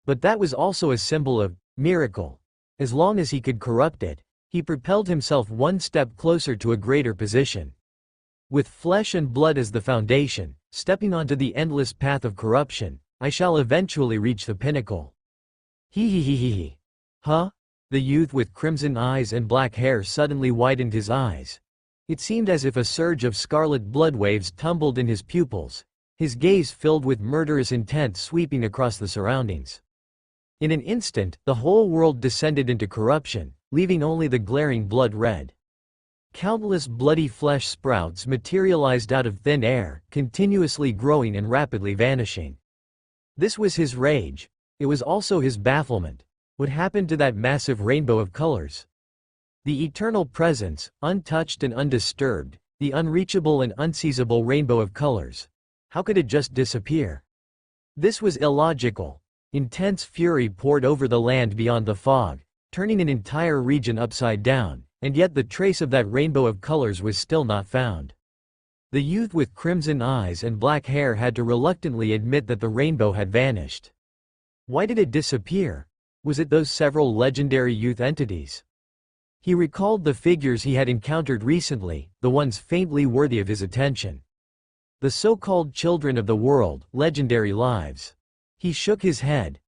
But that was also a symbol of miracle. As long as he could corrupt it, he propelled himself one step closer to a greater position. With flesh and blood as the foundation, stepping onto the endless path of corruption, I shall eventually reach the pinnacle. He. Huh? The youth with crimson eyes and black hair suddenly widened his eyes. It seemed as if a surge of scarlet blood waves tumbled in his pupils, his gaze filled with murderous intent sweeping across the surroundings. In an instant, the whole world descended into corruption, leaving only the glaring blood red. Countless bloody flesh sprouts materialized out of thin air, continuously growing and rapidly vanishing. This was his rage. It was also his bafflement. What happened to that massive rainbow of colors? The eternal presence, untouched and undisturbed, the unreachable and unseizable rainbow of colors. How could it just disappear? This was illogical. Intense fury poured over the land beyond the fog, turning an entire region upside down, and yet the trace of that rainbow of colors was still not found. The youth with crimson eyes and black hair had to reluctantly admit that the rainbow had vanished. Why did it disappear? Was it those several legendary youth entities? He recalled the figures he had encountered recently, the ones faintly worthy of his attention. The so-called children of the world, legendary lives. He shook his head.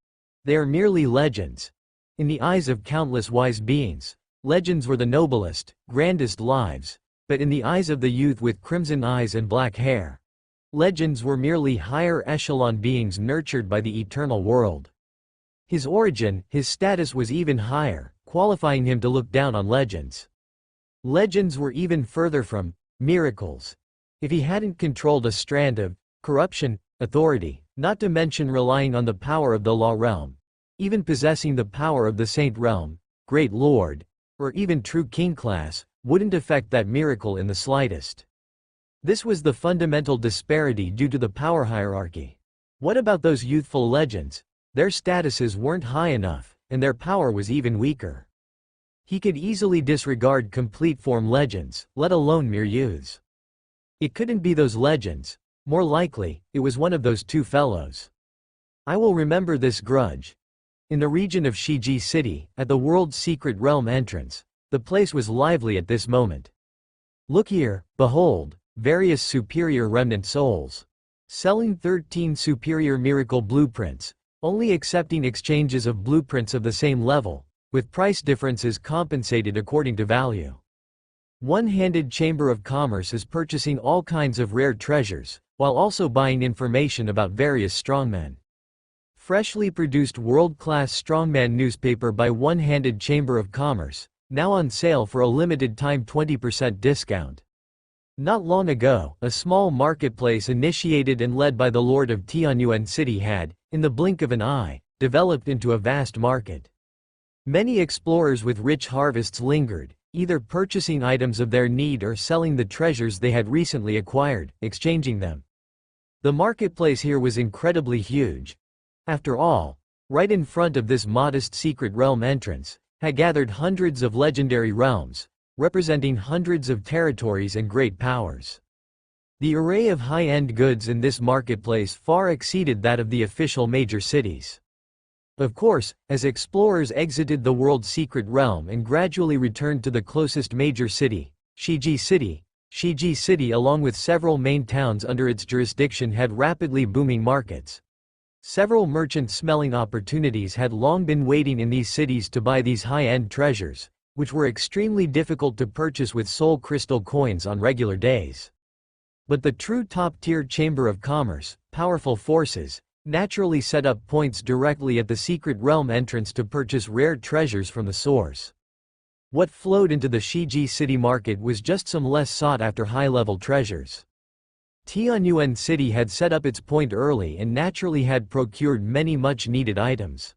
They are merely legends. In the eyes of countless wise beings, legends were the noblest, grandest lives, but in the eyes of the youth with crimson eyes and black hair, legends were merely higher echelon beings nurtured by the eternal world. His origin, his status was even higher, qualifying him to look down on legends. Legends were even further from miracles. If he hadn't controlled a strand of corruption, authority, not to mention relying on the power of the law realm, even possessing the power of the saint realm, great lord, or even true king class, wouldn't affect that miracle in the slightest. This was the fundamental disparity due to the power hierarchy. What about those youthful legends? Their statuses weren't high enough, and their power was even weaker. He could easily disregard complete form legends, let alone mere youths. It couldn't be those legends. More likely, it was one of those two fellows. I will remember this grudge. In the region of Shiji City, at the world's secret realm entrance, the place was lively at this moment. Look here, behold, various superior remnant souls. Selling 13 superior miracle blueprints, only accepting exchanges of blueprints of the same level, with price differences compensated according to value. One-handed Chamber of Commerce is purchasing all kinds of rare treasures, while also buying information about various strongmen. Freshly produced world-class strongman newspaper by One-handed Chamber of Commerce, now on sale for a limited time 20% discount. Not long ago, a small marketplace initiated and led by the Lord of Tianyuan City had, in the blink of an eye, developed into a vast market. Many explorers with rich harvests lingered, either purchasing items of their need or selling the treasures they had recently acquired, exchanging them. The marketplace here was incredibly huge. After all, right in front of this modest secret realm entrance, had gathered hundreds of legendary realms, representing hundreds of territories and great powers. The array of high-end goods in this marketplace far exceeded that of the official major cities. Of course, as explorers exited the world's secret realm and gradually returned to the closest major city, Shiji City along with several main towns under its jurisdiction had rapidly booming markets. Several merchant-smelling opportunities had long been waiting in these cities to buy these high-end treasures, which were extremely difficult to purchase with soul crystal coins on regular days. But the true top-tier Chamber of Commerce, powerful forces, naturally set up points directly at the secret realm entrance to purchase rare treasures from the source. What flowed into the Shiji City market was just some less sought-after high-level treasures. Tianyuan City had set up its point early and naturally had procured many much-needed items.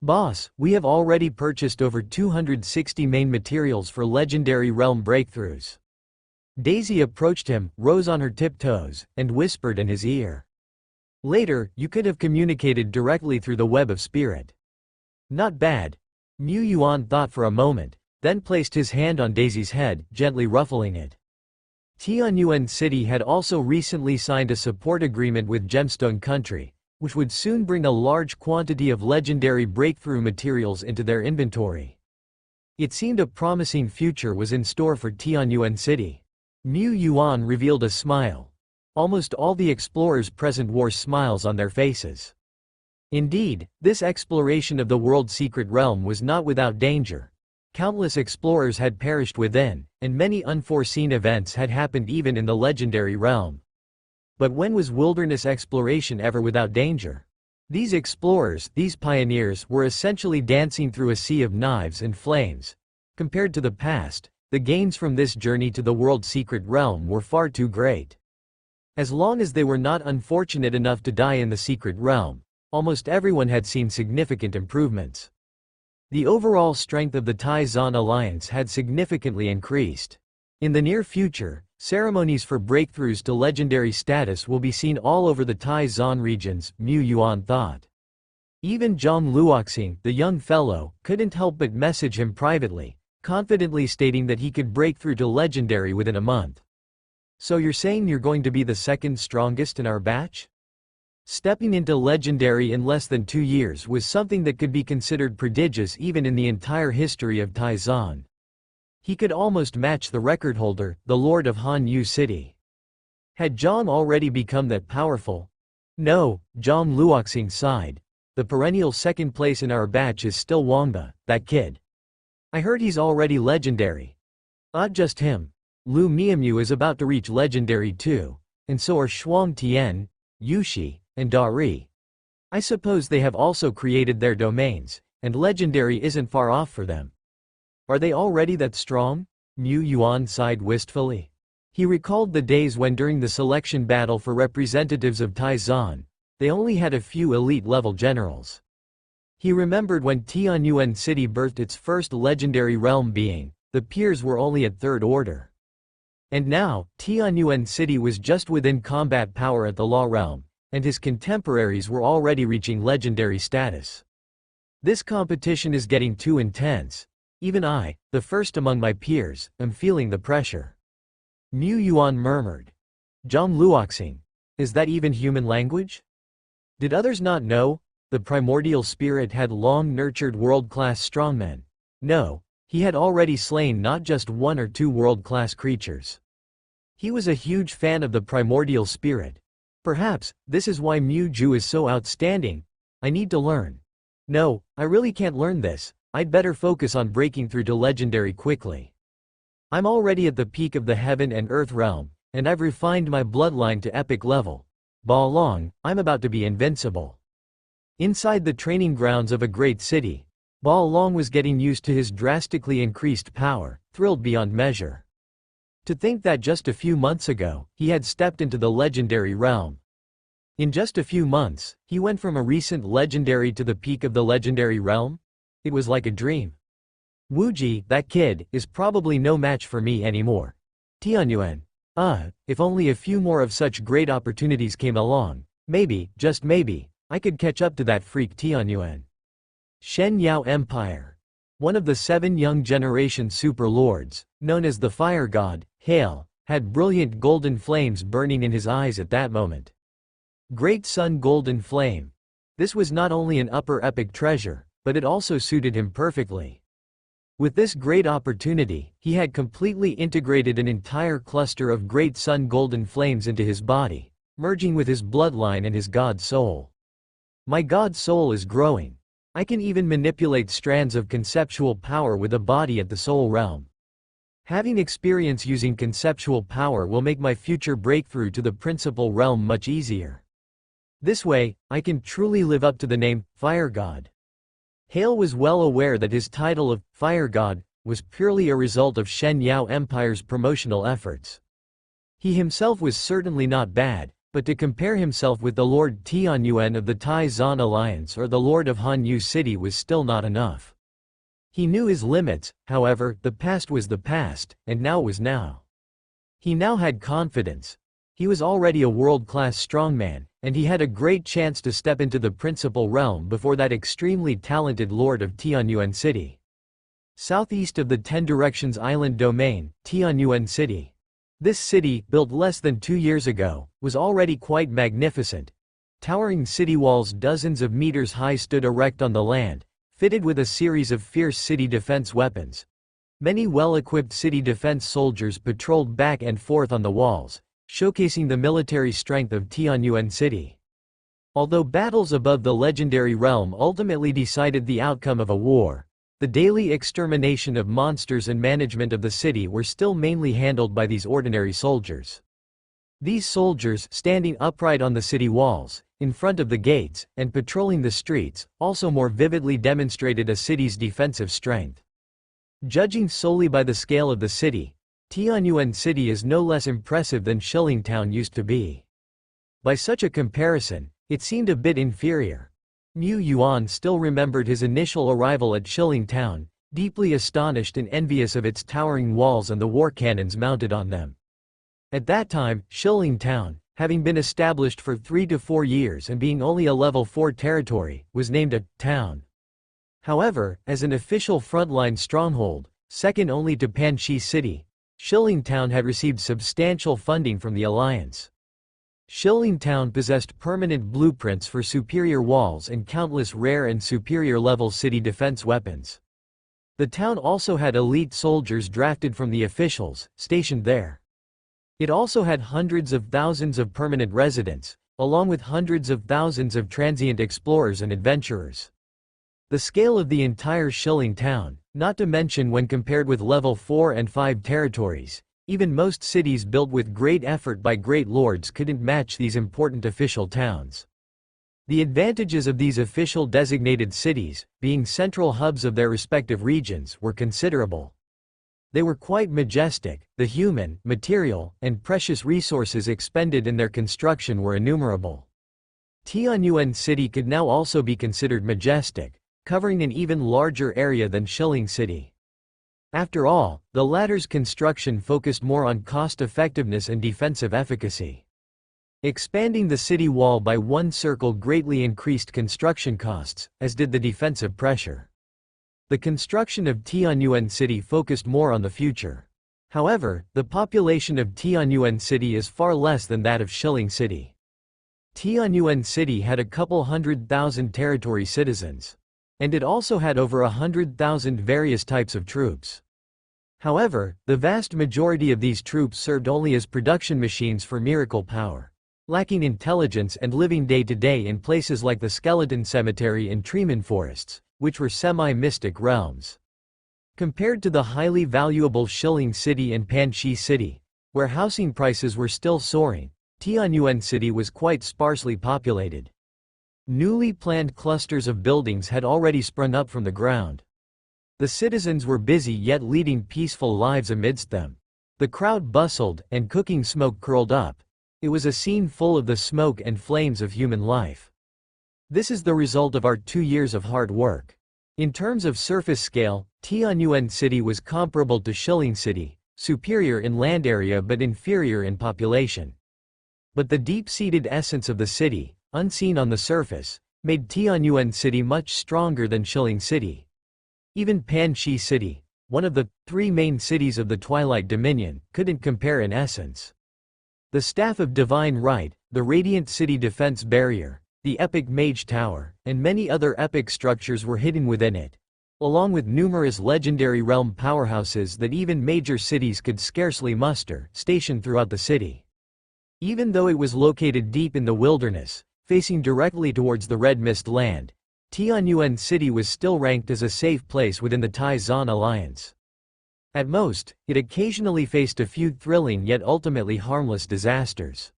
Boss, we have already purchased over 260 main materials for legendary realm breakthroughs. Daisy approached him, rose on her tiptoes, and whispered in his ear. Later, you could have communicated directly through the web of spirit. Not bad. Mu Yuan thought for a moment, then placed his hand on Daisy's head, gently ruffling it. Tianyuan City had also recently signed a support agreement with Gemstone Country, which would soon bring a large quantity of legendary breakthrough materials into their inventory. It seemed a promising future was in store for Tianyuan City. Mu Yuan revealed a smile. Almost all the explorers present wore smiles on their faces. Indeed, this exploration of the world's secret realm was not without danger. Countless explorers had perished within, and many unforeseen events had happened even in the legendary realm. But when was wilderness exploration ever without danger? These explorers, these pioneers, were essentially dancing through a sea of knives and flames. Compared to the past, the gains from this journey to the world's secret realm were far too great. As long as they were not unfortunate enough to die in the secret realm, almost everyone had seen significant improvements. The overall strength of the Tai-Zon alliance had significantly increased. In the near future, ceremonies for breakthroughs to legendary status will be seen all over the Tai-Zon regions, Mu Yuan thought. Even Zhang Luoxing, the young fellow, couldn't help but message him privately, confidently stating that he could break through to legendary within a month. So you're saying you're going to be the second strongest in our batch? Stepping into legendary in less than 2 years was something that could be considered prodigious even in the entire history of Tai-Zon. He could almost match the record holder, the Lord of Han Yu City. Had Zhang already become that powerful? No, Zhang Luoxing sighed. The perennial second place in our batch is still Wangba, that kid. I heard he's already legendary. Not just him. Lu Mianmu is about to reach legendary too, and so are Shuang Tian, Yushi, and Dari. I suppose they have also created their domains, and legendary isn't far off for them. Are they already that strong? Mu Yuan sighed wistfully. He recalled the days when during the selection battle for representatives of Tai-Zon, they only had a few elite-level generals. He remembered when Tianyuan City birthed its first legendary realm being, the peers were only at third order. And now, Tianyuan City was just within combat power at the Law Realm, and his contemporaries were already reaching legendary status. This competition is getting too intense. Even I, the first among my peers, am feeling the pressure. Mu Yuan murmured. Zhang Luoxing. Is that even human language? Did others not know? The primordial spirit had long nurtured world-class strongmen. No, he had already slain not just 1 or 2 world-class creatures. He was a huge fan of the primordial spirit. Perhaps, this is why Mu Ju is so outstanding. I need to learn. No, I really can't learn this. I'd better focus on breaking through to legendary quickly. I'm already at the peak of the heaven and earth realm, and I've refined my bloodline to epic level. Ba Long, I'm about to be invincible. Inside the training grounds of a great city, Ba Long was getting used to his drastically increased power, thrilled beyond measure. To think that just a few months ago, he had stepped into the legendary realm. In just a few months, he went from a recent legendary to the peak of the legendary realm? It was like a dream. Wuji, that kid, is probably no match for me anymore. Tianyuan. If only a few more of such great opportunities came along, maybe, just maybe, I could catch up to that freak Tianyuan. Shen Yao Empire. One of the 7 young generation super lords, known as the Fire God, Hail, had brilliant golden flames burning in his eyes at that moment. Great Sun Golden Flame. This was not only an upper epic treasure, but it also suited him perfectly. With this great opportunity, he had completely integrated an entire cluster of Great Sun Golden Flames into his body, merging with his bloodline and his god soul. My god soul is growing. I can even manipulate strands of conceptual power with a body at the soul realm. Having experience using conceptual power will make my future breakthrough to the principal realm much easier. This way, I can truly live up to the name, Fire God. Hale was well aware that his title of Fire God was purely a result of Shen Yao Empire's promotional efforts. He himself was certainly not bad, but to compare himself with the Lord Tianyuan of the Tai-Zon Alliance or the Lord of Han Yu City was still not enough. He knew his limits, however, the past was the past, and now was now. He now had confidence. He was already a world-class strongman, and he had a great chance to step into the principal realm before that extremely talented Lord of Tianyuan City. Southeast of the 10 Directions Island domain, Tianyuan City. This city, built less than 2 years ago, was already quite magnificent. Towering city walls dozens of meters high stood erect on the land, fitted with a series of fierce city defense weapons. Many well-equipped city defense soldiers patrolled back and forth on the walls, showcasing the military strength of Tianyuan City. Although battles above the legendary realm ultimately decided the outcome of a war, the daily extermination of monsters and management of the city were still mainly handled by these ordinary soldiers. These soldiers, standing upright on the city walls, in front of the gates, and patrolling the streets, also more vividly demonstrated a city's defensive strength. Judging solely by the scale of the city, Tianyuan City is no less impressive than Shillingtown used to be. By such a comparison, it seemed a bit inferior. Niu Yuan still remembered his initial arrival at Shillingtown, deeply astonished and envious of its towering walls and the war cannons mounted on them. At that time, Shillingtown, having been established for 3 to 4 years and being only a level 4 territory, was named a town. However, as an official frontline stronghold, second only to Panchi City, Shillingtown had received substantial funding from the Alliance. Shillingtown possessed permanent blueprints for superior walls and countless rare and superior-level city defense weapons. The town also had elite soldiers drafted from the officials, stationed there. It also had hundreds of thousands of permanent residents, along with hundreds of thousands of transient explorers and adventurers. The scale of the entire Shillingtown, not to mention when compared with level 4 and 5 territories, even most cities built with great effort by great lords couldn't match these important official towns. The advantages of these official designated cities, being central hubs of their respective regions, were considerable. They were quite majestic, the human, material, and precious resources expended in their construction were innumerable. Tianyuan City could now also be considered majestic, covering an even larger area than Shilling City. After all, the latter's construction focused more on cost-effectiveness and defensive efficacy. Expanding the city wall by one circle greatly increased construction costs, as did the defensive pressure. The construction of Tianyuan City focused more on the future. However, the population of Tianyuan City is far less than that of Shilling City. Tianyuan City had a couple 100,000 territory citizens. And it also had over 100,000 various types of troops. However, the vast majority of these troops served only as production machines for miracle power, lacking intelligence and living day-to-day in places like the Skeleton Cemetery and Treeman Forests, which were semi-mystic realms. Compared to the highly valuable Shilling City and Panchi City, where housing prices were still soaring, Tianyuan City was quite sparsely populated. Newly planned clusters of buildings had already sprung up from the ground. The citizens were busy yet leading peaceful lives amidst them. The crowd bustled, and cooking smoke curled up. It was a scene full of the smoke and flames of human life. This is the result of our 2 years of hard work. In terms of surface scale, Tianyuan City was comparable to Shilling City, superior in land area but inferior in population. But the deep-seated essence of the city, unseen on the surface, made Tianyuan City much stronger than Shilling City. Even Panchi City, one of the 3 main cities of the Twilight Dominion, couldn't compare in essence. The Staff of Divine Right, the Radiant City Defense Barrier, the Epic Mage Tower, and many other epic structures were hidden within it, along with numerous legendary realm powerhouses that even major cities could scarcely muster, stationed throughout the city. Even though it was located deep in the wilderness, facing directly towards the Red Mist Land, Tianyuan City was still ranked as a safe place within the Tai-Zan Alliance. At most, it occasionally faced a few thrilling yet ultimately harmless disasters.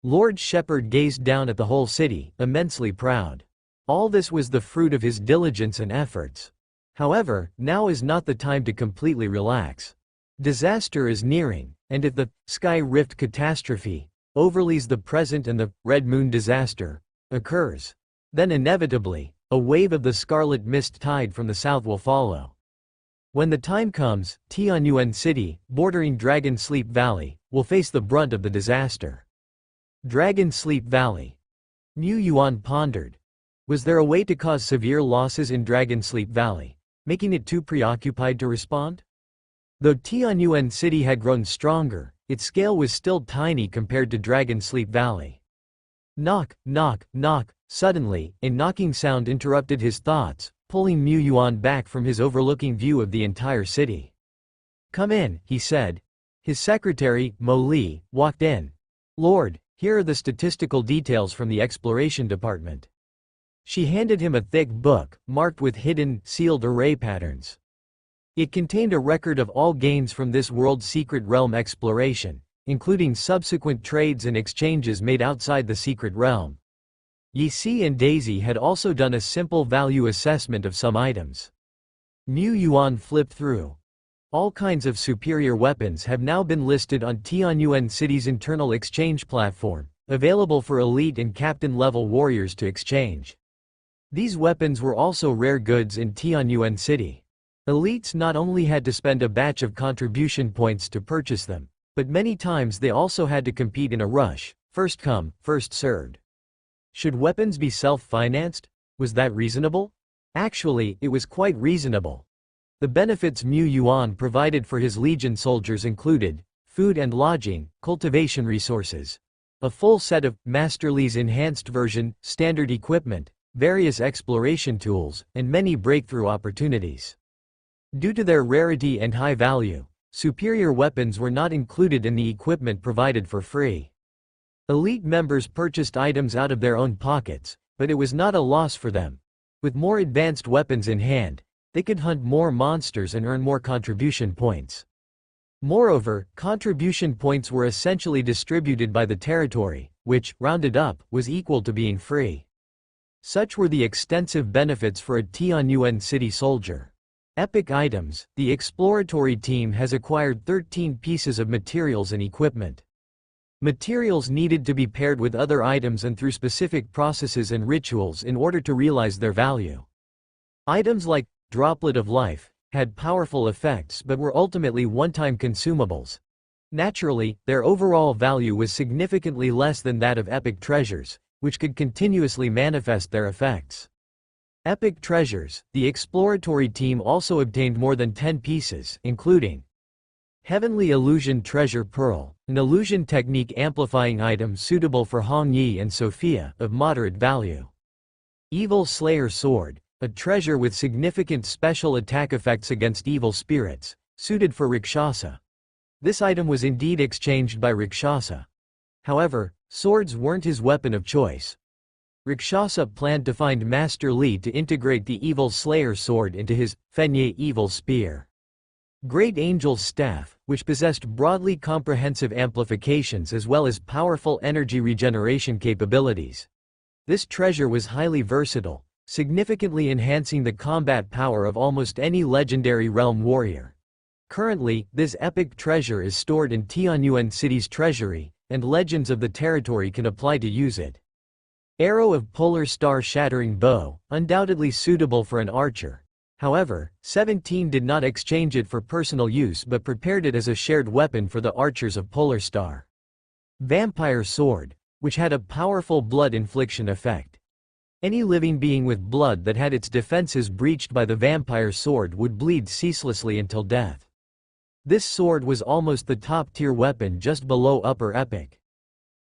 Lord Shepherd gazed down at the whole city, immensely proud. All this was the fruit of his diligence and efforts. However, now is not the time to completely relax. Disaster is nearing, and if the Sky Rift catastrophe, overlays the present and the Red Moon disaster occurs, then inevitably, a wave of the Scarlet Mist tide from the south will follow. When the time comes, Tianyuan City, bordering Dragon Sleep Valley, will face the brunt of the disaster. Dragon Sleep Valley. Niu Yuan pondered. Was there a way to cause severe losses in Dragon Sleep Valley, making it too preoccupied to respond? Though Tianyuan City had grown stronger, its scale was still tiny compared to Dragon Sleep Valley. Knock, knock, knock. Suddenly, a knocking sound interrupted his thoughts, pulling Mu Yuan back from his overlooking view of the entire city. "Come in," he said. His secretary, Mo Li, walked in. "Lord, here are the statistical details from the exploration department." She handed him a thick book, marked with hidden, sealed array patterns. It contained a record of all gains from this world's secret realm exploration, including subsequent trades and exchanges made outside the secret realm. Yi Si and Daisy had also done a simple value assessment of some items. Mu Yuan flipped through. All kinds of superior weapons have now been listed on Tianyuan City's internal exchange platform, available for elite and captain-level warriors to exchange. These weapons were also rare goods in Tianyuan City. Elites not only had to spend a batch of contribution points to purchase them, but many times they also had to compete in a rush, first come, first served. Should weapons be self-financed? Was that reasonable? Actually, it was quite reasonable. The benefits Mu Yuan provided for his legion soldiers included food and lodging, cultivation resources, a full set of Master Li's enhanced version, standard equipment, various exploration tools, and many breakthrough opportunities. Due to their rarity and high value, superior weapons were not included in the equipment provided for free. Elite members purchased items out of their own pockets, but it was not a loss for them. With more advanced weapons in hand, they could hunt more monsters and earn more contribution points. Moreover, contribution points were essentially distributed by the territory, which, rounded up, was equal to being free. Such were the extensive benefits for a Tianyuan City soldier. Epic items. The exploratory team has acquired 13 pieces of materials and equipment. Materials needed to be paired with other items and through specific processes and rituals in order to realize their value. Items like Droplet of Life had powerful effects but were ultimately one-time consumables. Naturally, their overall value was significantly less than that of epic treasures, which could continuously manifest their effects. Epic treasures. The exploratory team also obtained more than 10 pieces, including Heavenly Illusion Treasure Pearl, an illusion technique amplifying item suitable for Hong Yi and Sophia, of moderate value. Evil Slayer Sword, a treasure with significant special attack effects against evil spirits, suited for Rakshasa. This item was indeed exchanged by Rakshasa. However, swords weren't his weapon of choice. Rakshasa planned to find Master Li to integrate the Evil Slayer sword into his Fenye Evil Spear. Great Angel's Staff, which possessed broadly comprehensive amplifications as well as powerful energy regeneration capabilities. This treasure was highly versatile, significantly enhancing the combat power of almost any legendary realm warrior. Currently, this epic treasure is stored in Tianyuan City's treasury, and legends of the territory can apply to use it. Arrow of Polar Star Shattering Bow, undoubtedly suitable for an archer. However, 17 did not exchange it for personal use but prepared it as a shared weapon for the archers of Polar Star. Vampire Sword, which had a powerful blood infliction effect. Any living being with blood that had its defenses breached by the vampire sword would bleed ceaselessly until death. This sword was almost the top-tier weapon just below upper epic.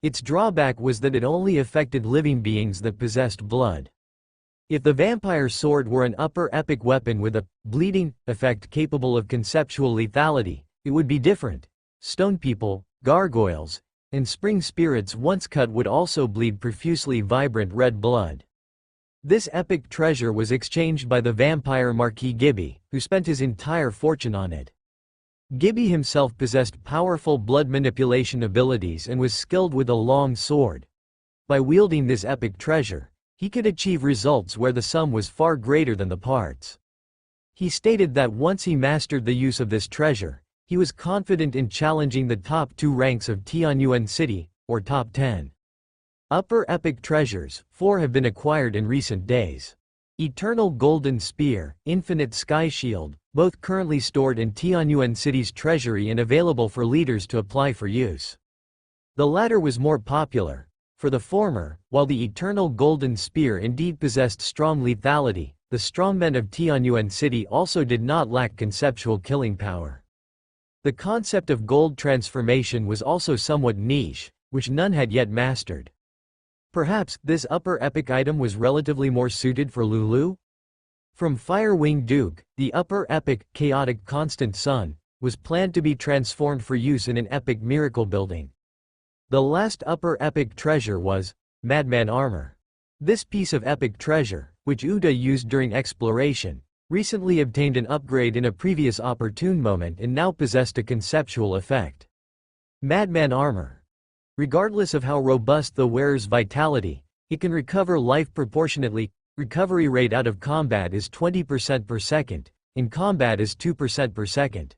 Its drawback was that it only affected living beings that possessed blood. If the vampire sword were an upper epic weapon with a bleeding effect capable of conceptual lethality, it would be different. Stone people, gargoyles, and spring spirits once cut would also bleed profusely vibrant red blood. This epic treasure was exchanged by the vampire Marquis Gibby, who spent his entire fortune on it. Gibby himself possessed powerful blood manipulation abilities and was skilled with a long sword. By wielding this epic treasure, he could achieve results where the sum was far greater than the parts. He stated that once he mastered the use of this treasure, he was confident in challenging the top 2 ranks of Tianyuan City, or top 10. Upper epic treasures, 4 have been acquired in recent days. Eternal Golden Spear, Infinite Sky Shield, both currently stored in Tianyuan City's treasury and available for leaders to apply for use. The latter was more popular. For the former, while the Eternal Golden Spear indeed possessed strong lethality, the strongmen of Tianyuan City also did not lack conceptual killing power. The concept of gold transformation was also somewhat niche, which none had yet mastered. Perhaps this upper epic item was relatively more suited for Lulu? From Firewing Duke, the upper epic, chaotic constant sun, was planned to be transformed for use in an epic miracle building. The last upper epic treasure was Madman Armor. This piece of epic treasure, which Uda used during exploration, recently obtained an upgrade in a previous opportune moment and now possessed a conceptual effect. Madman Armor. Regardless of how robust the wearer's vitality, it can recover life proportionately. Recovery rate out of combat is 20% per second, in combat is 2% per second.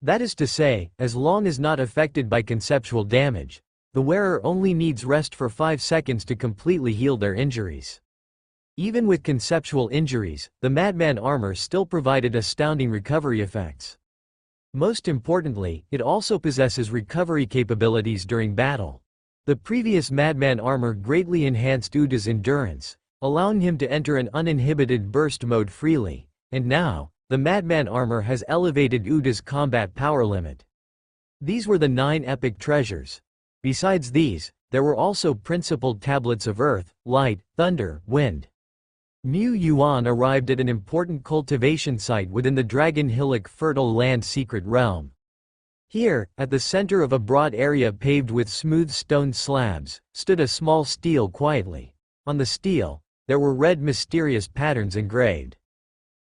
That is to say, as long as not affected by conceptual damage, the wearer only needs rest for 5 seconds to completely heal their injuries. Even with conceptual injuries, the Madman Armor still provided astounding recovery effects. Most importantly, it also possesses recovery capabilities during battle. The previous Madman Armor greatly enhanced Uda's endurance, allowing him to enter an uninhibited burst mode freely, and now, the Madman Armor has elevated Uda's combat power limit. These were the 9 epic treasures. Besides these, there were also principled tablets of earth, light, thunder, wind. Mu Yuan arrived at an important cultivation site within the Dragon Hillock Fertile Land secret realm. Here, at the center of a broad area paved with smooth stone slabs, stood a small stele quietly. On the stele, there were red mysterious patterns engraved.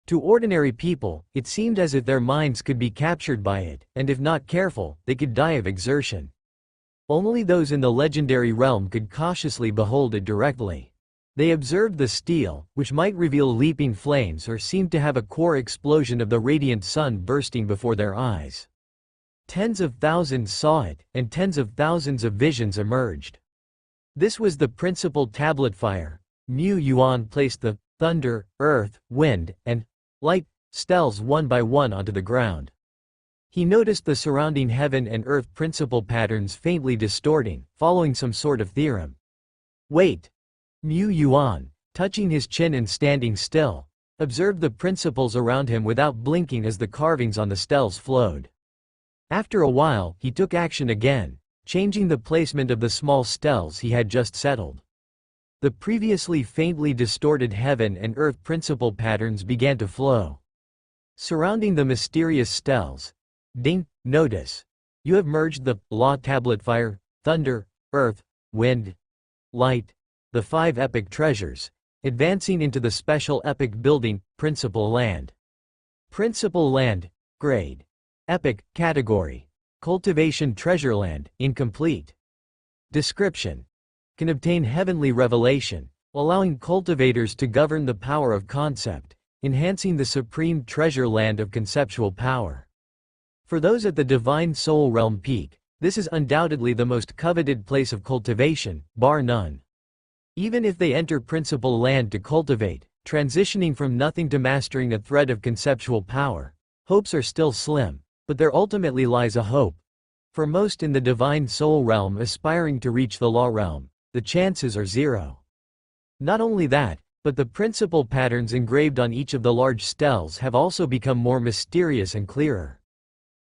To ordinary people, it seemed as if their minds could be captured by it, and if not careful, they could die of exertion. Only those in the legendary realm could cautiously behold it directly. They observed the stele, which might reveal leaping flames or seemed to have a core explosion of the radiant sun bursting before their eyes. Tens of thousands saw it, and tens of thousands of visions emerged. This was the principal tablet fire. Mu Yuan placed the thunder, earth, wind, and light steles one by one onto the ground. He noticed the surrounding heaven and earth principle patterns faintly distorting, following some sort of theorem. Wait! Mu Yuan, touching his chin and standing still, observed the principles around him without blinking as the carvings on the steles flowed. After a while, he took action again, changing the placement of the small steles he had just settled. The previously faintly distorted heaven and earth principle patterns began to flow. Surrounding the mysterious steles. Ding, notice. You have merged the law tablet fire, thunder, earth, wind, light, the 5 epic treasures, advancing into the special epic building, Principal Land. Principal Land, grade. Epic, category. Cultivation Treasure Land, incomplete. Description. Can obtain heavenly revelation, allowing cultivators to govern the power of concept, enhancing the supreme treasure land of conceptual power. For those at the Divine Soul Realm peak, this is undoubtedly the most coveted place of cultivation, bar none. Even if they enter Principal Land to cultivate, transitioning from nothing to mastering a thread of conceptual power, hopes are still slim, but there ultimately lies a hope. For most in the Divine Soul Realm aspiring to reach the Law Realm, the chances are 0. Not only that, but the principal patterns engraved on each of the large steles have also become more mysterious and clearer.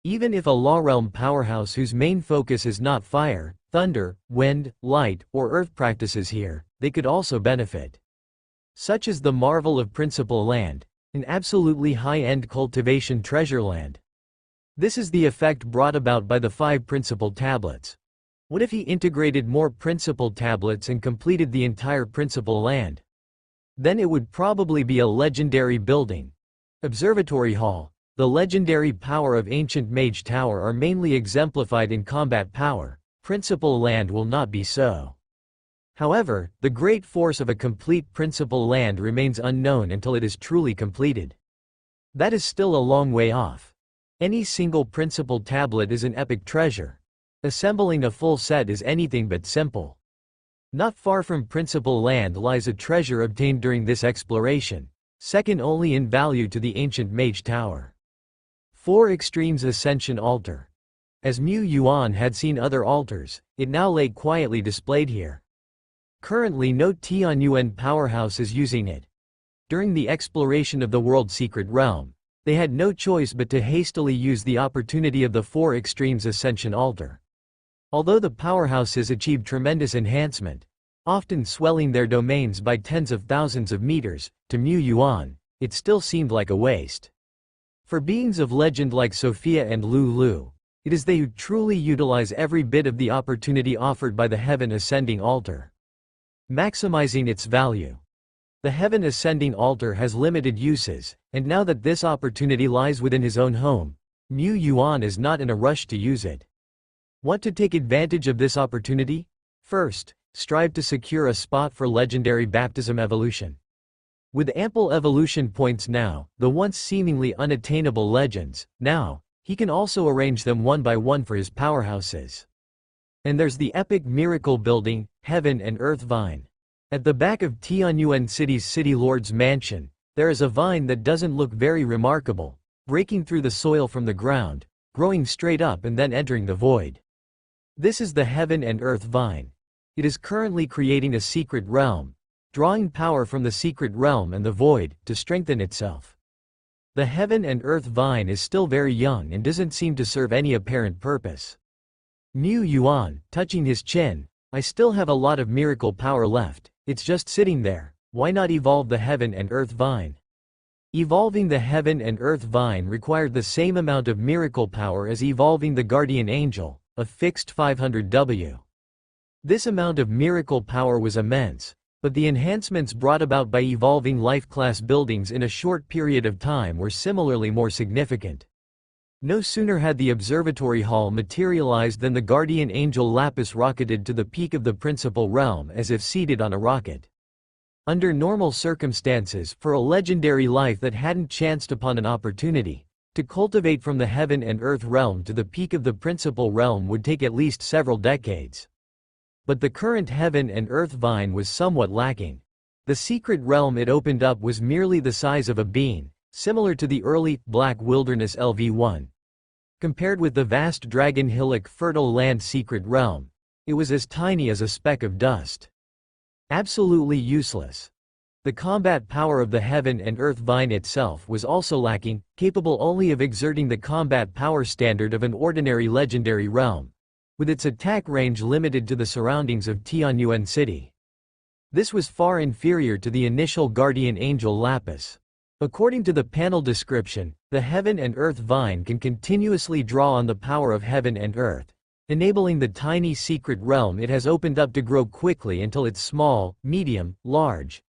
Even if a Law Realm powerhouse whose main focus is not fire, thunder, wind, light, or earth practices here, they could also benefit. Such is the marvel of Principal Land, an absolutely high-end cultivation treasure land. This is the effect brought about by the 5 principal tablets. What if he integrated more principal tablets and completed the entire Principal Land? Then it would probably be a legendary building. Observatory Hall. The legendary power of Ancient Mage Tower are mainly exemplified in combat power. Principal Land will not be so. However, the great force of a complete Principal Land remains unknown until it is truly completed. That is still a long way off. Any single principal tablet is an epic treasure. Assembling a full set is anything but simple. Not far from Principal Land lies a treasure obtained during this exploration, second only in value to the Ancient Mage Tower. 4 Extremes Ascension Altar. As Mu Yuan had seen other altars, it now lay quietly displayed here. Currently no Tianyuan powerhouse is using it. During the exploration of the world secret realm, they had no choice but to hastily use the opportunity of the 4 Extremes Ascension Altar. Although the powerhouse has achieved tremendous enhancement, often swelling their domains by tens of thousands of meters. To Mu Yuan, it still seemed like a waste. For beings of legend like Sophia and Lulu, it is they who truly utilize every bit of the opportunity offered by the Heaven Ascending Altar, maximizing its value. The Heaven Ascending Altar has limited uses, and now that this opportunity lies within his own home, Mu Yuan is not in a rush to use it. Want to take advantage of this opportunity? First, strive to secure a spot for legendary baptism evolution. With ample evolution points now, the once seemingly unattainable legends, now, he can also arrange them one by one for his powerhouses. And there's the epic miracle building, Heaven and Earth Vine. At the back of Tianyuan City's City Lord's mansion, there is a vine that doesn't look very remarkable, breaking through the soil from the ground, growing straight up and then entering the void. This is the Heaven and Earth Vine. It is currently creating a secret realm, drawing power from the secret realm and the void to strengthen itself. The Heaven and Earth Vine is still very young and doesn't seem to serve any apparent purpose. Mu Yuan, touching his chin, I still have a lot of miracle power left, it's just sitting there, why not evolve the Heaven and Earth Vine? Evolving the Heaven and Earth Vine required the same amount of miracle power as evolving the Guardian Angel, a fixed 500W. This amount of miracle power was immense, but the enhancements brought about by evolving life-class buildings in a short period of time were similarly more significant. No sooner had the observatory hall materialized than the Guardian Angel Lapis rocketed to the peak of the principal realm as if seated on a rocket. Under normal circumstances, for a legendary life that hadn't chanced upon an opportunity to cultivate from the Heaven and Earth realm to the peak of the principal realm would take at least several decades. But the current Heaven and Earth Vine was somewhat lacking. The secret realm it opened up was merely the size of a bean, similar to the early Black Wilderness LV1. Compared with the vast Dragon Hillock Fertile Land secret realm, it was as tiny as a speck of dust. Absolutely useless. The combat power of the Heaven and Earth Vine itself was also lacking, capable only of exerting the combat power standard of an ordinary legendary realm, with its attack range limited to the surroundings of Tianyuan City. This was far inferior to the initial Guardian Angel Lapis. According to the panel description, the Heaven and Earth Vine can continuously draw on the power of Heaven and Earth, enabling the tiny secret realm it has opened up to grow quickly until it's small, medium, large.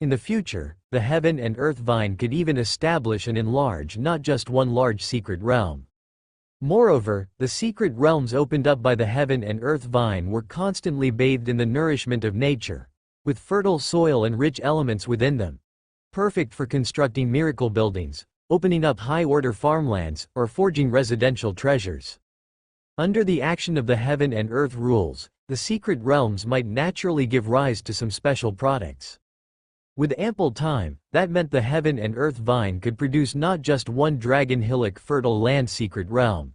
In the future, the Heaven and Earth Vine could even establish and enlarge not just one large secret realm. Moreover, the secret realms opened up by the Heaven and Earth Vine were constantly bathed in the nourishment of nature, with fertile soil and rich elements within them, perfect for constructing miracle buildings, opening up high-order farmlands, or forging residential treasures. Under the action of the Heaven and Earth rules, the secret realms might naturally give rise to some special products. With ample time, that meant the Heaven and Earth Vine could produce not just one Dragon Hillock Fertile Land secret realm.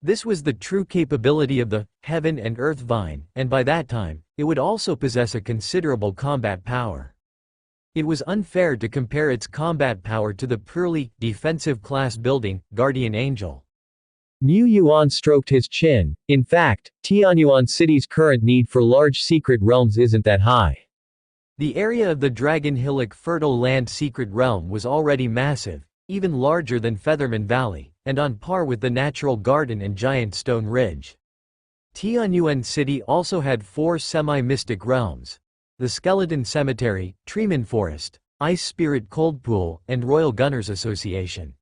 This was the true capability of the Heaven and Earth Vine, and by that time, it would also possess a considerable combat power. It was unfair to compare its combat power to the purely defensive class building, Guardian Angel. Mu Yuan stroked his chin. In fact, Tianyuan City's current need for large secret realms isn't that high. The area of the Dragon Hillock Fertile Land secret realm was already massive, even larger than Featherman Valley, and on par with the Natural Garden and Giant Stone Ridge. Tianyuan City also had 4 semi-mystic realms: the Skeleton Cemetery, Treeman Forest, Ice Spirit Cold Pool, and Royal Gunners Association.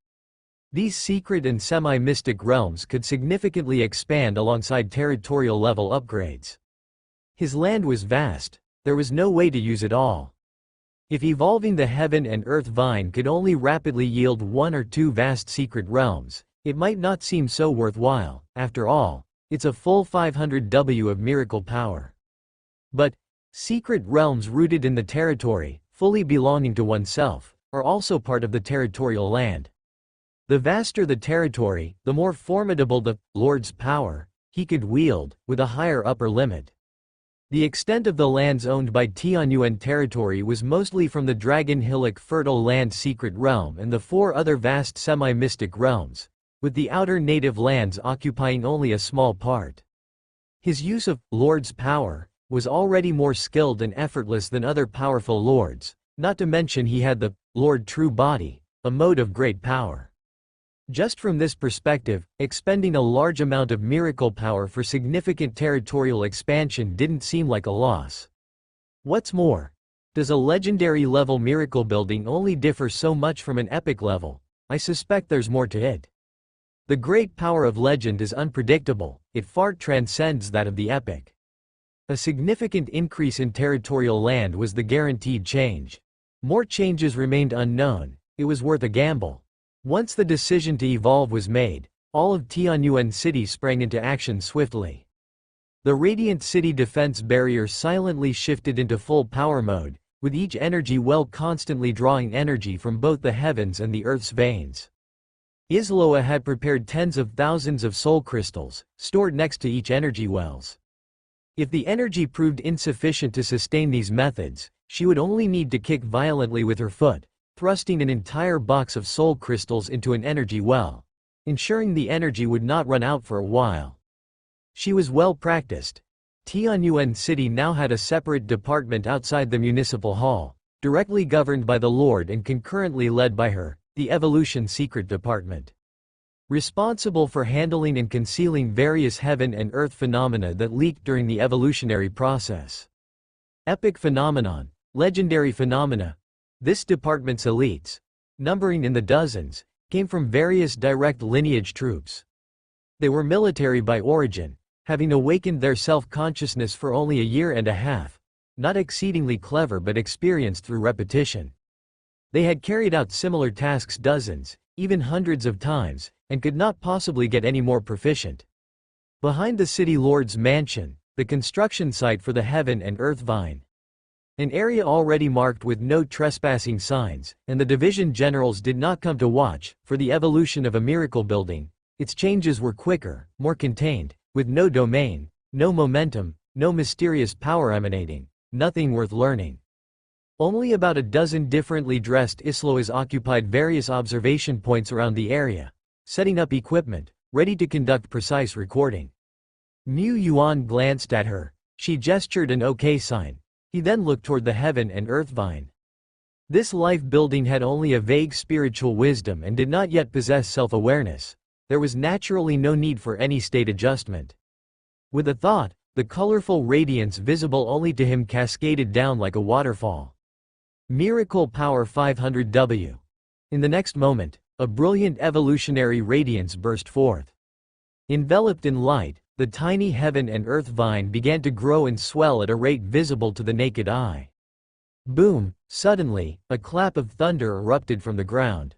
These secret and semi-mystic realms could significantly expand alongside territorial level upgrades. His land was vast. There was no way to use it all. If evolving the Heaven and Earth Vine could only rapidly yield 1 or 2 vast secret realms, it might not seem so worthwhile. After all, it's a full 500W of miracle power. But secret realms rooted in the territory, fully belonging to oneself, are also part of the territorial land. The vaster the territory, the more formidable the Lord's power he could wield, with a higher upper limit. The extent of the lands owned by Tianyuan territory was mostly from the Dragon Hillock Fertile Land secret realm and the 4 other vast semi-mystic realms, with the outer native lands occupying only a small part. His use of Lord's power was already more skilled and effortless than other powerful lords, not to mention he had the Lord True Body, a mode of great power. Just from this perspective, expending a large amount of miracle power for significant territorial expansion didn't seem like a loss. What's more, does a legendary level miracle building only differ so much from an epic level? I suspect there's more to it. The great power of legend is unpredictable, it far transcends that of the epic. A significant increase in territorial land was the guaranteed change. More changes remained unknown, it was worth a gamble. Once the decision to evolve was made, all of Tianyuan City sprang into action swiftly. The Radiant City defense barrier silently shifted into full power mode, with each energy well constantly drawing energy from both the heavens and the earth's veins. Isloa had prepared tens of thousands of soul crystals, stored next to each energy wells. If the energy proved insufficient to sustain these methods, she would only need to kick violently with her foot, thrusting an entire box of soul crystals into an energy well, ensuring the energy would not run out for a while. She was well practiced. Tianyuan City now had a separate department outside the municipal hall, directly governed by the Lord and concurrently led by her, the Evolution Secret Department. Responsible for handling and concealing various heaven and earth phenomena that leaked during the evolutionary process. Epic phenomenon, legendary phenomena. This department's elites, numbering in the dozens, came from various direct lineage troops. They were military by origin, having awakened their self-consciousness for only a year and a half, not exceedingly clever but experienced through repetition. They had carried out similar tasks dozens, even hundreds of times, and could not possibly get any more proficient. Behind the city lord's mansion, the construction site for the Heaven and Earth Vine. An area already marked with no trespassing signs, and the division generals did not come to watch for the evolution of a miracle building. Its changes were quicker, more contained, with no domain, no momentum, no mysterious power emanating, nothing worth learning. Only about a dozen differently dressed Isloas occupied various observation points around the area, setting up equipment, ready to conduct precise recording. Mu Yuan glanced at her. She gestured an OK sign. He then looked toward the Heaven and Earth Vine. This life building had only a vague spiritual wisdom and did not yet possess self-awareness. There was naturally no need for any state adjustment. With a thought, the colorful radiance visible only to him cascaded down like a waterfall. Miracle Power 500W. In the next moment, a brilliant evolutionary radiance burst forth. Enveloped in light, the tiny Heaven and Earth Vine began to grow and swell at a rate visible to the naked eye. Boom! Suddenly, a clap of thunder erupted from the ground.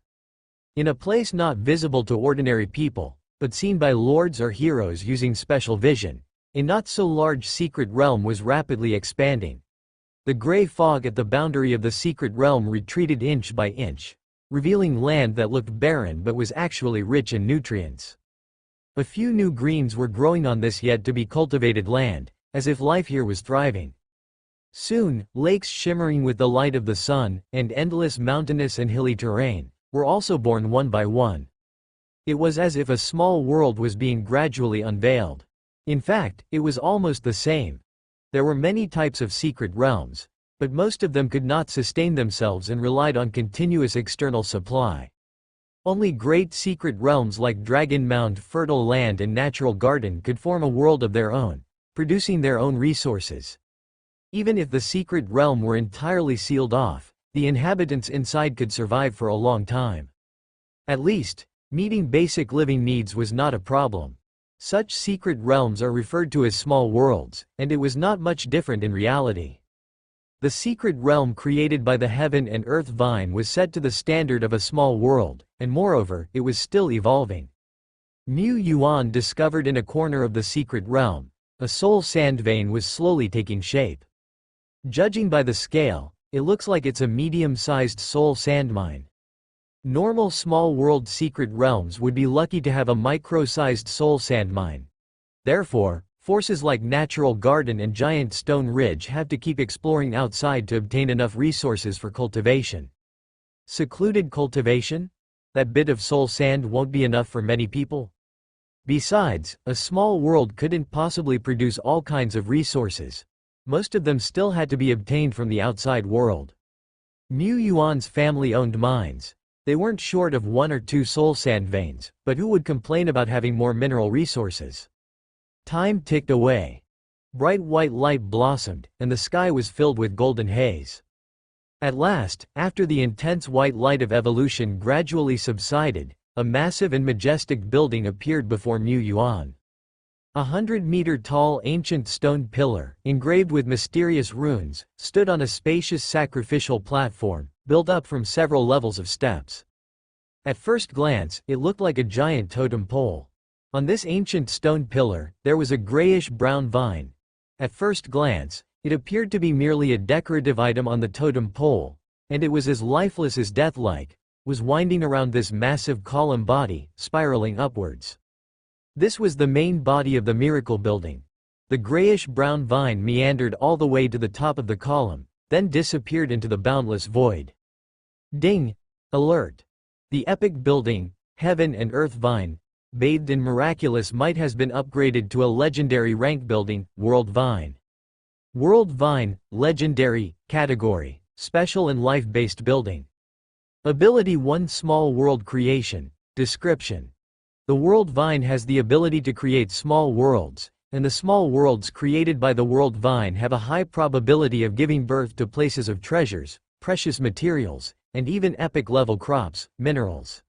In a place not visible to ordinary people, but seen by lords or heroes using special vision, a not-so-large secret realm was rapidly expanding. The gray fog at the boundary of the secret realm retreated inch by inch, revealing land that looked barren but was actually rich in nutrients. A few new greens were growing on this yet-to-be-cultivated land, as if life here was thriving. Soon, lakes shimmering with the light of the sun, and endless mountainous and hilly terrain, were also born one by one. It was as if a small world was being gradually unveiled. In fact, it was almost the same. There were many types of secret realms, but most of them could not sustain themselves and relied on continuous external supply. Only great secret realms like Dragon Mound, Fertile Land and Natural Garden could form a world of their own, producing their own resources. Even if the secret realm were entirely sealed off, the inhabitants inside could survive for a long time. At least, meeting basic living needs was not a problem. Such secret realms are referred to as small worlds, and it was not much different in reality. The secret realm created by the Heaven and Earth Vine was set to the standard of a small world, and moreover, it was still evolving. Mu Yuan discovered in a corner of the secret realm, a soul sand vein was slowly taking shape. Judging by the scale, it looks like it's a medium-sized soul sand mine. Normal small world secret realms would be lucky to have a micro-sized soul sand mine. Therefore, forces like Natural Garden and Giant Stone Ridge have to keep exploring outside to obtain enough resources for cultivation. Secluded cultivation? That bit of soul sand won't be enough for many people. Besides, a small world couldn't possibly produce all kinds of resources. Most of them still had to be obtained from the outside world. Mu Yuan's family owned mines. They weren't short of 1 or 2 soul sand veins, but who would complain about having more mineral resources? Time ticked away. Bright white light blossomed, and the sky was filled with golden haze. At last, after the intense white light of evolution gradually subsided, a massive and majestic building appeared before Mu Yuan. 100-meter-tall ancient stone pillar, engraved with mysterious runes, stood on a spacious sacrificial platform, built up from several levels of steps. At first glance, it looked like a giant totem pole. On this ancient stone pillar, there was a grayish-brown vine. At first glance, it appeared to be merely a decorative item on the totem pole, and it was as lifeless as death-like, was winding around this massive column body, spiraling upwards. This was the main body of the miracle building. The grayish-brown vine meandered all the way to the top of the column, then disappeared into the boundless void. Ding! Alert! The epic building, Heaven and Earth Vine, bathed in miraculous might, has been upgraded to a legendary rank building, World Vine. World Vine, Legendary, Category, Special and Life-Based Building. Ability 1 Small World Creation. Description: the World Vine has the ability to create small worlds, and the small worlds created by the World Vine have a high probability of giving birth to places of treasures, precious materials, and even epic-level crops, minerals.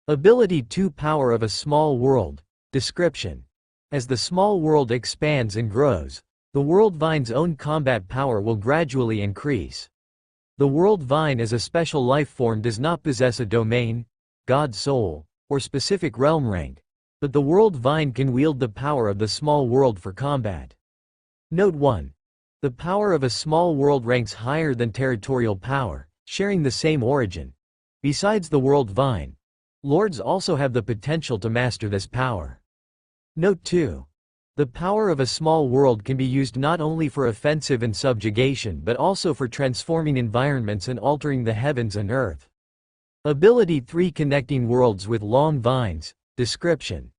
Ability 2 Power of a Small World. Description: as the small world expands and grows, the World Vine's own combat power will gradually increase. The World Vine as a special life form does not possess a domain, god soul, or specific realm rank, but the World Vine can wield the power of the small world for combat. Note 1. The power of a small world ranks higher than territorial power, sharing the same origin. Besides the World Vine, lords also have the potential to master this power. Note 2. The power of a small world can be used not only for offensive and subjugation but also for transforming environments and altering the heavens and earth. Ability 3 Connecting Worlds with Long Vines. Description: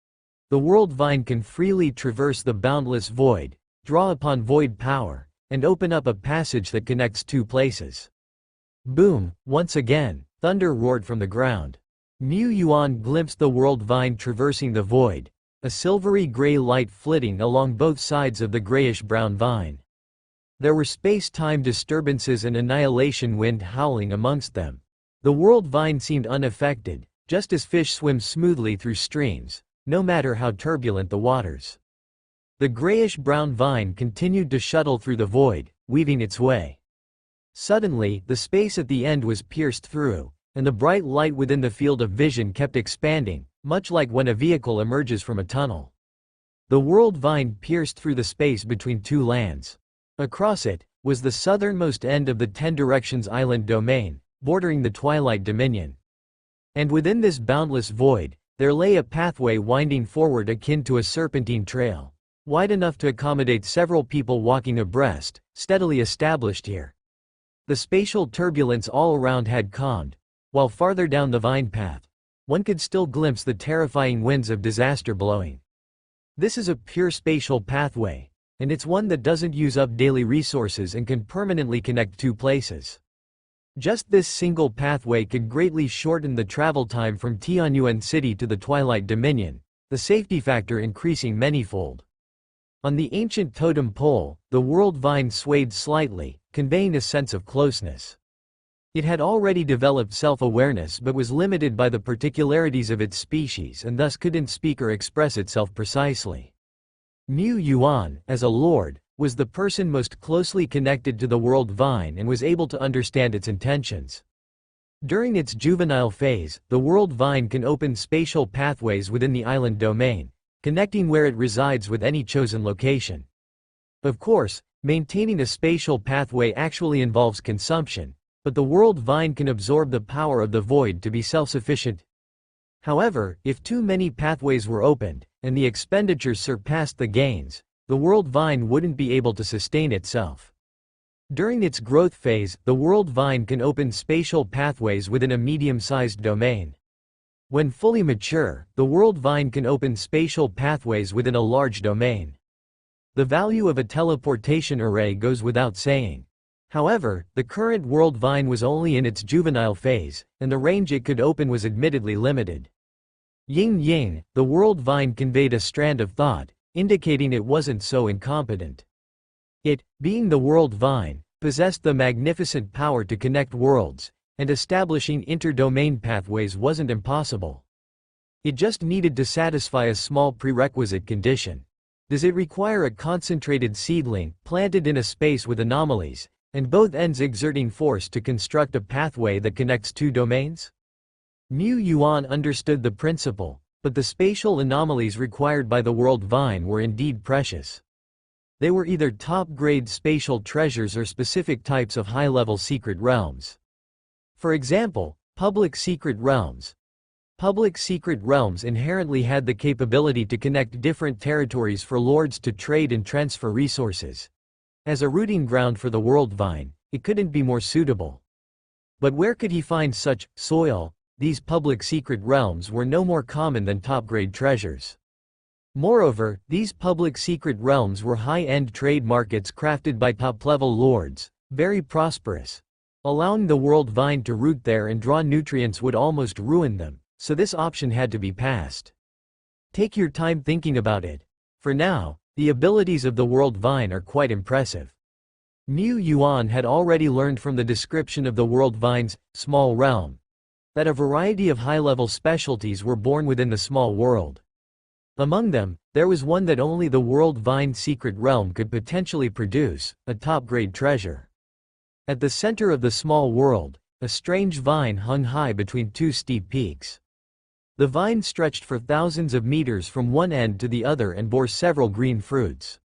the World Vine can freely traverse the boundless void, draw upon void power, and open up a passage that connects 2 places. Boom! Once again, thunder roared from the ground. Mu Yuan glimpsed the World Vine traversing the void, a silvery gray light flitting along both sides of the grayish-brown vine. There were space-time disturbances and annihilation wind howling amongst them. The World Vine seemed unaffected, just as fish swim smoothly through streams, no matter how turbulent the waters. The grayish-brown vine continued to shuttle through the void, weaving its way. Suddenly, the space at the end was pierced through, and the bright light within the field of vision kept expanding, much like when a vehicle emerges from a tunnel. The World Vine pierced through the space between 2 lands. Across it was the southernmost end of the 10 Directions Island domain, bordering the Twilight Dominion. And within this boundless void, there lay a pathway winding forward akin to a serpentine trail, wide enough to accommodate several people walking abreast, steadily established here. The spatial turbulence all around had calmed, while farther down the vine path, one could still glimpse the terrifying winds of disaster blowing. This is a pure spatial pathway, and it's one that doesn't use up daily resources and can permanently connect 2 places. Just this single pathway could greatly shorten the travel time from Tianyuan City to the Twilight Dominion, the safety factor increasing manyfold. On the ancient totem pole, the World Vine swayed slightly, conveying a sense of closeness. It had already developed self-awareness but was limited by the particularities of its species and thus couldn't speak or express itself precisely. Mu Yuan, as a lord, was the person most closely connected to the World Vine and was able to understand its intentions. During its juvenile phase, the World Vine can open spatial pathways within the island domain, connecting where it resides with any chosen location. Of course, maintaining a spatial pathway actually involves consumption, but the World Vine can absorb the power of the void to be self-sufficient. However, if too many pathways were opened, and the expenditures surpassed the gains, the World Vine wouldn't be able to sustain itself. During its growth phase, the World Vine can open spatial pathways within a medium-sized domain. When fully mature, the World Vine can open spatial pathways within a large domain. The value of a teleportation array goes without saying. However, the current World Vine was only in its juvenile phase, and the range it could open was admittedly limited. Ying Ying, the World Vine conveyed a strand of thought, indicating it wasn't so incompetent. It, being the World Vine, possessed the magnificent power to connect worlds, and establishing inter-domain pathways wasn't impossible. It just needed to satisfy a small prerequisite condition. Does it require a concentrated seedling, planted in a space with anomalies, and both ends exerting force to construct a pathway that connects two domains? Mu Yuan understood the principle, but the spatial anomalies required by the World Vine were indeed precious. They were either top-grade spatial treasures or specific types of high-level secret realms. For example, public secret realms. Public secret realms inherently had the capability to connect different territories for lords to trade and transfer resources. As a rooting ground for the World Vine, it couldn't be more suitable. But where could he find such soil? These public secret realms were no more common than top-grade treasures. Moreover, these public secret realms were high-end trade markets crafted by top-level lords, very prosperous. Allowing the World Vine to root there and draw nutrients would almost ruin them, so this option had to be passed. Take your time thinking about it. For now, the abilities of the World Vine are quite impressive. Mu Yuan had already learned from the description of the World Vine's small realm that a variety of high-level specialties were born within the small world. Among them, there was one that only the World Vine secret realm could potentially produce, a top-grade treasure. At the center of the small world, a strange vine hung high between two steep peaks. The vine stretched for thousands of meters from one end to the other and bore several green fruits.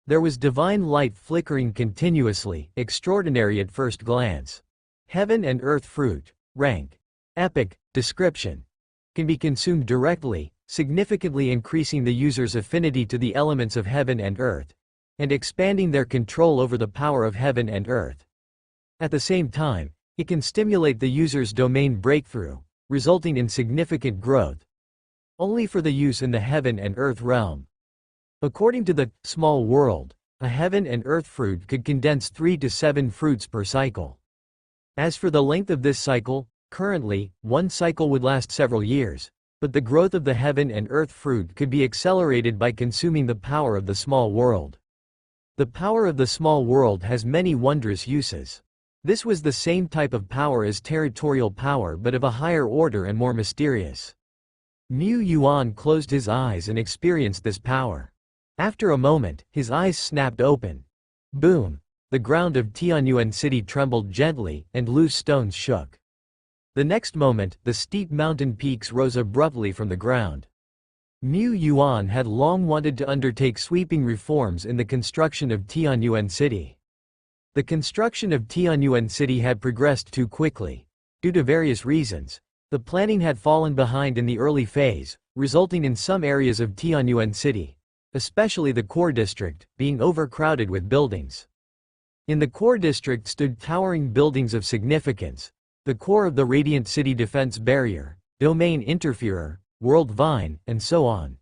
There was divine light flickering continuously, extraordinary at first glance. Heaven and earth fruit, rank, epic, description. Can be consumed directly, significantly increasing the user's affinity to the elements of heaven and earth, and expanding their control over the power of heaven and earth. At the same time, it can stimulate the user's domain breakthrough, resulting in significant growth. Only for the use in the heaven and earth realm. According to the small world, a heaven and earth fruit could condense 3 to 7 fruits per cycle. As for the length of this cycle, currently, one cycle would last several years. But the growth of the heaven and earth fruit could be accelerated by consuming the power of the small world. The power of the small world has many wondrous uses. This was the same type of power as territorial power but of a higher order and more mysterious. Mu Yuan closed his eyes and experienced this power. After a moment, his eyes snapped open. Boom! The ground of Tianyuan City trembled gently, and loose stones shook. The next moment, the steep mountain peaks rose abruptly from the ground. Mu Yuan had long wanted to undertake sweeping reforms in the construction of Tianyuan City. The construction of Tianyuan City had progressed too quickly. Due to various reasons, the planning had fallen behind in the early phase, resulting in some areas of Tianyuan City, especially the core district, being overcrowded with buildings. In the core district stood towering buildings of significance. The core of the Radiant City Defense Barrier, Domain Interferer, World Vine, and so on.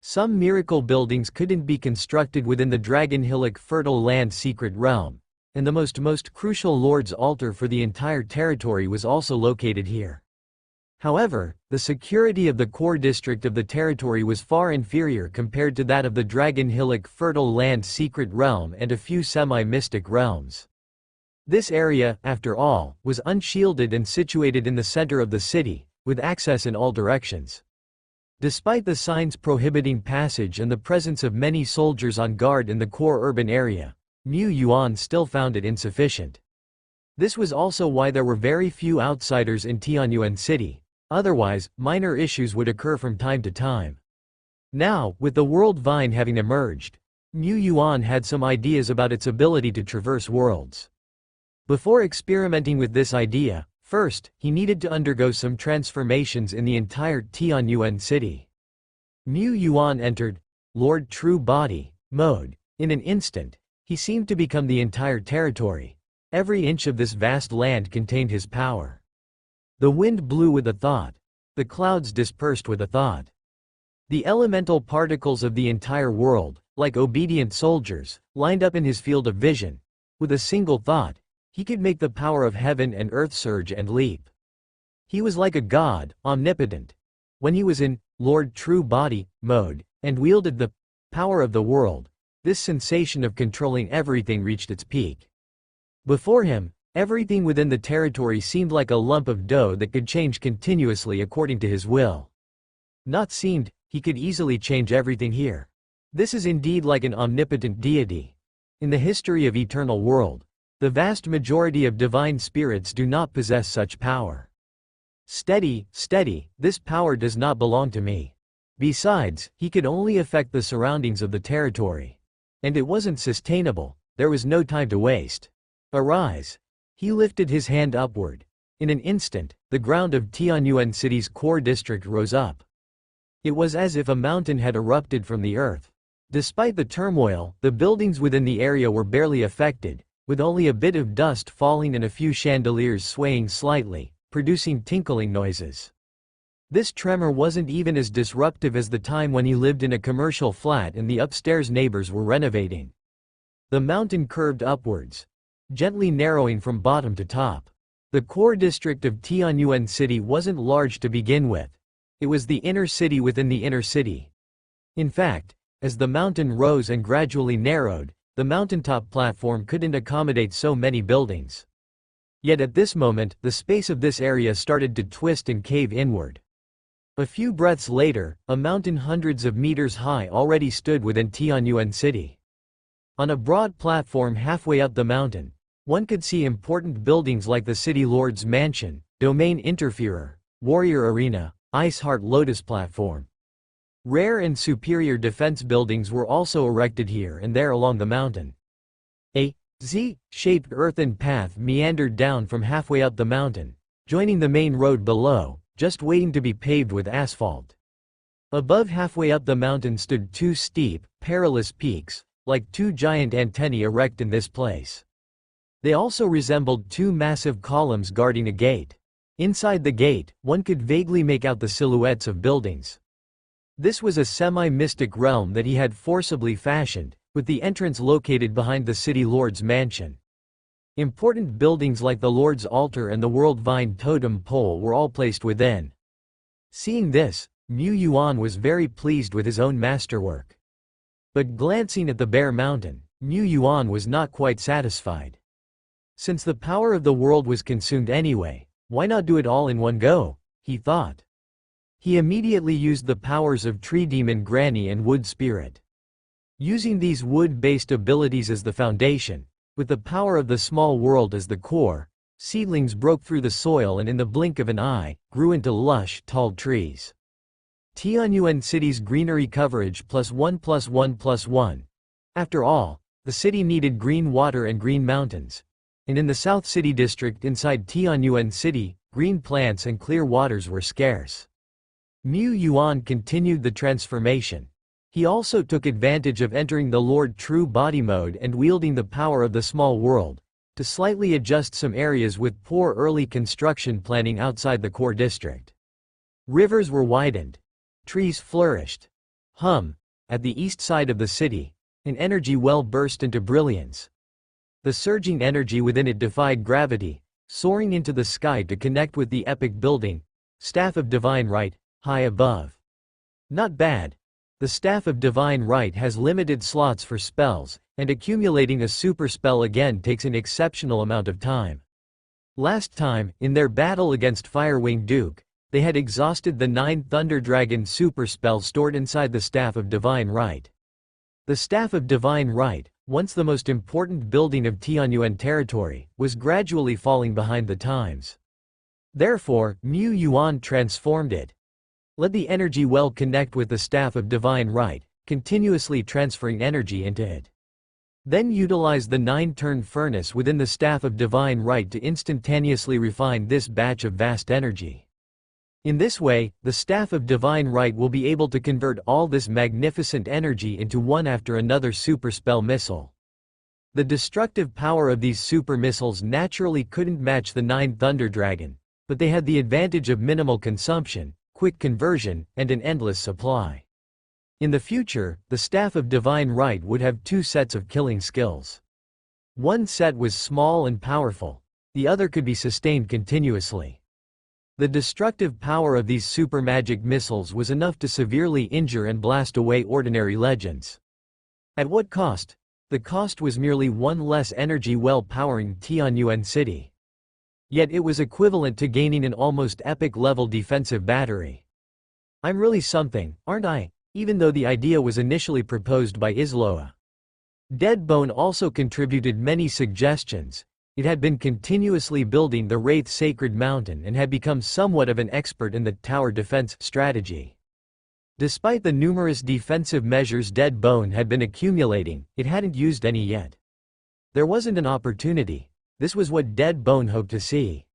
Some miracle buildings couldn't be constructed within the Dragonhillic Fertile Land Secret Realm, and the most crucial Lord's Altar for the entire territory was also located here. However, the security of the core district of the territory was far inferior compared to that of the Dragonhillic Fertile Land Secret Realm and a few semi-mystic realms. This area, after all, was unshielded and situated in the center of the city, with access in all directions. Despite the signs prohibiting passage and the presence of many soldiers on guard in the core urban area, Mu Yuan still found it insufficient. This was also why there were very few outsiders in Tianyuan City, otherwise, minor issues would occur from time to time. Now, with the World Vine having emerged, Mu Yuan had some ideas about its ability to traverse worlds. Before experimenting with this idea, first, he needed to undergo some transformations in the entire Tianyuan City. Mu Yuan entered Lord True Body mode. In an instant, he seemed to become the entire territory. Every inch of this vast land contained his power. The wind blew with a thought. The clouds dispersed with a thought. The elemental particles of the entire world, like obedient soldiers, lined up in his field of vision. With a single thought, he could make the power of heaven and earth surge and leap. He was like a god, omnipotent. When he was in Lord True Body mode, and wielded the power of the world, this sensation of controlling everything reached its peak. Before him, everything within the territory seemed like a lump of dough that could change continuously according to his will. Not seemed, he could easily change everything here. This is indeed like an omnipotent deity. In the history of eternal world, the vast majority of divine spirits do not possess such power. Steady, steady, this power does not belong to me. Besides, he could only affect the surroundings of the territory. And it wasn't sustainable, there was no time to waste. Arise. He lifted his hand upward. In an instant, the ground of Tianyuan City's core district rose up. It was as if a mountain had erupted from the earth. Despite the turmoil, the buildings within the area were barely affected, with only a bit of dust falling and a few chandeliers swaying slightly, producing tinkling noises. This tremor wasn't even as disruptive as the time when he lived in a commercial flat and the upstairs neighbors were renovating. The mountain curved upwards, gently narrowing from bottom to top. The core district of Tianyuan City wasn't large to begin with. It was the inner city within the inner city. In fact, as the mountain rose and gradually narrowed, the mountaintop platform couldn't accommodate so many buildings. Yet at this moment, the space of this area started to twist and cave inward. A few breaths later, a mountain hundreds of meters high already stood within Tianyuan City. On a broad platform halfway up the mountain, one could see important buildings like the City Lord's Mansion, Domain Interferer, Warrior Arena, Ice Heart Lotus Platform. Rare and superior defense buildings were also erected here and there along the mountain. A Z-shaped earthen path meandered down from halfway up the mountain, joining the main road below, just waiting to be paved with asphalt. Above halfway up the mountain stood two steep, perilous peaks, like two giant antennae erect in this place. They also resembled two massive columns guarding a gate. Inside the gate, one could vaguely make out the silhouettes of buildings. This was a semi-mystic realm that he had forcibly fashioned, with the entrance located behind the City Lord's Mansion. Important buildings like the Lord's Altar and the World Vine Totem Pole were all placed within. Seeing this, Mu Yuan was very pleased with his own masterwork. But glancing at the bare mountain, Mu Yuan was not quite satisfied. Since the power of the world was consumed anyway, why not do it all in one go, he thought. He immediately used the powers of Tree Demon Granny and Wood Spirit. Using these wood-based abilities as the foundation, with the power of the small world as the core, seedlings broke through the soil and in the blink of an eye, grew into lush, tall trees. Tianyuan City's greenery coverage +1+1+1. After all, the city needed green water and green mountains. And in the South City district inside Tianyuan City, green plants and clear waters were scarce. Mu Yuan continued the transformation. He also took advantage of entering the Lord True Body mode and wielding the power of the small world, to slightly adjust some areas with poor early construction planning outside the core district. Rivers were widened. Trees flourished. At the east side of the city, an energy well burst into brilliance. The surging energy within it defied gravity, soaring into the sky to connect with the epic building, Staff of Divine Right, high above. Not bad. The Staff of Divine Right has limited slots for spells, and accumulating a super spell again takes an exceptional amount of time. Last time, in their battle against Firewing Duke, they had exhausted the 9 Thunder Dragon super spells stored inside the Staff of Divine Right. The Staff of Divine Right, once the most important building of Tianyuan territory, was gradually falling behind the times. Therefore, Mu Yuan transformed it. Let the energy well connect with the Staff of Divine Right, continuously transferring energy into it. Then utilize the 9-turn furnace within the Staff of Divine Right to instantaneously refine this batch of vast energy. In this way, the Staff of Divine Right will be able to convert all this magnificent energy into one after another super spell missile. The destructive power of these super missiles naturally couldn't match the 9 Thunder Dragon, but they had the advantage of minimal consumption, quick conversion, and an endless supply. In the future, the Staff of Divine Right would have two sets of killing skills. One set was small and powerful, the other could be sustained continuously. The destructive power of these super magic missiles was enough to severely injure and blast away ordinary legends. At what cost? The cost was merely one less energy well powering Tianyuan City. Yet it was equivalent to gaining an almost epic level defensive battery. I'm really something, aren't I? Even though the idea was initially proposed by Isloa. Deadbone also contributed many suggestions. It had been continuously building the Wraith Sacred Mountain and had become somewhat of an expert in the tower defense strategy. Despite the numerous defensive measures Deadbone had been accumulating, it hadn't used any yet. There wasn't an opportunity. This was what Deadbone hoped to see.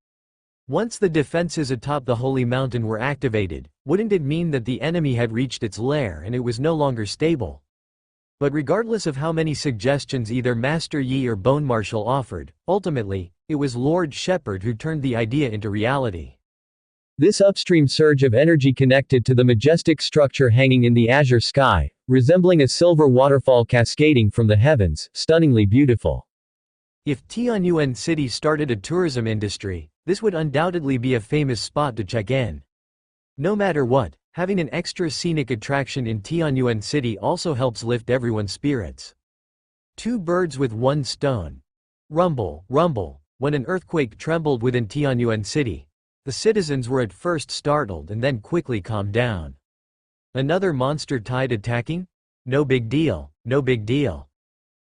Once the defenses atop the Holy Mountain were activated, wouldn't it mean that the enemy had reached its lair and it was no longer stable? But regardless of how many suggestions either Master Yi or Bone Marshal offered, ultimately, it was Lord Shepard who turned the idea into reality. This upstream surge of energy connected to the majestic structure hanging in the azure sky, resembling a silver waterfall cascading from the heavens, stunningly beautiful. If Tianyuan City started a tourism industry, this would undoubtedly be a famous spot to check in. No matter what, having an extra scenic attraction in Tianyuan City also helps lift everyone's spirits. Two birds with one stone. Rumble, rumble. When an earthquake trembled within Tianyuan City, the citizens were at first startled and then quickly calmed down. Another monster tide attacking? No big deal, no big deal.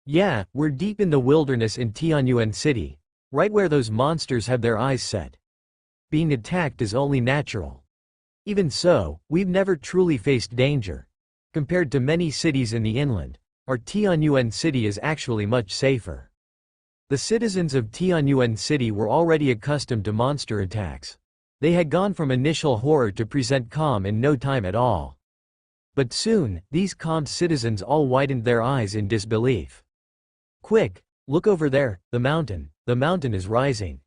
Yeah, we're deep in the wilderness in Tianyuan City, right where those monsters have their eyes set. Being attacked is only natural. Even so, we've never truly faced danger. Compared to many cities in the inland, our Tianyuan City is actually much safer. The citizens of Tianyuan City were already accustomed to monster attacks. They had gone from initial horror to present calm in no time at all. But soon, these calmed citizens all widened their eyes in disbelief. Quick, look over there, the mountain is rising.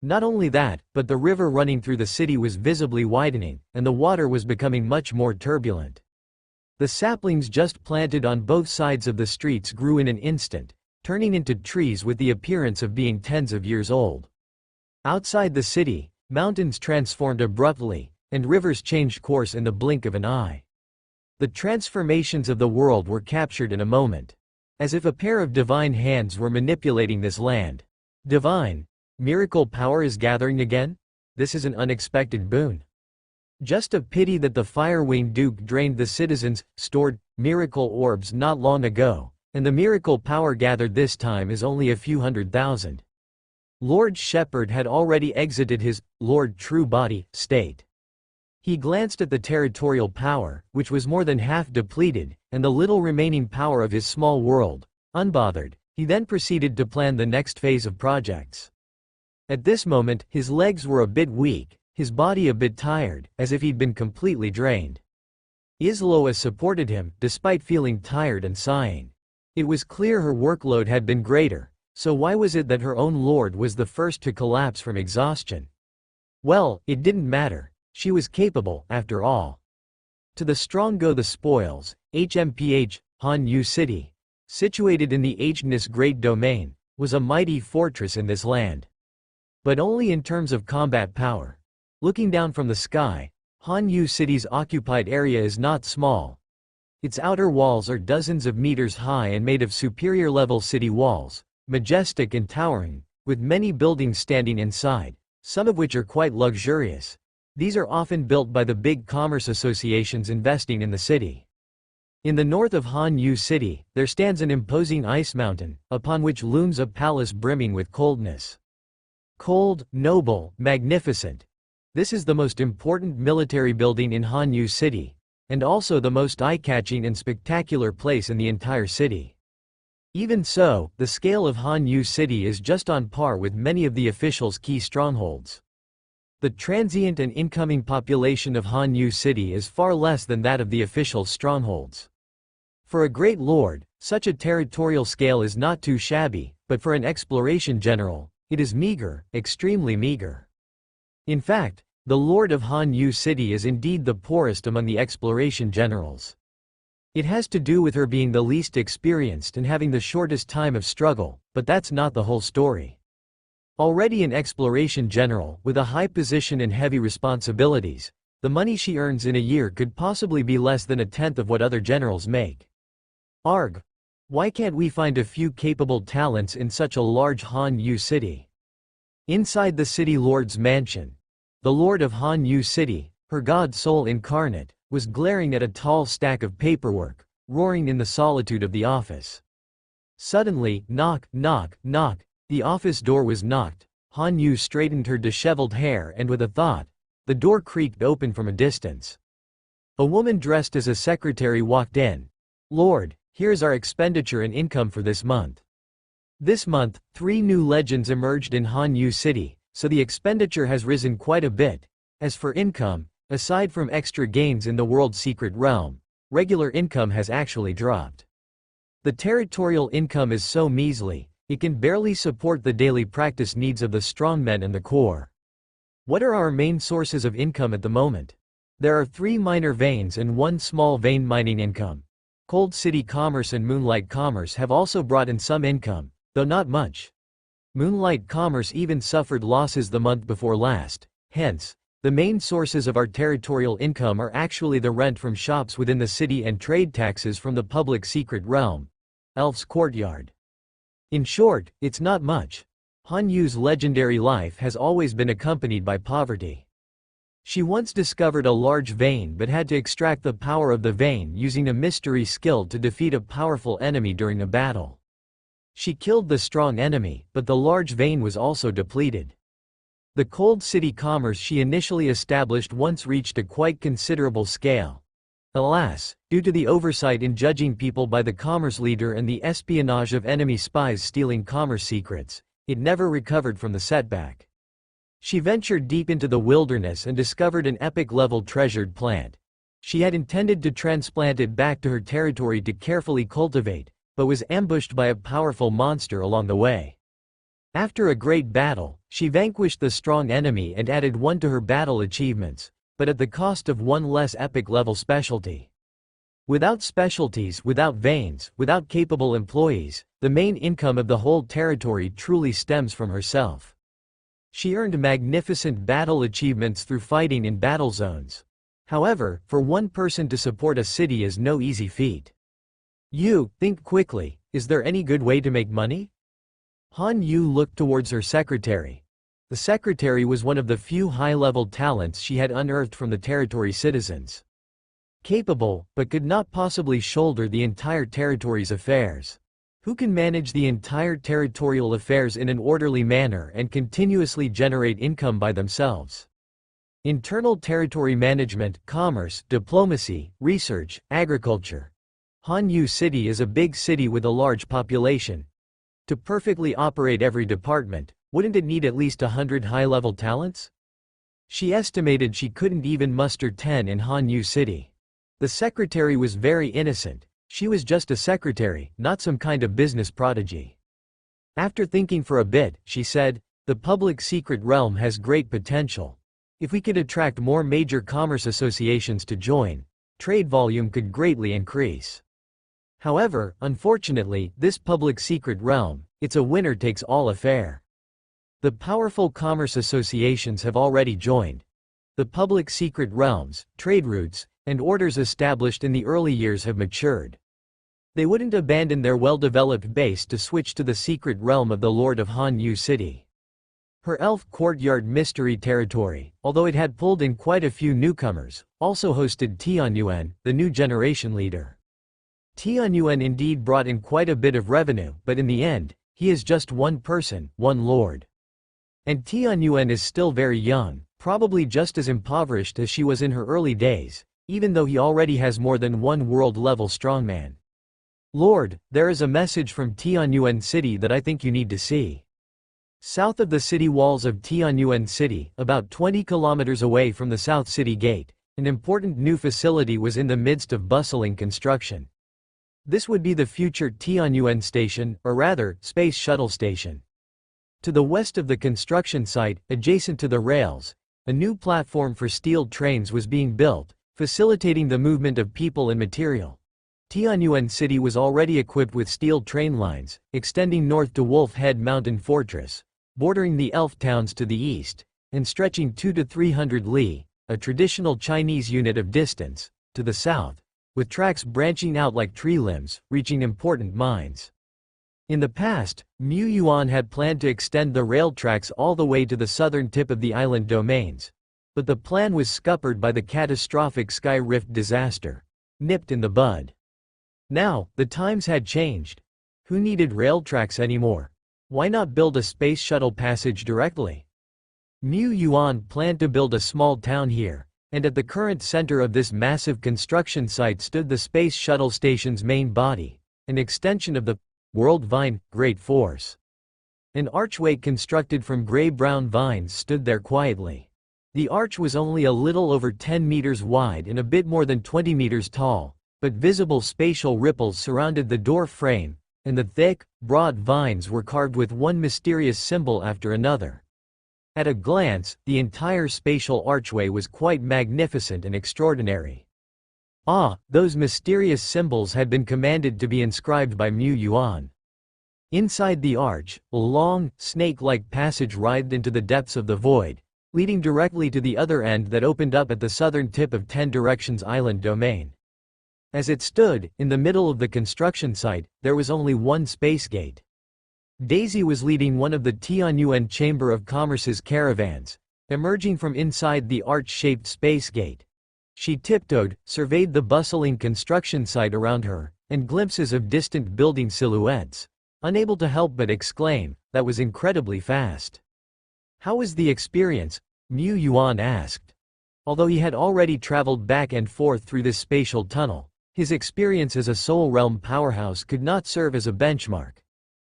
Not only that, but the river running through the city was visibly widening, and the water was becoming much more turbulent. The saplings just planted on both sides of the streets grew in an instant, turning into trees with the appearance of being tens of years old. Outside the city, mountains transformed abruptly, and rivers changed course in the blink of an eye. The transformations of the world were captured in a moment. As if a pair of divine hands were manipulating this land. Divine. Miracle power is gathering again? This is an unexpected boon. Just a pity that the Firewing Duke drained the citizens' stored miracle orbs not long ago, and the miracle power gathered this time is only a few 100,000. Lord Shepard had already exited his Lord True Body state. He glanced at the territorial power, which was more than half depleted, and the little remaining power of his small world. Unbothered, he then proceeded to plan the next phase of projects. At this moment, his legs were a bit weak, his body a bit tired, as if he'd been completely drained. Isloa supported him, despite feeling tired and sighing. It was clear her workload had been greater, so why was it that her own lord was the first to collapse from exhaustion? Well, it didn't matter. She was capable, after all. To the strong go the spoils. HMPH, Han Yu City, situated in the Aegis Great Domain, was a mighty fortress in this land. But only in terms of combat power. Looking down from the sky, Han Yu City's occupied area is not small. Its outer walls are dozens of meters high and made of superior level city walls, majestic and towering, with many buildings standing inside, some of which are quite luxurious. These are often built by the big commerce associations investing in the city. In the north of Han Yu City, there stands an imposing ice mountain, upon which looms a palace brimming with coldness. Cold, noble, magnificent. This is the most important military building in Han Yu City, and also the most eye-catching and spectacular place in the entire city. Even so, the scale of Han Yu City is just on par with many of the officials' key strongholds. The transient and incoming population of Han Yu City is far less than that of the official strongholds. For a great lord, such a territorial scale is not too shabby, but for an exploration general, it is meager, extremely meager. In fact, the lord of Han Yu City is indeed the poorest among the exploration generals. It has to do with her being the least experienced and having the shortest time of struggle, but that's not the whole story. Already an exploration general, with a high position and heavy responsibilities, the money she earns in a year could possibly be less than a tenth of what other generals make. Arg! Why can't we find a few capable talents in such a large Han Yu city? Inside the city lord's mansion, the lord of Han Yu city, her god soul incarnate, was glaring at a tall stack of paperwork, roaring in the solitude of the office. Suddenly, knock, knock, knock, the office door was knocked. Han Yu straightened her disheveled hair and with a thought, the door creaked open from a distance. A woman dressed as a secretary walked in. Lord, here's our expenditure and income for this month. This month, 3 new legends emerged in Han Yu city, so the expenditure has risen quite a bit. As for income, aside from extra gains in the world's secret realm, regular income has actually dropped. The territorial income is so measly, it can barely support the daily practice needs of the strongmen and the core. What are our main sources of income at the moment? There are 3 minor veins and 1 small vein mining income. Cold City Commerce and Moonlight Commerce have also brought in some income, though not much. Moonlight Commerce even suffered losses the month before last, hence, the main sources of our territorial income are actually the rent from shops within the city and trade taxes from the public secret realm, Elf's Courtyard. In short, it's not much. Han Yu's legendary life has always been accompanied by poverty. She once discovered a large vein but had to extract the power of the vein using a mystery skill to defeat a powerful enemy during a battle. She killed the strong enemy, but the large vein was also depleted. The Cold City Commerce she initially established once reached a quite considerable scale. Alas, due to the oversight in judging people by the commerce leader and the espionage of enemy spies stealing commerce secrets, it never recovered from the setback. She ventured deep into the wilderness and discovered an epic-level treasured plant. She had intended to transplant it back to her territory to carefully cultivate, but was ambushed by a powerful monster along the way. After a great battle, she vanquished the strong enemy and added 1 to her battle achievements, but at the cost of 1 less epic-level specialty. Without specialties, without veins, without capable employees, the main income of the whole territory truly stems from herself. She earned magnificent battle achievements through fighting in battle zones. However, for 1 person to support a city is no easy feat. You, think quickly, is there any good way to make money? Han Yu looked towards her secretary. The secretary was one of the few high-level talents she had unearthed from the territory's citizens. Capable, but could not possibly shoulder the entire territory's affairs. Who can manage the entire territorial affairs in an orderly manner and continuously generate income by themselves? Internal territory management, commerce, diplomacy, research, agriculture. Han Yu City is a big city with a large population. To perfectly operate every department, wouldn't it need at least 100 high-level talents? She estimated she couldn't even muster 10 in Han Yu City. The secretary was very innocent. She was just a secretary, not some kind of business prodigy. After thinking for a bit, she said, the public secret realm has great potential. If we could attract more major commerce associations to join, trade volume could greatly increase. However, unfortunately, this public secret realm, it's a winner-takes-all affair. The powerful commerce associations have already joined. The public secret realms, trade routes, and orders established in the early years have matured. They wouldn't abandon their well-developed base to switch to the secret realm of the Lord of Han Yu City. Her Elf Courtyard mystery territory, although it had pulled in quite a few newcomers, also hosted Tianyuan, the new generation leader. Tianyuan indeed brought in quite a bit of revenue, but in the end, he is just 1 person, 1 lord. And Tianyuan is still very young, probably just as impoverished as she was in her early days, even though he already has more than 1 world-level strongman. Lord, there is a message from Tianyuan City that I think you need to see. South of the city walls of Tianyuan City, about 20 kilometers away from the South City Gate, an important new facility was in the midst of bustling construction. This would be the future Tianyuan Station, or rather, Space Shuttle Station. To the west of the construction site, adjacent to the rails, a new platform for steel trains was being built, facilitating the movement of people and material. Tianyuan City was already equipped with steel train lines, extending north to Wolf Head Mountain Fortress, bordering the elf towns to the east, and stretching 200 to 300 li, a traditional Chinese unit of distance, to the south, with tracks branching out like tree limbs, reaching important mines. In the past, Mu Yuan had planned to extend the rail tracks all the way to the southern tip of the island domains, but the plan was scuppered by the catastrophic Sky Rift disaster, nipped in the bud. Now, the times had changed. Who needed rail tracks anymore? Why not build a space shuttle passage directly? Mu Yuan planned to build a small town here, and at the current center of this massive construction site stood the Space Shuttle Station's main body, an extension of the World Vine Great Force. An archway constructed from gray-brown vines stood there quietly. The arch was only a little over 10 meters wide and a bit more than 20 meters tall, but visible spatial ripples surrounded the door frame, and the thick, broad vines were carved with one mysterious symbol after another. At a glance, the entire spatial archway was quite magnificent and extraordinary. Those mysterious symbols had been commanded to be inscribed by Mu Yuan. Inside the arch, a long, snake-like passage writhed into the depths of the void, leading directly to the other end that opened up at the southern tip of 10 Directions Island domain. As it stood, in the middle of the construction site, there was only one space gate. Daisy was leading one of the Tianyuan Chamber of Commerce's caravans, emerging from inside the arch-shaped space gate. She tiptoed, surveyed the bustling construction site around her, and glimpses of distant building silhouettes, unable to help but exclaim, "That was incredibly fast." "How was the experience?" Mu Yuan asked. Although he had already traveled back and forth through this spatial tunnel, his experience as a Soul Realm powerhouse could not serve as a benchmark.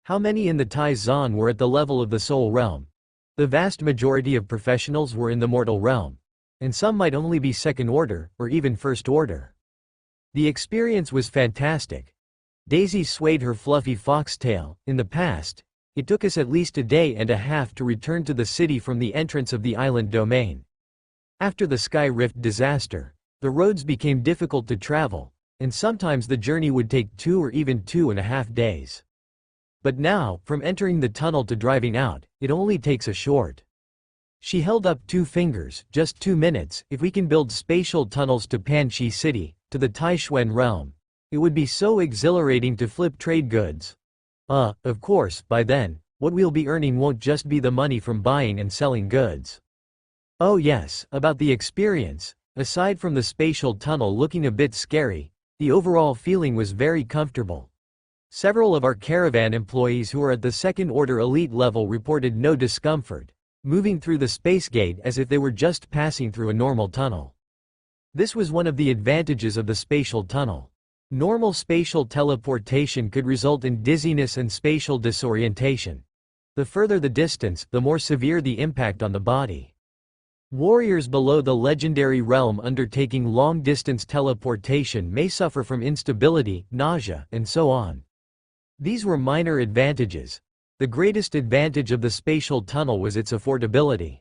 How many in the Tai Zan were at the level of the Soul Realm? The vast majority of professionals were in the mortal realm, and some might only be second order, or even first order. The experience was fantastic. Daisy swayed her fluffy foxtail. "In the past, it took us at least a day and a half to return to the city from the entrance of the island domain. After the Sky Rift disaster, the roads became difficult to travel, and sometimes the journey would take 2 or even 2.5 days. But now, from entering the tunnel to driving out, it only takes a short." She held up 2 fingers. "Just 2 minutes. If we can build spatial tunnels to Panchi City, to the Taishuan realm, it would be so exhilarating to flip trade goods. Of course, by then, what we'll be earning won't just be the money from buying and selling goods." "Oh yes, about the experience, aside from the spatial tunnel looking a bit scary, the overall feeling was very comfortable. Several of our caravan employees who are at the second order elite level reported no discomfort, moving through the space gate as if they were just passing through a normal tunnel. This was one of the advantages of the spatial tunnel. Normal spatial teleportation could result in dizziness and spatial disorientation. The further the distance, the more severe the impact on the body. Warriors below the legendary realm undertaking long-distance teleportation may suffer from instability, nausea, and so on. These were minor advantages. The greatest advantage of the spatial tunnel was its affordability.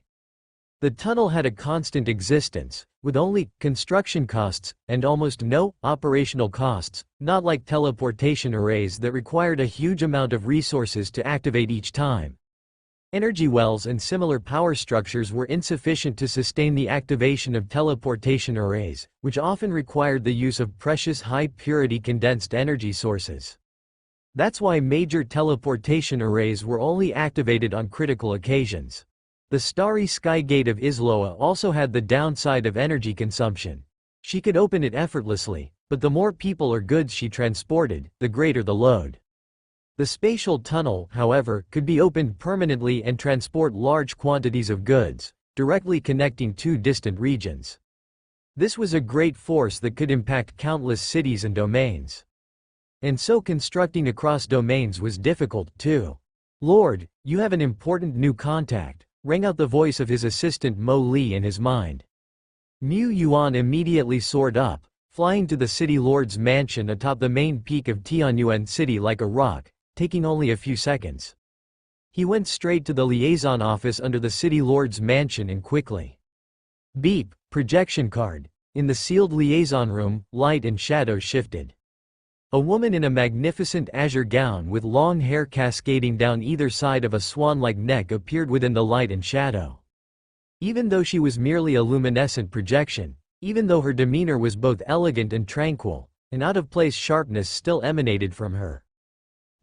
The tunnel had a constant existence, with only construction costs, and almost no operational costs, not like teleportation arrays that required a huge amount of resources to activate each time. Energy wells and similar power structures were insufficient to sustain the activation of teleportation arrays, which often required the use of precious high-purity condensed energy sources. That's why major teleportation arrays were only activated on critical occasions. The starry sky gate of Isloa also had the downside of energy consumption. She could open it effortlessly, but the more people or goods she transported, the greater the load. The spatial tunnel, however, could be opened permanently and transport large quantities of goods, directly connecting 2 distant regions. This was a great force that could impact countless cities and domains. And so constructing across domains was difficult, too. "Lord, you have an important new contact," rang out the voice of his assistant Mo Li in his mind. Mu Yuan immediately soared up, flying to the city lord's mansion atop the main peak of Tianyuan City like a rock, taking only a few seconds. He went straight to the liaison office under the city lord's mansion and quickly. Beep, projection card. In the sealed liaison room, light and shadow shifted. A woman in a magnificent azure gown with long hair cascading down either side of a swan-like neck appeared within the light and shadow. Even though she was merely a luminescent projection, even though her demeanor was both elegant and tranquil, an out-of-place sharpness still emanated from her.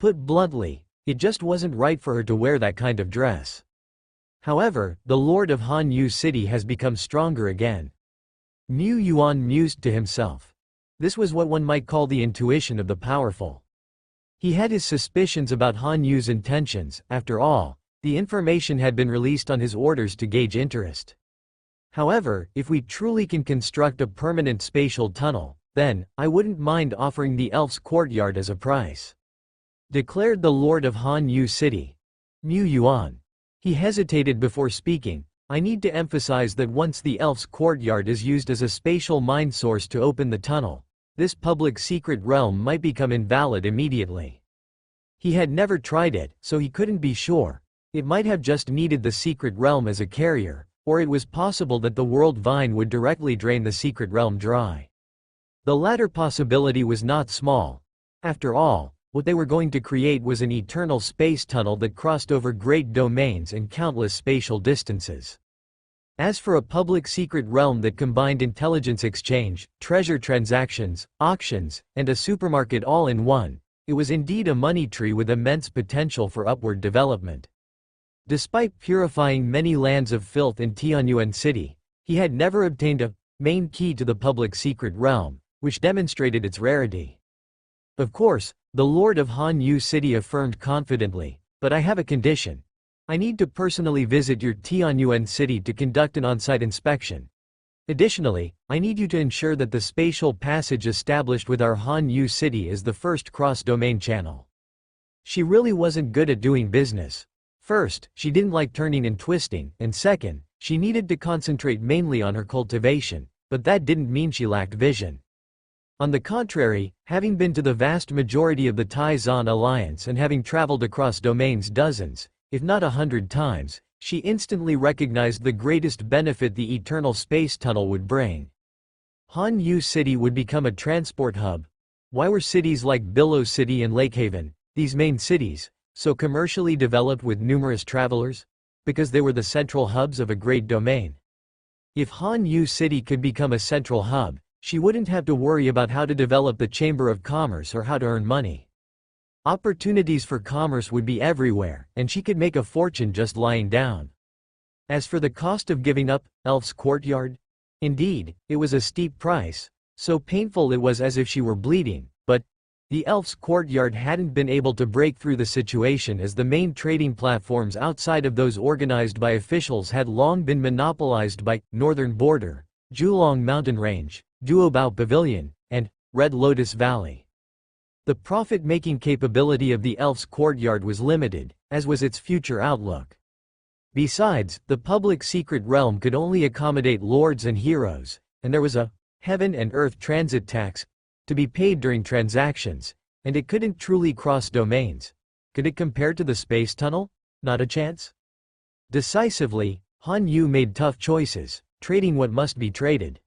Put bluntly, it just wasn't right for her to wear that kind of dress. However, the Lord of Han Yu City has become stronger again. Mu Yuan mused to himself. This was what one might call the intuition of the powerful. He had his suspicions about Han Yu's intentions. After all, the information had been released on his orders to gauge interest. However, if we truly can construct a permanent spatial tunnel, then, I wouldn't mind offering the elf's courtyard as a price. Declared the Lord of Han Yu City. Mu Yuan. He hesitated before speaking. I need to emphasize that once the elf's courtyard is used as a spatial mind source to open the tunnel, this public secret realm might become invalid immediately. He had never tried it, so he couldn't be sure. It might have just needed the secret realm as a carrier, or it was possible that the world vine would directly drain the secret realm dry. The latter possibility was not small. After all, what they were going to create was an eternal space tunnel that crossed over great domains and countless spatial distances. As for a public secret realm that combined intelligence exchange, treasure transactions, auctions, and a supermarket all in one, it was indeed a money tree with immense potential for upward development. Despite purifying many lands of filth in Tianyuan City, he had never obtained a main key to the public secret realm, which demonstrated its rarity. Of course, the Lord of Han Yu City affirmed confidently, but I have a condition. I need to personally visit your Tianyuan City to conduct an on-site inspection. Additionally, I need you to ensure that the spatial passage established with our Han Yu City is the first cross-domain channel. She really wasn't good at doing business. First, she didn't like turning and twisting, and second, she needed to concentrate mainly on her cultivation, but that didn't mean she lacked vision. On the contrary, having been to the vast majority of the Tai-Zan Alliance and having traveled across domains dozens, if not 100 times, she instantly recognized the greatest benefit the eternal space tunnel would bring. Han Yu City would become a transport hub. Why were cities like Billow City and Lakehaven, these main cities, so commercially developed with numerous travelers? Because they were the central hubs of a great domain. If Han Yu City could become a central hub, she wouldn't have to worry about how to develop the Chamber of Commerce or how to earn money. Opportunities for commerce would be everywhere, and she could make a fortune just lying down. As for the cost of giving up Elf's Courtyard, indeed, it was a steep price, so painful it was as if she were bleeding, but the Elf's Courtyard hadn't been able to break through the situation as the main trading platforms outside of those organized by officials had long been monopolized by Northern Border, Julong Mountain Range, Duobao Pavilion, and Red Lotus Valley. The profit-making capability of the Elf's Courtyard was limited, as was its future outlook. Besides, the public secret realm could only accommodate lords and heroes, and there was a heaven and earth transit tax to be paid during transactions, and it couldn't truly cross domains. Could it compare to the space tunnel? Not a chance. Decisively, Han Yu made tough choices, trading what must be traded.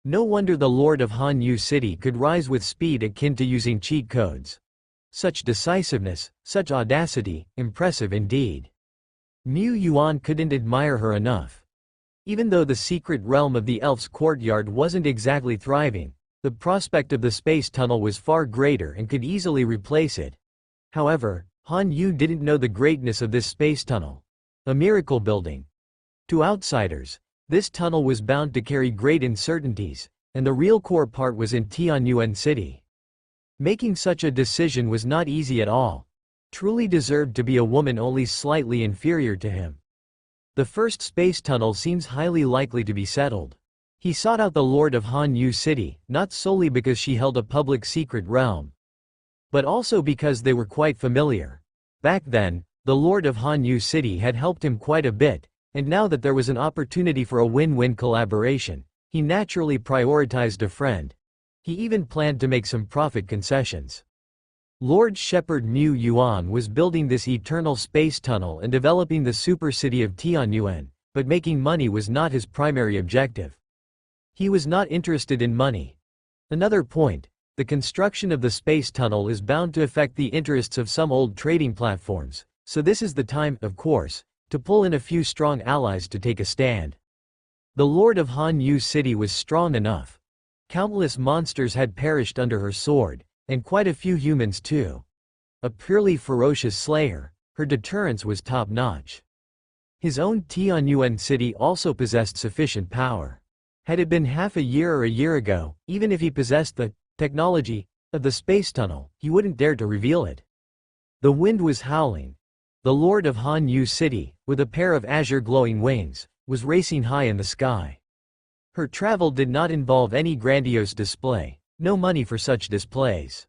No wonder the Lord of Han Yu City could rise with speed akin to using cheat codes. Such decisiveness, such audacity, impressive indeed. Mu Yuan couldn't admire her enough. Even though the secret realm of the Elf's Courtyard wasn't exactly thriving, the prospect of the space tunnel was far greater and could easily replace it. However, Han Yu didn't know the greatness of this space tunnel. A miracle building. To outsiders, this tunnel was bound to carry great uncertainties, and the real core part was in Tianyuan City. Making such a decision was not easy at all. Truly deserved to be a woman only slightly inferior to him. The first space tunnel seems highly likely to be settled. He sought out the Lord of Han Yu City, not solely because she held a public secret realm, but also because they were quite familiar. Back then, the Lord of Han Yu City had helped him quite a bit, and now that there was an opportunity for a win-win collaboration, he naturally prioritized a friend. He even planned to make some profit concessions. Lord Shepherd Mu Yuan was building this eternal space tunnel and developing the super city of Tianyuan, but making money was not his primary objective. He was not interested in money. Another point, The construction of the space tunnel is bound to affect the interests of some old trading platforms, so this is the time, of course, to pull in a few strong allies to take a stand. The Lord of Han Yu City was strong enough. Countless monsters had perished under her sword, and quite a few humans too. A purely ferocious slayer, her deterrence was top-notch. His own Tianyuan city also possessed sufficient power. Had it been half a year or a year ago, even if he possessed the technology of the space tunnel, he wouldn't dare to reveal it. The wind was howling. The Lord of Han Yu City, with a pair of azure glowing wings, was racing high in the sky. Her travel did not involve any grandiose display, no money for such displays.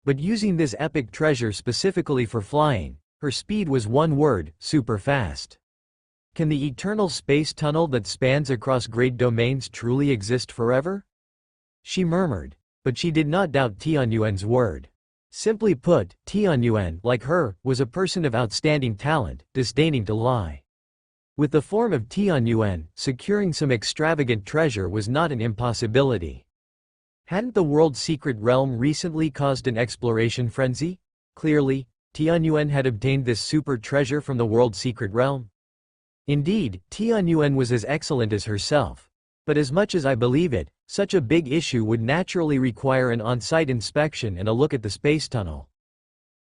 But using this epic treasure specifically for flying, her speed was one word: super fast. Can the eternal space tunnel that spans across great domains truly exist forever? She murmured, but she did not doubt Tianyuan's word. Simply put, Tianyuan, like her, was a person of outstanding talent, disdaining to lie. With the form of Tianyuan, securing some extravagant treasure was not an impossibility. Hadn't the world's secret realm recently caused an exploration frenzy? Clearly, Tianyuan had obtained this super treasure from the world's secret realm. Indeed, Tianyuan was as excellent as herself. But as much as I believe it, such a big issue would naturally require an on-site inspection and a look at the space tunnel.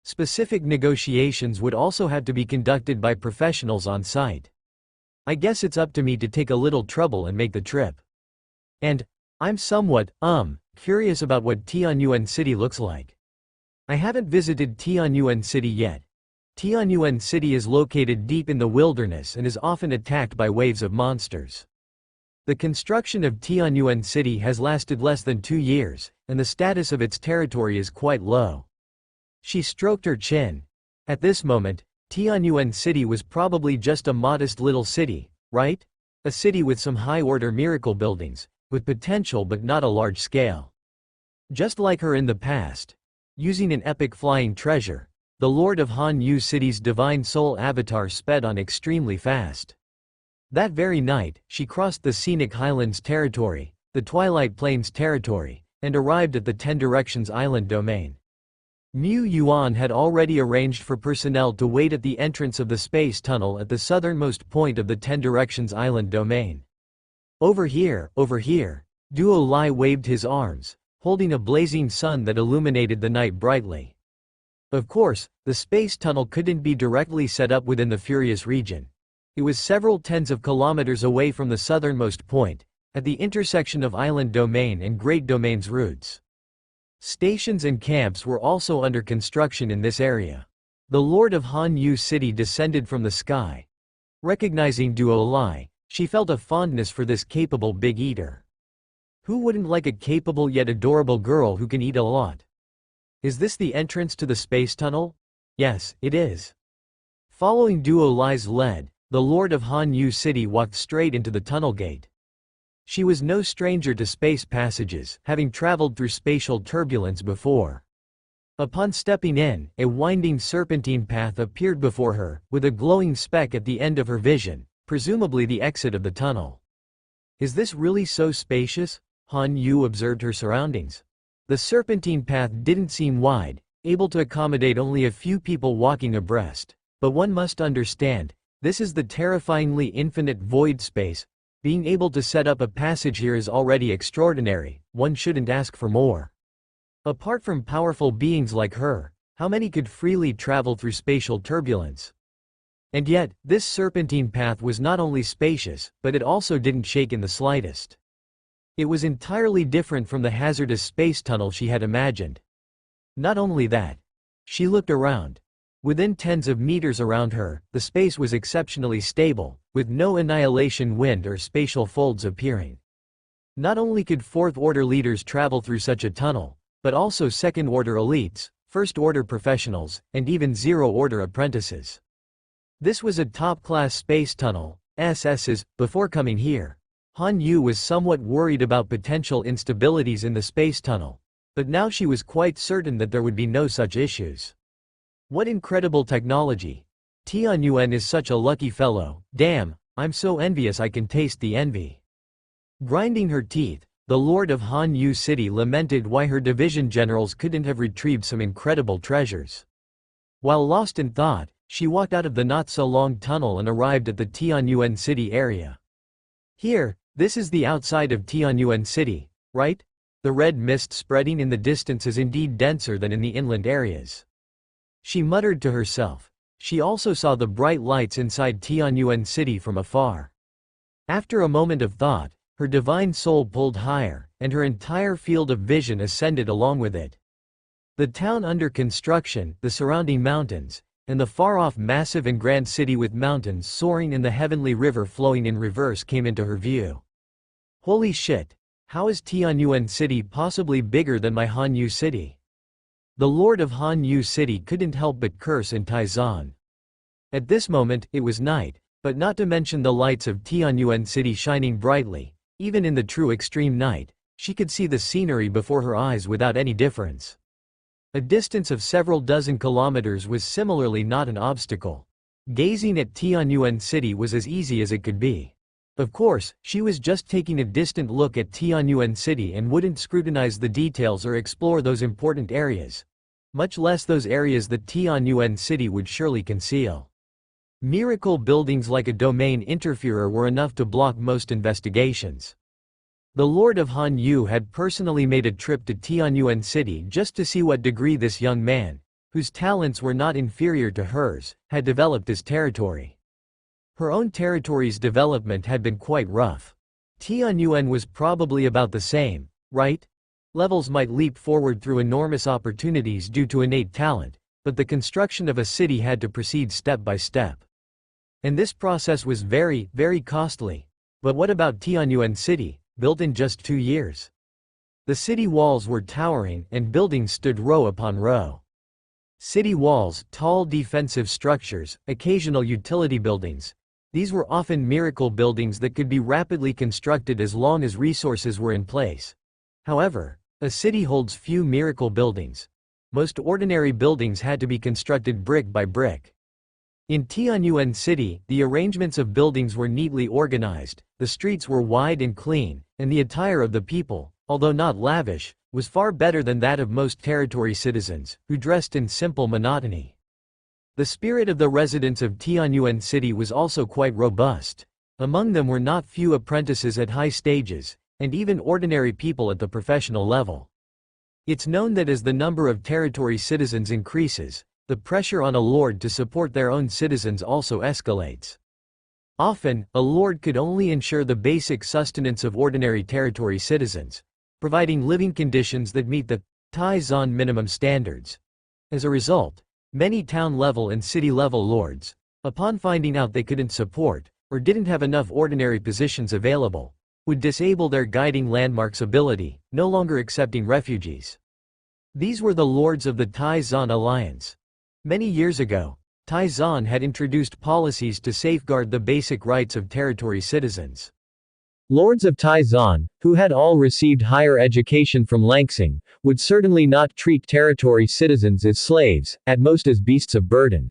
Specific negotiations would also have to be conducted by professionals on site. I guess it's up to me to take a little trouble and make the trip. And I'm somewhat, curious about what Tianyuan City looks like. I haven't visited Tianyuan City yet. Tianyuan City is located deep in the wilderness and is often attacked by waves of monsters. The construction of Tianyuan City has lasted less than 2 years, and the status of its territory is quite low. She stroked her chin. At this moment, Tianyuan City was probably just a modest little city, right? A city with some high-order miracle buildings, with potential but not a large scale. Just like her in the past. Using an epic flying treasure, the Lord of Han Yu City's divine soul avatar sped on extremely fast. That very night, she crossed the scenic highlands territory, the Twilight Plains territory, and arrived at the Ten Directions Island domain. Mu Yuan had already arranged for personnel to wait at the entrance of the space tunnel at the southernmost point of the Ten Directions Island domain. Over here, Duo Lai waved his arms, holding a blazing sun that illuminated the night brightly. Of course, the space tunnel couldn't be directly set up within the Furious region. It was several tens of kilometers away from the southernmost point, at the intersection of Island Domain and Great Domain's routes. Stations and camps were also under construction in this area. The Lord of Han Yu City descended from the sky. Recognizing Duo Lai, she felt a fondness for this capable big eater. Who wouldn't like a capable yet adorable girl who can eat a lot? Is this the entrance to the space tunnel? Yes, it is. Following Duo Lai's lead, the Lord of Han Yu City walked straight into the tunnel gate. She was no stranger to space passages, having traveled through spatial turbulence before. Upon stepping in, a winding serpentine path appeared before her, with a glowing speck at the end of her vision, presumably the exit of the tunnel. Is this really so spacious? Han Yu observed her surroundings. The serpentine path didn't seem wide, able to accommodate only a few people walking abreast. But one must understand, this is the terrifyingly infinite void space. Being able to set up a passage here is already extraordinary, one shouldn't ask for more. Apart from powerful beings like her, how many could freely travel through spatial turbulence? And yet, this serpentine path was not only spacious, but it also didn't shake in the slightest. It was entirely different from the hazardous space tunnel she had imagined. Not only that. She looked around. Within tens of meters around her, the space was exceptionally stable, with no annihilation wind or spatial folds appearing. Not only could fourth-order leaders travel through such a tunnel, but also second-order elites, first-order professionals, and even zero-order apprentices. This was a top-class space tunnel. Before coming here, Han Yu was somewhat worried about potential instabilities in the space tunnel, but now she was quite certain that there would be no such issues. What incredible technology! Tianyuan is such a lucky fellow. Damn, I'm so envious I can taste the envy. Grinding her teeth, The lord of Han Yu City lamented why her division generals couldn't have retrieved some incredible treasures. While lost in thought, she walked out of the not-so-long tunnel and arrived at the Tianyuan City area. Here, this is the outside of Tianyuan City, right? The red mist spreading in the distance is indeed denser than in the inland areas. She muttered to herself. She also saw the bright lights inside Tianyuan City from afar. After a moment of thought, her divine soul pulled higher, and her entire field of vision ascended along with it. The town under construction, the surrounding mountains, and the far-off massive and grand city with mountains soaring and the heavenly river flowing in reverse came into her view. Holy shit! How is Tianyuan City possibly bigger than my Han Yu City? The lord of Han Yu City couldn't help but curse in Taizan. At this moment, it was night, but not to mention the lights of Tianyuan City shining brightly, even in the true extreme night, she could see the scenery before her eyes without any difference. A distance of several dozen kilometers was similarly not an obstacle. Gazing at Tianyuan City was as easy as it could be. Of course, she was just taking a distant look at Tianyuan City and wouldn't scrutinize the details or explore those important areas. Much less those areas that Tianyuan City would surely conceal. Miracle buildings like a domain interferer were enough to block most investigations. The Lord of Han Yu had personally made a trip to Tianyuan City just to see what degree this young man, whose talents were not inferior to hers, had developed his territory. Her own territory's development had been quite rough. Tianyuan was probably about the same, right? Levels might leap forward through enormous opportunities due to innate talent, but the construction of a city had to proceed step by step. And this process was very, very costly. But what about Tianyuan City, built in just 2 years? The city walls were towering and buildings stood row upon row. City walls, tall defensive structures, occasional utility buildings. These were often miracle buildings that could be rapidly constructed as long as resources were in place. However, a city holds few miracle buildings. Most ordinary buildings had to be constructed brick by brick. In Tianyuan City, the arrangements of buildings were neatly organized, the streets were wide and clean, and the attire of the people, although not lavish, was far better than that of most territory citizens, who dressed in simple monotony. The spirit of the residents of Tianyuan City was also quite robust. Among them were not few apprentices at high stages, and even ordinary people at the professional level. It's known that as the number of territory citizens increases, the pressure on a lord to support their own citizens also escalates. Often, a lord could only ensure the basic sustenance of ordinary territory citizens, providing living conditions that meet the Taizan minimum standards. As a result, many town-level and city-level lords, upon finding out they couldn't support, or didn't have enough ordinary positions available, would disable their guiding landmark's ability, no longer accepting refugees. These were the lords of the Taizan Alliance. Many years ago, Taizan had introduced policies to safeguard the basic rights of territory citizens. Lords of Taizan, who had all received higher education from Langsing, would certainly not treat territory citizens as slaves, at most as beasts of burden.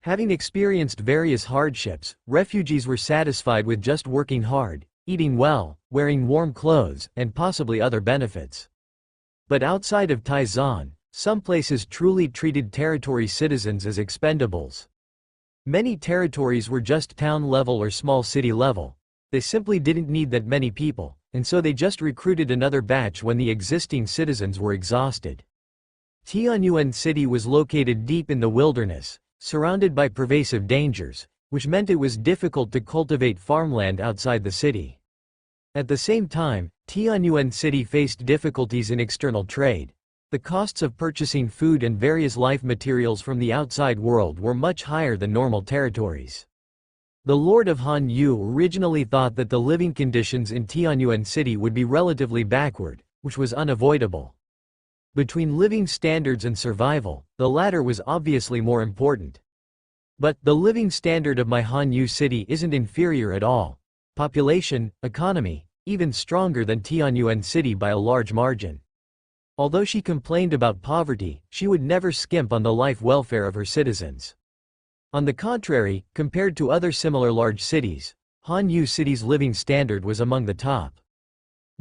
Having experienced various hardships, refugees were satisfied with just working hard, eating well, wearing warm clothes, and possibly other benefits. But outside of Taizan, some places truly treated territory citizens as expendables. Many territories were just town level or small city level. They simply didn't need that many people, and so they just recruited another batch when the existing citizens were exhausted. Tianyuan City was located deep in the wilderness, surrounded by pervasive dangers, which meant it was difficult to cultivate farmland outside the city. At the same time, Tianyuan City faced difficulties in external trade. The costs of purchasing food and various life materials from the outside world were much higher than normal territories. The Lord of Han Yu originally thought that the living conditions in Tianyuan City would be relatively backward, which was unavoidable. Between living standards and survival, the latter was obviously more important. But the living standard of my Han Yu City isn't inferior at all. Population, economy, even stronger than Tianyuan City by a large margin. Although she complained about poverty, she would never skimp on the life welfare of her citizens. On the contrary, compared to other similar large cities, Han Yu City's living standard was among the top.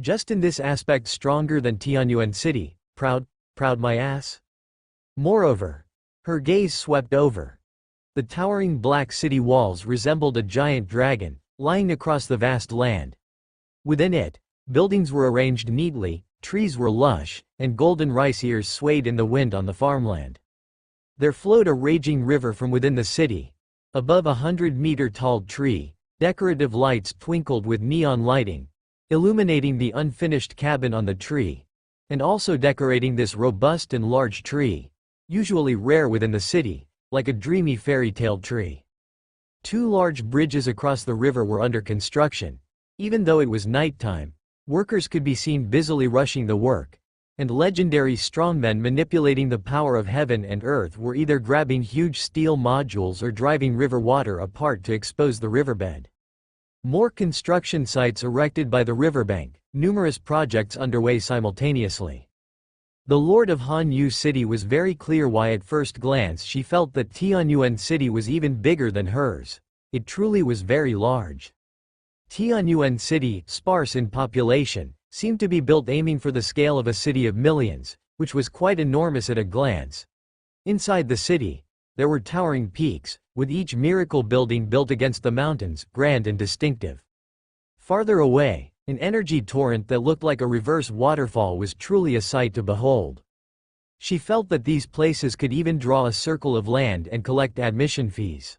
Just in this aspect stronger than Tianyuan City, proud my ass? Moreover, her gaze swept over. The towering black city walls resembled a giant dragon, lying across the vast land. Within it, buildings were arranged neatly, trees were lush, and golden rice ears swayed in the wind on the farmland. There flowed a raging river from within the city. Above a 100-meter-tall tree, decorative lights twinkled with neon lighting, illuminating the unfinished cabin on the tree, and also decorating this robust and large tree, usually rare within the city, like a dreamy fairy tale tree. 2 large bridges across the river were under construction. Even though it was nighttime, workers could be seen busily rushing the work, and legendary strongmen manipulating the power of heaven and earth were either grabbing huge steel modules or driving river water apart to expose the riverbed. More construction sites erected by the riverbank, numerous projects underway simultaneously. The Lord of Hanyu City was very clear why at first glance she felt that Tianyuan City was even bigger than hers. It truly was very large. Tianyuan City, sparse in population, seemed to be built aiming for the scale of a city of millions, which was quite enormous at a glance. Inside the city, there were towering peaks, with each miracle building built against the mountains, grand and distinctive. Farther away, an energy torrent that looked like a reverse waterfall was truly a sight to behold. She felt that these places could even draw a circle of land and collect admission fees.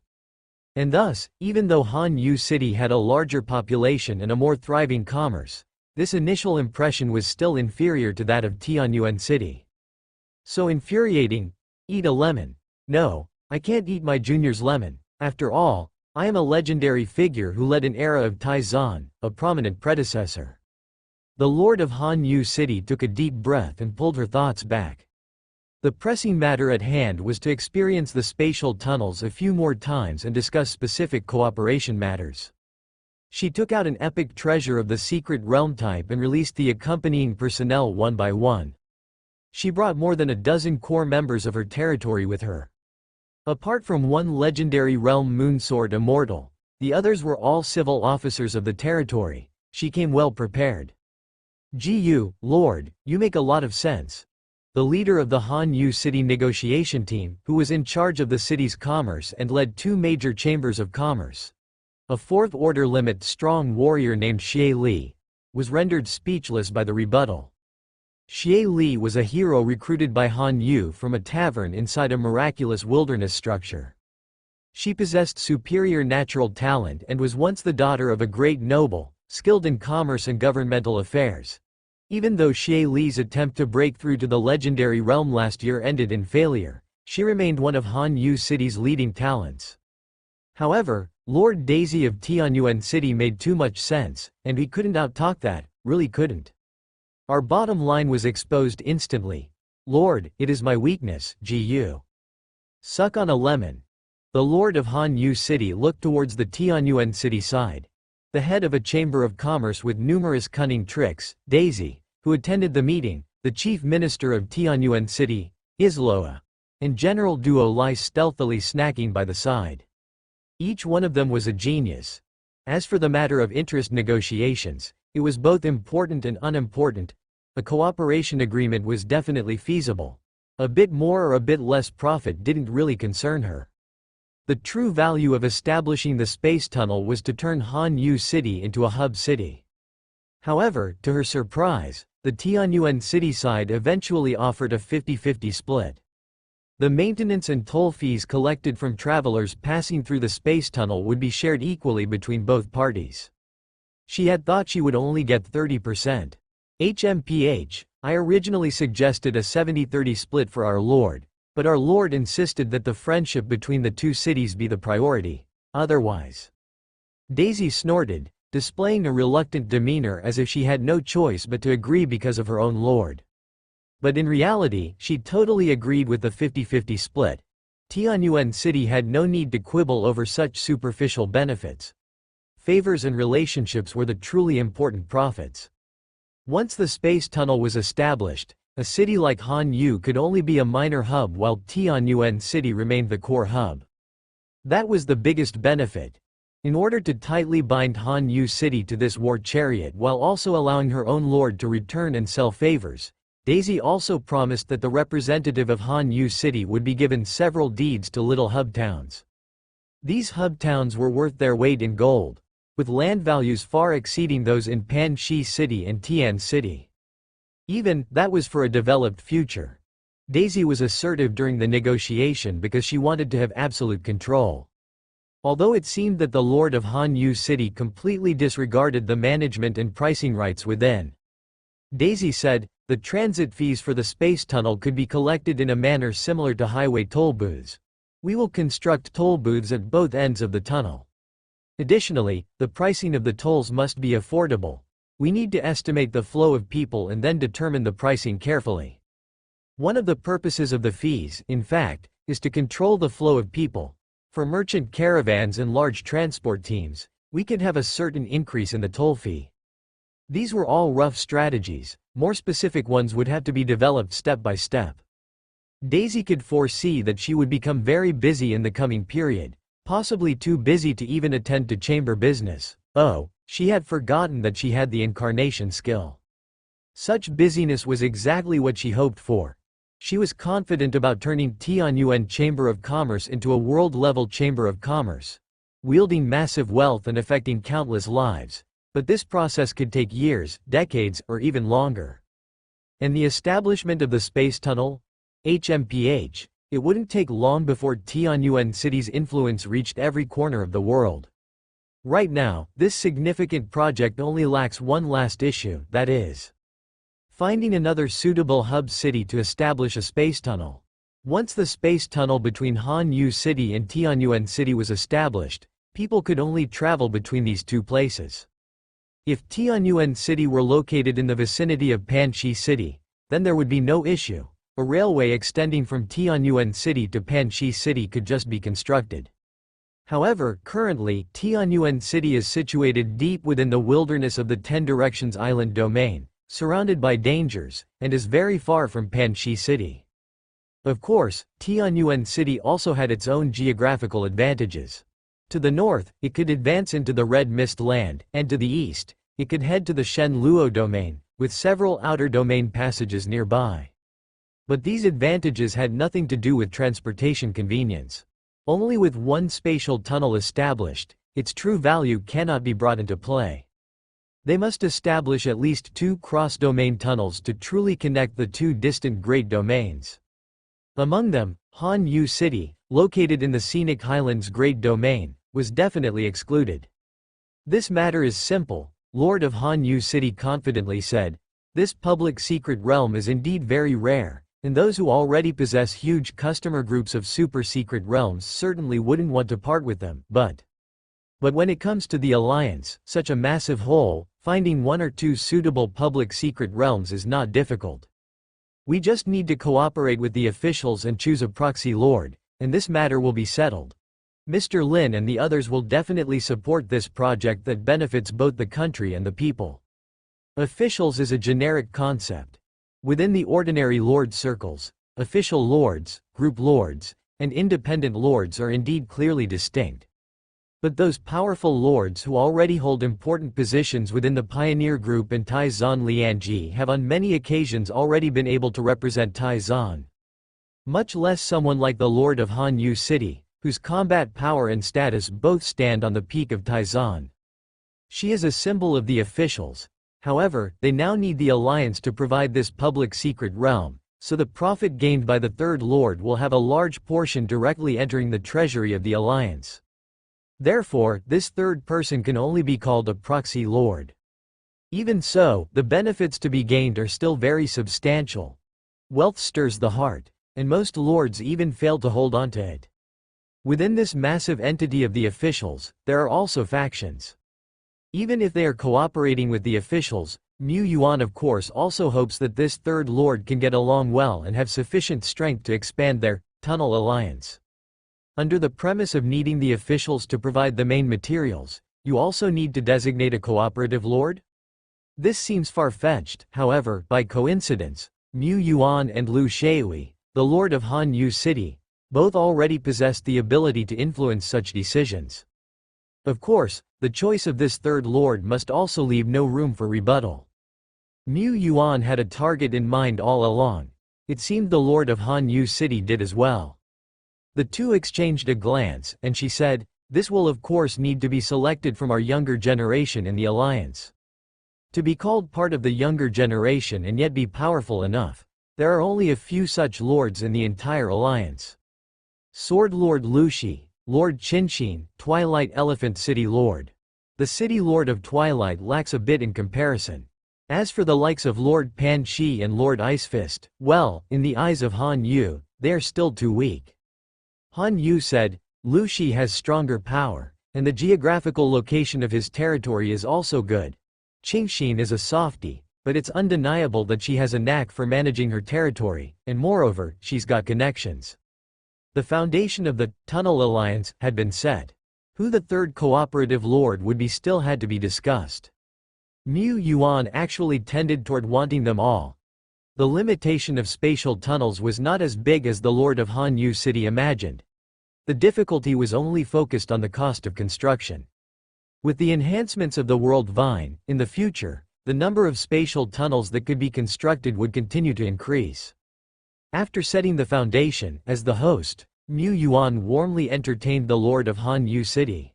And thus, even though Hanyu City had a larger population and a more thriving commerce, this initial impression was still inferior to that of Tianyuan City. So infuriating. Eat a lemon. No, I can't eat my junior's lemon. After all, I am a legendary figure who led an era of Taizan, a prominent predecessor. The Lord of Hanyu City took a deep breath and pulled her thoughts back. The pressing matter at hand was to experience the spatial tunnels a few more times and discuss specific cooperation matters. She took out an epic treasure of the secret realm type and released the accompanying personnel one by one. She brought more than a dozen core members of her territory with her. Apart from one legendary realm Moonsword Immortal, the others were all civil officers of the territory. She came well prepared. Gu, Lord, you make a lot of sense. The leader of the Hanyu City negotiation team, who was in charge of the city's commerce and led 2 major chambers of commerce. A 4th order limit strong warrior named Xie Li, was rendered speechless by the rebuttal. Xie Li was a hero recruited by Hanyu from a tavern inside a miraculous wilderness structure. She possessed superior natural talent and was once the daughter of a great noble, skilled in commerce and governmental affairs. Even though Xie Li's attempt to break through to the legendary realm last year ended in failure, she remained one of Hanyu City's leading talents. However, Lord Daisy of Tianyuan City made too much sense, and he couldn't outtalk that, really couldn't. Our bottom line was exposed instantly. Lord, it is my weakness, Gu. Suck on a lemon. The Lord of Hanyu City looked towards the Tianyuan City side. The head of a chamber of commerce with numerous cunning tricks, Daisy, who attended the meeting, the chief minister of Tianyuan City, Isloa, and General Duo lie stealthily snacking by the side. Each one of them was a genius. As for the matter of interest negotiations, it was both important and unimportant. A cooperation agreement was definitely feasible. A bit more or a bit less profit didn't really concern her. The true value of establishing the space tunnel was to turn Hanyu City into a hub city. However, to her surprise, the Tianyuan City side eventually offered a 50-50 split. The maintenance and toll fees collected from travelers passing through the space tunnel would be shared equally between both parties. She had thought she would only get 30%. HMPH, I originally suggested a 70-30 split for our Lord, but our Lord insisted that the friendship between the 2 cities be the priority, otherwise. Daisy snorted, displaying a reluctant demeanor as if she had no choice but to agree because of her own Lord. But in reality, she totally agreed with the 50-50 split. Tianyuan City had no need to quibble over such superficial benefits. Favors and relationships were the truly important profits. Once the space tunnel was established, a city like Hanyu could only be a minor hub while Tianyuan City remained the core hub. That was the biggest benefit. In order to tightly bind Han Yu City to this war chariot while also allowing her own lord to return and sell favors, Daisy also promised that the representative of Han Yu City would be given several deeds to little hub towns. These hub towns were worth their weight in gold, with land values far exceeding those in Panxi City and Tian City. Even, that was for a developed future. Daisy was assertive during the negotiation because she wanted to have absolute control. Although it seemed that the lord of Han Yu City completely disregarded the management and pricing rights within, Daisy said, the transit fees for the space tunnel could be collected in a manner similar to highway toll booths. We will construct toll booths at both ends of the tunnel. Additionally, the pricing of the tolls must be affordable. We need to estimate the flow of people and then determine the pricing carefully. One of the purposes of the fees, in fact, is to control the flow of people. For merchant caravans and large transport teams, we could have a certain increase in the toll fee. These were all rough strategies, more specific ones would have to be developed step by step. Daisy could foresee that she would become very busy in the coming period, possibly too busy to even attend to chamber business. Oh, she had forgotten that she had the incarnation skill. Such busyness was exactly what she hoped for. She was confident about turning Tianyuan Chamber of Commerce into a world-level chamber of commerce, wielding massive wealth and affecting countless lives. But this process could take years, decades, or even longer. And the establishment of the space tunnel, HMPH, it wouldn't take long before Tianyuan City's influence reached every corner of the world. Right now, this significant project only lacks one last issue, that is, finding another suitable hub city to establish a space tunnel. Once the space tunnel between Han Yu City and Tianyuan City was established, people could only travel between these two places. If Tianyuan City were located in the vicinity of Panxi City, then there would be no issue. A railway extending from Tianyuan City to Panxi City could just be constructed. However, currently, Tianyuan City is situated deep within the wilderness of the Ten Directions Island domain, surrounded by dangers, and is very far from Panxi City. Of course, Tianyuan City also had its own geographical advantages. To the north, it could advance into the Red Mist Land, and to the east, it could head to the Shen Luo domain, with several outer domain passages nearby. But these advantages had nothing to do with transportation convenience. Only with one spatial tunnel established, its true value cannot be brought into play. They must establish at least two cross-domain tunnels to truly connect the two distant great domains. Among them, Han Yu City, located in the Scenic Highlands Great Domain, was definitely excluded. This matter is simple, Lord of Han Yu City confidently said. This public secret realm is indeed very rare, and those who already possess huge customer groups of super secret realms certainly wouldn't want to part with them, but when it comes to the alliance, such a massive whole, finding one or two suitable public secret realms is not difficult. We just need to cooperate with the officials and choose a proxy lord, and this matter will be settled. Mr. Lin and the others will definitely support this project that benefits both the country and the people. Officials is a generic concept. Within the ordinary lord circles, official lords, group lords, and independent lords are indeed clearly distinct. But those powerful lords who already hold important positions within the Pioneer Group and Taizan Lianji have on many occasions already been able to represent Taizan. Much less someone like the Lord of Han Yu City, whose combat power and status both stand on the peak of Taizan. She is a symbol of the officials. However, they now need the alliance to provide this public secret realm, so the profit gained by the Third Lord will have a large portion directly entering the treasury of the alliance. Therefore, this third person can only be called a proxy lord. Even so, the benefits to be gained are still very substantial. Wealth stirs the heart, and most lords even fail to hold on to it. Within this massive entity of the officials, there are also factions. Even if they are cooperating with the officials, Mu Yuan of course also hopes that this third lord can get along well and have sufficient strength to expand their tunnel alliance. Under the premise of needing the officials to provide the main materials, you also need to designate a cooperative lord? This seems far-fetched, however, by coincidence, Mu Yuan and Lu Shui, the lord of Han Yu City, both already possessed the ability to influence such decisions. Of course, the choice of this third lord must also leave no room for rebuttal. Mu Yuan had a target in mind all along. It seemed the lord of Han Yu City did as well. The two exchanged a glance, and she said, "This will of course need to be selected from our younger generation in the alliance. To be called part of the younger generation and yet be powerful enough, there are only a few such lords in the entire alliance. Sword Lord Lu Shi, Lord Qinxin, Twilight Elephant City Lord. The City Lord of Twilight lacks a bit in comparison. As for the likes of Lord Pan Shi and Lord Icefist, well, in the eyes of Han Yu, they are still too weak." Han Yu said, "Lu Shi has stronger power, and the geographical location of his territory is also good. Qinxin is a softie, but it's undeniable that she has a knack for managing her territory, and moreover, she's got connections." The foundation of the Tunnel Alliance had been set. Who the third cooperative lord would be still had to be discussed. Mu Yuan actually tended toward wanting them all. The limitation of spatial tunnels was not as big as the lord of Han Yu City imagined. The difficulty was only focused on the cost of construction. With the enhancements of the World Vine, in the future, the number of spatial tunnels that could be constructed would continue to increase. After setting the foundation, as the host, Mu Yuan warmly entertained the lord of Han Yu City.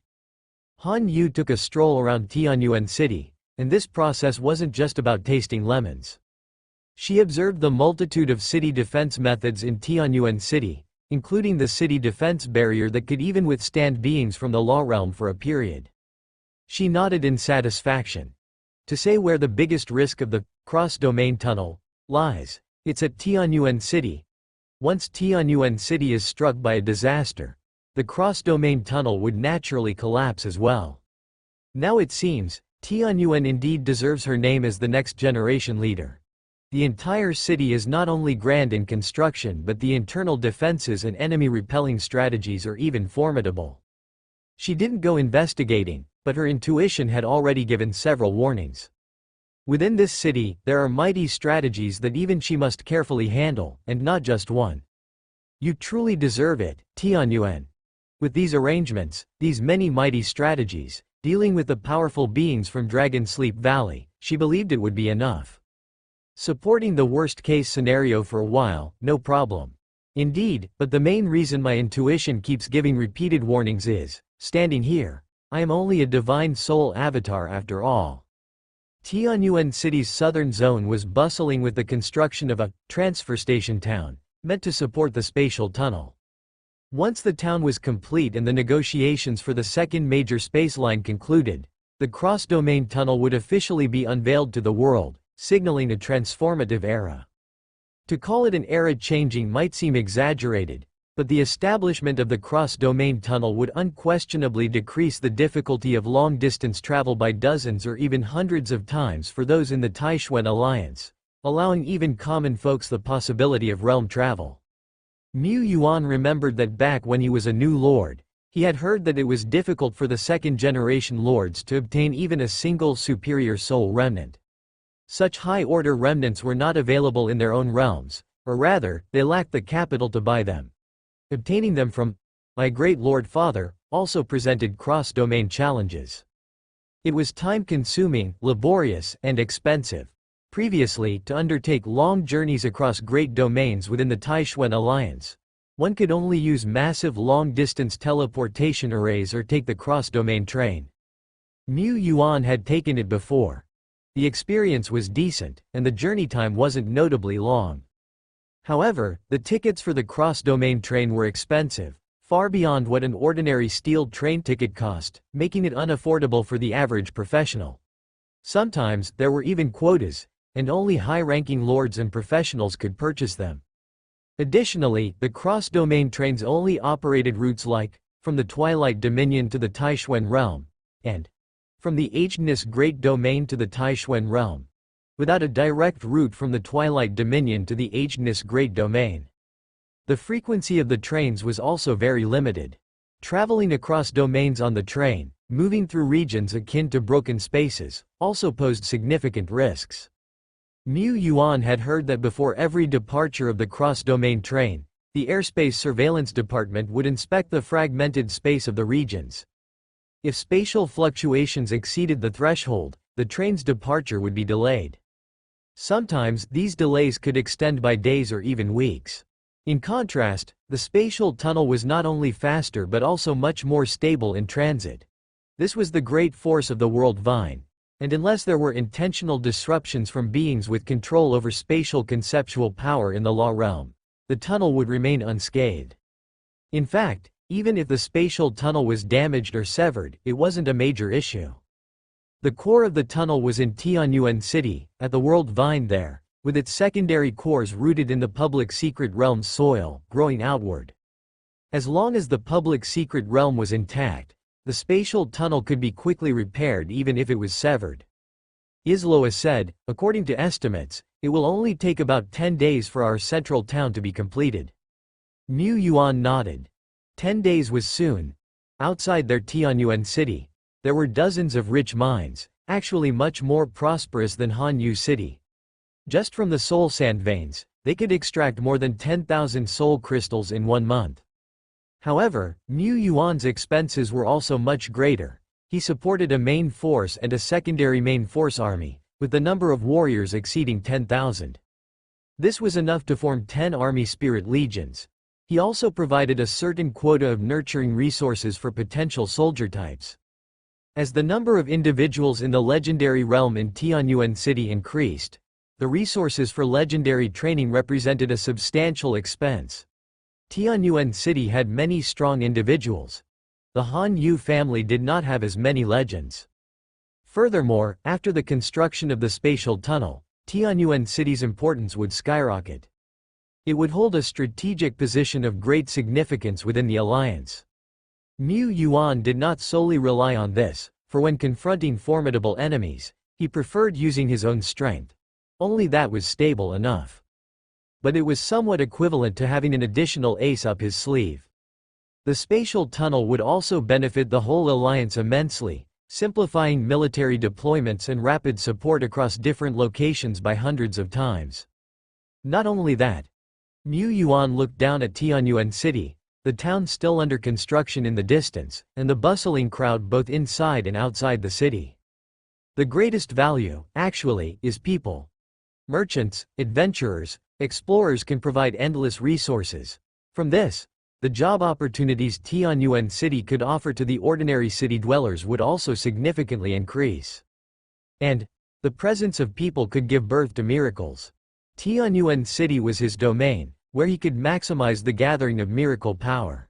Han Yu took a stroll around Tianyuan City, and this process wasn't just about tasting lemons. She observed the multitude of city defense methods in Tianyuan City, including the city defense barrier that could even withstand beings from the Law Realm for a period. She nodded in satisfaction. To say where the biggest risk of the cross-domain tunnel lies, it's at Tianyuan City. Once Tianyuan City is struck by a disaster, the cross-domain tunnel would naturally collapse as well. Now it seems, Tianyuan indeed deserves her name as the next generation leader. The entire city is not only grand in construction but the internal defenses and enemy-repelling strategies are even formidable. She didn't go investigating, but her intuition had already given several warnings. Within this city, there are mighty strategies that even she must carefully handle, and not just one. You truly deserve it, Tianyuan. With these arrangements, these many mighty strategies, dealing with the powerful beings from Dragon Sleep Valley, she believed it would be enough. Supporting the worst-case scenario for a while, no problem. Indeed, but the main reason my intuition keeps giving repeated warnings is, standing here, I am only a divine soul avatar after all. Tianyuan City's southern zone was bustling with the construction of a transfer station town, meant to support the spatial tunnel. Once the town was complete and the negotiations for the second major space line concluded, the cross-domain tunnel would officially be unveiled to the world, signaling a transformative era. To call it an era-changing might seem exaggerated, but the establishment of the cross-domain tunnel would unquestionably decrease the difficulty of long-distance travel by dozens or even hundreds of times for those in the Taishuan Alliance, allowing even common folks the possibility of realm travel. Mu Yuan remembered that back when he was a new lord, he had heard that it was difficult for the second-generation lords to obtain even a single superior soul remnant. Such high-order remnants were not available in their own realms, or rather, they lacked the capital to buy them. Obtaining them from my great Lord Father also presented cross-domain challenges. It was time-consuming, laborious, and expensive. Previously, to undertake long journeys across great domains within the Taishuan Alliance, one could only use massive long-distance teleportation arrays or take the cross-domain train. Mu Yuan had taken it before. The experience was decent, and the journey time wasn't notably long. However, the tickets for the cross-domain train were expensive, far beyond what an ordinary steel train ticket cost, making it unaffordable for the average professional. Sometimes, there were even quotas, and only high-ranking lords and professionals could purchase them. Additionally, the cross-domain trains only operated routes like, from the Twilight Dominion to the Taishuan Realm, and from the Agenus Great Domain to the Taishuan Realm, without a direct route from the Twilight Dominion to the Agenus Great Domain. The frequency of the trains was also very limited. Traveling across domains on the train, moving through regions akin to broken spaces, also posed significant risks. Mu Yuan had heard that before every departure of the cross-domain train, the Airspace Surveillance Department would inspect the fragmented space of the regions. If spatial fluctuations exceeded the threshold, the train's departure would be delayed. Sometimes, these delays could extend by days or even weeks. In contrast, the spatial tunnel was not only faster but also much more stable in transit. This was the great force of the World Vine, and unless there were intentional disruptions from beings with control over spatial conceptual power in the law realm, the tunnel would remain unscathed. In fact, even if the spatial tunnel was damaged or severed, it wasn't a major issue. The core of the tunnel was in Tianyuan City, at the World Vine there, with its secondary cores rooted in the public secret realm's soil, growing outward. As long as the public secret realm was intact, the spatial tunnel could be quickly repaired even if it was severed. Isloa said, according to estimates, it will only take about 10 days for our central town to be completed. Mu Yuan nodded. 10 days was soon. Outside their Tianyuan City, there were dozens of rich mines, actually much more prosperous than Hanyu City. Just from the soul sand veins, they could extract more than 10,000 soul crystals in 1 month. However, Mu Yuan's expenses were also much greater. He supported a main force and a secondary main force army, with the number of warriors exceeding 10,000. This was enough to form 10 army spirit legions. He also provided a certain quota of nurturing resources for potential soldier types. As the number of individuals in the legendary realm in Tianyuan City increased, the resources for legendary training represented a substantial expense. Tianyuan City had many strong individuals. The Han Yu family did not have as many legends. Furthermore, after the construction of the spatial tunnel, Tianyuan City's importance would skyrocket. It would hold a strategic position of great significance within the alliance. Mu Yuan did not solely rely on this, for when confronting formidable enemies, he preferred using his own strength. Only that was stable enough. But it was somewhat equivalent to having an additional ace up his sleeve. The spatial tunnel would also benefit the whole alliance immensely, simplifying military deployments and rapid support across different locations by hundreds of times. Not only that, Mu Yuan looked down at Tianyuan City, the town still under construction in the distance, and the bustling crowd both inside and outside the city. The greatest value, actually, is people. Merchants, adventurers, explorers can provide endless resources. From this, the job opportunities Tianyuan City could offer to the ordinary city dwellers would also significantly increase. And the presence of people could give birth to miracles. Tianyuan City was his domain, where he could maximize the gathering of miracle power.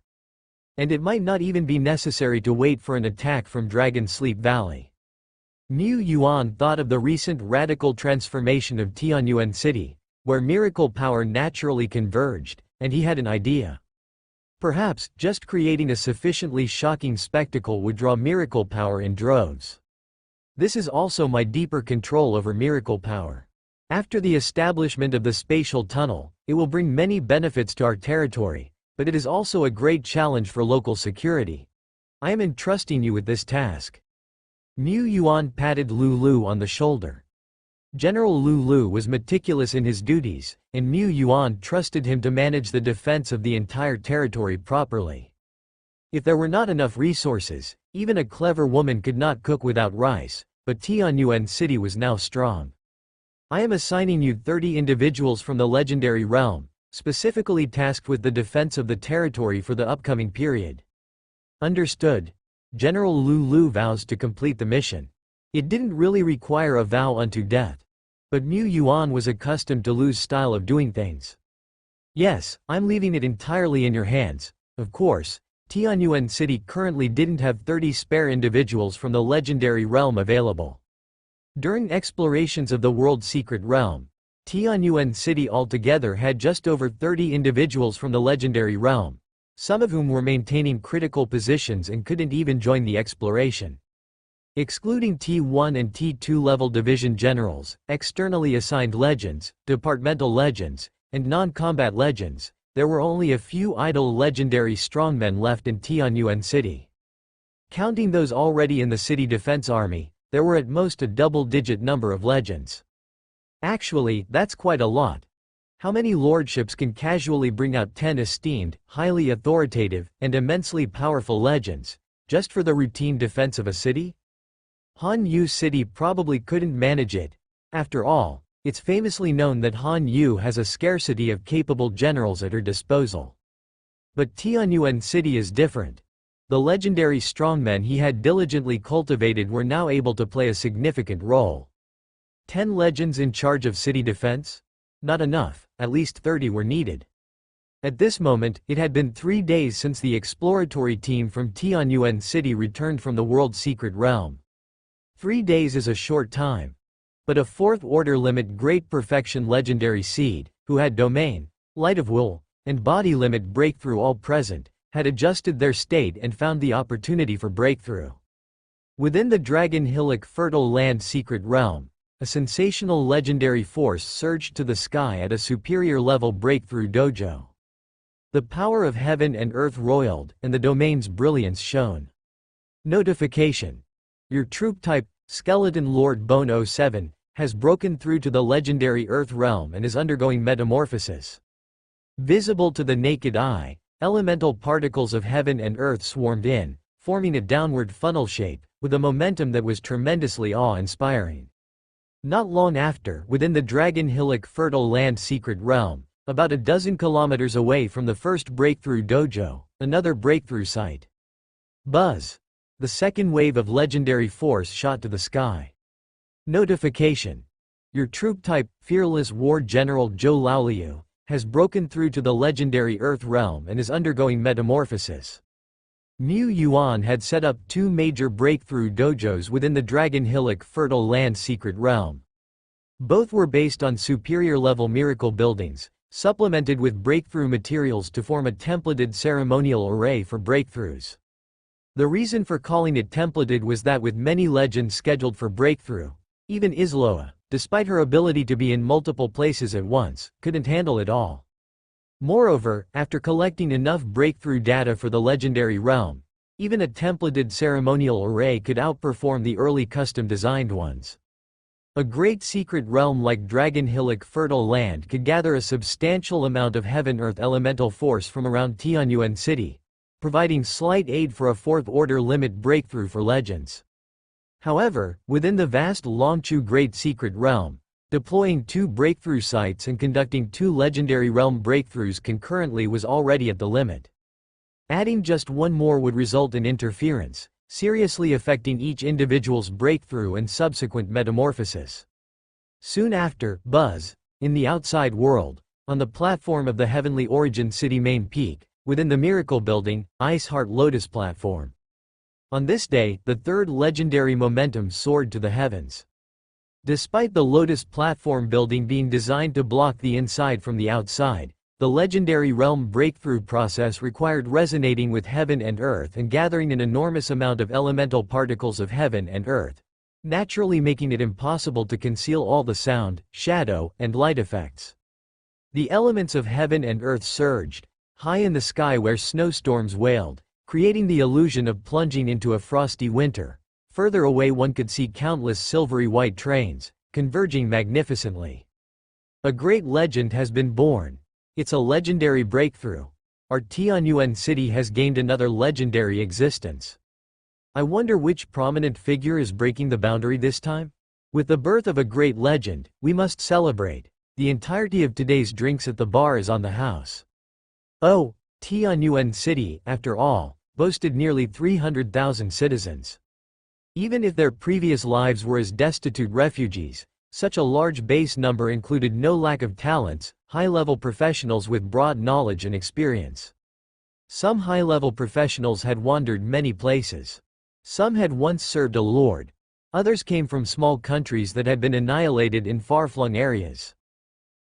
And it might not even be necessary to wait for an attack from Dragon Sleep Valley. Mu Yuan thought of the recent radical transformation of Tianyuan City, where miracle power naturally converged, and he had an idea. Perhaps, just creating a sufficiently shocking spectacle would draw miracle power in droves. This is also my deeper control over miracle power. After the establishment of the spatial tunnel, it will bring many benefits to our territory, but it is also a great challenge for local security. I am entrusting you with this task. Mu Yuan patted Lulu on the shoulder. General Lulu was meticulous in his duties, and Mu Yuan trusted him to manage the defense of the entire territory properly. If there were not enough resources, even a clever woman could not cook without rice, but Tianyuan City was now strong. I am assigning you 30 individuals from the legendary realm, specifically tasked with the defense of the territory for the upcoming period. Understood. General Lulu vows to complete the mission. It didn't really require a vow unto death. But Mu Yuan was accustomed to Lu's style of doing things. Yes, I'm leaving it entirely in your hands. Of course, Tianyuan City currently didn't have 30 spare individuals from the legendary realm available. During explorations of the world secret realm, Tianyuan City altogether had just over 30 individuals from the legendary realm, some of whom were maintaining critical positions and couldn't even join the exploration. Excluding T1 and T2 level division generals, externally assigned legends, departmental legends, and non-combat legends, there were only a few idle legendary strongmen left in Tianyuan City. Counting those already in the city defense army, there were at most a double-digit number of legends. Actually, that's quite a lot. How many lordships can casually bring out 10 esteemed, highly authoritative, and immensely powerful legends, just for the routine defense of a city? Han Yu City probably couldn't manage it. After all, it's famously known that Han Yu has a scarcity of capable generals at her disposal. But Tianyuan City is different. The legendary strongmen he had diligently cultivated were now able to play a significant role. 10 legends in charge of city defense? Not enough, at least 30 were needed. At this moment, it had been 3 days since the exploratory team from Tianyuan City returned from the world's secret realm. 3 days is a short time. But a 4th order limit Great Perfection legendary seed, who had domain, light of will, and body limit breakthrough all present, had adjusted their state and found the opportunity for breakthrough. Within the Dragon Hillock Fertile Land secret realm, a sensational legendary force surged to the sky at a superior level breakthrough dojo. The power of heaven and earth roiled, and the domain's brilliance shone. Notification. Your troop type, Skeleton Lord Bone 07, has broken through to the legendary Earth realm and is undergoing metamorphosis. Visible to the naked eye, elemental particles of heaven and earth swarmed in, forming a downward funnel shape, with a momentum that was tremendously awe-inspiring. Not long after, within the Dragon Hillock Fertile Land secret realm, about a dozen kilometers away from the first breakthrough dojo, another breakthrough site. Buzz. The second wave of legendary force shot to the sky. Notification. Your troop type, Fearless War General Zhou Laoliu, has broken through to the legendary Earth realm and is undergoing metamorphosis. Mu Yuan had set up 2 major breakthrough dojos within the Dragon Hillock Fertile Land secret realm. Both were based on superior level miracle buildings, supplemented with breakthrough materials to form a templated ceremonial array for breakthroughs. The reason for calling it templated was that with many legends scheduled for breakthrough, even Isloa, despite her ability to be in multiple places at once, couldn't handle it all. Moreover, after collecting enough breakthrough data for the legendary realm, even a templated ceremonial array could outperform the early custom-designed ones. A great secret realm like Dragon Hillock Fertile Land could gather a substantial amount of heaven-earth elemental force from around Tianyuan City, providing slight aid for a 4th order limit breakthrough for legends. However, within the vast Longchu Great Secret Realm, deploying 2 breakthrough sites and conducting 2 legendary realm breakthroughs concurrently was already at the limit. Adding just one more would result in interference, seriously affecting each individual's breakthrough and subsequent metamorphosis. Soon after, Buzz, in the outside world, on the platform of the Heavenly Origin City main peak, within the Miracle Building, Ice Heart Lotus platform. On this day, the 3rd legendary momentum soared to the heavens. Despite the Lotus platform building being designed to block the inside from the outside, the legendary realm breakthrough process required resonating with heaven and earth and gathering an enormous amount of elemental particles of heaven and earth, naturally making it impossible to conceal all the sound, shadow, and light effects. The elements of heaven and earth surged, high in the sky where snowstorms wailed, creating the illusion of plunging into a frosty winter. Further away one could see countless silvery white trains, converging magnificently. A great legend has been born. It's a legendary breakthrough. Our Tianyuan City has gained another legendary existence. I wonder which prominent figure is breaking the boundary this time? With the birth of a great legend, we must celebrate. The entirety of today's drinks at the bar is on the house. Oh, Tianyuan City, after all, boasted nearly 300,000 citizens. Even if their previous lives were as destitute refugees, such a large base number included no lack of talents, high-level professionals with broad knowledge and experience. Some high-level professionals had wandered many places. Some had once served a lord. Others came from small countries that had been annihilated in far-flung areas.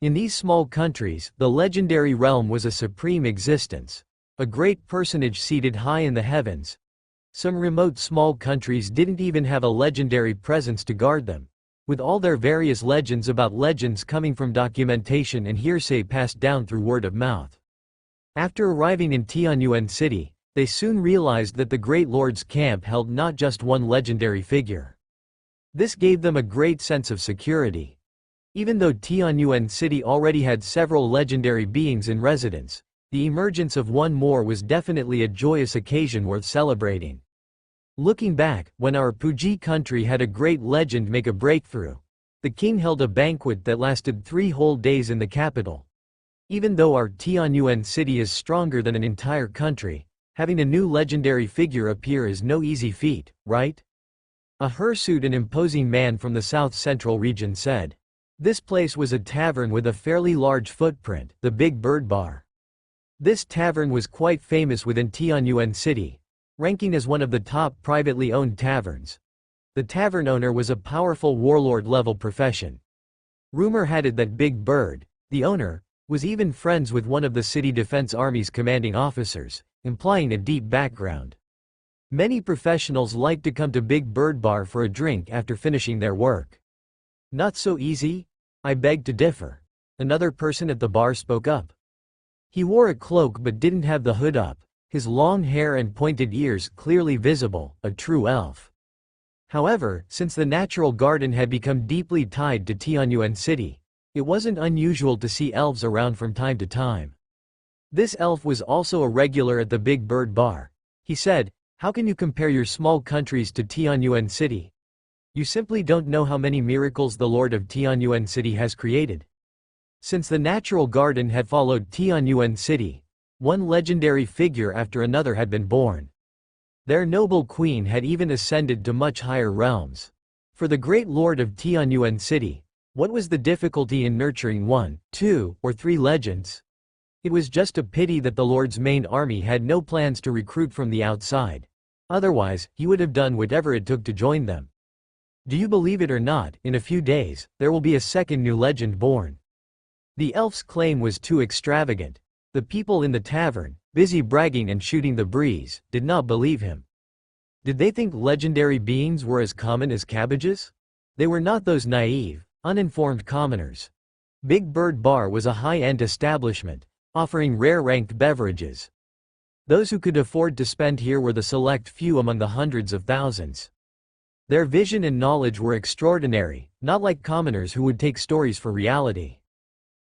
In these small countries, the legendary realm was a supreme existence, a great personage seated high in the heavens. Some remote small countries didn't even have a legendary presence to guard them, with all their various legends about legends coming from documentation and hearsay passed down through word of mouth. After arriving in Tianyuan City, they soon realized that the Great Lord's camp held not just one legendary figure. This gave them a great sense of security. Even though Tianyuan City already had several legendary beings in residence, the emergence of one more was definitely a joyous occasion worth celebrating. Looking back, when our Puji country had a great legend make a breakthrough, the king held a banquet that lasted 3 whole days in the capital. Even though our Tianyuan city is stronger than an entire country, having a new legendary figure appear is no easy feat, right? A hirsute and imposing man from the south-central region said. This place was a tavern with a fairly large footprint, the Big Bird Bar. This tavern was quite famous within Tianyuan city, ranking as one of the top privately owned taverns. The tavern owner was a powerful warlord-level profession. Rumor had it that Big Bird, the owner, was even friends with one of the city defense army's commanding officers, implying a deep background. Many professionals like to come to Big Bird Bar for a drink after finishing their work. Not so easy? I beg to differ. Another person at the bar spoke up. He wore a cloak but didn't have the hood up, his long hair and pointed ears clearly visible, a true elf. However, since the natural garden had become deeply tied to Tianyuan city, it wasn't unusual to see elves around from time to time. This elf was also a regular at the Big Bird Bar. He said, "How can you compare your small countries to Tianyuan city? You simply don't know how many miracles the Lord of Tianyuan city has created." Since the natural garden had followed Tianyuan city, one legendary figure after another had been born. Their noble queen had even ascended to much higher realms. For the great lord of Tianyuan city, what was the difficulty in nurturing 1, 2, or 3 legends? It was just a pity that the lord's main army had no plans to recruit from the outside. Otherwise, he would have done whatever it took to join them. Do you believe it or not, in a few days, there will be a second new legend born. The elf's claim was too extravagant. The people in the tavern, busy bragging and shooting the breeze, did not believe him. Did they think legendary beings were as common as cabbages? They were not those naive, uninformed commoners. Big Bird Bar was a high-end establishment, offering rare-ranked beverages. Those who could afford to spend here were the select few among the hundreds of thousands. Their vision and knowledge were extraordinary, not like commoners who would take stories for reality.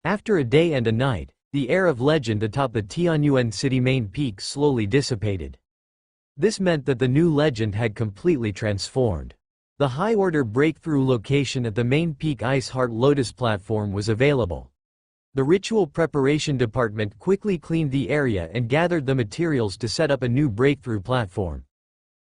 After a day and a night, the air of legend atop the Tianyuan city main peak slowly dissipated. This meant that the new legend had completely transformed. The high-order breakthrough location at the main peak Ice Heart Lotus platform was available. The ritual preparation department quickly cleaned the area and gathered the materials to set up a new breakthrough platform.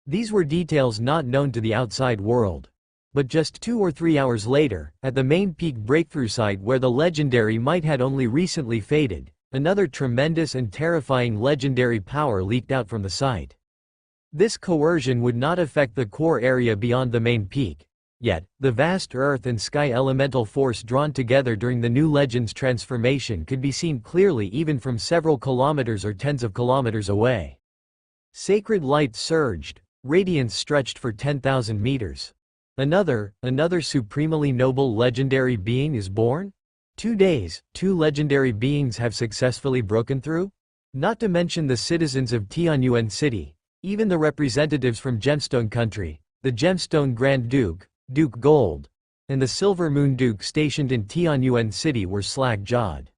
These were details not known to the outside world. But just 2 or 3 hours later, at the main peak breakthrough site where the legendary might had only recently faded, another tremendous and terrifying legendary power leaked out from the site. This coercion would not affect the core area beyond the main peak. Yet, the vast earth and sky elemental force drawn together during the new legend's transformation could be seen clearly even from several kilometers or tens of kilometers away. Sacred light surged, radiance stretched for 10,000 meters. Another supremely noble legendary being is born? 2 days, 2 legendary beings have successfully broken through? Not to mention the citizens of Tianyuan city, even the representatives from Gemstone country, the Gemstone Grand Duke, Duke Gold, and the Silver Moon Duke stationed in Tianyuan city were slack-jawed.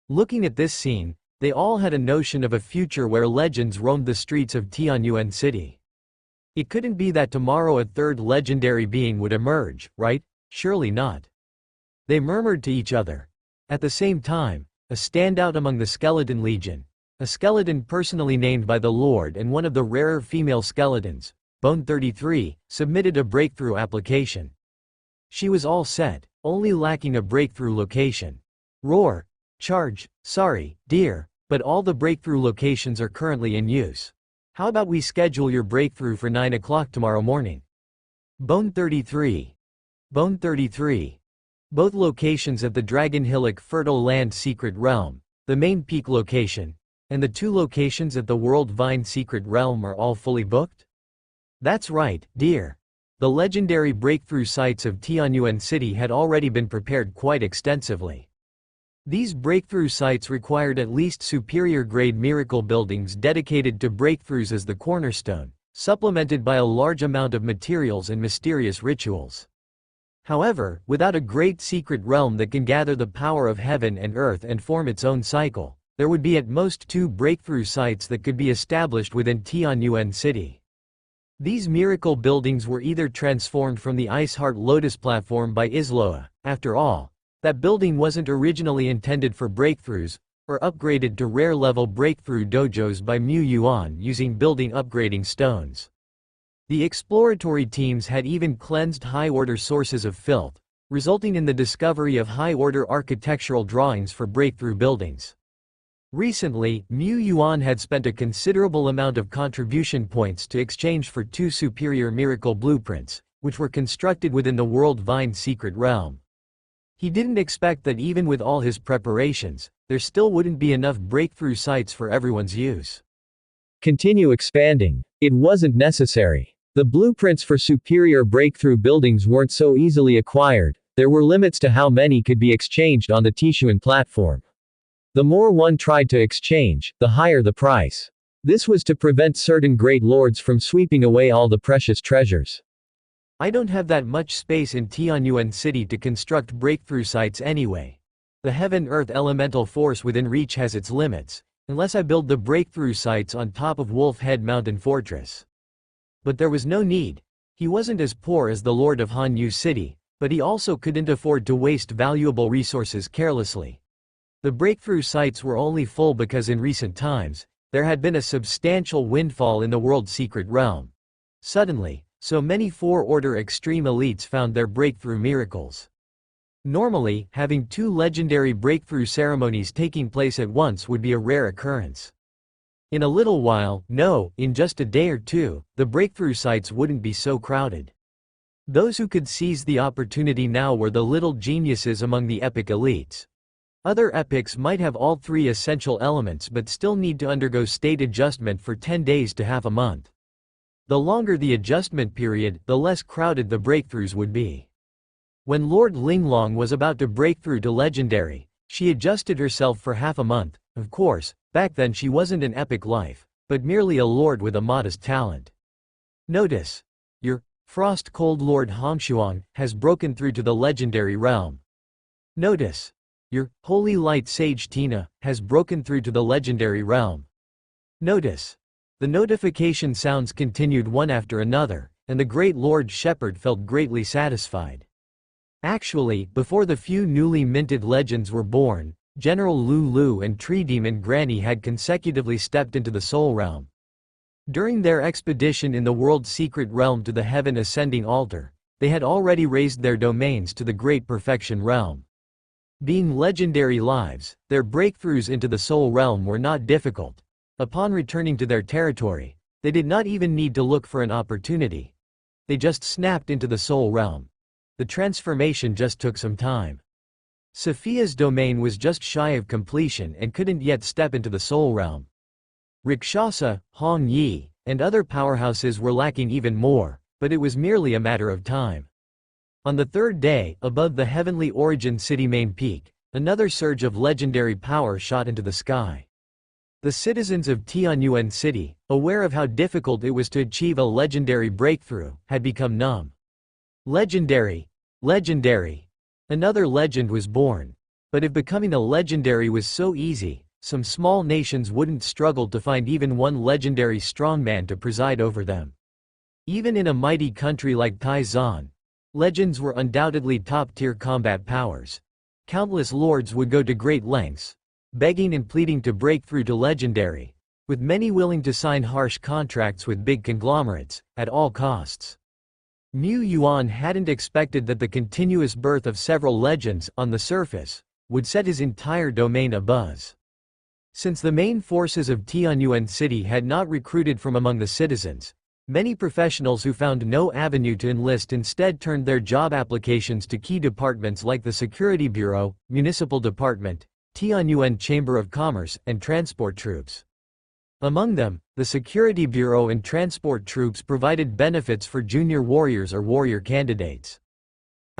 Looking at this scene, they all had a notion of a future where legends roamed the streets of Tianyuan city. It couldn't be that tomorrow a third legendary being would emerge, right? Surely not. They murmured to each other. At the same time, a standout among the Skeleton Legion, a skeleton personally named by the Lord and one of the rarer female skeletons, Bone 33, submitted a breakthrough application. She was all set, only lacking a breakthrough location. Roar. Charge. Sorry, dear, but all the breakthrough locations are currently in use. How about we schedule your breakthrough for 9 o'clock tomorrow morning? Bone 33. Bone 33. Both locations at the Dragon Hillock Fertile Land Secret Realm, the main peak location, and the 2 locations at the World Vine Secret Realm are all fully booked? That's right, dear. The legendary breakthrough sites of Tianyuan city had already been prepared quite extensively. These breakthrough sites required at least superior-grade miracle buildings dedicated to breakthroughs as the cornerstone, supplemented by a large amount of materials and mysterious rituals. However, without a great secret realm that can gather the power of heaven and earth and form its own cycle, there would be at most 2 breakthrough sites that could be established within Tianyuan city. These miracle buildings were either transformed from the Ice Heart Lotus platform by Isloa, after all, that building wasn't originally intended for breakthroughs, or upgraded to rare-level breakthrough dojos by Mu Yuan using building upgrading stones. The exploratory teams had even cleansed high-order sources of filth, resulting in the discovery of high-order architectural drawings for breakthrough buildings. Recently, Mu Yuan had spent a considerable amount of contribution points to exchange for 2 superior miracle blueprints, which were constructed within the World Vine Secret Realm. He didn't expect that even with all his preparations, there still wouldn't be enough breakthrough sites for everyone's use. Continue expanding. It wasn't necessary. The blueprints for superior breakthrough buildings weren't so easily acquired, there were limits to how many could be exchanged on the Tishuan platform. The more one tried to exchange, the higher the price. This was to prevent certain great lords from sweeping away all the precious treasures. I don't have that much space in Tianyuan City to construct breakthrough sites anyway. The Heaven-Earth elemental force within reach has its limits, unless I build the breakthrough sites on top of Wolf Head Mountain Fortress. But there was no need. He wasn't as poor as the Lord of Hanyu City, but he also couldn't afford to waste valuable resources carelessly. The breakthrough sites were only full because in recent times, there had been a substantial windfall in the World Secret Realm. Suddenly, so many 4-order extreme elites found their breakthrough miracles. Normally, having 2 legendary breakthrough ceremonies taking place at once would be a rare occurrence. In a little while, in just a day or two, the breakthrough sites wouldn't be so crowded. Those who could seize the opportunity now were the little geniuses among the epic elites. Other epics might have all 3 essential elements but still need to undergo state adjustment for 10 days to half a month. The longer the adjustment period, the less crowded the breakthroughs would be. When Lord Linglong was about to break through to Legendary, she adjusted herself for half a month. Of course, back then she wasn't an epic life, but merely a lord with a modest talent. Notice. Your Frost-Cold Lord Hamshuang has broken through to the Legendary realm. Notice. Your Holy Light Sage Tina has broken through to the Legendary realm. Notice. The notification sounds continued one after another, and the Great Lord Shepherd felt greatly satisfied. Actually, before the few newly minted legends were born, General Lulu and Tree Demon Granny had consecutively stepped into the Soul Realm. During their expedition in the World Secret Realm to the Heaven Ascending Altar, they had already raised their domains to the Great Perfection Realm. Being legendary lives, their breakthroughs into the Soul Realm were not difficult. Upon returning to their territory, they did not even need to look for an opportunity. They just snapped into the Soul Realm. The transformation just took some time. Sophia's domain was just shy of completion and couldn't yet step into the Soul Realm. Rakshasa, Hong Yi, and other powerhouses were lacking even more, but it was merely a matter of time. On the 3rd day, above the Heavenly Origin City main peak, another surge of legendary power shot into the sky. The citizens of Tianyuan City, aware of how difficult it was to achieve a legendary breakthrough, had become numb. Legendary! Legendary! Another legend was born. But if becoming a legendary was so easy, some small nations wouldn't struggle to find even one legendary strongman to preside over them. Even in a mighty country like Taizan, legends were undoubtedly top-tier combat powers. Countless lords would go to great lengths, begging and pleading to break through to legendary, with many willing to sign harsh contracts with big conglomerates, at all costs. Mu Yuan hadn't expected that the continuous birth of several legends, on the surface, would set his entire domain abuzz. Since the main forces of Tianyuan City had not recruited from among the citizens, many professionals who found no avenue to enlist instead turned their job applications to key departments like the Security Bureau, Municipal Department, Tianyuan Chamber of Commerce, and Transport Troops. Among them, the Security Bureau and Transport Troops provided benefits for junior warriors or warrior candidates.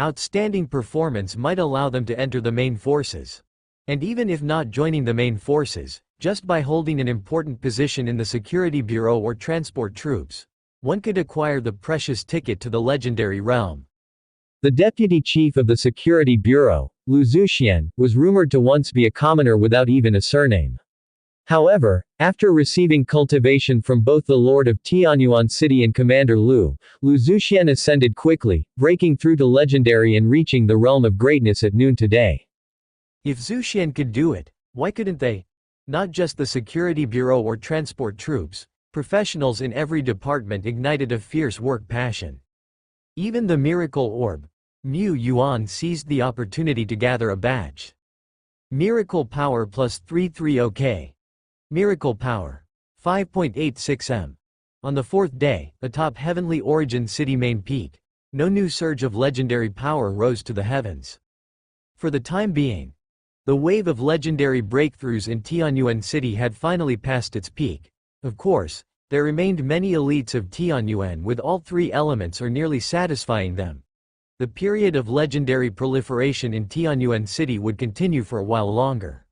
Outstanding performance might allow them to enter the main forces. And even if not joining the main forces, just by holding an important position in the Security Bureau or Transport Troops, one could acquire the precious ticket to the legendary realm. The deputy chief of the Security Bureau, Lu Zuxian, was rumored to once be a commoner without even a surname. However, after receiving cultivation from both the Lord of Tianyuan City and Commander Lu, Lu Zuxian ascended quickly, breaking through to legendary and reaching the realm of greatness at noon today. If Zuxian could do it, why couldn't they? Not just the security bureau or transport troops, professionals in every department ignited a fierce work passion. Even the miracle orb, Mu Yuan, seized the opportunity to gather a batch. Miracle power plus 330k. Miracle power 5.86 m. On the fourth day, atop Heavenly Origin City main peak, no new surge of legendary power rose to the heavens. For the time being, the wave of legendary breakthroughs in Tianyuan City had finally passed its peak. Of course, there remained many elites of Tianyuan with all three elements or nearly satisfying them. The period of legendary proliferation in Tianyuan City would continue for a while longer.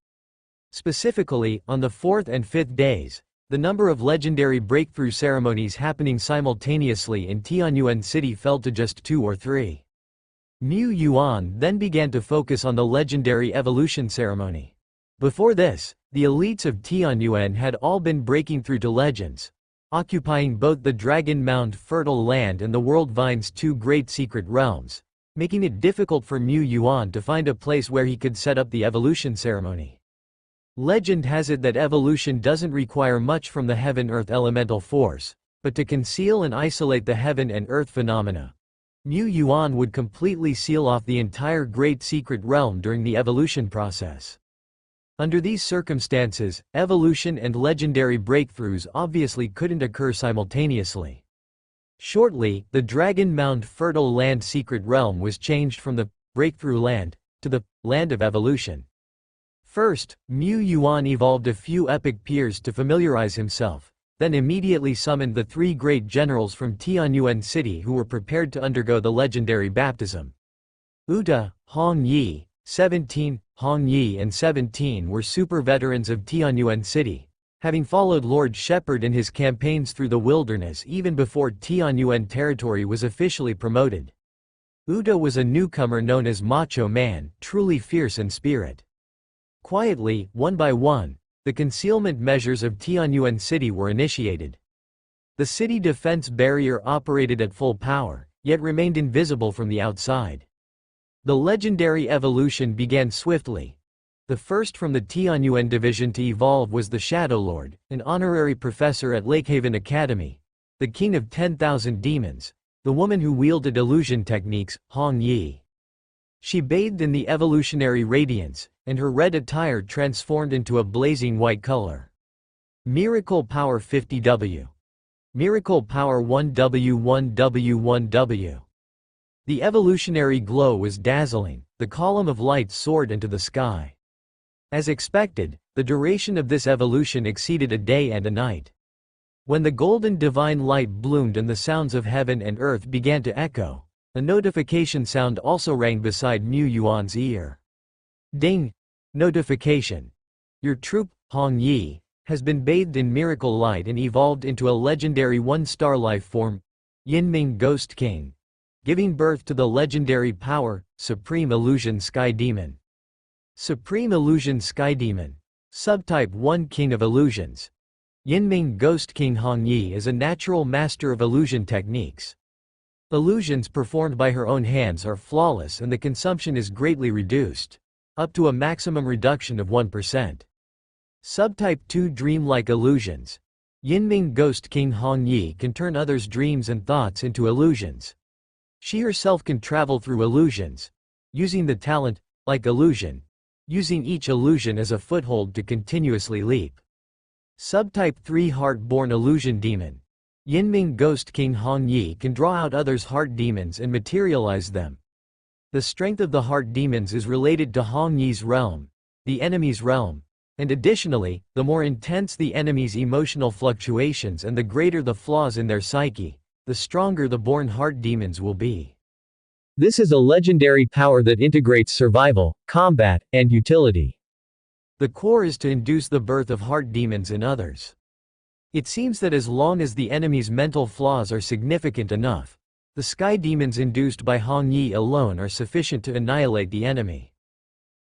Specifically, on the fourth and fifth days, the number of legendary breakthrough ceremonies happening simultaneously in Tianyuan City fell to just 2 or 3. Mu Yuan then began to focus on the legendary evolution ceremony. Before this, the elites of Tianyuan had all been breaking through to legends, occupying both the Dragon Mound Fertile Land and the World Vine's 2 great secret realms, making it difficult for Mu Yuan to find a place where he could set up the evolution ceremony. Legend has it that evolution doesn't require much from the heaven-earth elemental force, but to conceal and isolate the heaven and earth phenomena, Mu Yuan would completely seal off the entire great secret realm during the evolution process. Under these circumstances, evolution and legendary breakthroughs obviously couldn't occur simultaneously. Shortly, the Dragon Mound Fertile Land secret realm was changed from the Breakthrough Land to the Land of Evolution. First, Mu Yuan evolved a few epic peers to familiarize himself, then immediately summoned the 3 great generals from Tianyuan City who were prepared to undergo the legendary baptism. Uta, Hong Yi, 17, Hong Yi and 17 were super veterans of Tianyuan City, having followed Lord Shepherd in his campaigns through the wilderness even before Tianyuan territory was officially promoted. Uta was a newcomer known as Macho Man, truly fierce in spirit. Quietly, one by one, the concealment measures of Tianyuan City were initiated. The city defense barrier operated at full power, yet remained invisible from the outside. The legendary evolution began swiftly. The first from the Tianyuan division to evolve was the Shadow Lord, an honorary professor at Lakehaven Academy, the king of 10,000 demons, the woman who wielded illusion techniques, Hong Yi. She bathed in the evolutionary radiance, and her red attire transformed into a blazing white color. Miracle Power 50W. Miracle Power 1W1W1W. The evolutionary glow was dazzling, the column of light soared into the sky. As expected, the duration of this evolution exceeded a day and a night. When the golden divine light bloomed and the sounds of heaven and earth began to echo, a notification sound also rang beside Mu Yuan's ear. Ding! Notification. Your troop, Hong Yi, has been bathed in miracle light and evolved into a legendary 1-star life form, Yinming Ghost King, giving birth to the legendary power, Supreme Illusion Sky Demon. Supreme Illusion Sky Demon. Subtype 1 King of Illusions. Yinming Ghost King Hong Yi is a natural master of illusion techniques. Illusions performed by her own hands are flawless and the consumption is greatly reduced, up to a maximum reduction of 1%. Subtype 2 Dreamlike Illusions. Yinming Ghost King Hong Yi can turn others' dreams and thoughts into illusions. She herself can travel through illusions, using the talent, like illusion, using each illusion as a foothold to continuously leap. Subtype 3 Heart-born Illusion Demon. Yinming Ghost King Hong Yi can draw out others' heart demons and materialize them. The strength of the heart demons is related to Hong Yi's realm, the enemy's realm, and additionally, the more intense the enemy's emotional fluctuations and the greater the flaws in their psyche, the stronger the born heart demons will be. This is a legendary power that integrates survival, combat, and utility. The core is to induce the birth of heart demons in others. It seems that as long as the enemy's mental flaws are significant enough, the sky demons induced by Hong Yi alone are sufficient to annihilate the enemy.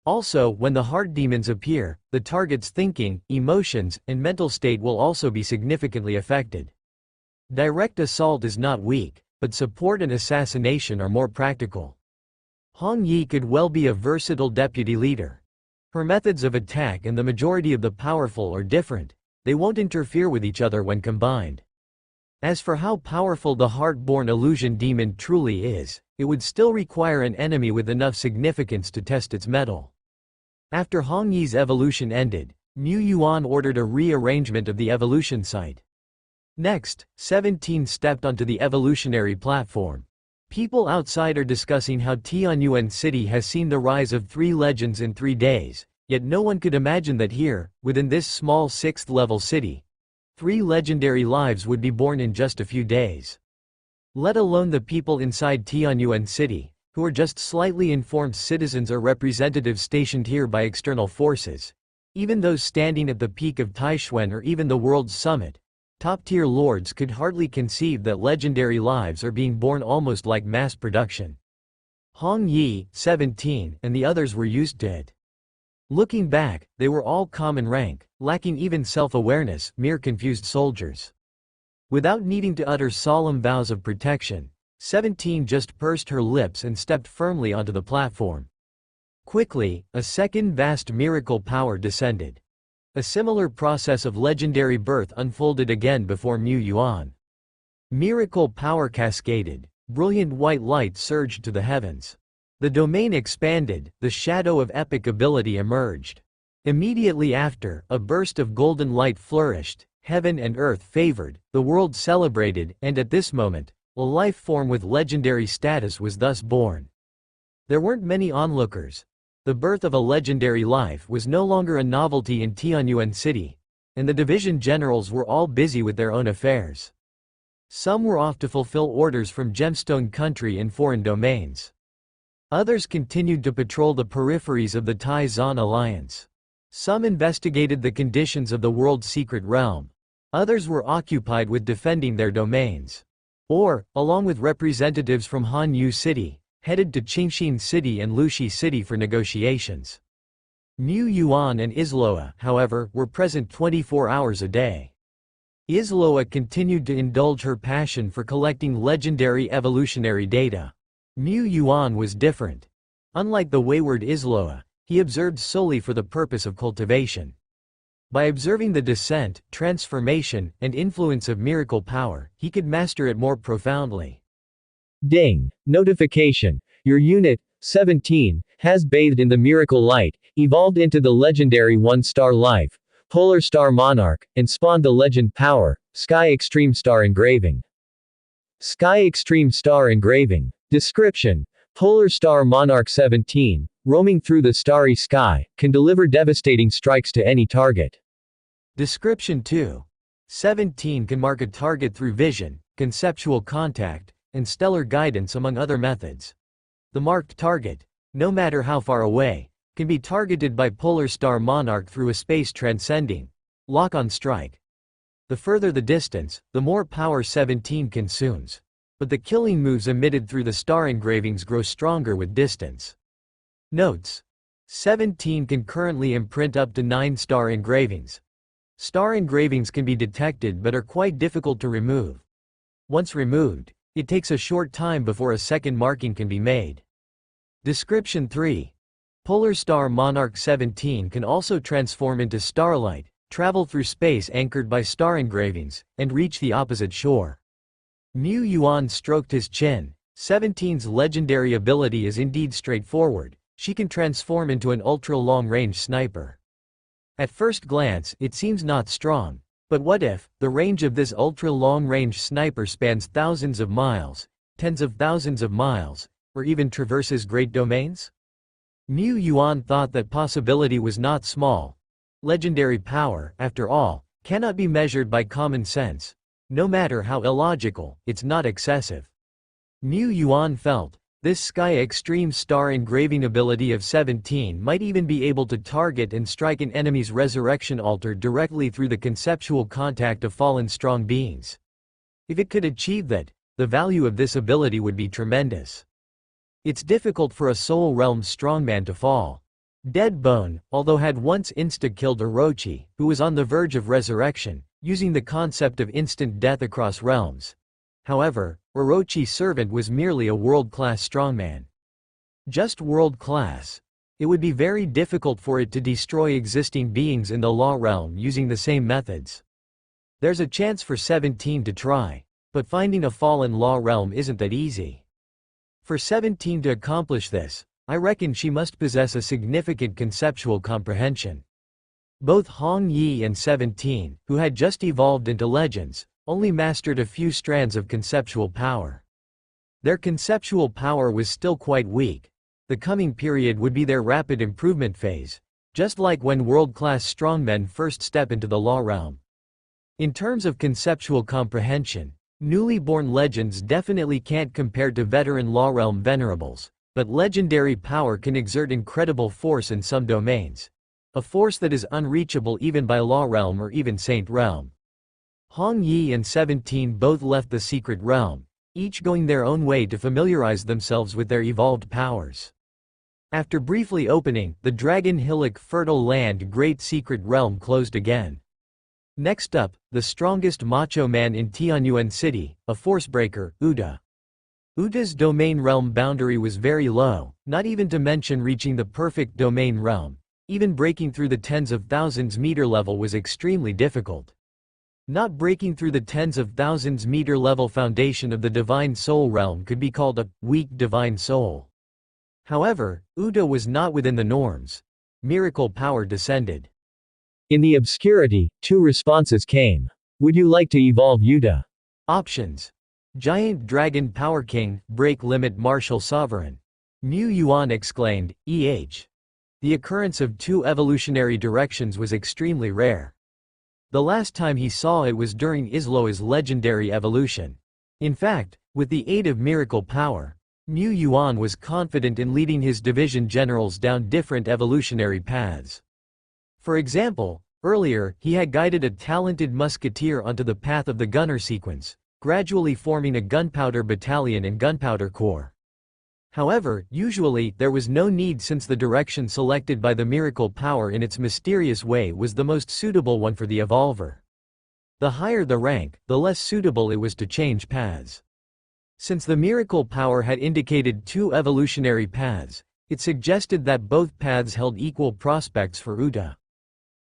Also, when the heart demons appear, the target's thinking, emotions, and mental state will also be significantly affected. Direct assault is not weak, but support and assassination are more practical. Hong Yi could well be a versatile deputy leader. Her methods of attack and the majority of the powerful are different. They won't interfere with each other when combined. As for how powerful the heart-born illusion demon truly is, it would still require an enemy with enough significance to test its mettle. After Hong Yi's evolution ended, Mu Yuan ordered a rearrangement of the evolution site. Next, 17 stepped onto the evolutionary platform. People outside are discussing how Tianyuan City has seen the rise of 3 legends in 3 days, yet no one could imagine that here, within this small 6th-level city, 3 legendary lives would be born in just a few days. Let alone the people inside Tianyuan City, who are just slightly informed citizens or representatives stationed here by external forces. Even those standing at the peak of Taishuan or even the world's summit, top-tier lords could hardly conceive that legendary lives are being born almost like mass production. Hong Yi, 17, and the others were used to it. Looking back, they were all common rank, lacking even self-awareness, mere confused soldiers. Without needing to utter solemn vows of protection, 17 just pursed her lips and stepped firmly onto the platform. Quickly, a second vast miracle power descended. A similar process of legendary birth unfolded again before Mu Yuan. Miracle power cascaded, brilliant white light surged to the heavens. The domain expanded, the shadow of epic ability emerged. Immediately after, a burst of golden light flourished, heaven and earth favored, the world celebrated, and at this moment, a life form with legendary status was thus born. There weren't many onlookers. The birth of a legendary life was no longer a novelty in Tianyuan City, and the division generals were all busy with their own affairs. Some were off to fulfill orders from Gemstone Country in foreign domains. Others continued to patrol the peripheries of the Tai-Zan Alliance. Some investigated the conditions of the world's secret realm. Others were occupied with defending their domains. Or, along with representatives from Hanyu City, headed to Qingxin City and Lushi City for negotiations. Mu Yuan and Isloa, however, were present 24 hours a day. Isloa continued to indulge her passion for collecting legendary evolutionary data. Mu Yuan was different. Unlike the wayward Isloa, he observed solely for the purpose of cultivation. By observing the descent, transformation, and influence of miracle power, he could master it more profoundly. Ding! Notification. Your unit, 17, has bathed in the miracle light, evolved into the legendary 1-star life, Polar Star Monarch, and spawned the legend power, Sky Extreme Star Engraving. Sky Extreme Star Engraving. Description. Polar Star Monarch 17, roaming through the starry sky, can deliver devastating strikes to any target. Description 2. 17 can mark a target through vision, conceptual contact, and stellar guidance among other methods. The marked target, no matter how far away, can be targeted by Polar Star Monarch through a space transcending lock-on strike. The further the distance, the more power 17 consumes. But the killing moves emitted through the star engravings grow stronger with distance. Notes. 17 can currently imprint up to 9-star engravings. Star engravings can be detected but are quite difficult to remove. Once removed, it takes a short time before a second marking can be made. Description 3. Polar Star Monarch 17 can also transform into starlight, travel through space anchored by star engravings, and reach the opposite shore. Mu Yuan stroked his chin. 17's legendary ability is indeed straightforward. She can transform into an ultra-long-range sniper. At first glance, it seems not strong. But what if the range of this ultra-long-range sniper spans thousands of miles, tens of thousands of miles, or even traverses great domains? Mu Yuan thought that possibility was not small. Legendary power, after all, cannot be measured by common sense. No matter how illogical, it's not excessive. Mu Yuan felt, this Sky Extreme Star engraving ability of 17 might even be able to target and strike an enemy's resurrection altar directly through the conceptual contact of fallen strong beings. If it could achieve that, the value of this ability would be tremendous. It's difficult for a Soul Realm strongman to fall. Dead Bone, although had once insta-killed Orochi, who was on the verge of resurrection, using the concept of instant death across realms. However, Orochi's servant was merely a world-class strongman. Just world-class. It would be very difficult for it to destroy existing beings in the Law Realm using the same methods. There's a chance for 17 to try, but finding a fallen Law Realm isn't that easy. For 17 to accomplish this, I reckon she must possess a significant conceptual comprehension. Both Hong Yi and 17, who had just evolved into legends, only mastered a few strands of conceptual power. Their conceptual power was still quite weak. The coming period would be their rapid improvement phase, just like when world-class strongmen first step into the Law Realm. In terms of conceptual comprehension, newly born legends definitely can't compare to veteran Law Realm venerables, but legendary power can exert incredible force in some domains. A force that is unreachable even by Law Realm or even Saint Realm. Hong Yi and 17 both left the Secret Realm, each going their own way to familiarize themselves with their evolved powers. After briefly opening, the Dragon Hillock Fertile Land Great Secret Realm closed again. Next up, the strongest macho man in Tianyuan City, a forcebreaker, Uda. Uda's domain realm boundary was very low, not even to mention reaching the perfect domain realm. Even breaking through the tens of thousands meter level was extremely difficult. Not breaking through the tens of thousands meter level foundation of the Divine Soul realm could be called a weak Divine Soul. However, Uda was not within the norms. Miracle power descended. In the obscurity, two responses came. Would you like to evolve Uda? Options. Giant Dragon Power King, Break Limit Martial Sovereign. Mu Yuan exclaimed, "Eh." The occurrence of two evolutionary directions was extremely rare. The last time he saw it was during Isloa's legendary evolution. In fact, with the aid of miracle power, Mu Yuan was confident in leading his division generals down different evolutionary paths. For example, earlier he had guided a talented musketeer onto the path of the gunner sequence, gradually forming a gunpowder battalion and gunpowder corps. However, usually there was no need since the direction selected by the miracle power in its mysterious way was the most suitable one for the evolver. The higher the rank, the less suitable it was to change paths. Since the miracle power had indicated two evolutionary paths, it suggested that both paths held equal prospects for Uda.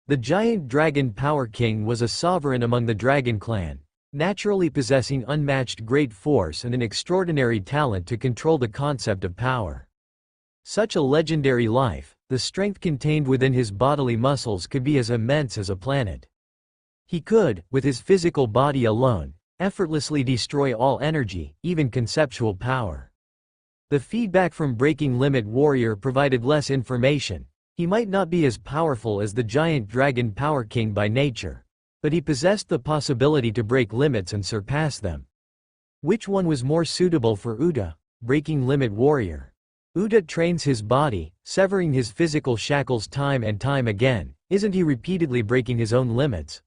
The giant Dragon Power King was a sovereign among the Dragon Clan, naturally possessing unmatched great force and an extraordinary talent to control the concept of power. Such a legendary life, the strength contained within his bodily muscles could be as immense as a planet. He could, with his physical body alone, effortlessly destroy all energy, even conceptual power. The feedback from Breaking Limit Warrior provided less information. He might not be as powerful as the giant Dragon Power King by nature, but he possessed the possibility to break limits and surpass them. Which one was more suitable for Uda? Breaking Limit Warrior. Uda trains his body, severing his physical shackles time and time again. Isn't he repeatedly breaking his own limits?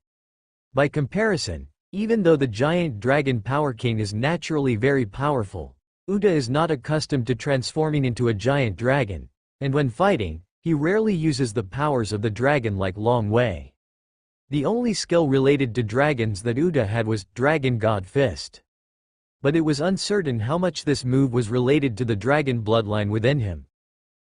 By comparison, even though the giant Dragon Power King is naturally very powerful, Uda is not accustomed to transforming into a giant dragon, and when fighting, he rarely uses the powers of the dragon like Long Wei. The only skill related to dragons that Uda had was Dragon God Fist. But it was uncertain how much this move was related to the dragon bloodline within him.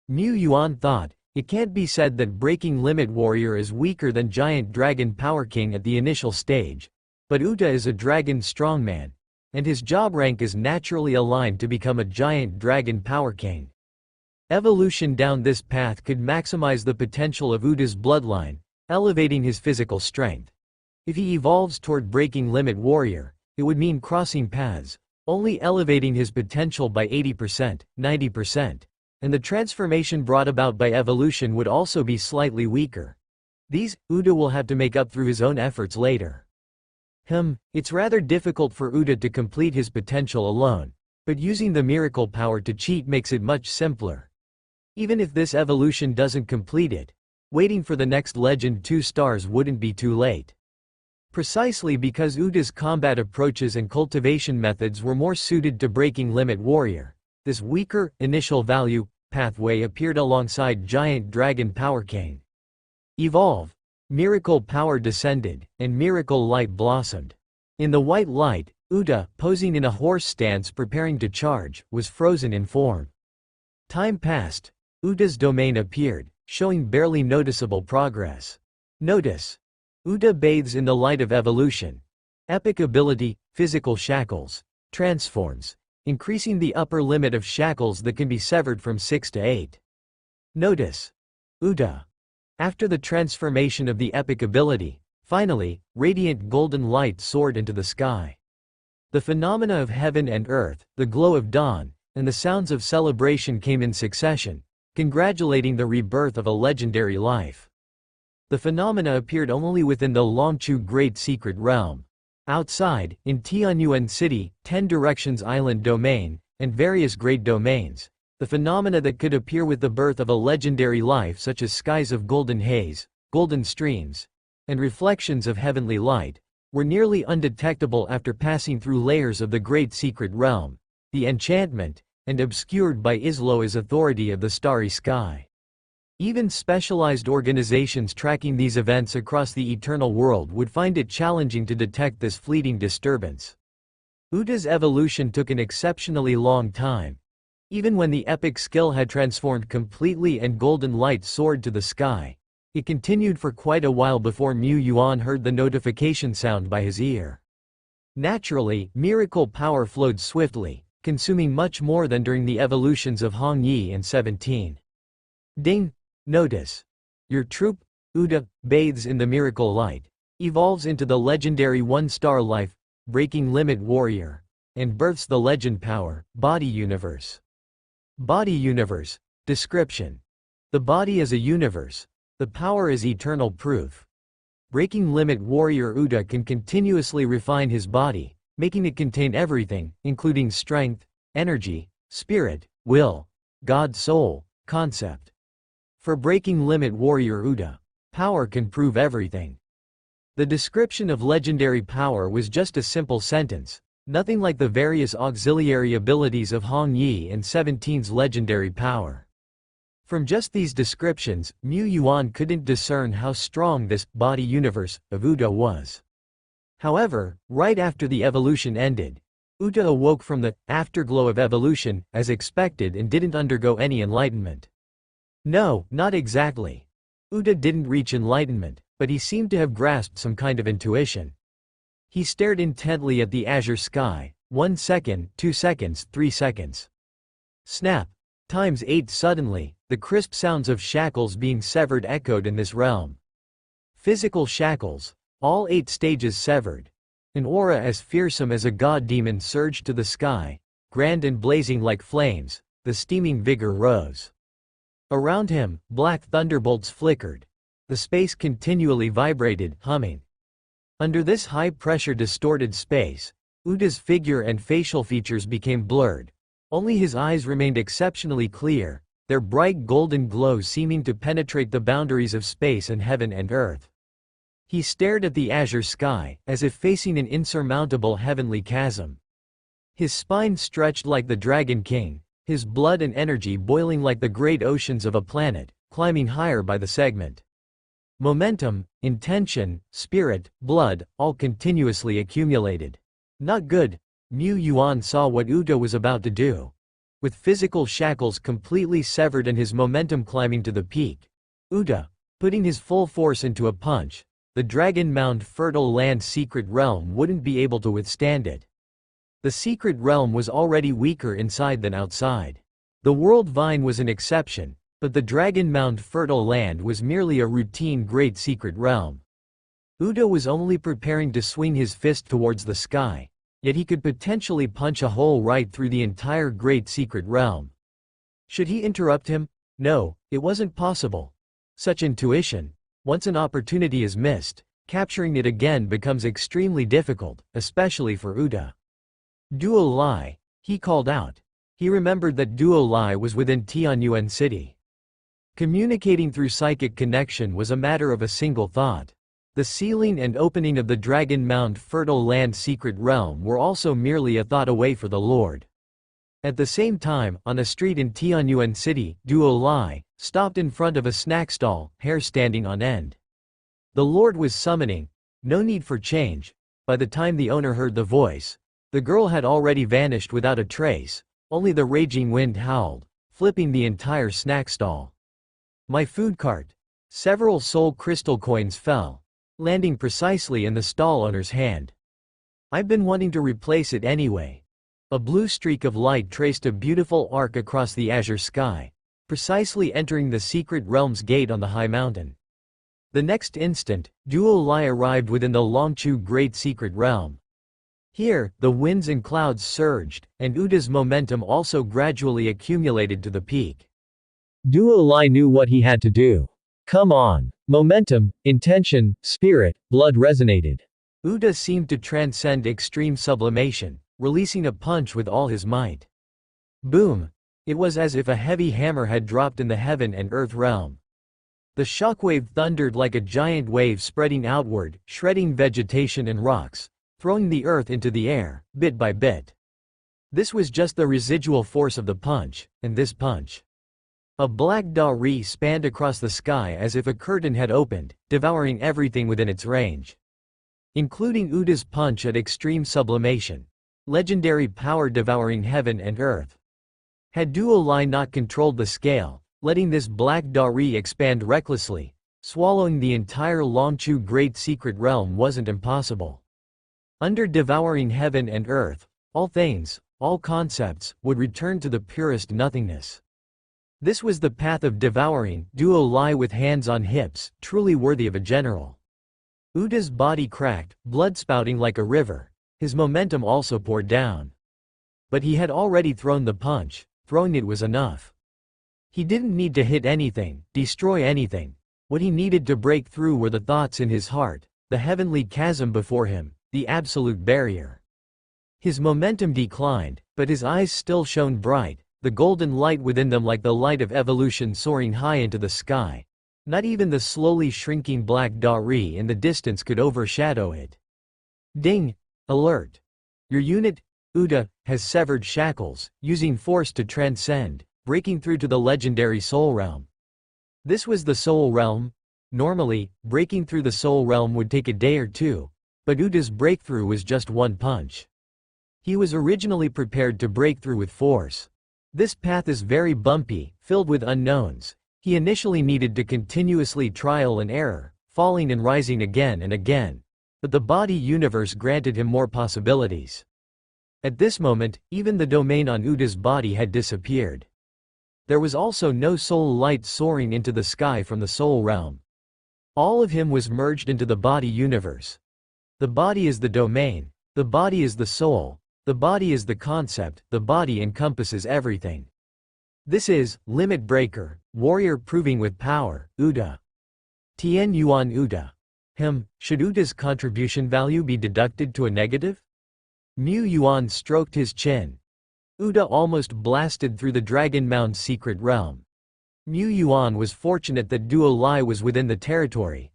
Mu Yuan thought, it can't be said that Breaking Limit Warrior is weaker than Giant Dragon Power King at the initial stage, but Uda is a dragon strongman, and his job rank is naturally aligned to become a Giant Dragon Power King. Evolution down this path could maximize the potential of Uda's bloodline, elevating his physical strength. If he evolves toward Breaking Limit Warrior, it would mean crossing paths, only elevating his potential by 80%, 90%, and the transformation brought about by evolution would also be slightly weaker. These, Uda will have to make up through his own efforts later. It's rather difficult for Uda to complete his potential alone, but using the miracle power to cheat makes it much simpler. Even if this evolution doesn't complete it, waiting for the next Legend 2 stars wouldn't be too late. Precisely because Uda's combat approaches and cultivation methods were more suited to Breaking Limit Warrior, this weaker, initial value, pathway appeared alongside giant dragon Power King. Evolve. Miracle power descended, and miracle light blossomed. In the white light, Uda, posing in a horse stance preparing to charge, was frozen in form. Time passed. Uda's domain appeared, showing barely noticeable progress. Notice. Uda bathes in the light of evolution. Epic ability, physical shackles. Transforms, increasing the upper limit of shackles that can be severed from 6 to 8. Notice. Uda. After the transformation of the epic ability, finally, radiant golden light soared into the sky. The phenomena of heaven and earth, the glow of dawn, and the sounds of celebration came in succession, congratulating the rebirth of a legendary life. The phenomena appeared only within the Longchu Great Secret Realm. Outside, in Tianyuan City, 10 Directions Island Domain, and various great domains, the phenomena that could appear with the birth of a legendary life such as skies of golden haze, golden streams, and reflections of heavenly light, were nearly undetectable after passing through layers of the Great Secret Realm, the enchantment, and obscured by Isloa's authority of the starry sky. Even specialized organizations tracking these events across the eternal world would find it challenging to detect this fleeting disturbance. Uda's evolution took an exceptionally long time. Even when the epic skill had transformed completely and golden light soared to the sky, it continued for quite a while before Mu Yuan heard the notification sound by his ear. Naturally, miracle power flowed swiftly, consuming much more than during the evolutions of Hong Yi and 17. Ding! Notice. Your troop, Uda, bathes in the miracle light, evolves into the legendary one-star life, breaking limit warrior, and births the legend power, Body Universe. Body Universe. Description. The body is a universe. The power is eternal proof. Breaking limit warrior Uda can continuously refine his body, making it contain everything, including strength, energy, spirit, will, God soul, concept. For breaking limit warrior Uda, power can prove everything. The description of legendary power was just a simple sentence, nothing like the various auxiliary abilities of Hong Yi and 17's legendary power. From just these descriptions, Mu Yuan couldn't discern how strong this body universe of Uda was. However, right after the evolution ended, Uda awoke from the afterglow of evolution, as expected, and didn't undergo any enlightenment. No, not exactly. Uda didn't reach enlightenment, but he seemed to have grasped some kind of intuition. He stared intently at the azure sky, 1 second, 2 seconds, 3 seconds. Snap! Times 8 suddenly, the crisp sounds of shackles being severed echoed in this realm. Physical shackles, all 8 stages severed. An aura as fearsome as a god-demon surged to the sky, grand and blazing like flames, the steaming vigor rose. Around him, black thunderbolts flickered. The space continually vibrated, humming. Under this high-pressure distorted space, Uda's figure and facial features became blurred. Only his eyes remained exceptionally clear, their bright golden glow seeming to penetrate the boundaries of space and heaven and earth. He stared at the azure sky, as if facing an insurmountable heavenly chasm. His spine stretched like the Dragon King, his blood and energy boiling like the great oceans of a planet, climbing higher by the segment. Momentum, intention, spirit, blood, all continuously accumulated. Not good. Mu Yuan saw what Uda was about to do. With physical shackles completely severed and his momentum climbing to the peak, Uda, putting his full force into a punch, the Dragon Mound Fertile Land Secret Realm wouldn't be able to withstand it. The Secret Realm was already weaker inside than outside. The World Vine was an exception, but the Dragon Mound Fertile Land was merely a routine Great Secret Realm. Uda was only preparing to swing his fist towards the sky, yet he could potentially punch a hole right through the entire Great Secret Realm. Should he interrupt him? No, it wasn't possible. Such intuition, once an opportunity is missed, capturing it again becomes extremely difficult, especially for Uda. Duo Lai, he called out. He remembered that Duo Lai was within Tianyuan City. Communicating through psychic connection was a matter of a single thought. The sealing and opening of the Dragon Mound Fertile Land Secret Realm were also merely a thought away for the Lord. At the same time, on a street in Tianyuan City, Duo Lai stopped in front of a snack stall, hair standing on end. The Lord was summoning. No need for change. By the time the owner heard the voice, the girl had already vanished without a trace. Only the raging wind howled, flipping the entire snack stall. My food cart. Several soul crystal coins fell, landing precisely in the stall owner's hand. I've been wanting to replace it anyway. A blue streak of light traced a beautiful arc across the azure sky, precisely entering the secret realm's gate on the high mountain. The next instant, Duo Lai arrived within the Longchu Great Secret Realm. Here, the winds and clouds surged, and Uda's momentum also gradually accumulated to the peak. Duo Lai knew what he had to do. Come on. Momentum, intention, spirit, blood resonated. Uda seemed to transcend extreme sublimation, releasing a punch with all his might. Boom! It was as if a heavy hammer had dropped in the heaven and earth realm. The shockwave thundered like a giant wave spreading outward, shredding vegetation and rocks, throwing the earth into the air, bit by bit. This was just the residual force of the punch, and this punch. A black Da-Ri spanned across the sky as if a curtain had opened, devouring everything within its range. Including Uda's punch at extreme sublimation. Legendary power devouring heaven and earth. Had Duo Lai not controlled the scale, letting this black Da-Ri expand recklessly, swallowing the entire Longchu Great Secret Realm wasn't impossible. Under devouring heaven and earth, all things, all concepts, would return to the purest nothingness. This was the path of devouring, Duo Lai with hands on hips, truly worthy of a general. Uda's body cracked, blood spouting like a river. His momentum also poured down. But he had already thrown the punch. Throwing it was enough. He didn't need to hit anything, destroy anything. What he needed to break through were the thoughts in his heart, the heavenly chasm before him, the absolute barrier. His momentum declined, but his eyes still shone bright, the golden light within them like the light of evolution soaring high into the sky. Not even the slowly shrinking black Da-Ri in the distance could overshadow it. Ding! Alert! Your unit, Uda, has severed shackles, using force to transcend, breaking through to the legendary Soul Realm. This was the Soul Realm. Normally, breaking through the Soul Realm would take a day or two, but Uda's breakthrough was just one punch. He was originally prepared to break through with force. This path is very bumpy, filled with unknowns. He initially needed to continuously trial and error, falling and rising again and again. But the body universe granted him more possibilities. At this moment, even the domain on Uda's body had disappeared. There was also no soul light soaring into the sky from the soul realm. All of him was merged into the body universe. The body is the domain, the body is the soul, the body is the concept, the body encompasses everything. This is, limit breaker, warrior proving with power, Uda. Tien Yuan Uda. Should Uda's contribution value be deducted to a negative? Mu Yuan stroked his chin. Uda almost blasted through the Dragon Mound secret realm. Mu Yuan was fortunate that Duo Lai was within the territory.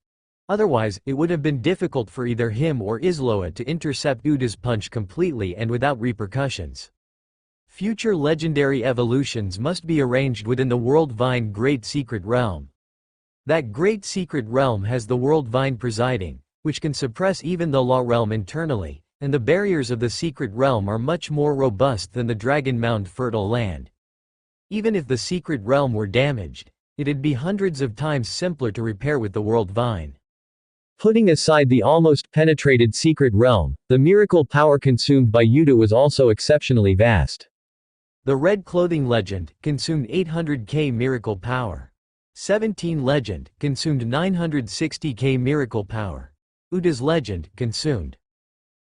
Otherwise, it would have been difficult for either him or Isloa to intercept Uda's punch completely and without repercussions. Future legendary evolutions must be arranged within the World Vine Great Secret Realm. That Great Secret Realm has the World Vine presiding, which can suppress even the Law Realm internally, and the barriers of the Secret Realm are much more robust than the Dragon Mound Fertile Land. Even if the Secret Realm were damaged, it'd be hundreds of times simpler to repair with the World Vine. Putting aside the almost penetrated Secret Realm, the miracle power consumed by Uda was also exceptionally vast. The Red Clothing Legend consumed 800k miracle power. 17 Legend consumed 960k miracle power. Uda's Legend consumed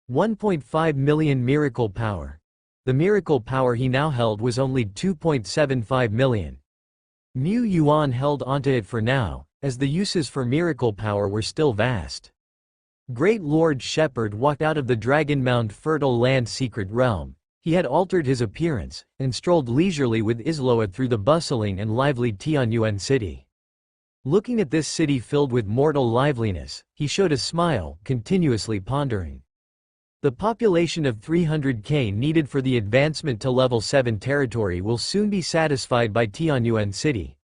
1.5 million miracle power. The miracle power he now held was only 2.75 million. Mu Yuan held onto it for now, as the uses for miracle power were still vast. Great Lord Shepherd walked out of the Dragon Mound Fertile Land secret realm. He had altered his appearance, and strolled leisurely with Isloa through the bustling and lively Tianyuan city. Looking at this city filled with mortal liveliness, he showed a smile, continuously pondering. The population of 300k needed for the advancement to level 7 territory will soon be satisfied by Tianyuan City.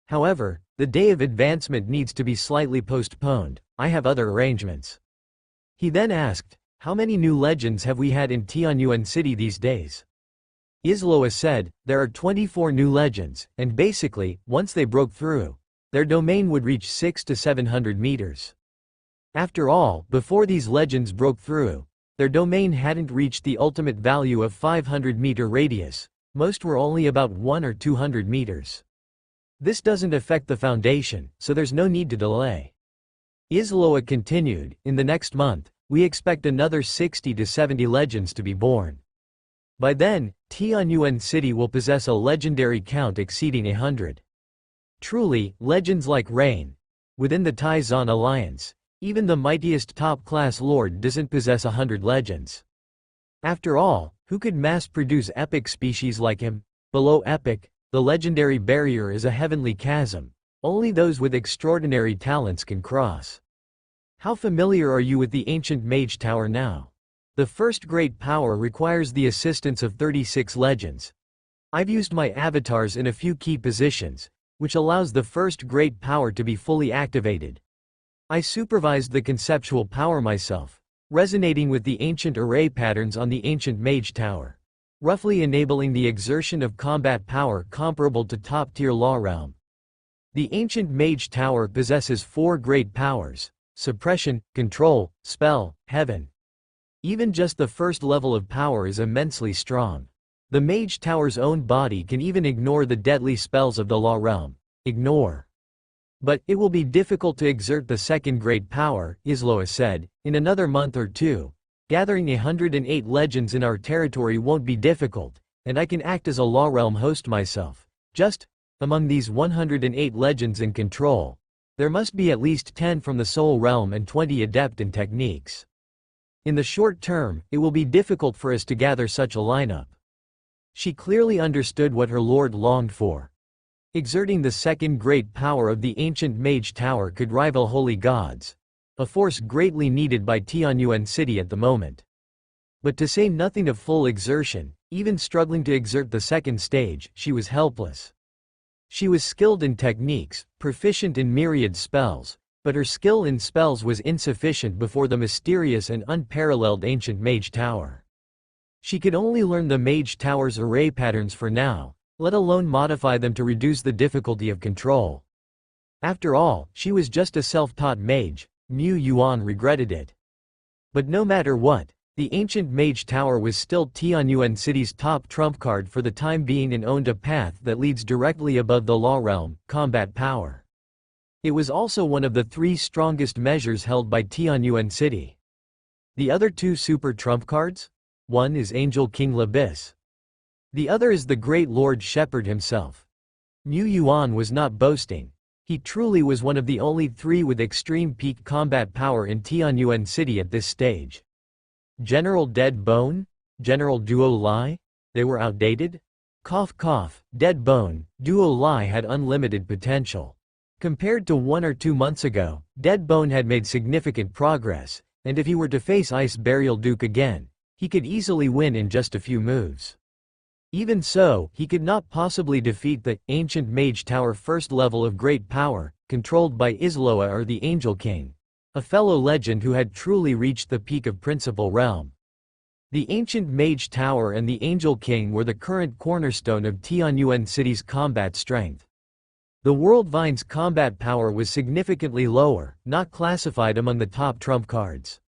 However, the day of advancement needs to be slightly postponed. I have other arrangements. He then asked, how many new legends have we had in Tianyuan City these days? Isloa said, there are 24 new legends, and basically, once they broke through, their domain would reach 6 to 700 meters. After all, before these legends broke through, their domain hadn't reached the ultimate value of 500-meter radius, most were only about 1 or 200 meters. This doesn't affect the foundation, so there's no need to delay. Isloa continued, in the next month, we expect another 60 to 70 legends to be born. By then, Tianyuan City will possess a legendary count exceeding 100. Truly, legends like Rain. Within the Taizan Alliance, even the mightiest top-class lord doesn't possess 100 legends. After all, who could mass-produce epic species like him? Below epic, the legendary barrier is a heavenly chasm. Only those with extraordinary talents can cross. How familiar are you with the ancient Mage Tower now? The first great power requires the assistance of 36 legends. I've used my avatars in a few key positions, which allows the first great power to be fully activated. I supervised the conceptual power myself, resonating with the ancient array patterns on the ancient Mage Tower, roughly enabling the exertion of combat power comparable to top-tier Law Realm. The ancient Mage Tower possesses 4 great powers: suppression, control, spell, heaven. Even just the first level of power is immensely strong. The Mage Tower's own body can even ignore the deadly spells of the Law Realm. Ignore. But it will be difficult to exert the second great power, Isloa said. In another month or two, gathering 108 legends in our territory won't be difficult, and I can act as a Law Realm host myself. Just, among these 108 legends in control, there must be at least 10 from the Soul Realm and 20 adept in techniques. In the short term, it will be difficult for us to gather such a lineup. She clearly understood what her lord longed for. Exerting the second great power of the ancient Mage Tower could rival holy gods, a force greatly needed by Tianyuan City at the moment. But to say nothing of full exertion, even struggling to exert the second stage, she was helpless. She was skilled in techniques, proficient in myriad spells, but her skill in spells was insufficient before the mysterious and unparalleled ancient Mage Tower. She could only learn the Mage Tower's array patterns for now, let alone modify them to reduce the difficulty of control. After all, she was just a self-taught mage. Mu Yuan regretted it. But no matter what, the ancient Mage Tower was still Tianyuan City's top trump card for the time being and owned a path that leads directly above the Law Realm, combat power. It was also one of the 3 strongest measures held by Tianyuan City. The other 2 super trump cards? One is Angel King Labis. The other is the Great Lord Shepherd himself. Mu Yuan was not boasting. He truly was one of the only 3 with extreme peak combat power in Tianyuan City at this stage. General Dead Bone? General Duo Lai? They were outdated? Cough cough, Dead Bone, Duo Lai had unlimited potential. Compared to 1 or 2 months ago, Dead Bone had made significant progress, and if he were to face Ice Burial Duke again, he could easily win in just a few moves. Even so, he could not possibly defeat the ancient Mage Tower first level of great power, controlled by Isloa or the Angel King, a fellow legend who had truly reached the peak of Principal Realm. The ancient Mage Tower and the Angel King were the current cornerstone of Tianyuan City's combat strength. The World Vine's combat power was significantly lower, not classified among the top trump cards.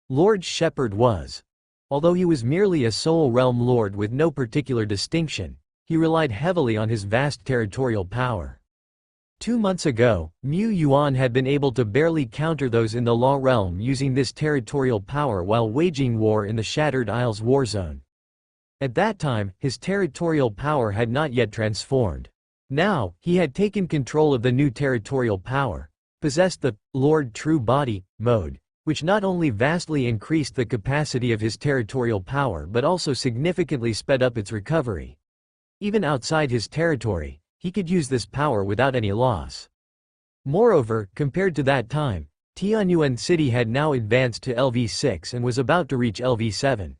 Lord Shepherd was. Although he was merely a Soul Realm lord with no particular distinction, he relied heavily on his vast territorial power. 2 months ago, Mu Yuan had been able to barely counter those in the Law Realm using this territorial power while waging war in the Shattered Isles warzone. At that time, his territorial power had not yet transformed. Now, he had taken control of the new territorial power, possessed the Lord True Body mode, which not only vastly increased the capacity of his territorial power but also significantly sped up its recovery. Even outside his territory, he could use this power without any loss. Moreover, compared to that time, Tianyuan City had now advanced to LV6 and was about to reach LV7.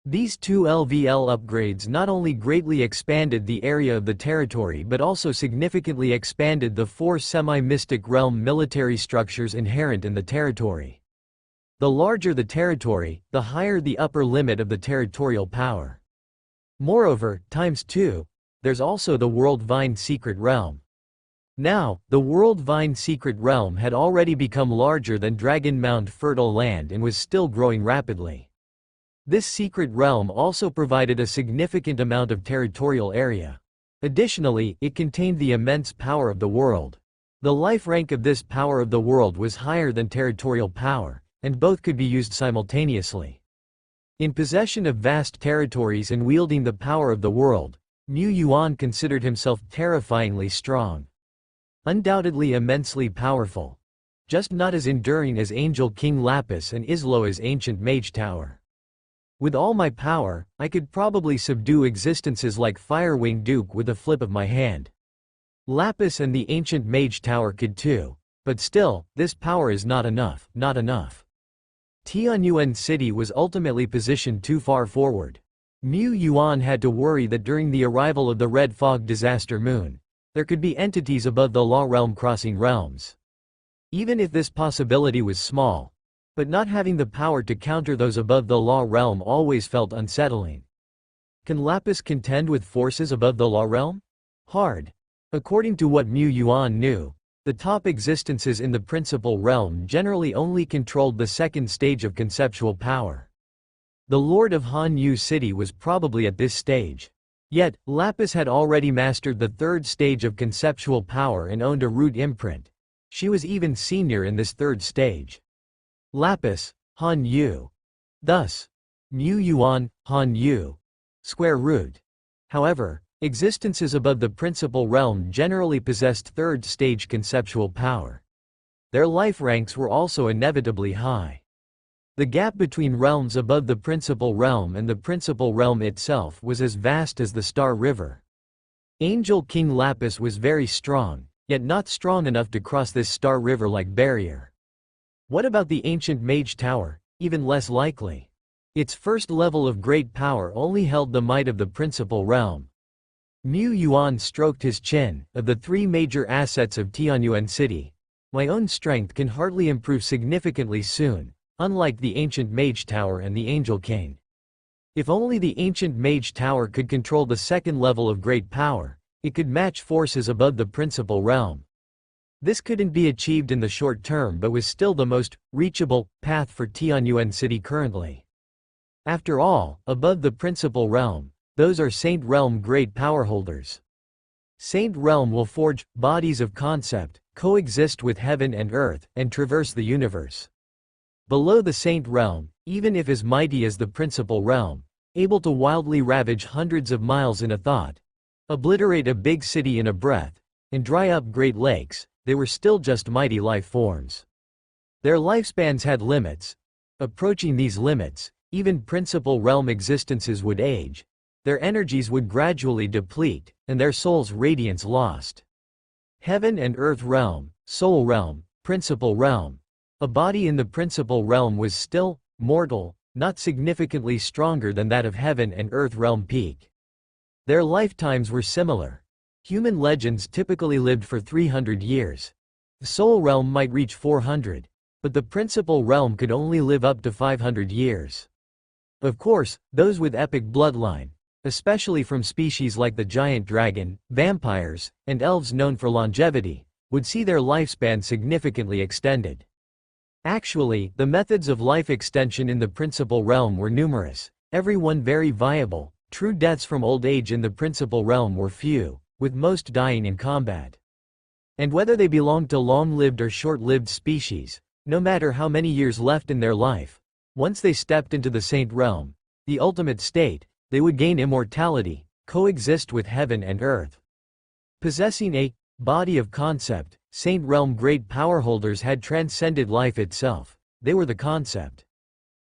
These two LVL upgrades not only greatly expanded the area of the territory but also significantly expanded the 4 semi-mystic realm military structures inherent in the territory. The larger the territory, the higher the upper limit of the territorial power. Moreover, times 2, there's also the World Vine Secret Realm. Now, the World Vine Secret Realm had already become larger than Dragon Mound Fertile Land and was still growing rapidly. This secret realm also provided a significant amount of territorial area. Additionally, it contained the immense power of the world. The life rank of this power of the world was higher than territorial power, and both could be used simultaneously. In possession of vast territories and wielding the power of the world, Mu Yuan considered himself terrifyingly strong. Undoubtedly immensely powerful. Just not as enduring as Angel King Lapis and Isloa's ancient mage tower. With all my power, I could probably subdue existences like Firewing Duke with a flip of my hand. Lapis and the ancient mage tower could too. But still, this power is not enough, not enough. Tianyuan City was ultimately positioned too far forward. Mu Yuan had to worry that during the arrival of the Red Fog Disaster Moon, there could be entities above the Law Realm crossing realms. Even if this possibility was small, but not having the power to counter those above the Law Realm always felt unsettling. Can Lapis contend with forces above the Law Realm? Hard. According to what Mu Yuan knew, the top existences in the Principal Realm generally only controlled the second stage of conceptual power. The Lord of Han Yu City was probably at this stage. Yet, Lapis had already mastered the third stage of conceptual power and owned a root imprint. She was even senior in this third stage. Lapis, Han Yu. Thus, Mu Yuan, Han Yu. Square root. However, existences above the Principal Realm generally possessed third stage conceptual power. Their life ranks were also inevitably high. The gap between realms above the Principal Realm and the Principal Realm itself was as vast as the Star River. Angel King Lapis was very strong, yet not strong enough to cross this Star River-like barrier. What about the ancient mage tower? Even less likely. Its first level of great power only held the might of the Principal Realm. Mu Yuan stroked his chin. Of the 3 major assets of Tianyuan City, my own strength can hardly improve significantly soon, unlike the ancient mage tower and the Angel King. If only the ancient mage tower could control the second level of great power, it could match forces above the Principal Realm. This couldn't be achieved in the short term but was still the most reachable path for Tianyuan City currently. After all, above the Principal Realm, those are Saint Realm great power holders. Saint Realm will forge bodies of concept, coexist with heaven and earth, and traverse the universe. Below the Saint Realm, even if as mighty as the Principal Realm, able to wildly ravage hundreds of miles in a thought, obliterate a big city in a breath, and dry up great lakes, they were still just mighty life forms. Their lifespans had limits. Approaching these limits, even Principal Realm existences would age. Their energies would gradually deplete, and their souls' radiance lost. Heaven and Earth Realm, Soul Realm, Principal Realm. A body in the Principal Realm was still mortal, not significantly stronger than that of Heaven and Earth Realm peak. Their lifetimes were similar. Human legends typically lived for 300 years. The Soul Realm might reach 400, but the Principal Realm could only live up to 500 years. Of course, those with epic bloodline, especially from species like the giant dragon, vampires, and elves known for longevity, would see their lifespan significantly extended. Actually, the methods of life extension in the Principal Realm were numerous, every one very viable. True deaths from old age in the Principal Realm were few, with most dying in combat. And whether they belonged to long-lived or short-lived species, no matter how many years left in their life, once they stepped into the Saint Realm, the ultimate state, they would gain immortality, coexist with heaven and earth. Possessing a body of concept, Saint Realm great power holders had transcended life itself. They were the concept.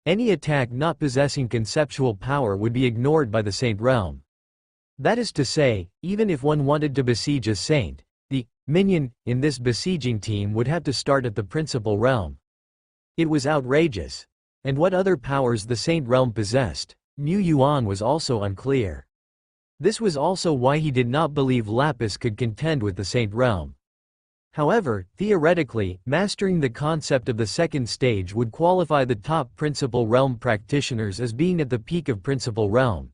Any attack not possessing conceptual power would be ignored by the Saint Realm. That is to say, even if one wanted to besiege a saint, the minion in this besieging team would have to start at the principal realm. It was outrageous. And what other powers the Saint Realm possessed, Mu Yuan was also unclear. This was also why he did not believe Lapis could contend with the Saint Realm. However, theoretically, mastering the concept of the second stage would qualify the top Principal Realm practitioners as being at the peak of Principal Realm,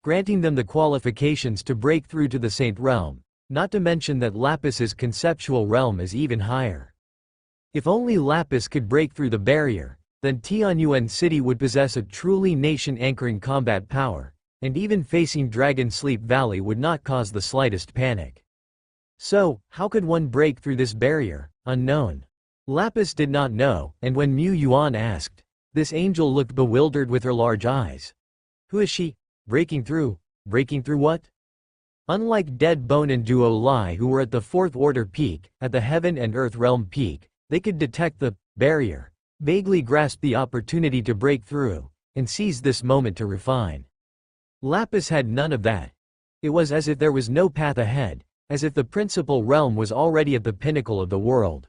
granting them the qualifications to break through to the Saint Realm, not to mention that Lapis's conceptual realm is even higher. If only Lapis could break through the barrier, then Tianyuan City would possess a truly nation-anchoring combat power, and even facing Dragon Sleep Valley would not cause the slightest panic. So, how could one break through this barrier? Unknown. Lapis did not know, and when Mu Yuan asked, this angel looked bewildered with her large eyes. Who is she? Breaking through? Breaking through what? Unlike Dead Bone and Duo Lai, who were at the Fourth Order peak, at the Heaven and Earth Realm peak, they could detect the barrier, vaguely grasp the opportunity to break through, and seize this moment to refine. Lapis had none of that. It was as if there was no path ahead, as if the principal realm was already at the pinnacle of the world.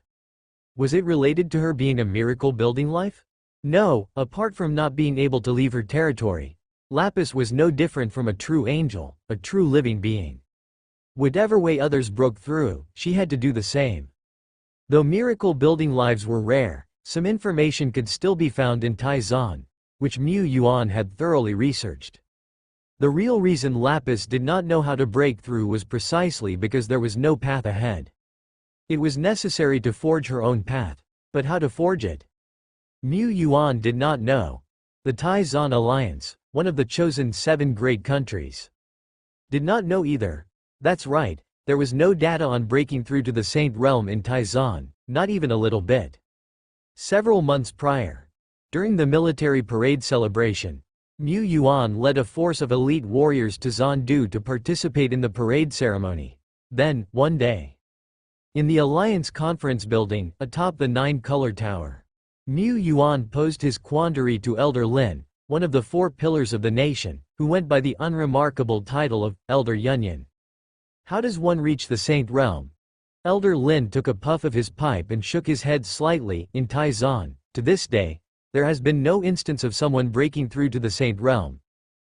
Was it related to her being a miracle-building life? No, apart from not being able to leave her territory, Lapis was no different from a true angel, a true living being. Whatever way others broke through, she had to do the same. Though miracle-building lives were rare, some information could still be found in Taizan, which Mu Yuan had thoroughly researched. The real reason Lapis did not know how to break through was precisely because there was no path ahead. It was necessary to forge her own path, but how to forge it? Mu Yuan did not know. The Taizan Alliance, one of the chosen 7 great countries, did not know either. That's right, there was no data on breaking through to the Saint Realm in Taizan, not even a little bit. Several months prior, during the military parade celebration, Mu Yuan led a force of elite warriors to Zandu to participate in the parade ceremony. Then, one day, in the Alliance Conference Building, atop the 9-color tower, Mu Yuan posed his quandary to Elder Lin, one of the 4 pillars of the nation, who went by the unremarkable title of Elder Yunyan. How does one reach the Saint Realm? Elder Lin took a puff of his pipe and shook his head slightly. In Taizan, to this day, there has been no instance of someone breaking through to the Saint Realm.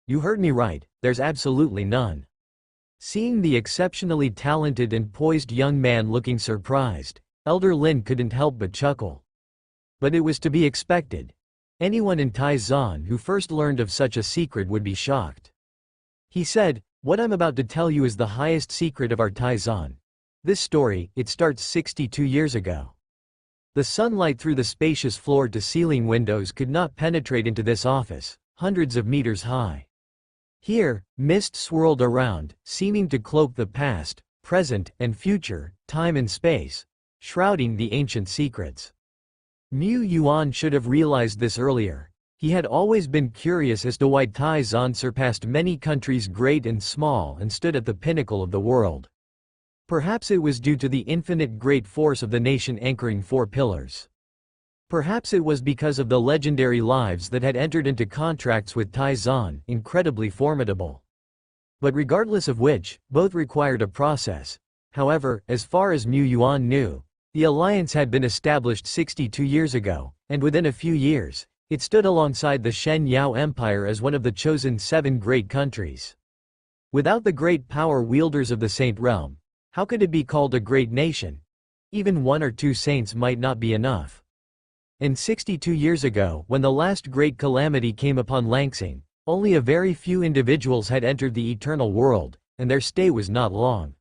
You heard me right, there's absolutely none. Seeing the exceptionally talented and poised young man looking surprised, Elder Lin couldn't help but chuckle. But it was to be expected. Anyone in Taizan who first learned of such a secret would be shocked. He said, what I'm about to tell you is the highest secret of our Taizan. This story, it starts 62 years ago. The sunlight through the spacious floor-to-ceiling windows could not penetrate into this office, hundreds of meters high. Here, mist swirled around, seeming to cloak the past, present, and future, time and space, shrouding the ancient secrets. Mu Yuan should have realized this earlier. He had always been curious as to why Taizan surpassed many countries great and small and stood at the pinnacle of the world. Perhaps it was due to the infinite great force of the nation anchoring 4 pillars. Perhaps it was because of the legendary lives that had entered into contracts with Taizan, incredibly formidable. But regardless of which, both required a process. However, as far as Mu Yuan knew, the alliance had been established 62 years ago, and within a few years, it stood alongside the Shen Yao Empire as one of the chosen 7 great countries. Without the great power wielders of the Saint Realm, how could it be called a great nation? Even 1 or 2 saints might not be enough. And 62 years ago, when the last great calamity came upon Langsing, only a very few individuals had entered the eternal world, and their stay was not long.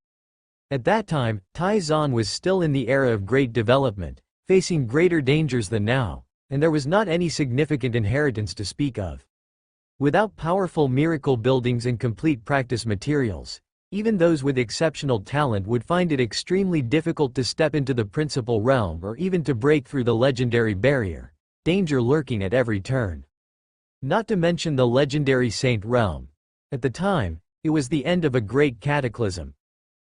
At that time, Taizan was still in the era of great development, facing greater dangers than now, and there was not any significant inheritance to speak of. Without powerful miracle buildings and complete practice materials, even those with exceptional talent would find it extremely difficult to step into the principal realm or even to break through the legendary barrier, danger lurking at every turn. Not to mention the legendary Saint Realm. At the time, it was the end of a great cataclysm.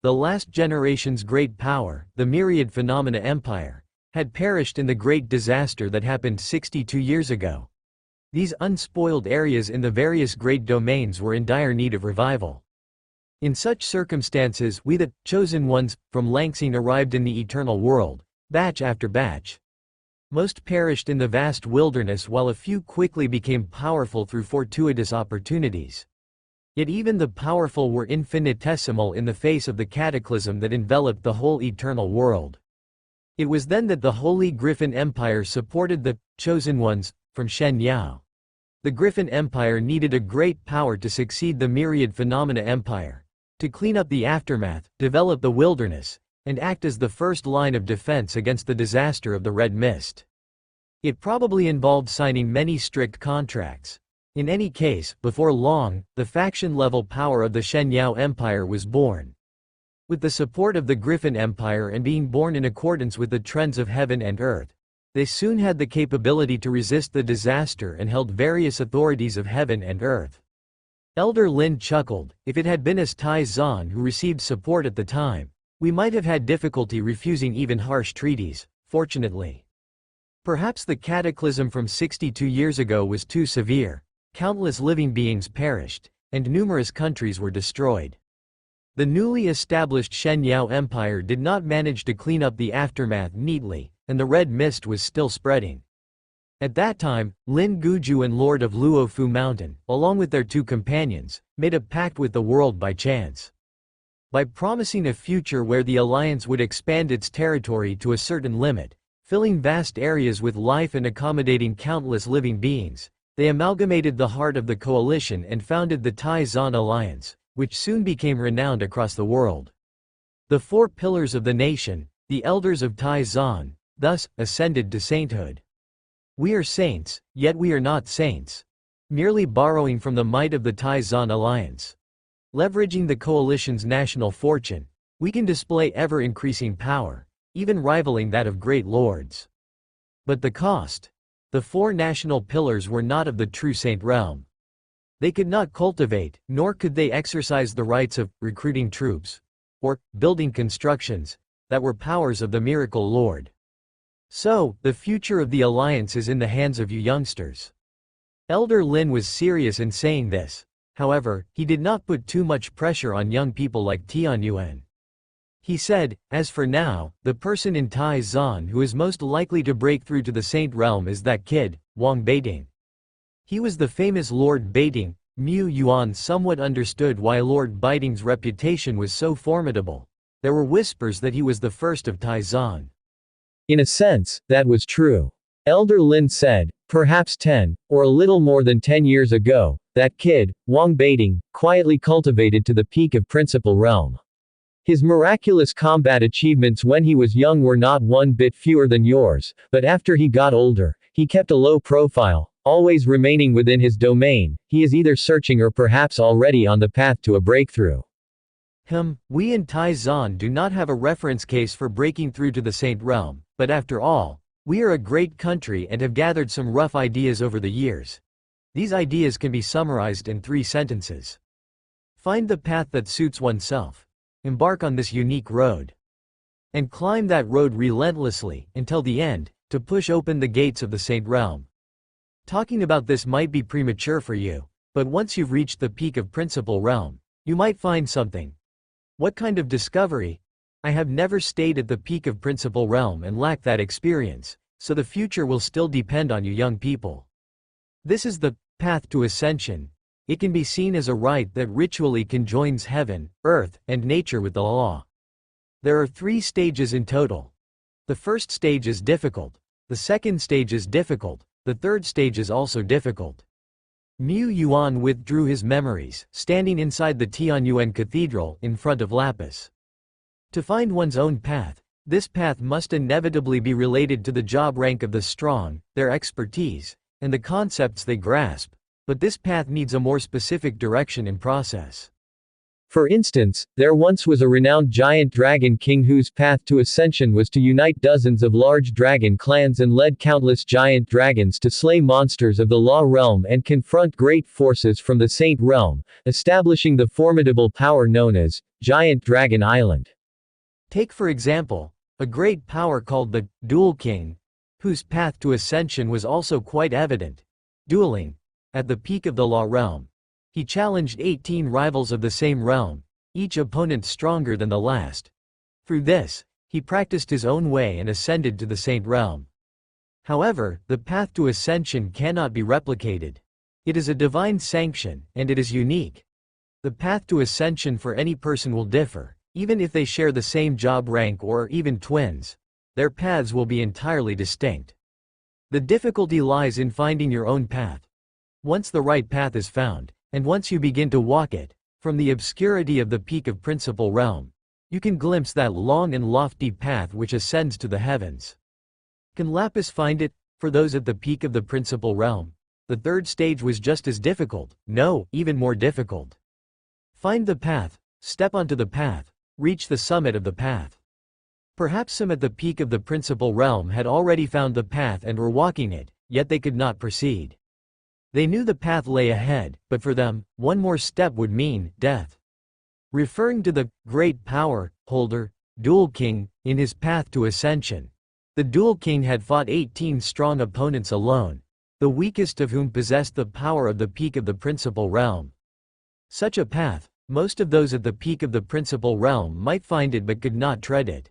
The last generation's great power, the Myriad Phenomena Empire, had perished in the great disaster that happened 62 years ago. These unspoiled areas in the various great domains were in dire need of revival. In such circumstances we the chosen ones from Langsing arrived in the eternal world, batch after batch. Most perished in the vast wilderness while a few quickly became powerful through fortuitous opportunities. Yet even the powerful were infinitesimal in the face of the cataclysm that enveloped the whole eternal world. It was then that the Holy Griffin Empire supported the chosen ones from Shen Yao. The Griffin Empire needed a great power to succeed the Myriad Phenomena Empire, to clean up the aftermath, develop the wilderness, and act as the first line of defense against the disaster of the Red Mist. It probably involved signing many strict contracts. In any case, before long, the faction-level power of the Shen Yao Empire was born. With the support of the Griffin Empire and being born in accordance with the trends of heaven and earth, they soon had the capability to resist the disaster and held various authorities of heaven and earth. Elder Lin chuckled. If it had been as Tai Zan who received support at the time, we might have had difficulty refusing even harsh treaties, fortunately. Perhaps the cataclysm from 62 years ago was too severe, countless living beings perished, and numerous countries were destroyed. The newly established Shen Yao Empire did not manage to clean up the aftermath neatly, and the red mist was still spreading. At that time, Lin Guju and Lord of Luofu Mountain, along with their two companions, made a pact with the world by chance. By promising a future where the alliance would expand its territory to a certain limit, filling vast areas with life and accommodating countless living beings, they amalgamated the heart of the coalition and founded the Tai Zan Alliance, which soon became renowned across the world. The four pillars of the nation, the elders of Tai Zan, thus, ascended to sainthood. We are saints, yet we are not saints. Merely borrowing from the might of the Tai Zan Alliance. Leveraging the coalition's national fortune, we can display ever-increasing power, even rivaling that of great lords. But the cost? The four national pillars were not of the true saint realm. They could not cultivate, nor could they exercise the rights of recruiting troops, or building constructions, that were powers of the miracle lord. So, the future of the alliance is in the hands of you youngsters. Elder Lin was serious in saying this. However, he did not put too much pressure on young people like Tianyuan. He said, as for now, the person in Tai Zan who is most likely to break through to the saint realm is that kid, Wang Beiting. He was the famous Lord Beiting. Mu Yuan somewhat understood why Lord Beiting's reputation was so formidable. There were whispers that he was the first of Tai Zan. In a sense, that was true. Elder Lin said, perhaps 10, or a little more than 10 years ago, that kid, Wang Beiting, quietly cultivated to the peak of principal realm. His miraculous combat achievements when he was young were not one bit fewer than yours, but after he got older, he kept a low profile, always remaining within his domain. He is either searching or perhaps already on the path to a breakthrough. We in Tai Zan do not have a reference case for breaking through to the saint realm, but after all, we are a great country and have gathered some rough ideas over the years. These ideas can be summarized in 3 sentences. Find the path that suits oneself. Embark on this unique road. And climb that road relentlessly, until the end, to push open the gates of the saint realm. Talking about this might be premature for you, but once you've reached the peak of principal realm, you might find something. What kind of discovery? I have never stayed at the peak of principal realm and lack that experience, so the future will still depend on you young people. This is the path to ascension. It can be seen as a rite that ritually conjoins heaven, earth, and nature with the law. There are 3 stages in total. The first stage is difficult. The second stage is difficult. The third stage is also difficult. Mu Yuan withdrew his memories, standing inside the Tianyuan Cathedral in front of Lapis. To find one's own path, this path must inevitably be related to the job rank of the strong, their expertise, and the concepts they grasp, but this path needs a more specific direction and process. For instance, there once was a renowned giant dragon king whose path to ascension was to unite dozens of large dragon clans and lead countless giant dragons to slay monsters of the law realm and confront great forces from the saint realm, establishing the formidable power known as Giant Dragon Island. Take for example, a great power called the Dual King, whose path to ascension was also quite evident. Dueling. At the peak of the law realm. He challenged 18 rivals of the same realm, each opponent stronger than the last. Through this, he practiced his own way and ascended to the Saint Realm. However, the path to ascension cannot be replicated. It is a divine sanction, and it is unique. The path to ascension for any person will differ, even if they share the same job rank or even twins. Their paths will be entirely distinct. The difficulty lies in finding your own path. Once the right path is found, and once you begin to walk it, from the obscurity of the peak of Principal Realm, you can glimpse that long and lofty path which ascends to the heavens. Can Lapis find it? For those at the peak of the Principal Realm, the third stage was just as difficult, no, even more difficult. Find the path, step onto the path, reach the summit of the path. Perhaps some at the peak of the Principal Realm had already found the path and were walking it, yet they could not proceed. They knew the path lay ahead, but for them, one more step would mean death. Referring to the great power holder, Dual King, in his path to ascension, the Dual King had fought 18 strong opponents alone, the weakest of whom possessed the power of the peak of the Principal Realm. Such a path, most of those at the peak of the Principal Realm might find it but could not tread it.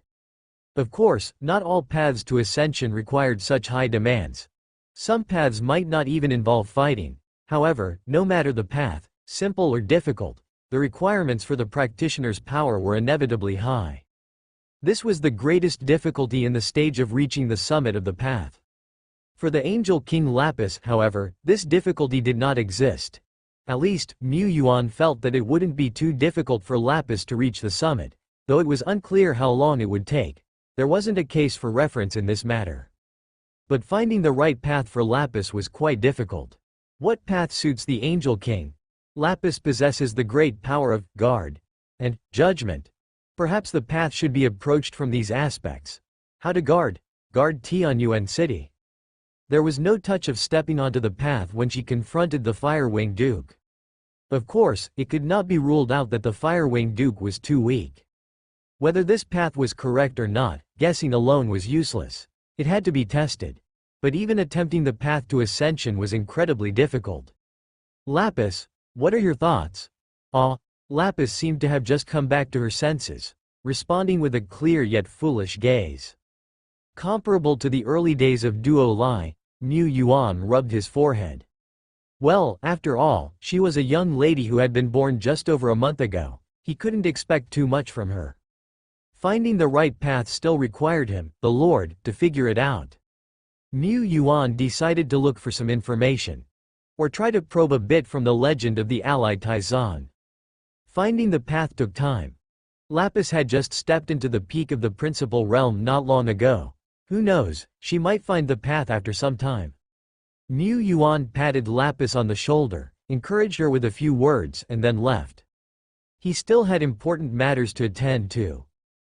Of course, not all paths to ascension required such high demands. Some paths might not even involve fighting. However, no matter the path, simple or difficult, the requirements for the practitioner's power were inevitably high. This was the greatest difficulty in the stage of reaching the summit of the path. For the Angel King Lapis, however, this difficulty did not exist. At least, Mu Yuan felt that it wouldn't be too difficult for Lapis to reach the summit, though it was unclear how long it would take. There wasn't a case for reference in this matter. But finding the right path for Lapis was quite difficult. What path suits the Angel King? Lapis possesses the great power of guard and judgment. Perhaps the path should be approached from these aspects. How to guard Tianyuan City. There was no touch of stepping onto the path when she confronted the Firewing Duke. Of course, it could not be ruled out that the Firewing Duke was too weak. Whether this path was correct or not, guessing alone was useless. It had to be tested. But even attempting the path to ascension was incredibly difficult. Lapis, what are your thoughts? Lapis seemed to have just come back to her senses, responding with a clear yet foolish gaze. Comparable to the early days of Duo Lai, Mu Yuan rubbed his forehead. Well, after all, she was a young lady who had been born just over a month ago. He couldn't expect too much from her. Finding the right path still required him, the Lord, to figure it out. Mu Yuan decided to look for some information, or try to probe a bit from the legend of the ally Taizan. Finding the path took time. Lapis had just stepped into the peak of the Principal Realm not long ago. Who knows, she might find the path after some time. Mu Yuan patted Lapis on the shoulder, encouraged her with a few words, and then left. He still had important matters to attend to.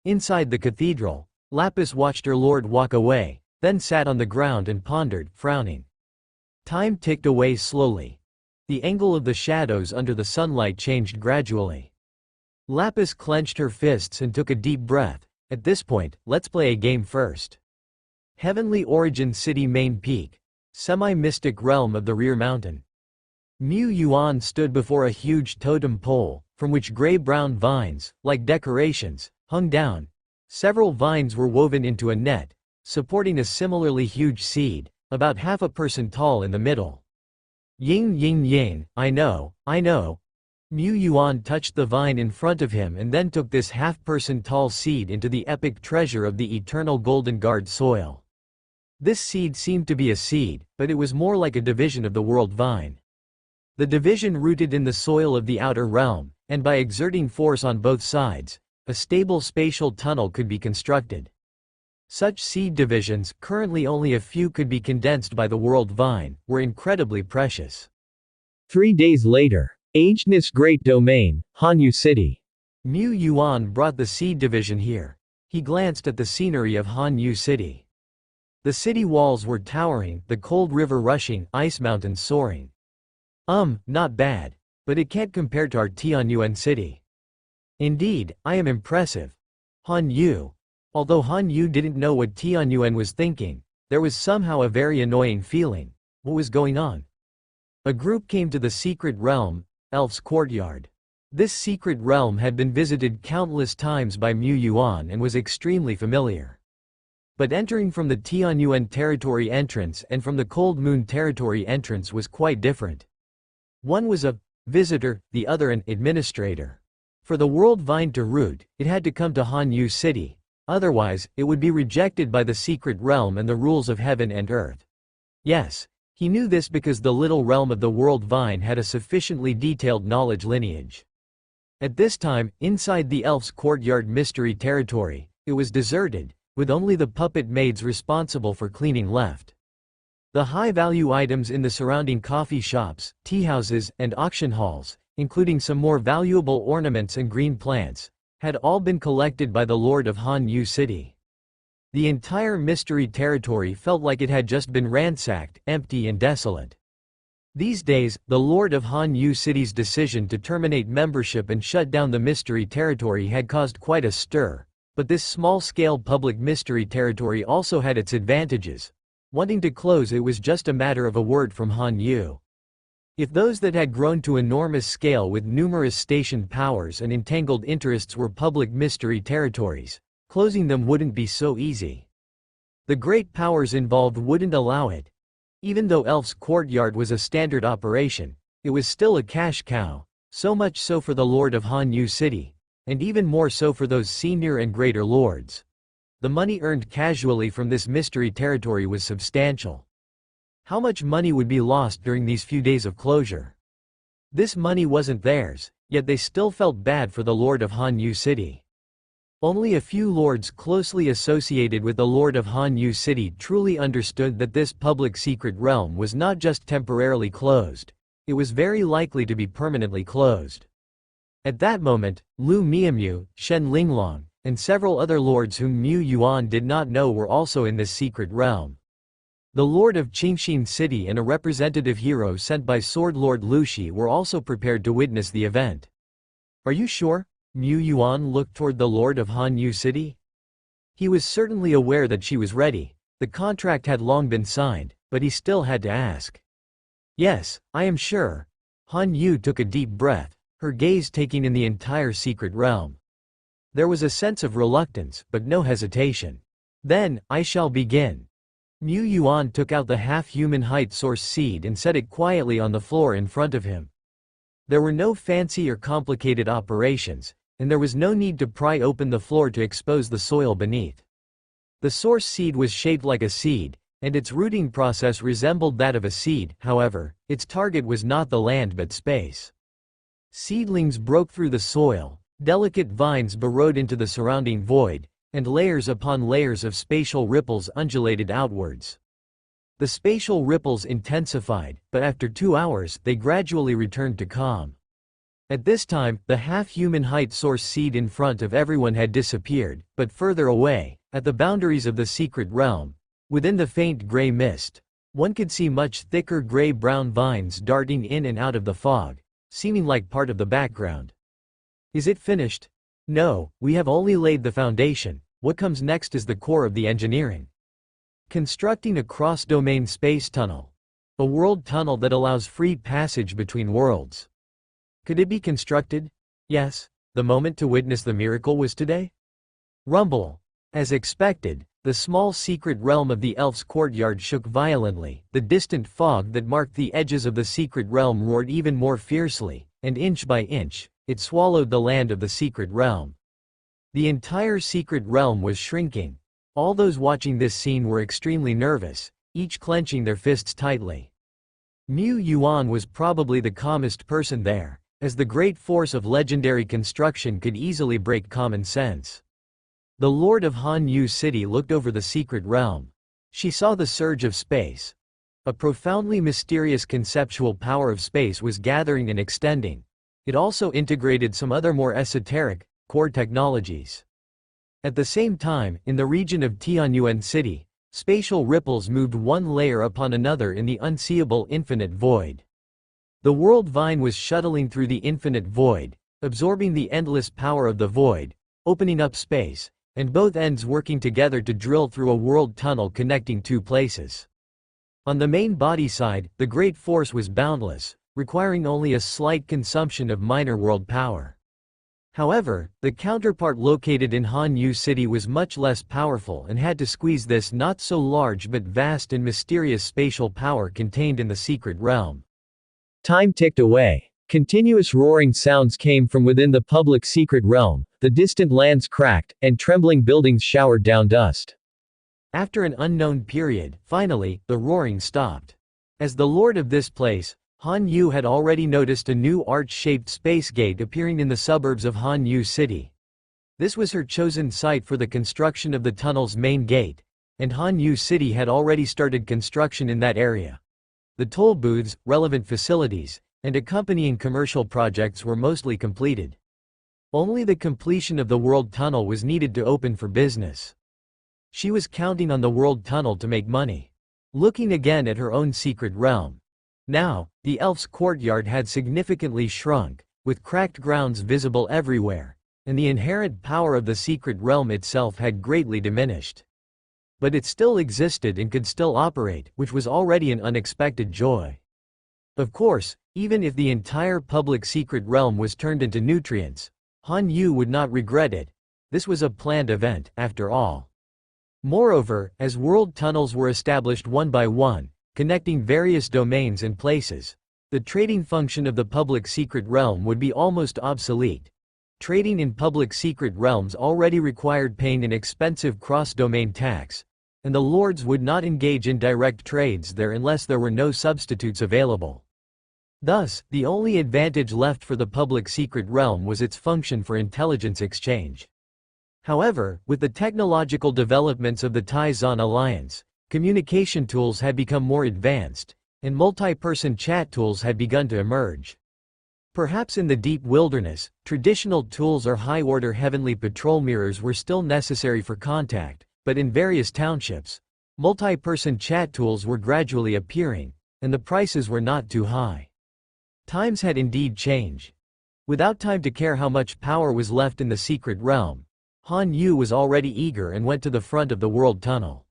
Inside the cathedral, Lapis watched her lord walk away, then sat on the ground and pondered, frowning. Time ticked away slowly. The angle of the shadows under the sunlight changed gradually. Lapis clenched her fists and took a deep breath. At this point, let's play a game first. Heavenly Origin City Main Peak. Semi-mystic realm of the Rear Mountain. Mu Yuan stood before a huge totem pole, from which gray-brown vines, like decorations, hung down. Several vines were woven into a net, supporting a similarly huge seed, about half a person tall in the middle. Ying ying ying, I know. Mu Yuan touched the vine in front of him and then took this half-person tall seed into the epic treasure of the eternal Golden Guard soil. This seed seemed to be a seed, but it was more like a division of the world vine. The division rooted in the soil of the outer realm, and by exerting force on both sides, a stable spatial tunnel could be constructed. Such seed divisions, currently only a few could be condensed by the world vine, were incredibly precious. 3 days later, Agenus Great Domain, Hanyu City. Mu Yuan brought the seed division here. He glanced at the scenery of Hanyu City. The city walls were towering, the cold river rushing, ice mountains soaring. Not bad. But it can't compare to our Tianyuan city. Indeed, I am impressive. Hanyu. Although Hanyu didn't know what Tianyuan was thinking, there was somehow a very annoying feeling. What was going on? A group came to the secret realm, Elf's Courtyard. This secret realm had been visited countless times by Mu Yuan and was extremely familiar. But entering from the Tianyuan territory entrance and from the Cold Moon territory entrance was quite different. One was a visitor, the other an administrator. For the world vine to root, it had to come to Han Yu City, otherwise, it would be rejected by the secret realm and the rules of heaven and earth. Yes, he knew this because the little realm of the world vine had a sufficiently detailed knowledge lineage. At this time, inside the elf's courtyard mystery territory, it was deserted, with only the puppet maids responsible for cleaning left. The high-value items in the surrounding coffee shops, tea houses, and auction halls, including some more valuable ornaments and green plants, had all been collected by the Lord of Han Yu City. The entire mystery territory felt like it had just been ransacked, empty and desolate. These days, the Lord of Han Yu City's decision to terminate membership and shut down the mystery territory had caused quite a stir, but this small-scale public mystery territory also had its advantages. Wanting to close it was just a matter of a word from Han Yu. If those that had grown to enormous scale with numerous stationed powers and entangled interests were public mystery territories, closing them wouldn't be so easy. The great powers involved wouldn't allow it. Even though Elf's Courtyard was a standard operation, it was still a cash cow, so much so for the Lord of Han Yu City, and even more so for those senior and greater lords. The money earned casually from this mystery territory was substantial. How much money would be lost during these few days of closure? This money wasn't theirs, yet they still felt bad for the Lord of Han Yu City. Only a few lords closely associated with the Lord of Han Yu City truly understood that this public secret realm was not just temporarily closed, it was very likely to be permanently closed. At that moment, Lu Mianmu, Shen Linglong, and several other lords whom Mu Yuan did not know were also in this secret realm. The Lord of Qingxin City and a representative hero sent by Sword Lord Lu Shi were also prepared to witness the event. Are you sure? Mu Yuan looked toward the Lord of Han Yu City. He was certainly aware that she was ready, the contract had long been signed, but he still had to ask. Yes, I am sure. Han Yu took a deep breath, her gaze taking in the entire secret realm. There was a sense of reluctance, but no hesitation. Then, I shall begin. Mu Yuan took out the half-human height source seed and set it quietly on the floor in front of him. There were no fancy or complicated operations, and there was no need to pry open the floor to expose the soil beneath. The source seed was shaped like a seed, and its rooting process resembled that of a seed. However, its target was not the land but space. Seedlings broke through the soil, delicate vines burrowed into the surrounding void, and layers upon layers of spatial ripples undulated outwards. The spatial ripples intensified, but after 2 hours, they gradually returned to calm. At this time, the half-human height source seed in front of everyone had disappeared, but further away, at the boundaries of the secret realm, within the faint gray mist, one could see much thicker gray-brown vines darting in and out of the fog, seeming like part of the background. Is it finished? No, we have only laid the foundation. What comes next is the core of the engineering. Constructing a cross-domain space tunnel. A world tunnel that allows free passage between worlds. Could it be constructed? Yes. The moment to witness the miracle was today? Rumble. As expected, the small secret realm of the elf's courtyard shook violently, the distant fog that marked the edges of the secret realm roared even more fiercely, and inch by inch, it swallowed the land of the secret realm. The entire secret realm was shrinking. All those watching this scene were extremely nervous, each clenching their fists tightly. Mu Yuan was probably the calmest person there, as the great force of legendary construction could easily break common sense. The Lord of Han Yu City looked over the secret realm. She saw the surge of space. A profoundly mysterious conceptual power of space was gathering and extending. It also integrated some other more esoteric, core technologies. At the same time, in the region of Tianyuan City, spatial ripples moved one layer upon another in the unseeable infinite void. The world vine was shuttling through the infinite void, absorbing the endless power of the void, opening up space, and both ends working together to drill through a world tunnel connecting two places. On the main body side, the great force was boundless, requiring only a slight consumption of minor world power. However, the counterpart located in Hanyu City was much less powerful and had to squeeze this not so large but vast and mysterious spatial power contained in the secret realm. Time ticked away. Continuous roaring sounds came from within the public secret realm, the distant lands cracked, and trembling buildings showered down dust. After an unknown period, finally, the roaring stopped. As the lord of this place, Han Yu had already noticed a new arch-shaped space gate appearing in the suburbs of Hanyu City. This was her chosen site for the construction of the tunnel's main gate, and Hanyu City had already started construction in that area. The toll booths, relevant facilities, and accompanying commercial projects were mostly completed. Only the completion of the World Tunnel was needed to open for business. She was counting on the World Tunnel to make money. Looking again at her own secret realm. Now, the elf's courtyard had significantly shrunk, with cracked grounds visible everywhere, and the inherent power of the secret realm itself had greatly diminished. But it still existed and could still operate, which was already an unexpected joy. Of course, even if the entire public secret realm was turned into nutrients, Han Yu would not regret it. This was a planned event, after all. Moreover, as world tunnels were established one by one, connecting various domains and places, the trading function of the public secret realm would be almost obsolete. Trading in public secret realms already required paying an expensive cross-domain tax, and the lords would not engage in direct trades there unless there were no substitutes available. Thus, the only advantage left for the public secret realm was its function for intelligence exchange. However, with the technological developments of the Tai-Zan Alliance, communication tools had become more advanced, and multi-person chat tools had begun to emerge. Perhaps in the deep wilderness, traditional tools or high-order heavenly patrol mirrors were still necessary for contact, but in various townships, multi-person chat tools were gradually appearing, and the prices were not too high. Times had indeed changed. Without time to care how much power was left in the secret realm, Han Yu was already eager and went to the front of the world tunnel.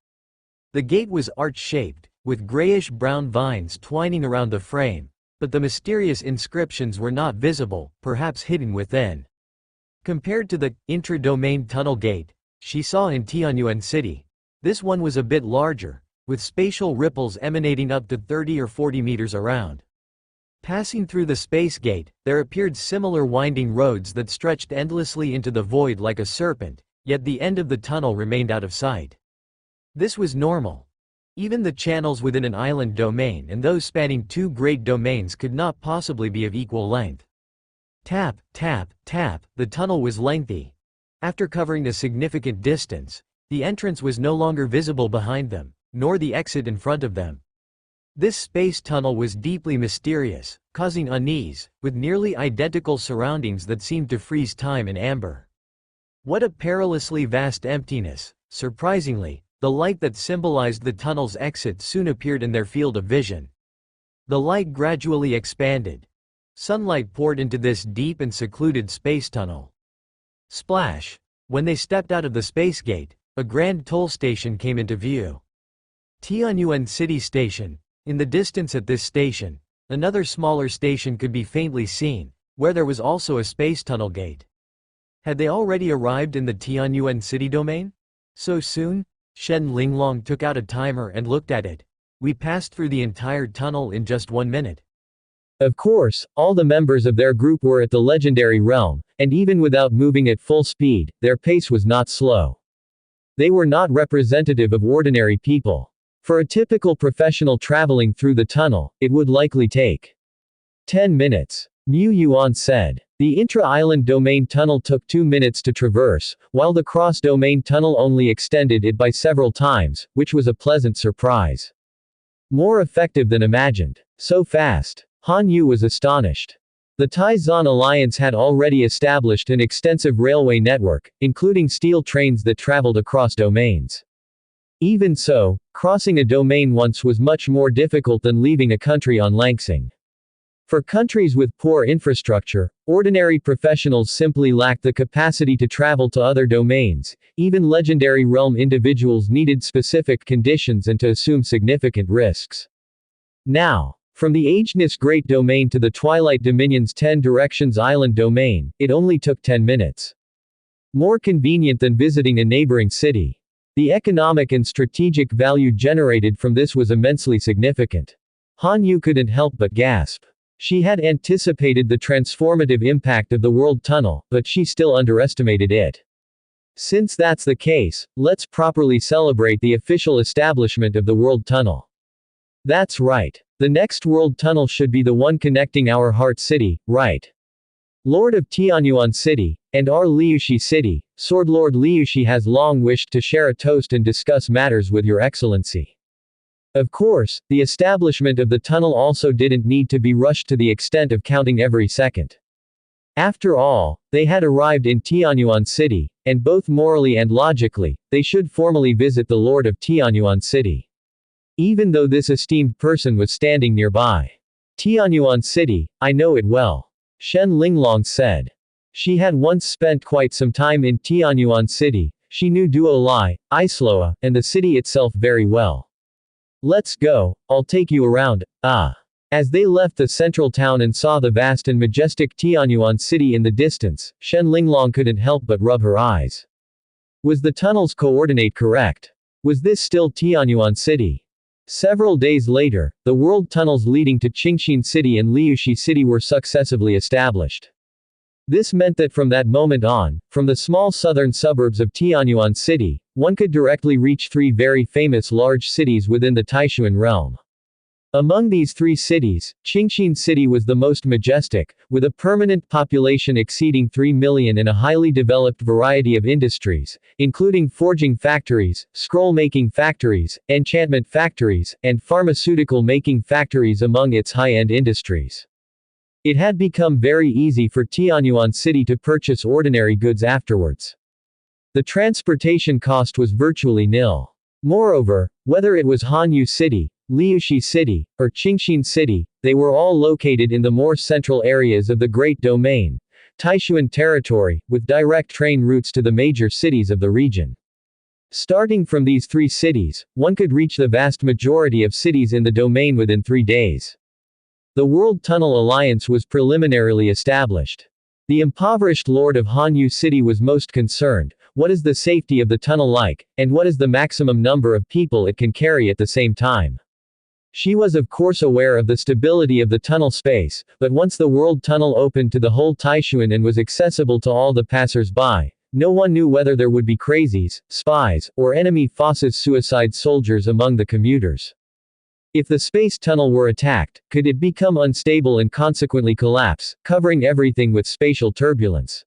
The gate was arch-shaped, with grayish-brown vines twining around the frame, but the mysterious inscriptions were not visible, perhaps hidden within. Compared to the intra-domain tunnel gate she saw in Tianyuan City, this one was a bit larger, with spatial ripples emanating up to 30 or 40 meters around. Passing through the space gate, there appeared similar winding roads that stretched endlessly into the void like a serpent, yet the end of the tunnel remained out of sight. This was normal. Even the channels within an island domain and those spanning two great domains could not possibly be of equal length. Tap, tap, tap, the tunnel was lengthy. After covering a significant distance, the entrance was no longer visible behind them, nor the exit in front of them. This space tunnel was deeply mysterious, causing unease, with nearly identical surroundings that seemed to freeze time in amber. What a perilously vast emptiness! Surprisingly, the light that symbolized the tunnel's exit soon appeared in their field of vision. The light gradually expanded. Sunlight poured into this deep and secluded space tunnel. Splash! When they stepped out of the space gate, a grand toll station came into view. Tianyuan City Station. In the distance at this station, another smaller station could be faintly seen, where there was also a space tunnel gate. Had they already arrived in the Tianyuan City domain? So soon? Shen Linglong took out a timer and looked at it. We passed through the entire tunnel in just 1 minute. Of course, all the members of their group were at the legendary realm, and even without moving at full speed, their pace was not slow. They were not representative of ordinary people. For a typical professional traveling through the tunnel, it would likely take 10 minutes. Mu Yuan said. The intra-island domain tunnel took 2 minutes to traverse, while the cross-domain tunnel only extended it by several times, which was a pleasant surprise. More effective than imagined. So fast. Han Yu was astonished. The Tai-Zan Alliance had already established an extensive railway network, including steel trains that traveled across domains. Even so, crossing a domain once was much more difficult than leaving a country on Langsing. For countries with poor infrastructure, ordinary professionals simply lacked the capacity to travel to other domains. Even legendary realm individuals needed specific conditions and to assume significant risks. Now, From the Aegis Great Domain to the Twilight Dominion's 10 Directions Island Domain, it only took 10 minutes. More convenient than visiting a neighboring city. The economic and strategic value generated from this was immensely significant. Han Yu couldn't help but gasp. She had anticipated the transformative impact of the World Tunnel, but she still underestimated it. Since that's the case, let's properly celebrate the official establishment of the World Tunnel. That's right. The next World Tunnel should be the one connecting our heart city, right? Lord of Tianyuan City, and our Liushi City, Sword Lord Liushi has long wished to share a toast and discuss matters with Your Excellency. Of course, the establishment of the tunnel also didn't need to be rushed to the extent of counting every second. After all, they had arrived in Tianyuan City, and both morally and logically, they should formally visit the Lord of Tianyuan City. Even though this esteemed person was standing nearby. Tianyuan City, I know it well. Shen Linglong said. She had once spent quite some time in Tianyuan City, she knew Duo Lai, Isloa, and the city itself very well. Let's go, I'll take you around, As they left the central town and saw the vast and majestic Tianyuan City in the distance, Shen Linglong couldn't help but rub her eyes. Was the tunnel's coordinate correct? Was this still Tianyuan City? Several days later, the world tunnels leading to Qingxin City and Liushi City were successively established. This meant that from that moment on, from the small southern suburbs of Tianyuan City, one could directly reach three very famous large cities within the Taishuan realm. Among these three cities, Qingxin City was the most majestic, with a permanent population exceeding 3 million and a highly developed variety of industries, including forging factories, scroll-making factories, enchantment factories, and pharmaceutical-making factories among its high-end industries. It had become very easy for Tianyuan City to purchase ordinary goods afterwards. The transportation cost was virtually nil. Moreover, whether it was Hanyu City, Liushi City, or Qingxin City, they were all located in the more central areas of the Great Domain, Taishuan territory, with direct train routes to the major cities of the region. Starting from these three cities, one could reach the vast majority of cities in the domain within 3 days. The World Tunnel Alliance was preliminarily established. The impoverished lord of Hanyu City was most concerned, what is the safety of the tunnel like, and what is the maximum number of people it can carry at the same time? She was of course aware of the stability of the tunnel space, but once the World Tunnel opened to the whole Taishuan and was accessible to all the passers-by, no one knew whether there would be crazies, spies, or enemy forces suicide soldiers among the commuters. If the space tunnel were attacked, could it become unstable and consequently collapse, covering everything with spatial turbulence?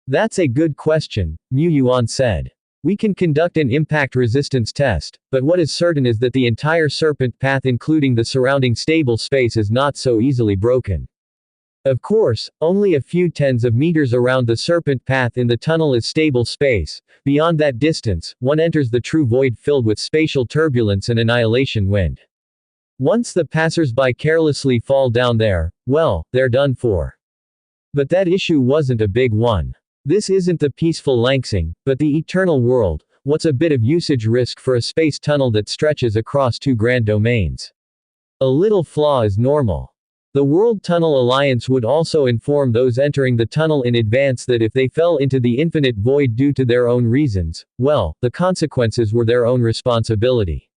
That's a good question, Mu Yuan said. We can conduct an impact resistance test, but what is certain is that the entire serpent path including the surrounding stable space is not so easily broken. Of course, only a few tens of meters around the serpent path in the tunnel is stable space. Beyond that distance, one enters the true void filled with spatial turbulence and annihilation wind. Once the passers-by carelessly fall down there, well, they're done for. But that issue wasn't a big one. This isn't the peaceful Langsing, but the eternal world. What's a bit of usage risk for a space tunnel that stretches across 2 grand domains? A little flaw is normal. The World Tunnel Alliance would also inform those entering the tunnel in advance that if they fell into the infinite void due to their own reasons, well, the consequences were their own responsibility.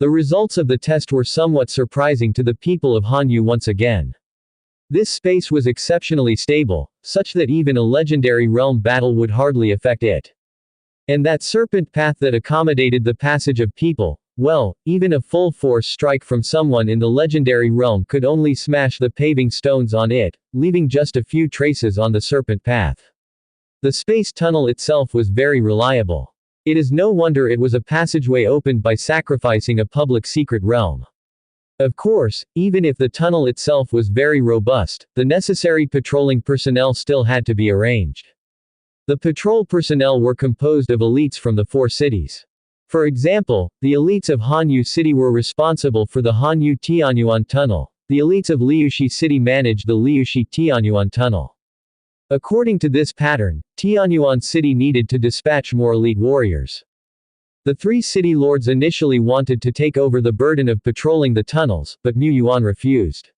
The results of the test were somewhat surprising to the people of Hanyu once again. This space was exceptionally stable, such that even a legendary realm battle would hardly affect it. And that serpent path that accommodated the passage of people, well, even a full force strike from someone in the legendary realm could only smash the paving stones on it, leaving just a few traces on the serpent path. The space tunnel itself was very reliable. It is no wonder it was a passageway opened by sacrificing a public secret realm. Of course, even if the tunnel itself was very robust, the necessary patrolling personnel still had to be arranged. The patrol personnel were composed of elites from the 4 cities. For example, the elites of Hanyu City were responsible for the Hanyu Tianyuan Tunnel. The elites of Liushi City managed the Liushi Tianyuan Tunnel. According to this pattern, Tianyuan City needed to dispatch more elite warriors. The three city lords initially wanted to take over the burden of patrolling the tunnels, but Mu Yuan refused.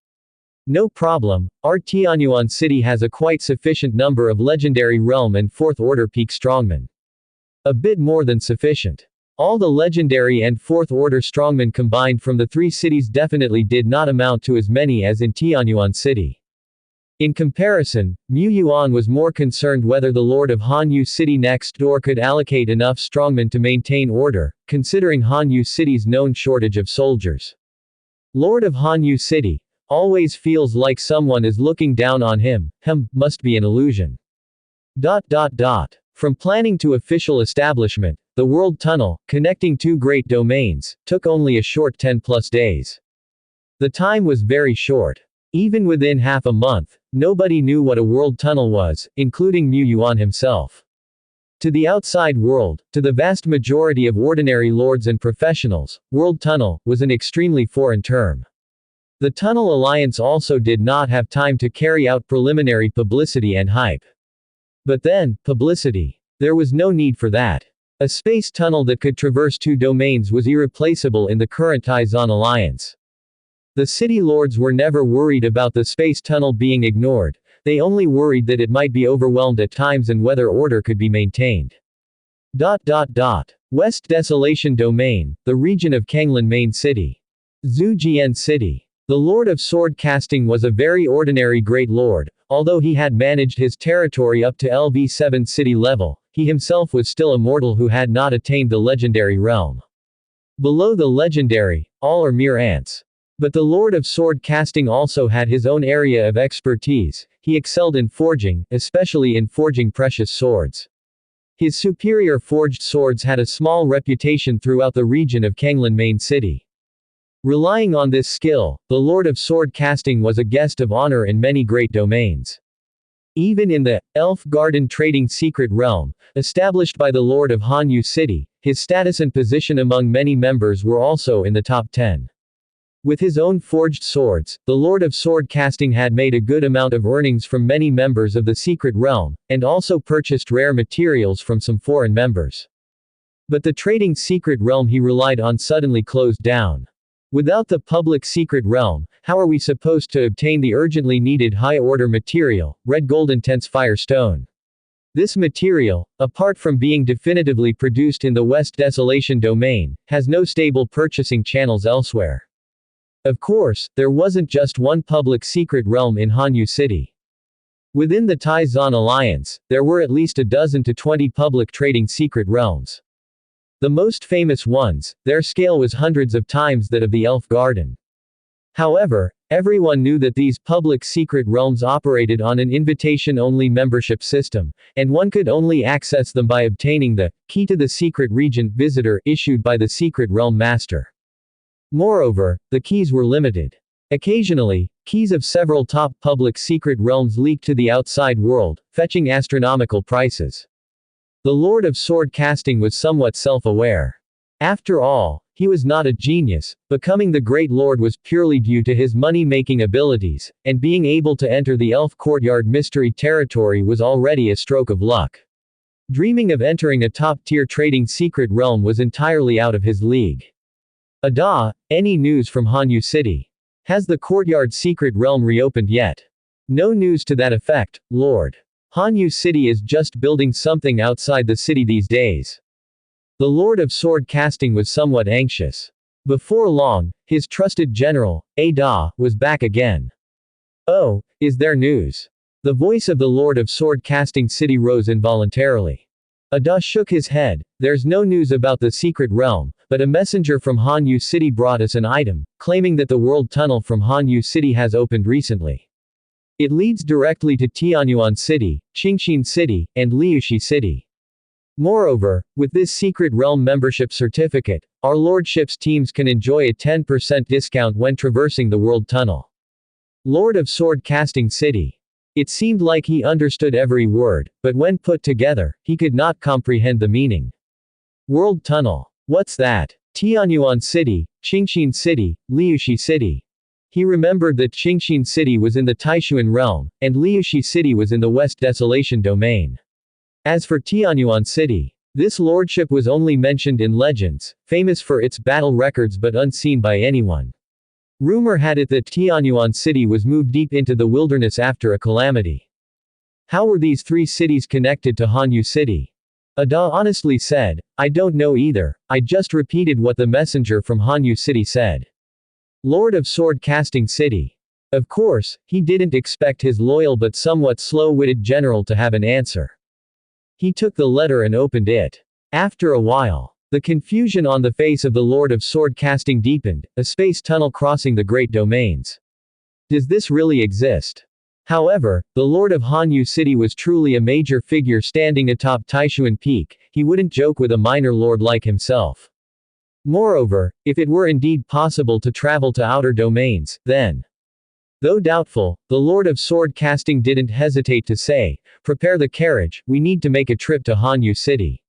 No problem, our Tianyuan city has a quite sufficient number of legendary realm and 4th order peak strongmen. A bit more than sufficient. All the legendary and 4th order strongmen combined from the three cities definitely did not amount to as many as in Tianyuan city. In comparison, Mu Yuan was more concerned whether the Lord of Hanyu City next door could allocate enough strongmen to maintain order, considering Hanyu City's known shortage of soldiers. Lord of Hanyu City always feels like someone is looking down on him, must be an illusion. From planning to official establishment, the World Tunnel, connecting two great domains, took only a short 10+ days. The time was very short. Even within half a month, nobody knew what a World Tunnel was, including Mu Yuan himself. To the outside world, to the vast majority of ordinary lords and professionals, World Tunnel was an extremely foreign term. The Tunnel Alliance also did not have time to carry out preliminary publicity and hype. But then, publicity. There was no need for that. A space tunnel that could traverse two domains was irreplaceable in the current Taizan Alliance. The city lords were never worried about the space tunnel being ignored, they only worried that it might be overwhelmed at times and whether order could be maintained. West Desolation Domain, the region of Kanglan Main City. Zhujian City. The Lord of Sword Casting was a very ordinary great lord, although he had managed his territory up to LV7 city level, he himself was still a mortal who had not attained the legendary realm. Below the legendary, all are mere ants. But the Lord of Sword Casting also had his own area of expertise, he excelled in forging, especially in forging precious swords. His superior forged swords had a small reputation throughout the region of Kanglan Main City. Relying on this skill, the Lord of Sword Casting was a guest of honor in many great domains. Even in the Elf Garden Trading Secret Realm, established by the Lord of Hanyu City, his status and position among many members were also in the top 10. With his own forged swords, the Lord of Sword Casting had made a good amount of earnings from many members of the Secret Realm, and also purchased rare materials from some foreign members. But the trading Secret Realm he relied on suddenly closed down. Without the public Secret Realm, how are we supposed to obtain the urgently needed high-order material, Red Gold Intense Fire Stone? This material, apart from being definitively produced in the West Desolation Domain, has no stable purchasing channels elsewhere. Of course, there wasn't just one public secret realm in Hanyu City. Within the Taizan Alliance, there were at least a dozen to 20 public trading secret realms. The most famous ones, their scale was hundreds of times that of the Elf Garden. However, everyone knew that these public secret realms operated on an invitation-only membership system, and one could only access them by obtaining the key to the secret region visitor issued by the secret realm master. Moreover, the keys were limited. Occasionally, keys of several top public secret realms leaked to the outside world, fetching astronomical prices. The Lord of Sword Casting was somewhat self-aware. After all, he was not a genius, becoming the Great Lord was purely due to his money-making abilities, and being able to enter the Elf Courtyard Mystery Territory was already a stroke of luck. Dreaming of entering a top-tier trading secret realm was entirely out of his league. Ada, any news from Hanyu City? Has the Courtyard Secret Realm reopened yet? No news to that effect, Lord. Hanyu City is just building something outside the city these days. The Lord of Sword Casting was somewhat anxious. Before long, his trusted general, Ada, was back again. Oh, is there news? The voice of the Lord of Sword Casting City rose involuntarily. Ada shook his head. There's no news about the secret realm, but a messenger from Hanyu City brought us an item, claiming that the world tunnel from Hanyu City has opened recently. It leads directly to Tianyuan City, Qingxin City, and Liushi City. Moreover, with this secret realm membership certificate, our lordship's teams can enjoy a 10% discount when traversing the world tunnel. Lord of Sword Casting City. It seemed like he understood every word, but when put together, he could not comprehend the meaning. World Tunnel. What's that? Tianyuan City, Qingxin City, Liushi City. He remembered that Qingxin City was in the Taishuan realm, and Liushi City was in the West Desolation Domain. As for Tianyuan City, This lordship was only mentioned in legends, famous for its battle records but unseen by anyone. Rumor had it that Tianyuan City was moved deep into the wilderness after a calamity. How were these three cities connected to Hanyu City? Ada honestly said, I don't know either, I just repeated what the messenger from Hanyu City said. Lord of Sword Casting City. Of course, he didn't expect his loyal but somewhat slow-witted general to have an answer. He took the letter and opened it. After a while, the confusion on the face of the Lord of Sword Casting deepened, a space tunnel crossing the Great Domains. Does this really exist? However, the Lord of Hanyu City was truly a major figure standing atop Taishuan Peak, he wouldn't joke with a minor lord like himself. Moreover, if it were indeed possible to travel to outer domains, then. Though doubtful, the Lord of Sword Casting didn't hesitate to say, prepare the carriage, we need to make a trip to Hanyu City.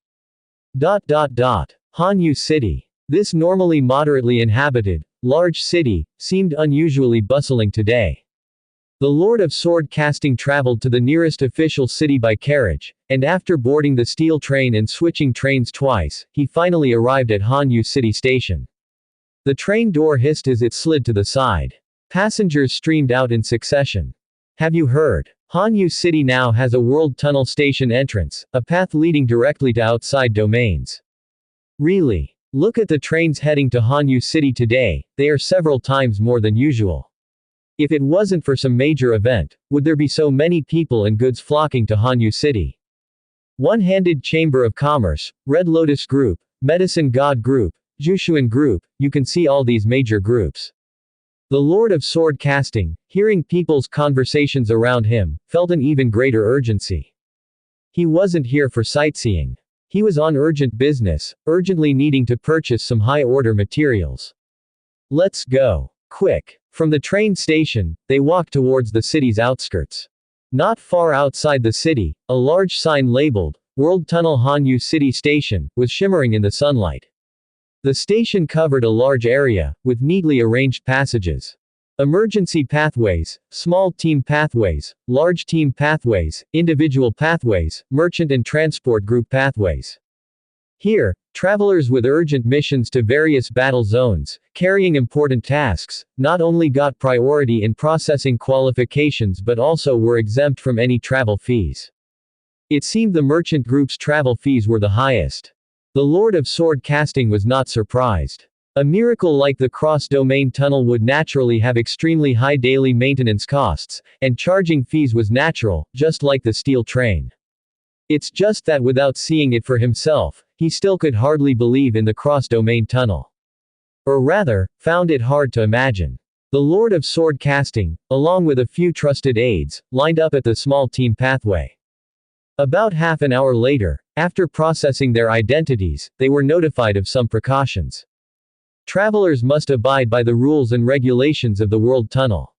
Hanyu City. This normally moderately inhabited, large city, seemed unusually bustling today. The Lord of Sword Casting traveled to the nearest official city by carriage, and after boarding the steel train and switching trains twice, he finally arrived at Hanyu City Station. The train door hissed as it slid to the side. Passengers streamed out in succession. Have you heard? Hanyu City now has a world tunnel station entrance, a path leading directly to outside domains. Really? Look at the trains heading to Hanyu City today, they are several times more than usual. If it wasn't for some major event, would there be so many people and goods flocking to Hanyu City? One-Handed Chamber of Commerce, Red Lotus Group, Medicine God Group, Jushuan Group, you can see all these major groups. The Lord of Sword Casting, hearing people's conversations around him, felt an even greater urgency. He wasn't here for sightseeing. He was on urgent business, urgently needing to purchase some high-order materials. Let's go. Quick. From the train station, they walked towards the city's outskirts. Not far outside the city, a large sign labeled, World Tunnel Hanyu City Station, was shimmering in the sunlight. The station covered a large area, with neatly arranged passages. Emergency pathways, small team pathways, large team pathways, individual pathways, merchant and transport group pathways. Here, travelers with urgent missions to various battle zones, carrying important tasks, not only got priority in processing qualifications but also were exempt from any travel fees. It seemed the merchant group's travel fees were the highest. The Lord of Sword Casting was not surprised. A miracle like the cross-domain tunnel would naturally have extremely high daily maintenance costs, and charging fees was natural, just like the steel train. It's just that without seeing it for himself, he still could hardly believe in the cross-domain tunnel. Or rather, found it hard to imagine. The Lord of Sword Casting, along with a few trusted aides, lined up at the small team pathway. About half an hour later, after processing their identities, they were notified of some precautions. Travelers must abide by the rules and regulations of the World Tunnel.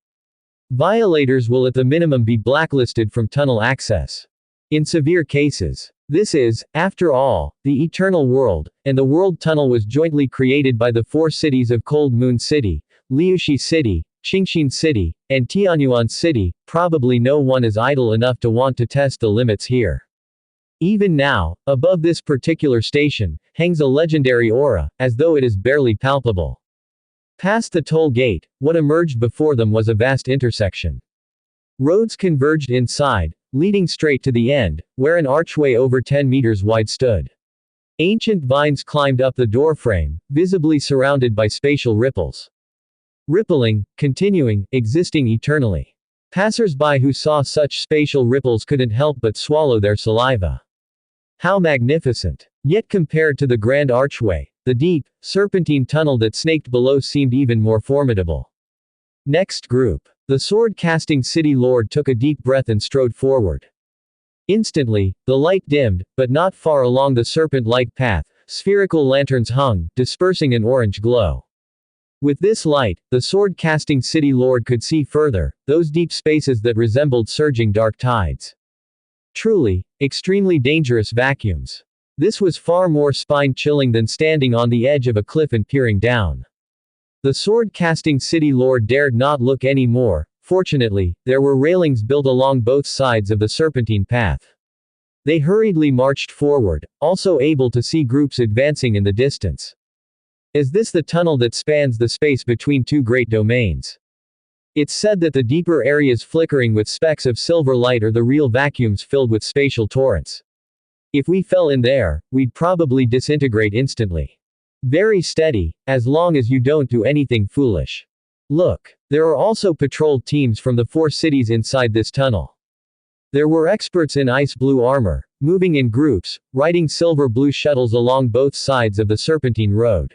Violators will at the minimum be blacklisted from tunnel access. In severe cases. This is, after all, the Eternal World, and the World Tunnel was jointly created by the four cities of Cold Moon City, Liushi City, Qingxin City, and Tianyuan City. Probably no one is idle enough to want to test the limits here. Even now, above this particular station, hangs a legendary aura, as though it is barely palpable. Past the toll gate, what emerged before them was a vast intersection. Roads converged inside, leading straight to the end, where an archway over 10 meters wide stood. Ancient vines climbed up the doorframe, visibly surrounded by spatial ripples. Rippling, continuing, existing eternally. Passers-by who saw such spatial ripples couldn't help but swallow their saliva. How magnificent! Yet compared to the grand archway, the deep, serpentine tunnel that snaked below seemed even more formidable. Next group. The sword-casting city lord took a deep breath and strode forward. Instantly, the light dimmed, but not far along the serpent-like path, spherical lanterns hung, dispersing an orange glow. With this light, the sword-casting city lord could see further, those deep spaces that resembled surging dark tides. Truly, extremely dangerous vacuums. This was far more spine-chilling than standing on the edge of a cliff and peering down. The sword-casting city lord dared not look any more. Fortunately, there were railings built along both sides of the serpentine path. They hurriedly marched forward, also able to see groups advancing in the distance. Is this the tunnel that spans the space between two great domains? It's said that the deeper areas flickering with specks of silver light are the real vacuums filled with spatial torrents. If we fell in there, we'd probably disintegrate instantly. Very steady, as long as you don't do anything foolish. Look, there are also patrol teams from the 4 cities inside this tunnel. There were experts in ice blue armor, moving in groups, riding silver blue shuttles along both sides of the Serpentine Road.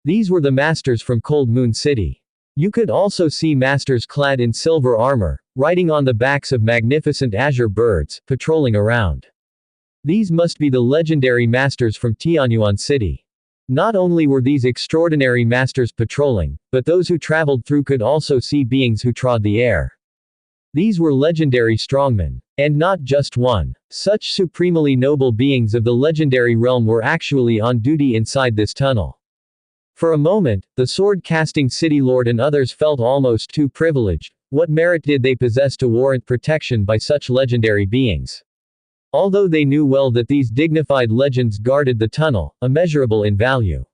These were the masters from Cold Moon City. You could also see masters clad in silver armor, riding on the backs of magnificent azure birds, patrolling around. These must be the legendary masters from Tianyuan City. Not only were these extraordinary masters patrolling, but those who traveled through could also see beings who trod the air. These were legendary strongmen. And not just one. Such supremely noble beings of the legendary realm were actually on duty inside this tunnel. For a moment, the sword-casting city lord and others felt almost too privileged. What merit did they possess to warrant protection by such legendary beings? Although they knew well that these dignified legends guarded the tunnel, immeasurable in value.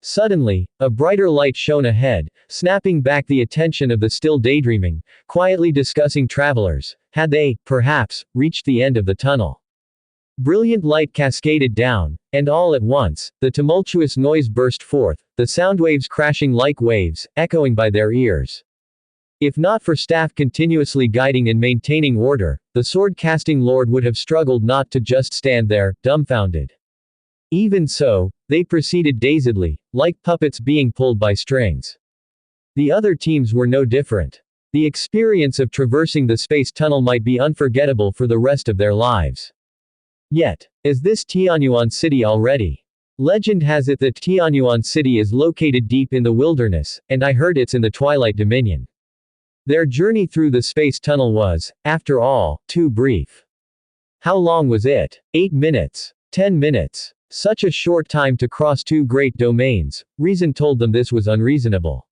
Suddenly, a brighter light shone ahead, snapping back the attention of the still daydreaming, quietly discussing travelers. Had they, perhaps, reached the end of the tunnel? Brilliant light cascaded down, and all at once, the tumultuous noise burst forth, the sound waves crashing like waves, echoing by their ears. If not for staff continuously guiding and maintaining order, the sword-casting lord would have struggled not to just stand there, dumbfounded. Even so, they proceeded dazedly, like puppets being pulled by strings. The other teams were no different. The experience of traversing the space tunnel might be unforgettable for the rest of their lives. Yet, is this Tianyuan City already? Legend has it that Tianyuan City is located deep in the wilderness, and I heard it's in the Twilight Dominion. Their journey through the space tunnel was, after all, too brief. How long was it? 8 minutes? 10 minutes? Such a short time to cross 2 great domains. Reason told them this was unreasonable.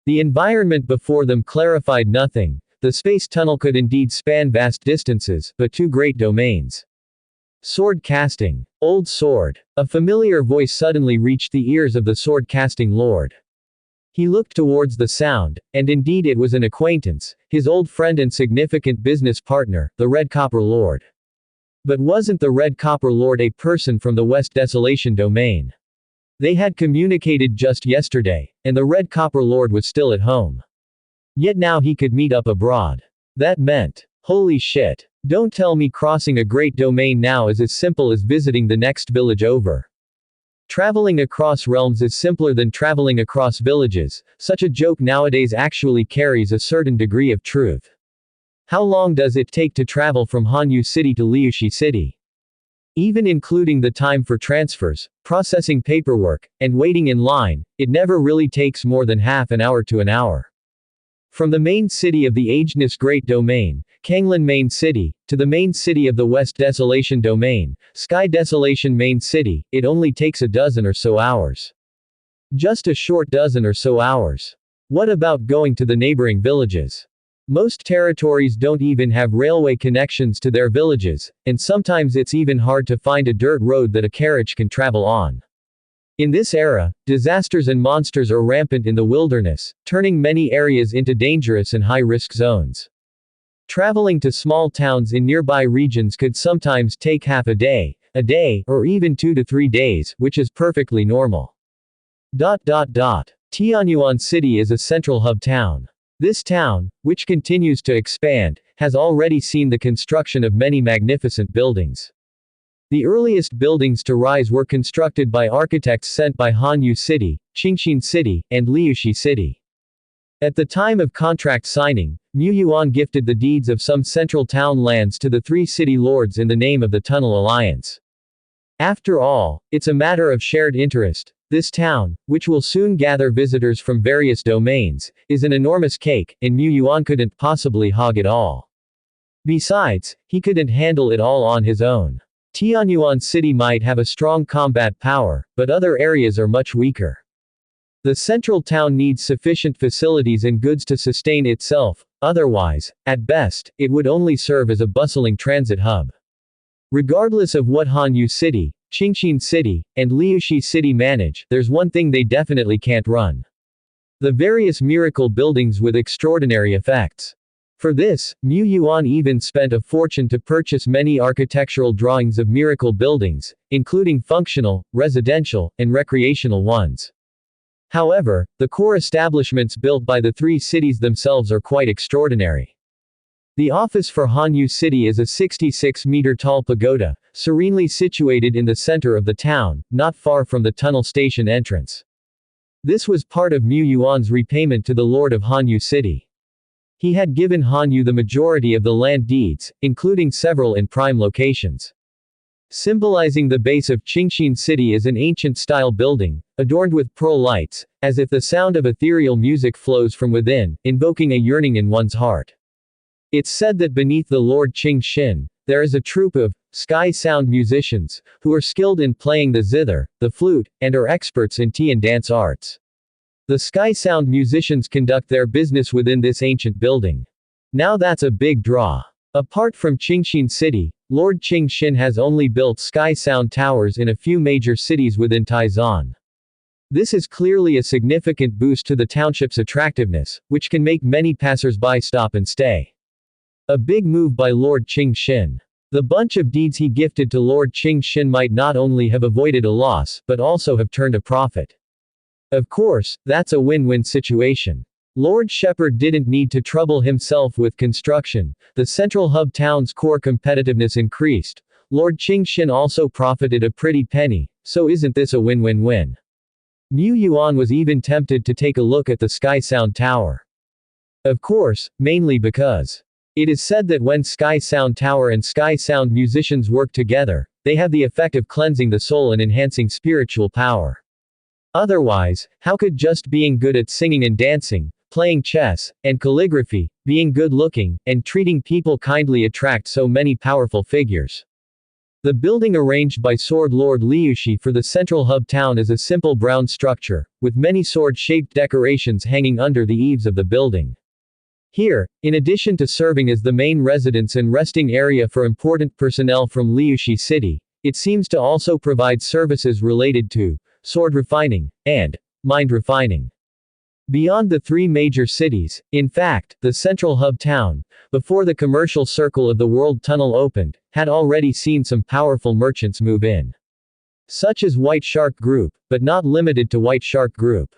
The environment before them clarified nothing. The space tunnel could indeed span vast distances, but 2 great domains. Sword casting. Old sword. A familiar voice suddenly reached the ears of the sword casting lord. He looked towards the sound, and indeed it was an acquaintance, his old friend and significant business partner, the Red Copper Lord. But wasn't the Red Copper Lord a person from the West Desolation domain? They had communicated just yesterday, and the Red Copper Lord was still at home. Yet now he could meet up abroad. That meant, holy shit. Don't tell me crossing a great domain now is as simple as visiting the next village over. Traveling across realms is simpler than traveling across villages. Such a joke nowadays actually carries a certain degree of truth. How long does it take to travel from Hanyu City to Liushi City? Even including the time for transfers, processing paperwork, and waiting in line, it never really takes more than half an hour to an hour. From the main city of the Agenus Great Domain, Kanglan Main City, to the main city of the West Desolation Domain, Sky Desolation Main City, it only takes a dozen or so hours. Just a short dozen or so hours. What about going to the neighboring villages? Most territories don't even have railway connections to their villages, and sometimes it's even hard to find a dirt road that a carriage can travel on. In this era, disasters and monsters are rampant in the wilderness, turning many areas into dangerous and high-risk zones. Traveling to small towns in nearby regions could sometimes take half a day, or even 2 to 3 days, which is perfectly normal. Tianyuan City is a central hub town. This town, which continues to expand, has already seen the construction of many magnificent buildings. The earliest buildings to rise were constructed by architects sent by Hanyu City, Qingxin City, and Liushi City. At the time of contract signing, Mu Yuan gifted the deeds of some central town lands to the 3 city lords in the name of the Tunnel Alliance. After all, it's a matter of shared interest. This town, which will soon gather visitors from various domains, is an enormous cake, and Mu Yuan couldn't possibly hog it all. Besides, he couldn't handle it all on his own. Tianyuan City might have a strong combat power, but other areas are much weaker. The central town needs sufficient facilities and goods to sustain itself, otherwise, at best, it would only serve as a bustling transit hub. Regardless of what Hanyu City, Qingxin City, and Liushi City manage, there's one thing they definitely can't run. The various miracle buildings with extraordinary effects. For this, Mu Yuan even spent a fortune to purchase many architectural drawings of miracle buildings, including functional, residential, and recreational ones. However, the core establishments built by the three cities themselves are quite extraordinary. The office for Hanyu City is a 66-meter-tall pagoda, serenely situated in the center of the town, not far from the tunnel station entrance. This was part of Mu Yuan's repayment to the Lord of Hanyu City. He had given Hanyu the majority of the land deeds, including several in prime locations. Symbolizing the base of Qingxin City is an ancient-style building, adorned with pearl lights, as if the sound of ethereal music flows from within, invoking a yearning in one's heart. It's said that beneath the Lord Qingxin, there is a troupe of sky sound musicians, who are skilled in playing the zither, the flute, and are experts in tea and dance arts. The sky sound musicians conduct their business within this ancient building. Now that's a big draw. Apart from Qingxin City, Lord Qingxin has only built sky sound towers in a few major cities within Taizan. This is clearly a significant boost to the township's attractiveness, which can make many passers-by stop and stay. A big move by Lord Qingxin. The bunch of deeds he gifted to Lord Qingxin might not only have avoided a loss, but also have turned a profit. Of course, that's a win-win situation. Lord Shepherd didn't need to trouble himself with construction, the central hub town's core competitiveness increased, Lord Qingxin also profited a pretty penny, so isn't this a win-win-win? Mu Yuan was even tempted to take a look at the Sky Sound Tower. Of course, mainly because it is said that when Sky Sound Tower and Sky Sound musicians work together, they have the effect of cleansing the soul and enhancing spiritual power. Otherwise, how could just being good at singing and dancing, playing chess, and calligraphy, being good-looking, and treating people kindly attract so many powerful figures? The building arranged by Sword Lord Liushi for the central hub town is a simple brown structure, with many sword-shaped decorations hanging under the eaves of the building. Here, in addition to serving as the main residence and resting area for important personnel from Liushi City, it seems to also provide services related to sword refining, and mind refining. Beyond the three major cities, in fact, the central hub town, before the commercial circle of the World Tunnel opened, had already seen some powerful merchants move in. Such as White Shark Group, but not limited to White Shark Group.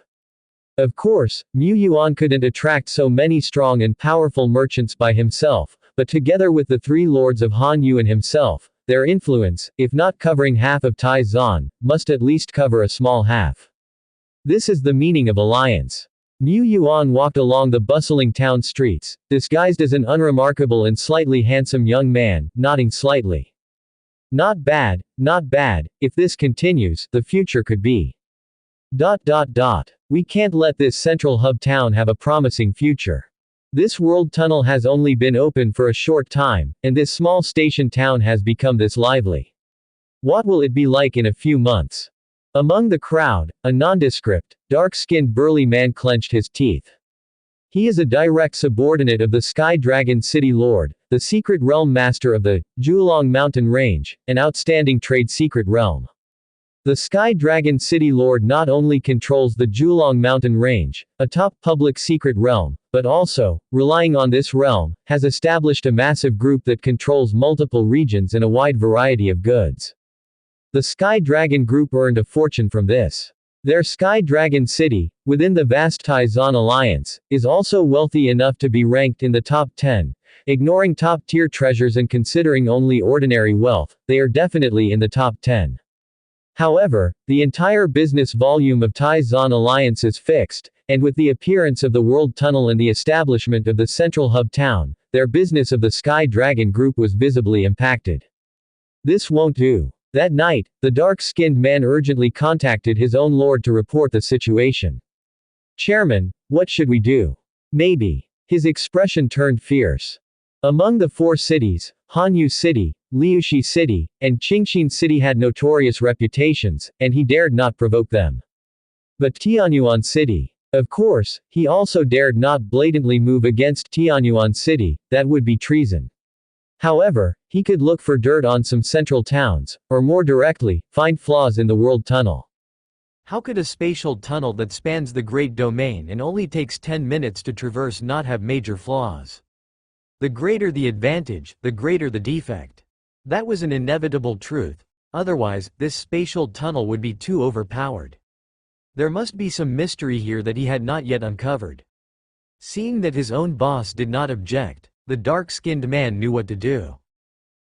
Of course, Mu Yuan couldn't attract so many strong and powerful merchants by himself, but together with the three lords of Hanyu and himself, their influence, if not covering half of Taizan, must at least cover a small half. This is the meaning of alliance. Mu Yuan walked along the bustling town streets, disguised as an unremarkable and slightly handsome young man, nodding slightly. Not bad, if this continues, the future could be. We can't let this central hub town have a promising future. This world tunnel has only been open for a short time, and this small station town has become this lively. What will it be like in a few months? Among the crowd, a nondescript, dark-skinned burly man clenched his teeth. He is a direct subordinate of the Sky Dragon City Lord, the secret realm master of the Zhulong Mountain Range, an outstanding trade secret realm. The Sky Dragon City Lord not only controls the Zhulong Mountain Range, a top public secret realm, but also, relying on this realm, has established a massive group that controls multiple regions and a wide variety of goods. The Sky Dragon Group earned a fortune from this. Their Sky Dragon City, within the vast Taizan Alliance, is also wealthy enough to be ranked in the top 10. Ignoring top-tier treasures and considering only ordinary wealth, they are definitely in the top 10. However, the entire business volume of Taizan Alliance is fixed, and with the appearance of the World Tunnel and the establishment of the central hub town, their business of the Sky Dragon Group was visibly impacted. This won't do. That night, the dark-skinned man urgently contacted his own lord to report the situation. Chairman, what should we do? Maybe. His expression turned fierce. Among the four cities, Hanyu City, Liushi City, and Qingxin City had notorious reputations, and he dared not provoke them. But Tianyuan City. Of course, he also dared not blatantly move against Tianyuan City, that would be treason. However, he could look for dirt on some central towns, or more directly, find flaws in the world tunnel. How could a spatial tunnel that spans the Great Domain and only takes 10 minutes to traverse not have major flaws? The greater the advantage, the greater the defect. That was an inevitable truth, otherwise, this spatial tunnel would be too overpowered. There must be some mystery here that he had not yet uncovered. Seeing that his own boss did not object, the dark-skinned man knew what to do.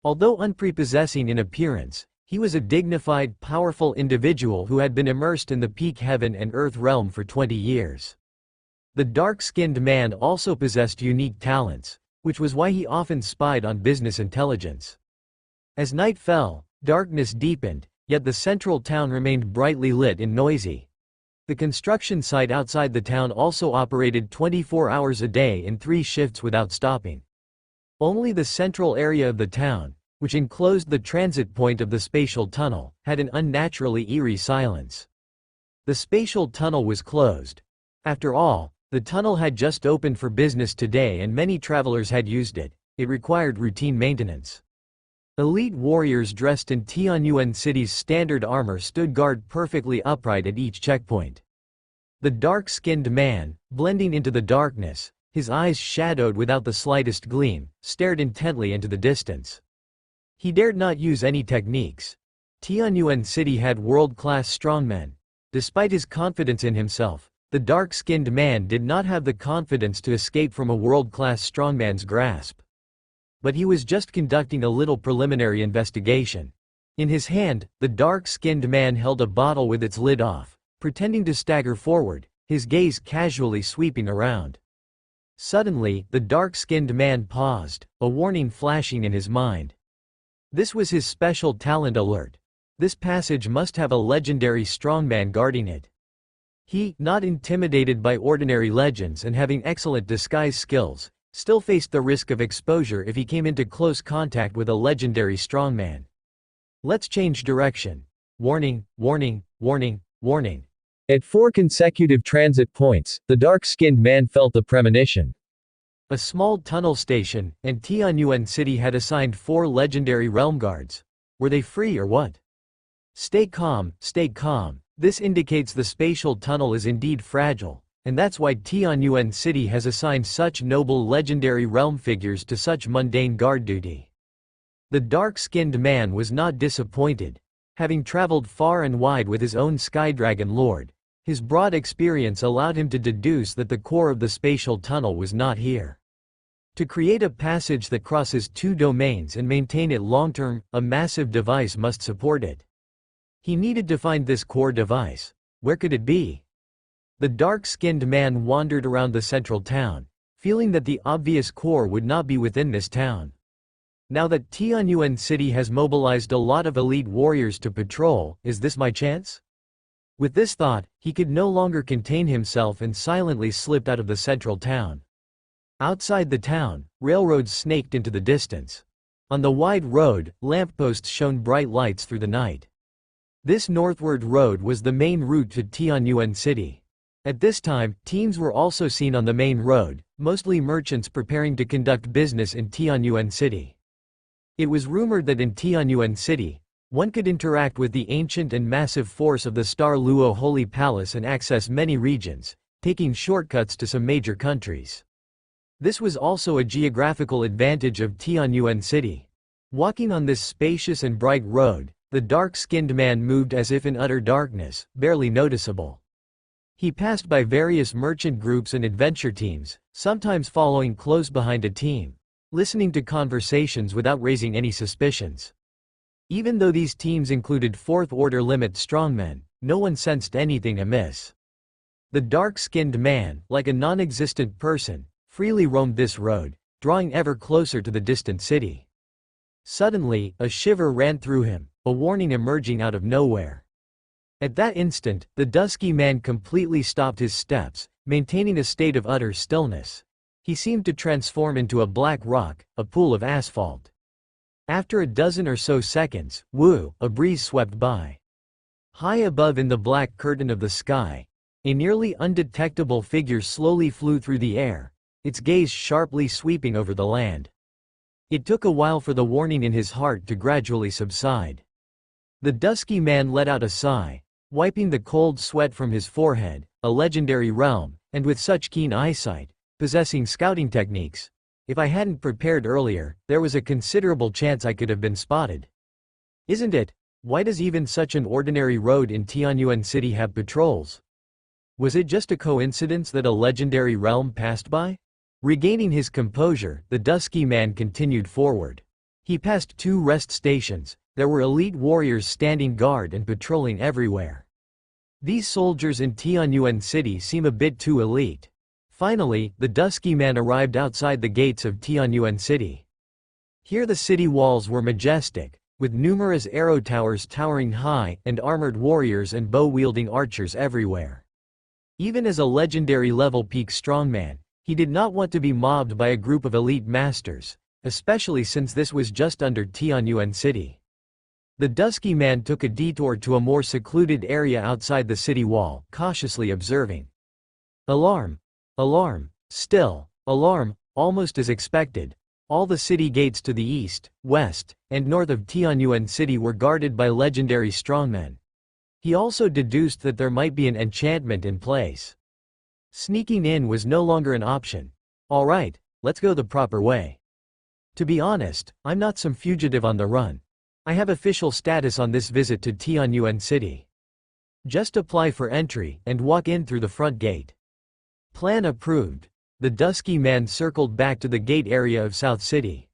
Although unprepossessing in appearance, he was a dignified, powerful individual who had been immersed in the peak heaven and earth realm for 20 years. The dark-skinned man also possessed unique talents, which was why he often spied on business intelligence. As night fell, darkness deepened, yet the central town remained brightly lit and noisy. The construction site outside the town also operated 24 hours a day in 3 shifts without stopping. Only the central area of the town, which enclosed the transit point of the spatial tunnel, had an unnaturally eerie silence. The spatial tunnel was closed. After all, the tunnel had just opened for business today and many travelers had used it. It required routine maintenance. Elite warriors dressed in Tianyuan City's standard armor stood guard perfectly upright at each checkpoint. The dark-skinned man, blending into the darkness, his eyes shadowed without the slightest gleam, stared intently into the distance. He dared not use any techniques. Tianyuan City had world-class strongmen. Despite his confidence in himself, the dark-skinned man did not have the confidence to escape from a world-class strongman's grasp. But he was just conducting a little preliminary investigation. In his hand, the dark-skinned man held a bottle with its lid off, pretending to stagger forward, his gaze casually sweeping around. Suddenly, the dark-skinned man paused, a warning flashing in his mind. This was his special talent alert. This passage must have a legendary strongman guarding it. He, not intimidated by ordinary legends and having excellent disguise skills, still faced the risk of exposure if he came into close contact with a legendary strongman. Let's change direction. Warning, warning, warning, warning. At 4 consecutive transit points, the dark-skinned man felt the premonition. A small tunnel station, and Tianyuan City had assigned 4 legendary realm guards. Were they free or what? Stay calm, stay calm. This indicates the spatial tunnel is indeed fragile, and that's why Tianyuan City has assigned such noble legendary realm figures to such mundane guard duty. The dark-skinned man was not disappointed. Having traveled far and wide with his own Skydragon Lord, his broad experience allowed him to deduce that the core of the spatial tunnel was not here. To create a passage that crosses 2 domains and maintain it long-term, a massive device must support it. He needed to find this core device. Where could it be? The dark-skinned man wandered around the central town, feeling that the obvious core would not be within this town. Now that Tianyuan City has mobilized a lot of elite warriors to patrol, is this my chance? With this thought, he could no longer contain himself and silently slipped out of the central town. Outside the town, railroads snaked into the distance. On the wide road, lampposts shone bright lights through the night. This northward road was the main route to Tianyuan City. At this time, teams were also seen on the main road, mostly merchants preparing to conduct business in Tianyuan City. It was rumored that in Tianyuan City, one could interact with the ancient and massive force of the Star Luo Holy Palace and access many regions, taking shortcuts to some major countries. This was also a geographical advantage of Tianyuan City. Walking on this spacious and bright road, the dark-skinned man moved as if in utter darkness, barely noticeable. He passed by various merchant groups and adventure teams, sometimes following close behind a team, listening to conversations without raising any suspicions. Even though these teams included 4th Order limit strongmen, no one sensed anything amiss. The dark-skinned man, like a non-existent person, freely roamed this road, drawing ever closer to the distant city. Suddenly, a shiver ran through him, a warning emerging out of nowhere. At that instant, the dusky man completely stopped his steps, maintaining a state of utter stillness. He seemed to transform into a black rock, a pool of asphalt. After a dozen or so seconds, whoo, a breeze swept by. High above in the black curtain of the sky, a nearly undetectable figure slowly flew through the air, its gaze sharply sweeping over the land. It took a while for the warning in his heart to gradually subside. The dusky man let out a sigh, wiping the cold sweat from his forehead. A legendary realm, and with such keen eyesight, possessing scouting techniques. If I hadn't prepared earlier, there was a considerable chance I could have been spotted. Isn't it? Why does even such an ordinary road in Tianyuan City have patrols? Was it just a coincidence that a legendary realm passed by? Regaining his composure, the dusky man continued forward. He passed 2 rest stations. There were elite warriors standing guard and patrolling everywhere. These soldiers in Tianyuan City seem a bit too elite. Finally, the dusky man arrived outside the gates of Tianyuan City. Here the city walls were majestic, with numerous arrow towers towering high, and armored warriors and bow-wielding archers everywhere. Even as a legendary level peak strongman, he did not want to be mobbed by a group of elite masters, especially since this was just under Tianyuan City. The dusky man took a detour to a more secluded area outside the city wall, cautiously observing. Alarm! Alarm! Still, alarm, almost as expected. All the city gates to the east, west, and north of Tianyuan City were guarded by legendary strongmen. He also deduced that there might be an enchantment in place. Sneaking in was no longer an option. All right, let's go the proper way. To be honest, I'm not some fugitive on the run. I have official status on this visit to Tianyuan City. Just apply for entry and walk in through the front gate. Plan approved. The dusky man circled back to the gate area of South City.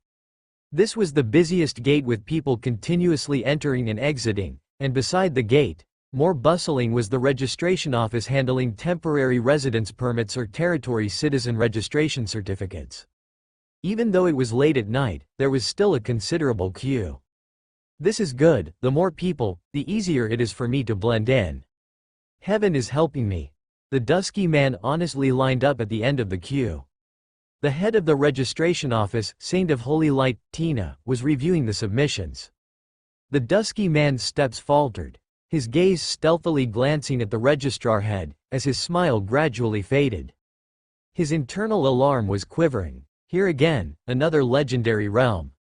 This was the busiest gate with people continuously entering and exiting, and beside the gate, more bustling was the registration office handling temporary residence permits or territory citizen registration certificates. Even though it was late at night, there was still a considerable queue. This is good. The more people, the easier it is for me to blend in. Heaven is helping me. The dusky man honestly lined up at the end of the queue. The head of the registration office, Saint of Holy Light, Tina, was reviewing the submissions. The dusky man's steps faltered, his gaze stealthily glancing at the registrar head, as his smile gradually faded. His internal alarm was quivering. Here again, another legendary realm.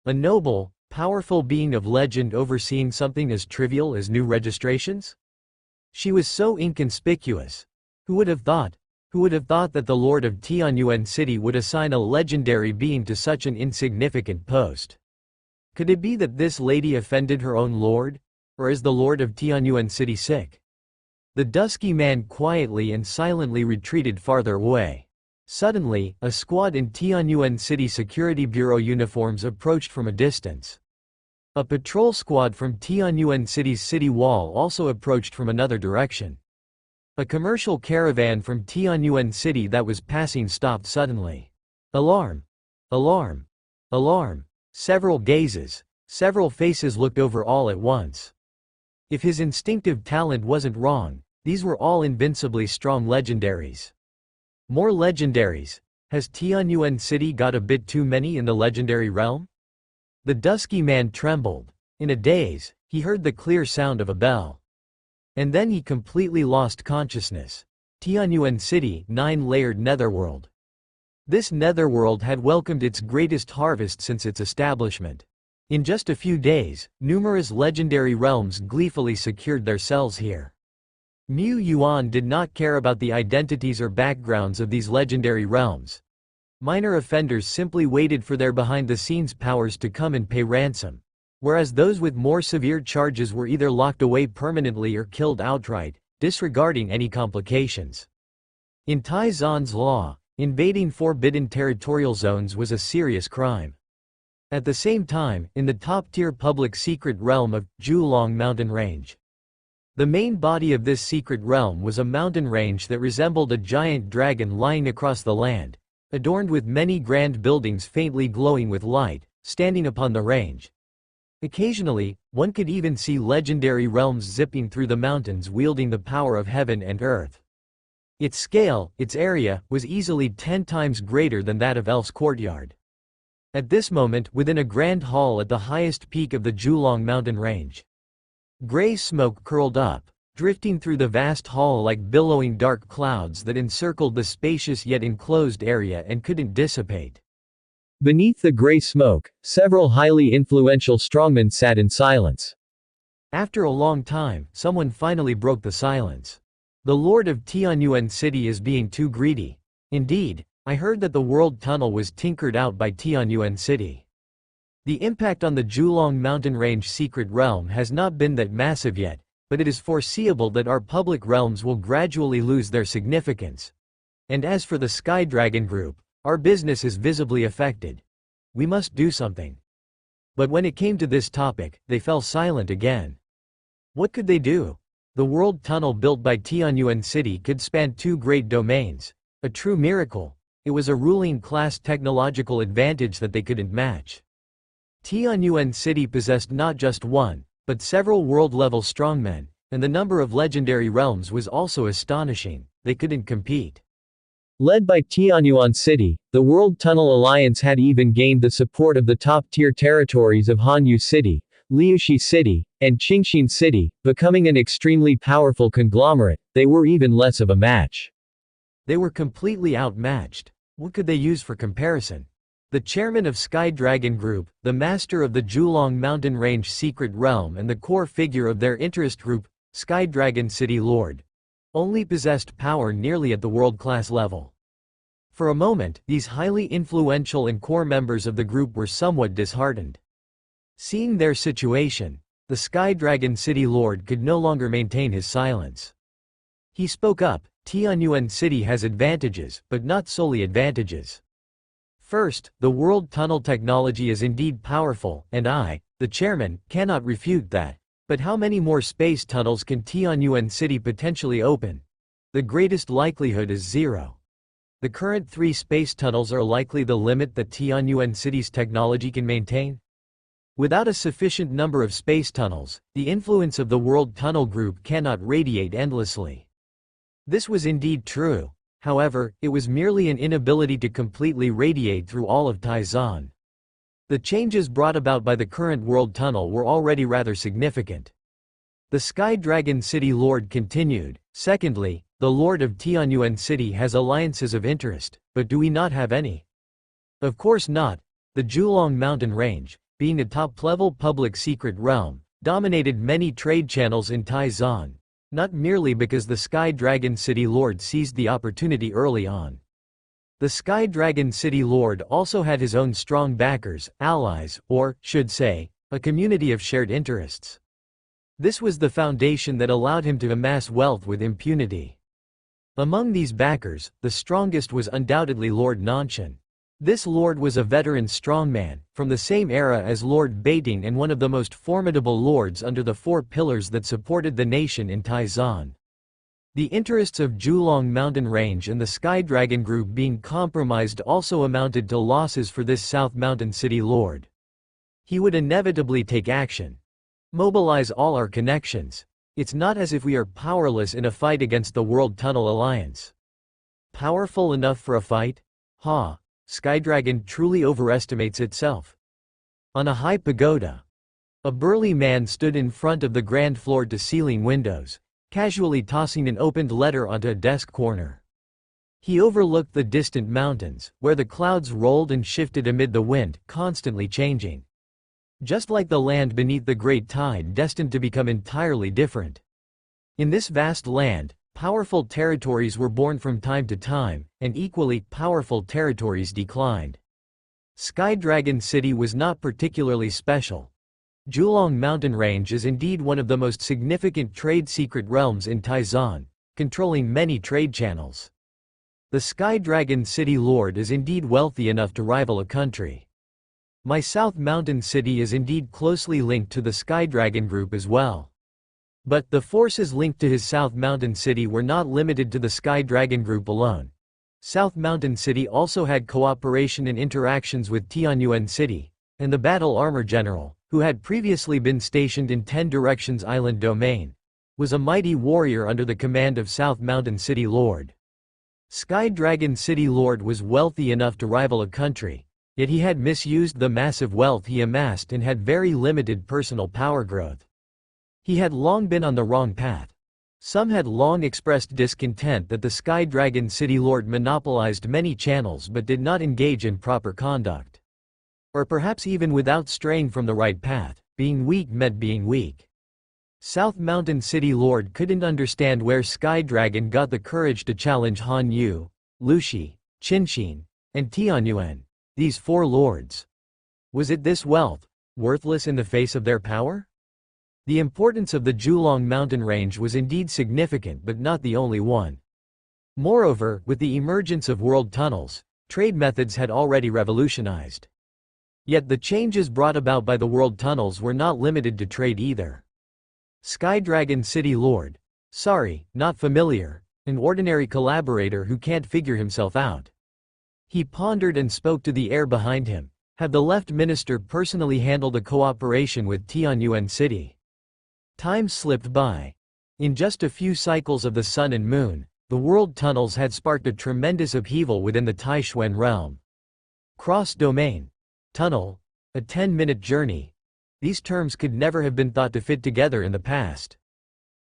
A noble, powerful being of legend overseeing something as trivial as new registrations? She was so inconspicuous. Who would have thought? Who would have thought that the Lord of Tianyuan City would assign a legendary being to such an insignificant post? Could it be that this lady offended her own lord? Or is the Lord of Tianyuan City sick? The dusky man quietly and silently retreated farther away. Suddenly, a squad in Tianyuan City Security Bureau uniforms approached from a distance. A patrol squad from Tianyuan City's city wall also approached from another direction. A commercial caravan from Tianyuan City that was passing stopped suddenly. Alarm! Alarm! Alarm! Several gazes, several faces looked over all at once. If his instinctive talent wasn't wrong, these were all invincibly strong legendaries. More legendaries. Has Tianyuan City got a bit too many in the legendary realm? The dusky man trembled. In a daze, he heard the clear sound of a bell. And then he completely lost consciousness. Tianyuan City, 9-layered netherworld. This netherworld had welcomed its greatest harvest since its establishment. In just a few days, numerous legendary realms gleefully secured their cells here. Mu Yuan did not care about the identities or backgrounds of these legendary realms. Minor offenders simply waited for their behind-the-scenes powers to come and pay ransom, whereas those with more severe charges were either locked away permanently or killed outright, disregarding any complications. In Tai Zan's law, invading forbidden territorial zones was a serious crime. At the same time, in the top-tier public secret realm of Julong Mountain Range, the main body of this secret realm was a mountain range that resembled a giant dragon lying across the land, adorned with many grand buildings faintly glowing with light, standing upon the range. Occasionally, one could even see legendary realms zipping through the mountains wielding the power of heaven and earth. Its scale, its area, was easily 10 times greater than that of Elf's Courtyard. At this moment, within a grand hall at the highest peak of the Julong mountain range, gray smoke curled up, drifting through the vast hall like billowing dark clouds that encircled the spacious yet enclosed area and couldn't dissipate. Beneath the gray smoke, several highly influential strongmen sat in silence. After a long time, someone finally broke the silence. The Lord of Tianyuan City is being too greedy. Indeed, I heard that the World Tunnel was tinkered out by Tianyuan City. The impact on the Julong mountain range secret realm has not been that massive yet, but it is foreseeable that our public realms will gradually lose their significance. And as for the Sky Dragon Group, our business is visibly affected. We must do something. But when it came to this topic, they fell silent again. What could they do? The World Tunnel built by Tianyuan City could span 2 great domains. A true miracle. It was a ruling class technological advantage that they couldn't match. Tianyuan City possessed not just one, but several world-level strongmen, and the number of legendary realms was also astonishing. They couldn't compete. Led by Tianyuan City, the World Tunnel Alliance had even gained the support of the top-tier territories of Hanyu City, Liushi City, and Qingxin City, becoming an extremely powerful conglomerate. They were even less of a match. They were completely outmatched. What could they use for comparison? The chairman of Sky Dragon Group, the master of the Julong Mountain Range Secret Realm and the core figure of their interest group, Sky Dragon City Lord, only possessed power nearly at the world-class level. For a moment, these highly influential and core members of the group were somewhat disheartened. Seeing their situation, the Sky Dragon City Lord could no longer maintain his silence. He spoke up. Tianyuan City has advantages, but not solely advantages. First, the World Tunnel technology is indeed powerful, and I, the chairman, cannot refute that. But how many more space tunnels can Tianyuan City potentially open? The greatest likelihood is 0. The current 3 space tunnels are likely the limit that Tianyuan City's technology can maintain. Without a sufficient number of space tunnels, the influence of the World Tunnel Group cannot radiate endlessly. This was indeed true. However, it was merely an inability to completely radiate through all of Taizan. The changes brought about by the current World Tunnel were already rather significant. The Sky Dragon City Lord continued. Secondly, the Lord of Tianyuan City has alliances of interest, but do we not have any? Of course not. The Julong Mountain Range, being a top-level public secret realm, dominated many trade channels in Taizan. Not merely because the Sky Dragon City Lord seized the opportunity early on. The Sky Dragon City Lord also had his own strong backers, allies, or, should say, a community of shared interests. This was the foundation that allowed him to amass wealth with impunity. Among these backers, the strongest was undoubtedly Lord Nanshan. This lord was a veteran strongman, from the same era as Lord Baiting and one of the most formidable lords under the 4 pillars that supported the nation in Taizan. The interests of Julong Mountain Range and the Sky Dragon Group being compromised also amounted to losses for this South Mountain City Lord. He would inevitably take action. Mobilize all our connections. It's not as if we are powerless in a fight against the World Tunnel Alliance. Powerful enough for a fight? Ha! Skydragon truly overestimates itself. On a high pagoda, a burly man stood in front of the grand floor-to-ceiling windows, casually tossing an opened letter onto a desk corner. He overlooked the distant mountains, where the clouds rolled and shifted amid the wind, constantly changing. Just like the land beneath the great tide destined to become entirely different. In this vast land, powerful territories were born from time to time, and equally powerful territories declined. Sky Dragon City was not particularly special. Julong Mountain Range is indeed one of the most significant trade secret realms in Taizan, controlling many trade channels. The Sky Dragon City Lord is indeed wealthy enough to rival a country. My South Mountain City is indeed closely linked to the Sky Dragon Group as well. But the forces linked to his South Mountain City were not limited to the Sky Dragon Group alone. South Mountain City also had cooperation and interactions with Tianyuan City, and the Battle Armor General, who had previously been stationed in 10 Directions Island Domain, was a mighty warrior under the command of South Mountain City Lord. Sky Dragon City Lord was wealthy enough to rival a country, yet he had misused the massive wealth he amassed and had very limited personal power growth. He had long been on the wrong path. Some had long expressed discontent that the Sky Dragon City Lord monopolized many channels but did not engage in proper conduct. Or perhaps even without straying from the right path, being weak meant being weak. South Mountain City Lord couldn't understand where Sky Dragon got the courage to challenge Han Yu, Lu Shi, Qin Xin, and Tianyuan, these four lords. Was it this wealth, worthless in the face of their power? The importance of the Julong mountain range was indeed significant but not the only one. Moreover, with the emergence of world tunnels, trade methods had already revolutionized. Yet the changes brought about by the world tunnels were not limited to trade either. Sky Dragon City Lord. Sorry, not familiar, an ordinary collaborator who can't figure himself out. He pondered and spoke to the air behind him. Have the left minister personally handle the cooperation with Tianyuan City? Time slipped by. In just a few cycles of the sun and moon, the world tunnels had sparked a tremendous upheaval within the Taishuan realm. Cross-domain. Tunnel. A 10-minute journey. These terms could never have been thought to fit together in the past.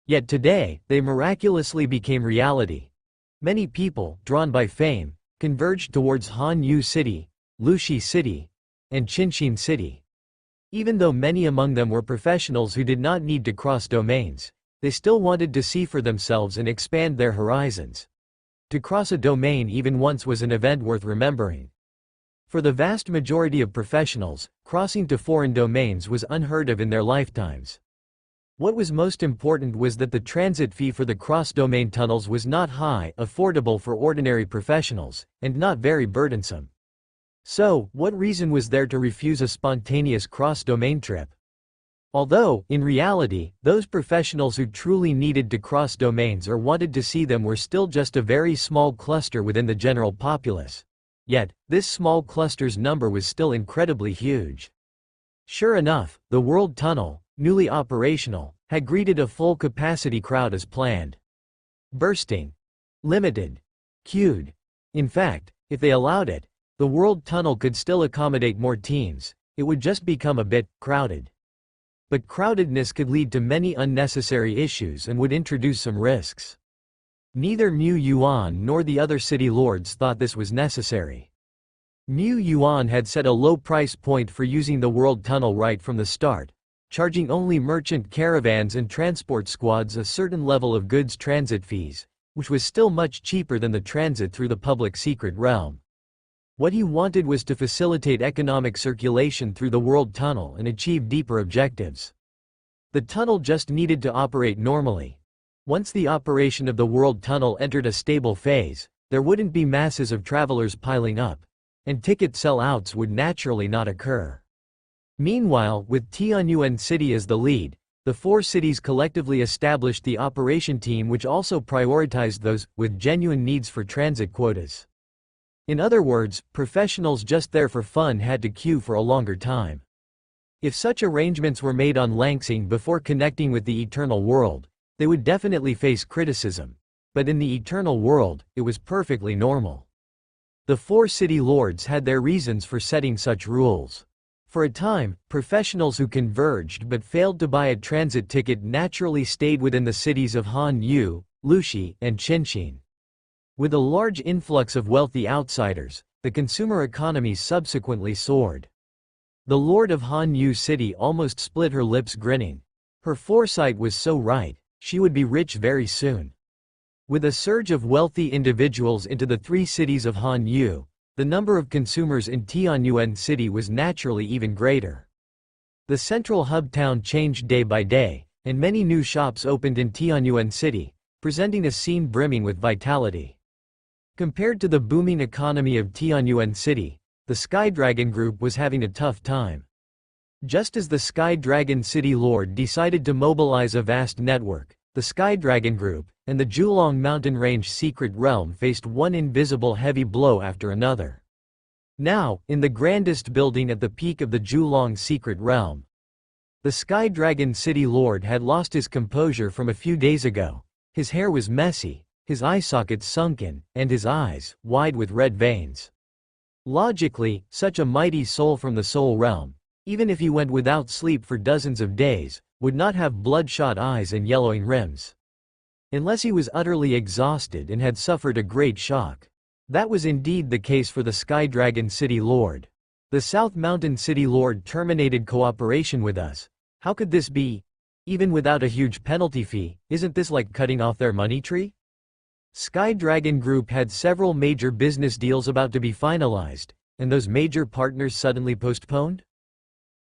Yet today, they miraculously became reality. Many people, drawn by fame, converged towards Han Yu City, Lu Shi City, and Qinxin City. Even though many among them were professionals who did not need to cross domains, they still wanted to see for themselves and expand their horizons. To cross a domain even once was an event worth remembering. For the vast majority of professionals, crossing to foreign domains was unheard of in their lifetimes. What was most important was that the transit fee for the cross-domain tunnels was not high, affordable for ordinary professionals, and not very burdensome. So, what reason was there to refuse a spontaneous cross-domain trip? Although, in reality, those professionals who truly needed to cross domains or wanted to see them were still just a very small cluster within the general populace. Yet, this small cluster's number was still incredibly huge. Sure enough, the World Tunnel, newly operational, had greeted a full-capacity crowd as planned. Bursting. Limited. Queued. In fact, if they allowed it, the World Tunnel could still accommodate more teams, it would just become a bit crowded. But crowdedness could lead to many unnecessary issues and would introduce some risks. Neither Mu Yuan nor the other city lords thought this was necessary. Mu Yuan had set a low price point for using the World Tunnel right from the start, charging only merchant caravans and transport squads a certain level of goods transit fees, which was still much cheaper than the transit through the public secret realm. What he wanted was to facilitate economic circulation through the World Tunnel and achieve deeper objectives. The tunnel just needed to operate normally. Once the operation of the World Tunnel entered a stable phase, there wouldn't be masses of travelers piling up, and ticket sell-outs would naturally not occur. Meanwhile, with Tianyuan City as the lead, the four cities collectively established the operation team which also prioritized those with genuine needs for transit quotas. In other words, professionals just there for fun had to queue for a longer time. If such arrangements were made on Langsing before connecting with the Eternal World, they would definitely face criticism. But in the Eternal World, it was perfectly normal. The four city lords had their reasons for setting such rules. For a time, professionals who converged but failed to buy a transit ticket naturally stayed within the cities of Han Yu, Lu Shi, and Qinxin. With a large influx of wealthy outsiders, the consumer economy subsequently soared. The lord of Han Yu City almost split her lips grinning. Her foresight was so right, she would be rich very soon. With a surge of wealthy individuals into the three cities of Han Yu, the number of consumers in Tianyuan City was naturally even greater. The central hub town changed day by day, and many new shops opened in Tianyuan City, presenting a scene brimming with vitality. Compared to the booming economy of Tianyuan City, the Sky Dragon Group was having a tough time. Just as the Sky Dragon City Lord decided to mobilize a vast network, the Sky Dragon Group and the Julong Mountain Range Secret Realm faced one invisible heavy blow after another. Now, in the grandest building at the peak of the Julong Secret Realm, the Sky Dragon City Lord had lost his composure from a few days ago. His hair was messy, his eye sockets sunken, and his eyes, wide with red veins. Logically, such a mighty soul from the Soul Realm, even if he went without sleep for dozens of days, would not have bloodshot eyes and yellowing rims. Unless he was utterly exhausted and had suffered a great shock. That was indeed the case for the Sky Dragon City Lord. The South Mountain City Lord terminated cooperation with us. How could this be? Even without a huge penalty fee, isn't this like cutting off their money tree? Sky Dragon Group had several major business deals about to be finalized, and those major partners suddenly postponed?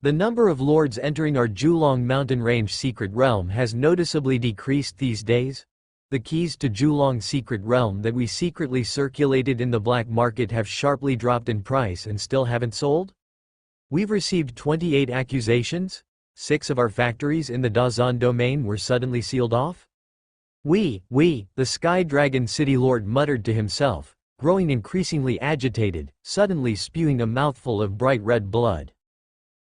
The number of lords entering our Julong Mountain Range secret realm has noticeably decreased these days. The keys to Julong secret realm that we secretly circulated in the black market have sharply dropped in price and still haven't sold? We've received 28 accusations. 6 of our factories in the Dazan domain were suddenly sealed off. The Sky Dragon City Lord muttered to himself, growing increasingly agitated, suddenly spewing a mouthful of bright red blood.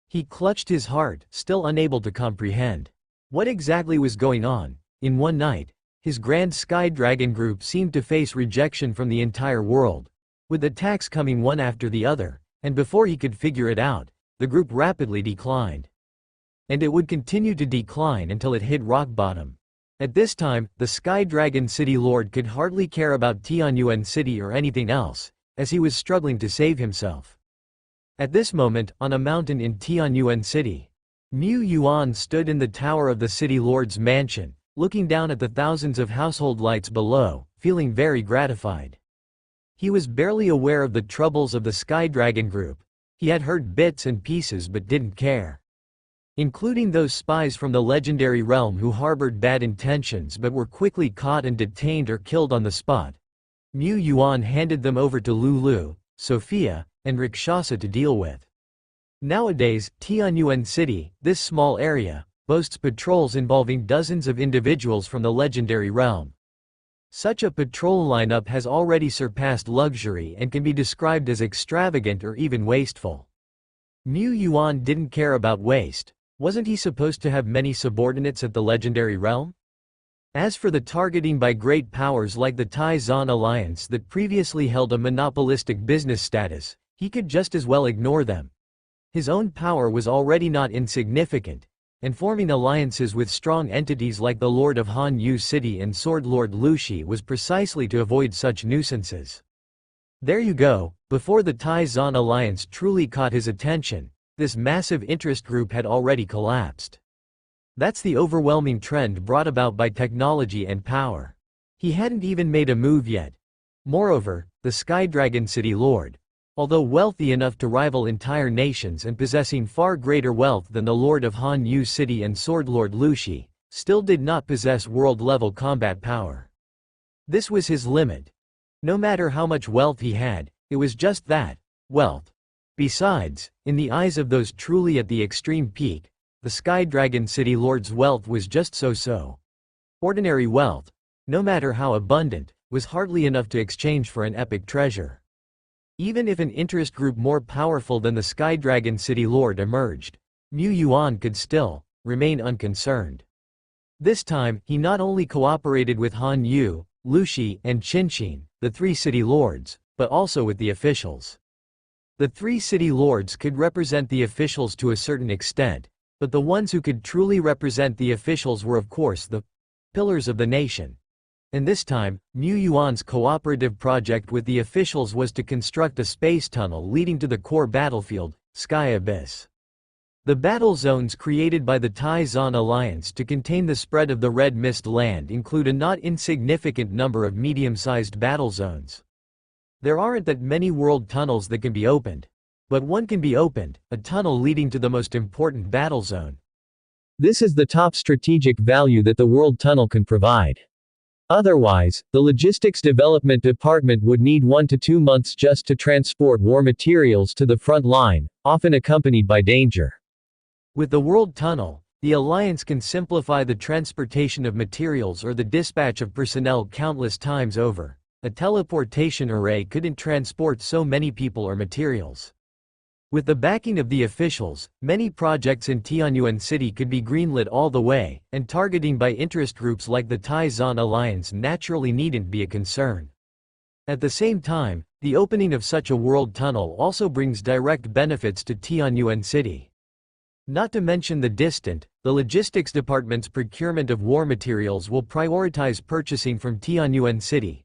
He clutched his heart, still unable to comprehend what exactly was going on. In one night, his Grand Sky Dragon Group seemed to face rejection from the entire world, with attacks coming one after the other, and before he could figure it out, the group rapidly declined. And it would continue to decline until it hit rock bottom. At this time, the Sky Dragon City Lord could hardly care about Tianyuan City or anything else, as he was struggling to save himself. At this moment, on a mountain in Tianyuan City, Mu Yuan stood in the tower of the City Lord's mansion, looking down at the thousands of household lights below, feeling very gratified. He was barely aware of the troubles of the Sky Dragon Group. He had heard bits and pieces but didn't care. Including those spies from the legendary realm who harbored bad intentions but were quickly caught and detained or killed on the spot. Mu Yuan handed them over to Lulu, Sophia, and Rakshasa to deal with. Nowadays, Tianyuan City, this small area, boasts patrols involving dozens of individuals from the legendary realm. Such a patrol lineup has already surpassed luxury and can be described as extravagant or even wasteful. Mu Yuan didn't care about waste. Wasn't he supposed to have many subordinates at the legendary realm? As for the targeting by great powers like the Tai-Zan Alliance that previously held a monopolistic business status, he could just as well ignore them. His own power was already not insignificant, and forming alliances with strong entities like the Lord of Han Yu City and Sword Lord Lu Shi was precisely to avoid such nuisances. There you go, before the Tai-Zan Alliance truly caught his attention, this massive interest group had already collapsed. That's the overwhelming trend brought about by technology and power. He hadn't even made a move yet. Moreover, the Sky Dragon City Lord, although wealthy enough to rival entire nations and possessing far greater wealth than the Lord of Han Yu City and Sword Lord Lu Shi, still did not possess world-level combat power. This was his limit. No matter how much wealth he had, it was just that, wealth. Besides, in the eyes of those truly at the extreme peak, the Sky Dragon City Lord's wealth was just so-so. Ordinary wealth, no matter how abundant, was hardly enough to exchange for an epic treasure. Even if an interest group more powerful than the Sky Dragon City Lord emerged, Mu Yuan could still remain unconcerned. This time, he not only cooperated with Han Yu, Lu Shi, and Qinshin, the 3 city lords, but also with the officials. The 3 city lords could represent the officials to a certain extent, but the ones who could truly represent the officials were of course the pillars of the nation. And this time, Mu Yuan's cooperative project with the officials was to construct a space tunnel leading to the core battlefield, Sky Abyss. The battle zones created by the Tai-Zan Alliance to contain the spread of the Red Mist land include a not insignificant number of medium-sized battle zones. There aren't that many world tunnels that can be opened. But one can be opened, a tunnel leading to the most important battle zone. This is the top strategic value that the World Tunnel can provide. Otherwise, the Logistics Development Department would need 1 to 2 months just to transport war materials to the front line, often accompanied by danger. With the World Tunnel, the Alliance can simplify the transportation of materials or the dispatch of personnel countless times over. A teleportation array couldn't transport so many people or materials. With the backing of the officials, many projects in Tianyuan City could be greenlit all the way, and targeting by interest groups like the Tai-Zan Alliance naturally needn't be a concern. At the same time, the opening of such a world tunnel also brings direct benefits to Tianyuan City. Not to mention the logistics department's procurement of war materials will prioritize purchasing from Tianyuan City.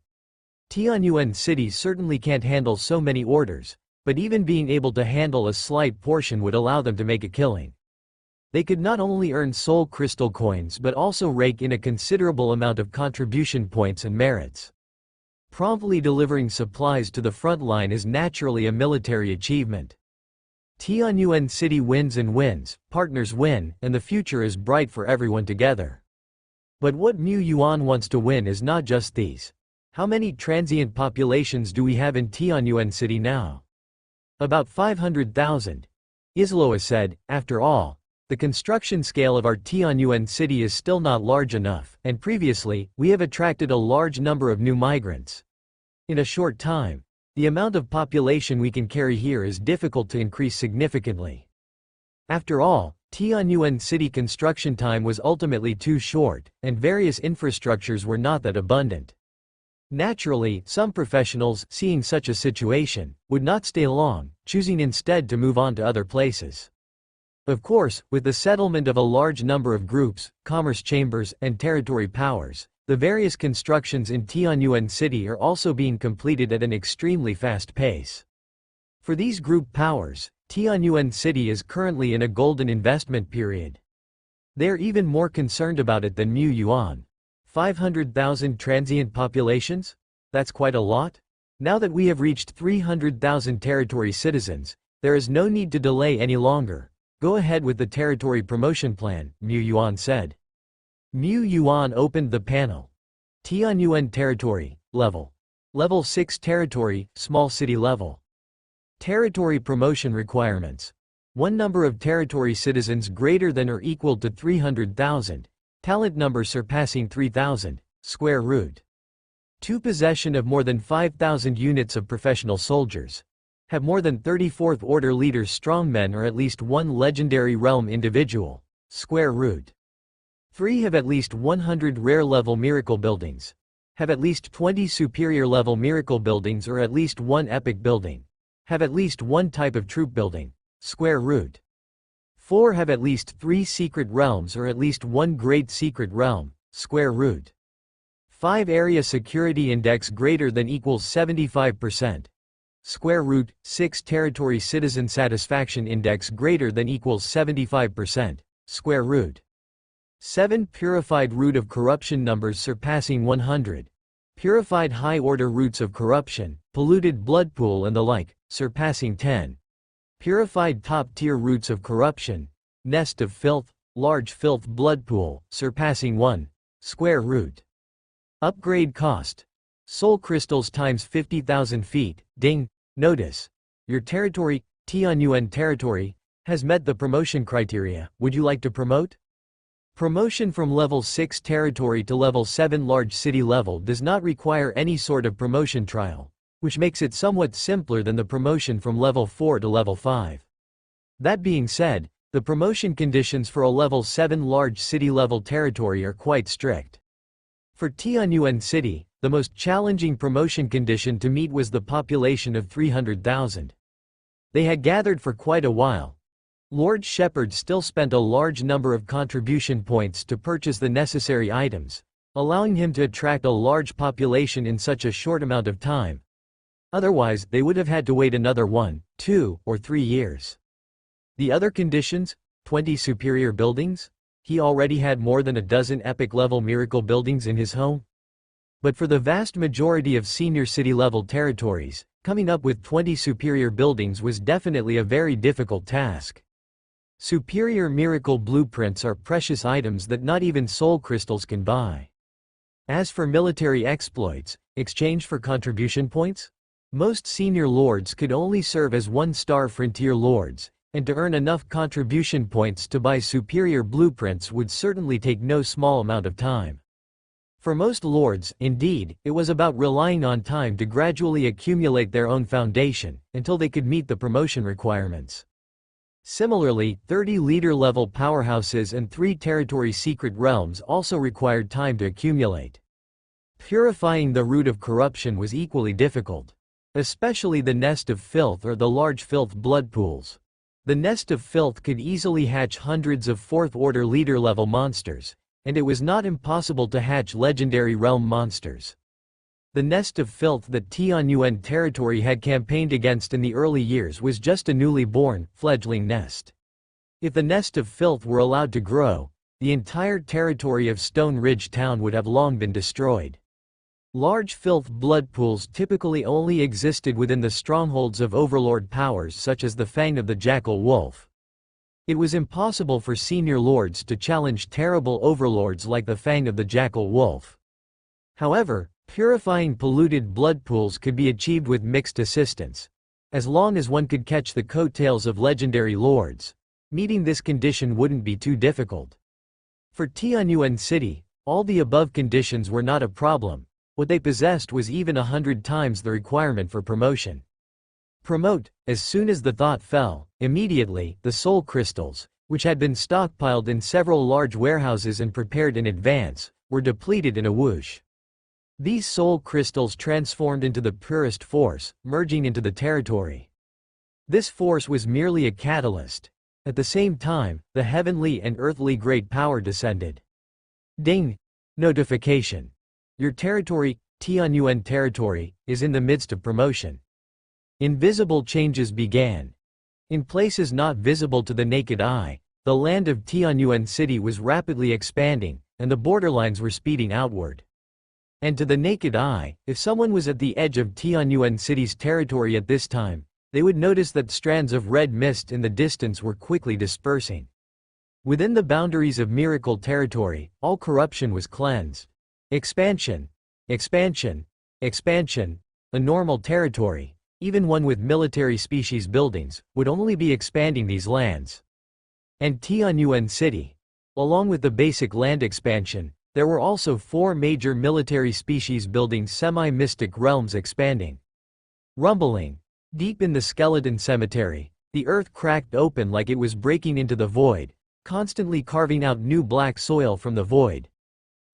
Tianyuan City certainly can't handle so many orders, but even being able to handle a slight portion would allow them to make a killing. They could not only earn soul crystal coins but also rake in a considerable amount of contribution points and merits. Promptly delivering supplies to the front line is naturally a military achievement. Tianyuan City wins and wins, partners win, and the future is bright for everyone together. But what Mu Yuan wants to win is not just these. How many transient populations do we have in Tianyuan City now? About 500,000. Isloa said, after all, the construction scale of our Tianyuan City is still not large enough, and previously, we have attracted a large number of new migrants. In a short time, the amount of population we can carry here is difficult to increase significantly. After all, Tianyuan City construction time was ultimately too short, and various infrastructures were not that abundant. Naturally, some professionals, seeing such a situation, would not stay long, choosing instead to move on to other places. Of course, with the settlement of a large number of groups, commerce chambers, and territory powers, the various constructions in Tianyuan City are also being completed at an extremely fast pace. For these group powers, Tianyuan City is currently in a golden investment period. They are even more concerned about it than Mu Yuan. 500,000 transient populations? That's quite a lot. Now that we have reached 300,000 territory citizens, there is no need to delay any longer. Go ahead with the territory promotion plan, Mu Yuan said. Mu Yuan opened the panel. Tianyuan Territory, Level. Level 6 Territory, Small City Level. Territory Promotion Requirements. 1 number of territory citizens greater than or equal to 300,000. Talent number surpassing 3,000. Square root. 2 Possession of more than 5,000 units of professional soldiers. Have more than 34th Order leaders strongmen or at least 1 legendary realm individual. Square root. 3 Have at least 100 rare level miracle buildings. Have at least 20 superior level miracle buildings or at least 1 epic building. Have at least 1 type of troop building. Square root. 4 Have at least 3 secret realms or at least 1 great secret realm. Square root. 5 Area security index greater than equals 75%. Square root. 6 Territory citizen satisfaction index greater than equals 75%. Square root. 7 Purified root of corruption numbers surpassing 100. Purified high-order roots of corruption, polluted blood pool and the like, surpassing 10. Purified top-tier roots of corruption, nest of filth, large filth blood pool, surpassing 1. Square root. Upgrade cost. Soul crystals times 50,000 feet, ding, notice. Your territory, Tianyuan Territory, has met the promotion criteria. Would you like to promote? Promotion from level 6 territory to level 7 large city level does not require any sort of promotion trial, which makes it somewhat simpler than the promotion from level 4 to level 5. That being said, the promotion conditions for a level 7 large city level territory are quite strict. For Tianyuan City, the most challenging promotion condition to meet was the population of 300,000. They had gathered for quite a while. Lord Shepherd still spent a large number of contribution points to purchase the necessary items, allowing him to attract a large population in such a short amount of time. Otherwise, they would have had to wait another 1, 2, or 3 years. The other conditions? 20 superior buildings? He already had more than a dozen epic-level miracle buildings in his home. But for the vast majority of senior city-level territories, coming up with 20 superior buildings was definitely a very difficult task. Superior miracle blueprints are precious items that not even soul crystals can buy. As for military exploits, exchange for contribution points? Most senior lords could only serve as 1-star frontier lords, and to earn enough contribution points to buy superior blueprints would certainly take no small amount of time. For most lords, indeed, it was about relying on time to gradually accumulate their own foundation, until they could meet the promotion requirements. Similarly, 30 leader-level powerhouses and 3 territory secret realms also required time to accumulate. Purifying the root of corruption was equally difficult. Especially the nest of filth or the large filth blood pools. The nest of filth could easily hatch hundreds of 4th-order leader-level monsters, and it was not impossible to hatch legendary realm monsters. The nest of filth that Tianyuan territory had campaigned against in the early years was just a newly born, fledgling nest. If the nest of filth were allowed to grow, the entire territory of Stone Ridge Town would have long been destroyed. Large filth blood pools typically only existed within the strongholds of overlord powers such as the Fang of the Jackal Wolf. It was impossible for senior lords to challenge terrible overlords like the Fang of the Jackal Wolf. However, purifying polluted blood pools could be achieved with mixed assistance. As long as one could catch the coattails of legendary lords, meeting this condition wouldn't be too difficult. For Tianyuan City, all the above conditions were not a problem. What they possessed was even 100 times the requirement for promotion. Promote. As soon as the thought fell, immediately, the soul crystals, which had been stockpiled in several large warehouses and prepared in advance, were depleted in a whoosh. These soul crystals transformed into the purest force, merging into the territory. This force was merely a catalyst. At the same time, the heavenly and earthly great power descended. Ding! Notification. Your territory, Tianyuan territory, is in the midst of promotion. Invisible changes began. In places not visible to the naked eye, the land of Tianyuan City was rapidly expanding, and the borderlines were speeding outward. And to the naked eye, if someone was at the edge of Tianyuan City's territory at this time, they would notice that strands of red mist in the distance were quickly dispersing. Within the boundaries of Miracle Territory, all corruption was cleansed. Expansion. Expansion. Expansion. A normal territory, even one with military species buildings, would only be expanding these lands. And Tianyuan City. Along with the basic land expansion, there were also 4 major military species buildings semi-mystic realms expanding. Rumbling. Deep in the skeleton cemetery, the earth cracked open like it was breaking into the void, constantly carving out new black soil from the void.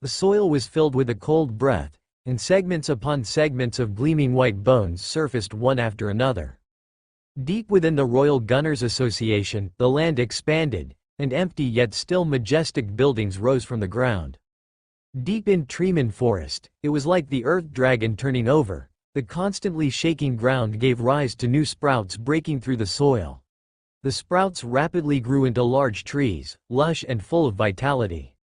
The soil was filled with a cold breath, and segments upon segments of gleaming white bones surfaced one after another. Deep within the Royal Gunners Association, the land expanded, and empty yet still majestic buildings rose from the ground. Deep in Treeman Forest, it was like the earth dragon turning over. The constantly shaking ground gave rise to new sprouts breaking through the soil. The sprouts rapidly grew into large trees, lush and full of vitality.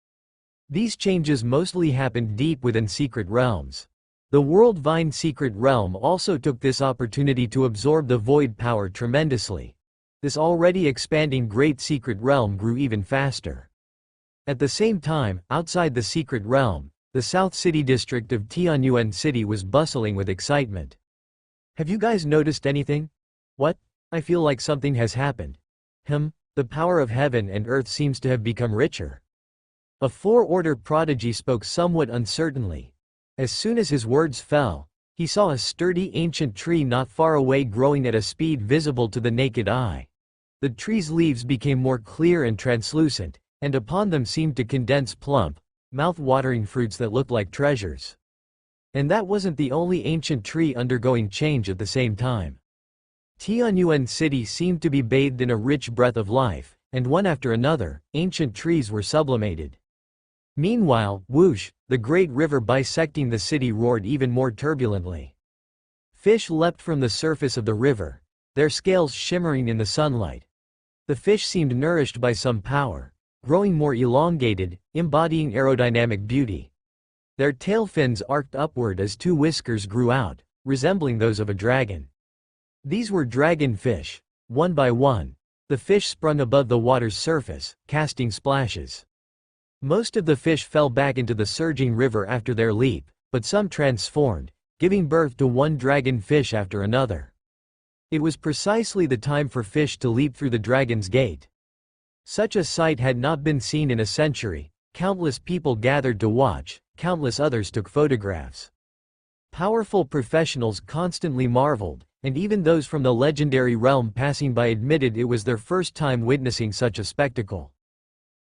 These changes mostly happened deep within secret realms. The World Vine Secret Realm also took this opportunity to absorb the void power tremendously. This already expanding great secret realm grew even faster. At the same time, outside the secret realm, the South City district of Tianyuan City was bustling with excitement. Have you guys noticed anything? What? I feel like something has happened. The power of heaven and earth seems to have become richer. A four-order prodigy spoke somewhat uncertainly. As soon as his words fell, he saw a sturdy ancient tree not far away growing at a speed visible to the naked eye. The tree's leaves became more clear and translucent, and upon them seemed to condense plump, mouth-watering fruits that looked like treasures. And that wasn't the only ancient tree undergoing change at the same time. Tianyuan City seemed to be bathed in a rich breath of life, and one after another, ancient trees were sublimated. Meanwhile, whoosh, the great river bisecting the city roared even more turbulently. Fish leapt from the surface of the river, their scales shimmering in the sunlight. The fish seemed nourished by some power, growing more elongated, embodying aerodynamic beauty. Their tail fins arced upward as 2 whiskers grew out, resembling those of a dragon. These were dragon fish. One by one, the fish sprung above the water's surface, casting splashes. Most of the fish fell back into the surging river after their leap, but some transformed, giving birth to one dragon fish after another. It was precisely the time for fish to leap through the dragon's gate. Such a sight had not been seen in a century. Countless people gathered to watch, countless others took photographs. Powerful professionals constantly marveled, and even those from the legendary realm passing by admitted it was their first time witnessing such a spectacle.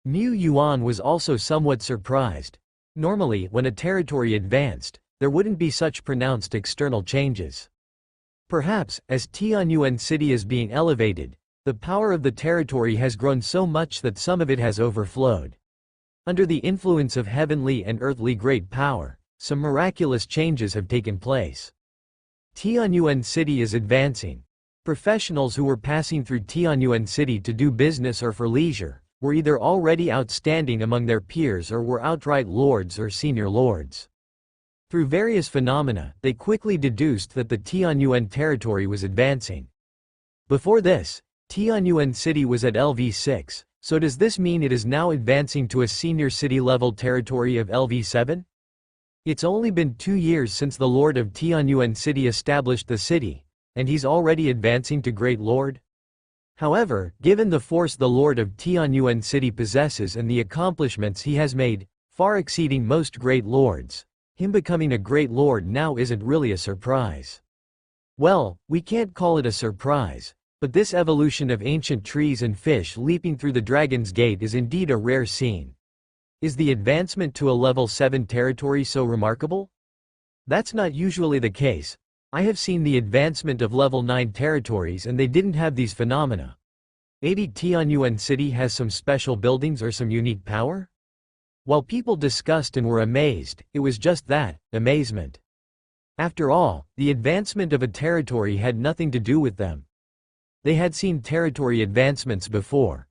Mu Yuan was also somewhat surprised. Normally, when a territory advanced, there wouldn't be such pronounced external changes. Perhaps, as Tianyuan City is being elevated, the power of the territory has grown so much that some of it has overflowed. Under the influence of heavenly and earthly great power, some miraculous changes have taken place. Tianyuan City is advancing. Professionals who were passing through Tianyuan City to do business or for leisure were either already outstanding among their peers or were outright lords or senior lords. Through various phenomena, they quickly deduced that the Tianyuan territory was advancing. Before this, Tianyuan City was at LV6, so does this mean it is now advancing to a senior city-level territory of LV7? It's only been 2 years since the Lord of Tianyuan City established the city, and he's already advancing to Great Lord? However, given the force the Lord of Tianyuan City possesses and the accomplishments he has made, far exceeding most great lords, him becoming a great lord now isn't really a surprise. Well, we can't call it a surprise, but this evolution of ancient trees and fish leaping through the Dragon's Gate is indeed a rare scene. Is the advancement to a level 7 territory so remarkable? That's not usually the case. I have seen the advancement of level 9 territories and they didn't have these phenomena. Maybe Tianyuan City has some special buildings or some unique power? While people discussed and were amazed, it was just that, amazement. After all, the advancement of a territory had nothing to do with them. They had seen territory advancements before.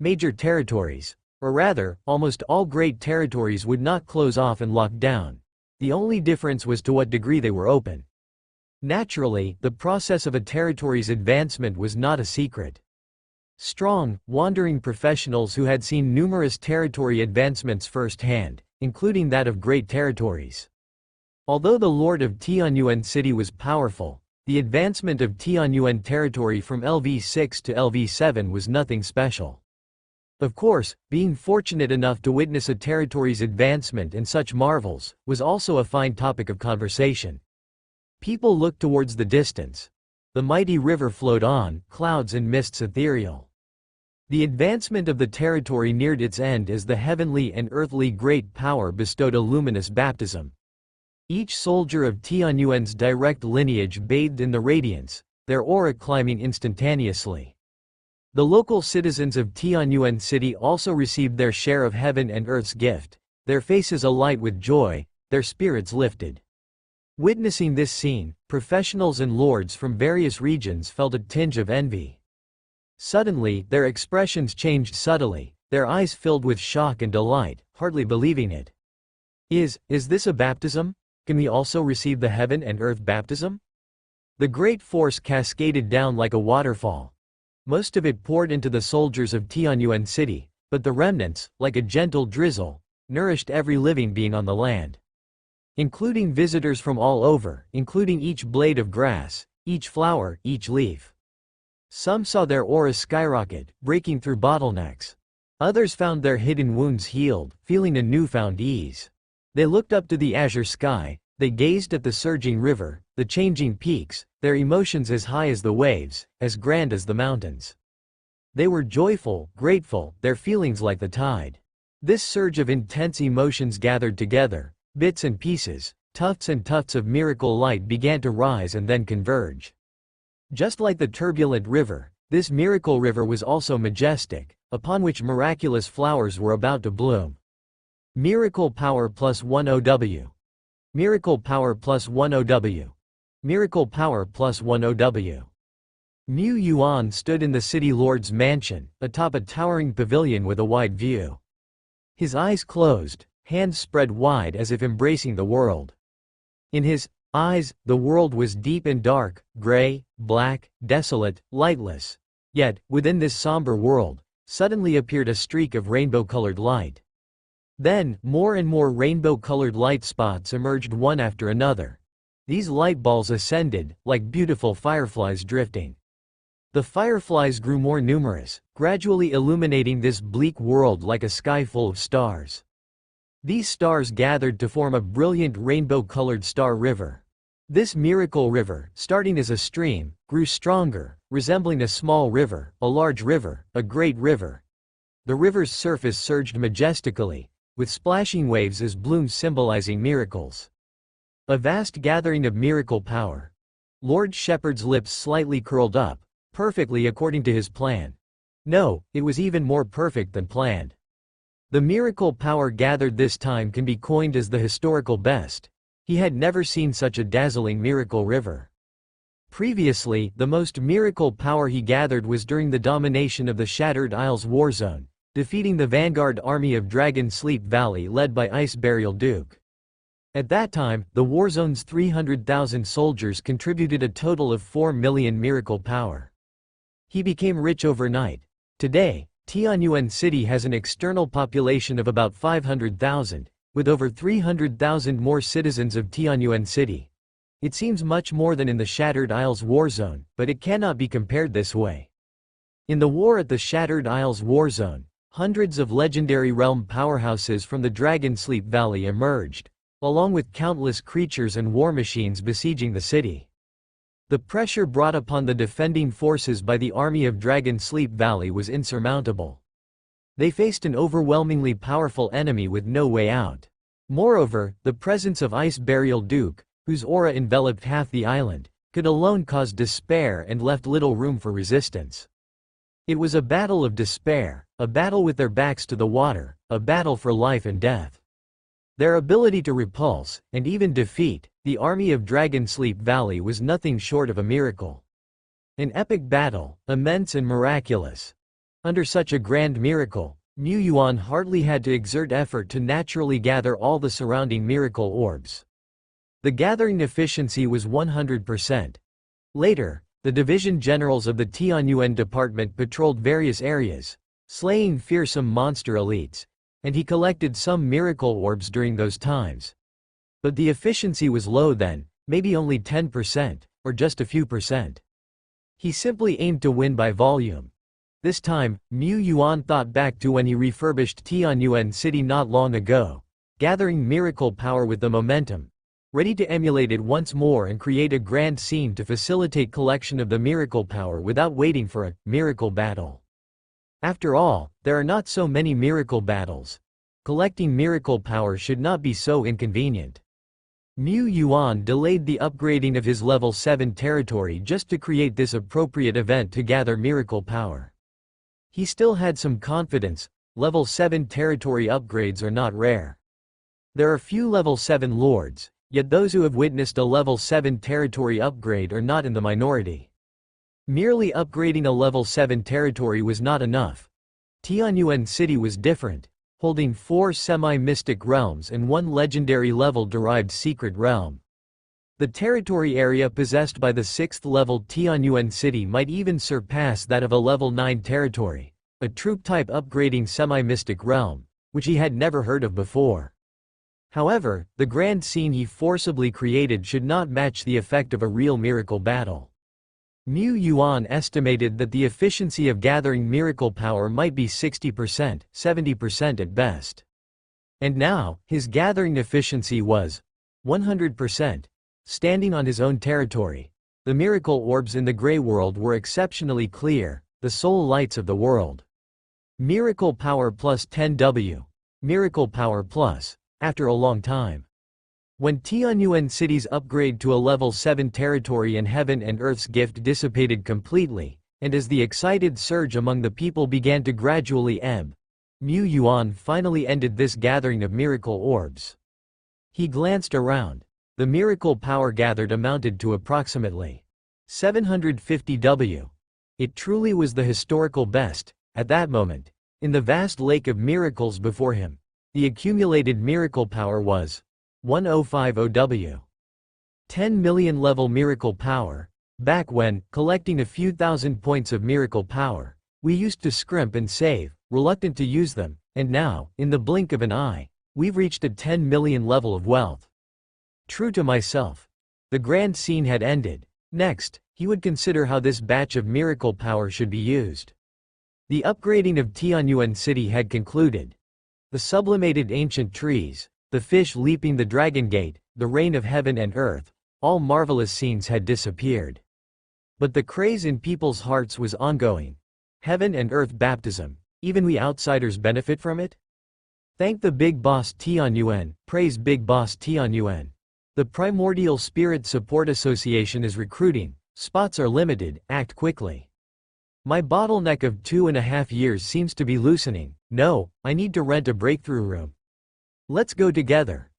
Major territories, or rather, almost all great territories would not close off and lock down. The only difference was to what degree they were open. Naturally, the process of a territory's advancement was not a secret. Strong, wandering professionals who had seen numerous territory advancements firsthand, including that of great territories. Although the Lord of Tianyuan City was powerful, the advancement of Tianyuan territory from LV6 to LV7 was nothing special. Of course, being fortunate enough to witness a territory's advancement and such marvels was also a fine topic of conversation. People looked towards the distance. The mighty river flowed on, clouds and mists ethereal. The advancement of the territory neared its end as the heavenly and earthly great power bestowed a luminous baptism. Each soldier of Tianyuan's direct lineage bathed in the radiance, their aura climbing instantaneously. The local citizens of Tianyuan City also received their share of heaven and earth's gift, their faces alight with joy, their spirits lifted. Witnessing this scene, professionals and lords from various regions felt a tinge of envy. Suddenly, their expressions changed subtly, their eyes filled with shock and delight, hardly believing it. Is this a baptism? Can we also receive the heaven and earth baptism? The great force cascaded down like a waterfall. Most of it poured into the soldiers of Tianyuan City, but the remnants, like a gentle drizzle, nourished every living being on the land. Including visitors from all over, including each blade of grass, each flower, each leaf. Some saw their auras skyrocket, breaking through bottlenecks. Others found their hidden wounds healed, feeling a newfound ease. They looked up to the azure sky, they gazed at the surging river, the changing peaks, their emotions as high as the waves, as grand as the mountains. They were joyful, grateful, their feelings like the tide. This surge of intense emotions gathered together, bits and pieces, tufts and tufts of miracle light began to rise and then converge. Just like the turbulent river, this miracle river was also majestic, upon which miraculous flowers were about to bloom. Miracle power plus 1 OW. Miracle power plus 1 OW. Miracle power plus 1 OW. Mu Yuan stood in the city lord's mansion, atop a towering pavilion with a wide view. His eyes closed, hands spread wide as if embracing the world. In his eyes, the world was deep and dark, gray, black, desolate, lightless. Yet, within this somber world, suddenly appeared a streak of rainbow-colored light. Then, more and more rainbow-colored light spots emerged one after another. These light balls ascended, like beautiful fireflies drifting. The fireflies grew more numerous, gradually illuminating this bleak world like a sky full of stars. These stars gathered to form a brilliant rainbow-colored star river. This miracle river, starting as a stream, grew stronger, resembling a small river, a large river, a great river. The river's surface surged majestically, with splashing waves as blooms symbolizing miracles. A vast gathering of miracle power. Lord Shepherd's lips slightly curled up, perfectly according to his plan. No, it was even more perfect than planned. The miracle power gathered this time can be coined as the historical best. He had never seen such a dazzling miracle river. Previously, the most miracle power he gathered was during the domination of the Shattered Isles Warzone, defeating the vanguard army of Dragon Sleep Valley led by Ice Burial Duke. At that time, the Warzone's 300,000 soldiers contributed a total of 4 million miracle power. He became rich overnight. Today, Tianyuan City has an external population of about 500,000, with over 300,000 more citizens of Tianyuan City. It seems much more than in the Shattered Isles Warzone, but it cannot be compared this way. In the war at the Shattered Isles Warzone, hundreds of legendary realm powerhouses from the Dragon Sleep Valley emerged, along with countless creatures and war machines besieging the city. The pressure brought upon the defending forces by the army of Dragon Sleep Valley was insurmountable. They faced an overwhelmingly powerful enemy with no way out. Moreover, the presence of Ice Burial Duke, whose aura enveloped half the island, could alone cause despair and left little room for resistance. It was a battle of despair, a battle with their backs to the water, a battle for life and death. Their ability to repulse, and even defeat, the army of Dragon Sleep Valley was nothing short of a miracle. An epic battle, immense and miraculous. Under such a grand miracle, Mu Yuan hardly had to exert effort to naturally gather all the surrounding miracle orbs. The gathering efficiency was 100%. Later, the division generals of the Tianyuan department patrolled various areas, slaying fearsome monster elites, and he collected some miracle orbs during those times. But the efficiency was low then, maybe only 10%, or just a few percent. He simply aimed to win by volume. This time, Mu Yuan thought back to when he refurbished Tianyuan City not long ago, gathering miracle power with the momentum, ready to emulate it once more and create a grand scene to facilitate collection of the miracle power without waiting for a miracle battle. After all, there are not so many miracle battles. Collecting miracle power should not be so inconvenient. Mu Yuan delayed the upgrading of his level 7 territory just to create this appropriate event to gather miracle power. He still had some confidence. Level 7 territory upgrades are not rare. There are few level 7 lords, yet those who have witnessed a level 7 territory upgrade are not in the minority. Merely upgrading a level 7 territory was not enough. Tianyuan City was different, holding 4 semi-mystic realms and 1 legendary level-derived secret realm. The territory area possessed by the 6th level Tianyuan City might even surpass that of a level 9 territory, a troop-type upgrading semi-mystic realm, which he had never heard of before. However, the grand scene he forcibly created should not match the effect of a real miracle battle. Mu Yuan estimated that the efficiency of gathering miracle power might be 60%, 70% at best. And now, his gathering efficiency was 100%. Standing on his own territory, the miracle orbs in the Grey World were exceptionally clear, the sole lights of the world. Miracle power plus 10W. Miracle power plus, after a long time. When Tianyuan City's upgrade to a level 7 territory and Heaven and Earth's gift dissipated completely, and as the excited surge among the people began to gradually ebb, Mu Yuan finally ended this gathering of miracle orbs. He glanced around. The miracle power gathered amounted to approximately 750 W. It truly was the historical best. At that moment, in the vast lake of miracles before him, the accumulated miracle power was 1050 W. 10 million level miracle power. Back when, collecting a few thousand points of miracle power, we used to scrimp and save, reluctant to use them, and now, in the blink of an eye, we've reached a 10 million level of wealth. True to myself. The grand scene had ended. Next, he would consider how this batch of miracle power should be used. The upgrading of Tianyuan City had concluded. The sublimated ancient trees, the fish leaping the Dragon Gate, the reign of heaven and earth, all marvelous scenes had disappeared. But the craze in people's hearts was ongoing. Heaven and earth baptism, even we outsiders benefit from it? Thank the Big Boss Tianyuan, praise Big Boss Tianyuan. The Primordial Spirit Support Association is recruiting, spots are limited, act quickly. My bottleneck of 2.5 years seems to be loosening. No, I need to rent a breakthrough room. Let's go together.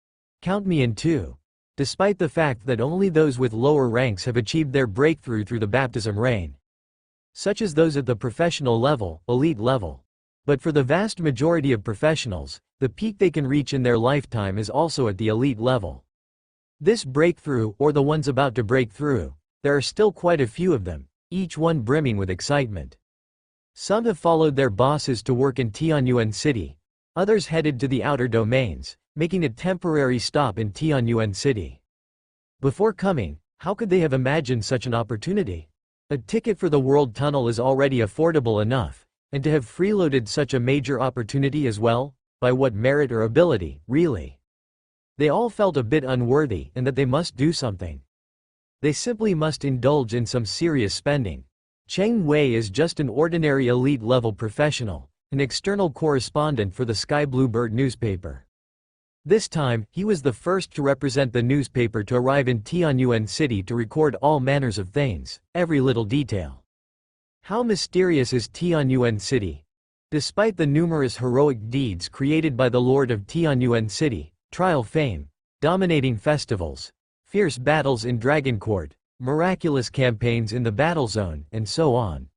Count me in too. Despite the fact that only those with lower ranks have achieved their breakthrough through the baptism reign, such as those at the professional level, elite level. But for the vast majority of professionals, the peak they can reach in their lifetime is also at the elite level. This breakthrough, or the ones about to break through, there are still quite a few of them, each one brimming with excitement. Some have followed their bosses to work in Tianyuan City. Others headed to the outer domains, making a temporary stop in Tianyuan City. Before coming, how could they have imagined such an opportunity? A ticket for the World Tunnel is already affordable enough, and to have freeloaded such a major opportunity as well, by what merit or ability, really? They all felt a bit unworthy and that they must do something. They simply must indulge in some serious spending. Cheng Wei is just an ordinary elite-level professional, an external correspondent for the Sky Blue Bird newspaper. This time, he was the first to represent the newspaper to arrive in Tianyuan City to record all manners of things, every little detail. How mysterious is Tianyuan City? Despite the numerous heroic deeds created by the Lord of Tianyuan City, trial fame, dominating festivals, fierce battles in Dragon Court, miraculous campaigns in the battle zone, and so on.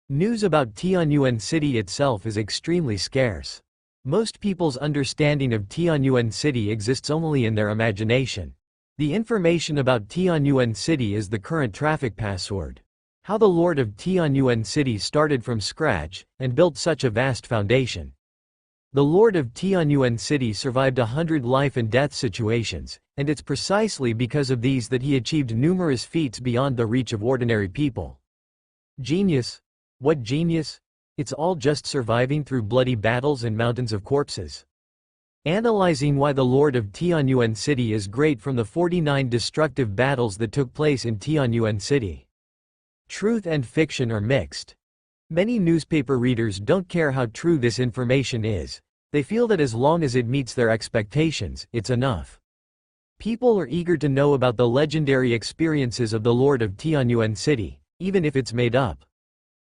News about Tianyuan City itself is extremely scarce. Most people's understanding of Tianyuan City exists only in their imagination. The information about Tianyuan City is the current traffic password. How the Lord of Tianyuan City started from scratch and built such a vast foundation. The Lord of Tianyuan City survived 100 life and death situations, and it's precisely because of these that he achieved numerous feats beyond the reach of ordinary people. Genius? What genius? It's all just surviving through bloody battles and mountains of corpses. Analyzing why the Lord of Tianyuan City is great from the 49 destructive battles that took place in Tianyuan City. Truth and fiction are mixed. Many newspaper readers don't care how true this information is. They feel that as long as it meets their expectations, it's enough. People are eager to know about the legendary experiences of the Lord of Tianyuan City, even if it's made up.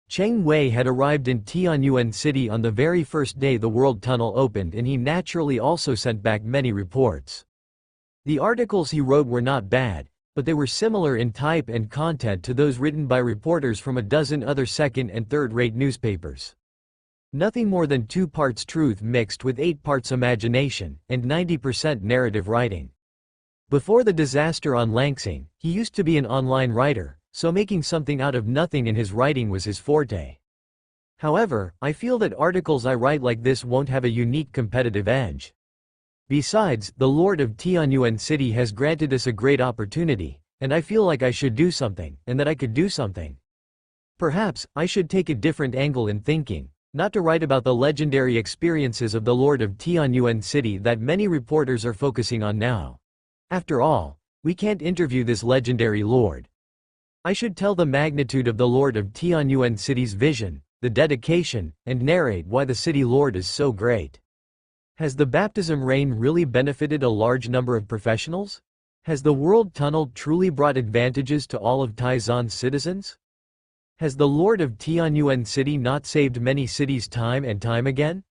Cheng Wei had arrived in Tianyuan City on the very first day the World Tunnel opened, and he naturally also sent back many reports. The articles he wrote were not bad, but they were similar in type and content to those written by reporters from a dozen other second- and third-rate newspapers. Nothing more than 2 parts truth mixed with 8 parts imagination, and 90% narrative writing. Before the disaster on Langsing, he used to be an online writer, so making something out of nothing in his writing was his forte. However, I feel that articles I write like this won't have a unique competitive edge. Besides, the Lord of Tianyuan City has granted us a great opportunity, and I feel like I should do something, and that I could do something. Perhaps, I should take a different angle in thinking, not to write about the legendary experiences of the Lord of Tianyuan City that many reporters are focusing on now. After all, we can't interview this legendary Lord. I should tell the magnitude of the Lord of Tianyuan City's vision, the dedication, and narrate why the city Lord is so great. Has the baptism reign really benefited a large number of professionals? Has the World Tunnel truly brought advantages to all of Taizan's citizens? Has the Lord of Tianyuan City not saved many cities time and time again?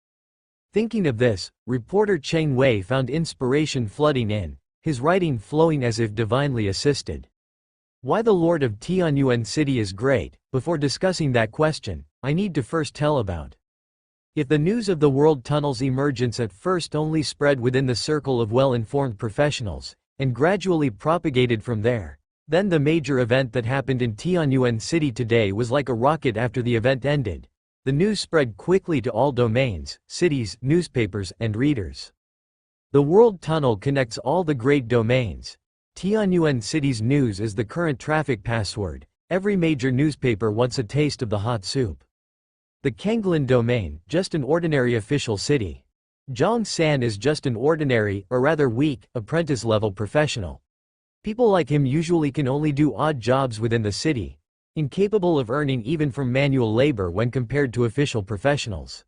Thinking of this, reporter Cheng Wei found inspiration flooding in, his writing flowing as if divinely assisted. Why the Lord of Tianyuan City is great. Before discussing that question, I need to first tell about. If the news of the World Tunnel's emergence at first only spread within the circle of well-informed professionals, and gradually propagated from there, then the major event that happened in Tianyuan City today was like a rocket after the event ended. The news spread quickly to all domains, cities, newspapers, and readers. The World Tunnel connects all the great domains. Tianyuan City's news is the current traffic password. Every major newspaper wants a taste of the hot soup. The Kenglin domain, just an ordinary official city. Zhang San is just an ordinary, or rather weak, apprentice-level professional. People like him usually can only do odd jobs within the city, incapable of earning even from manual labor when compared to official professionals.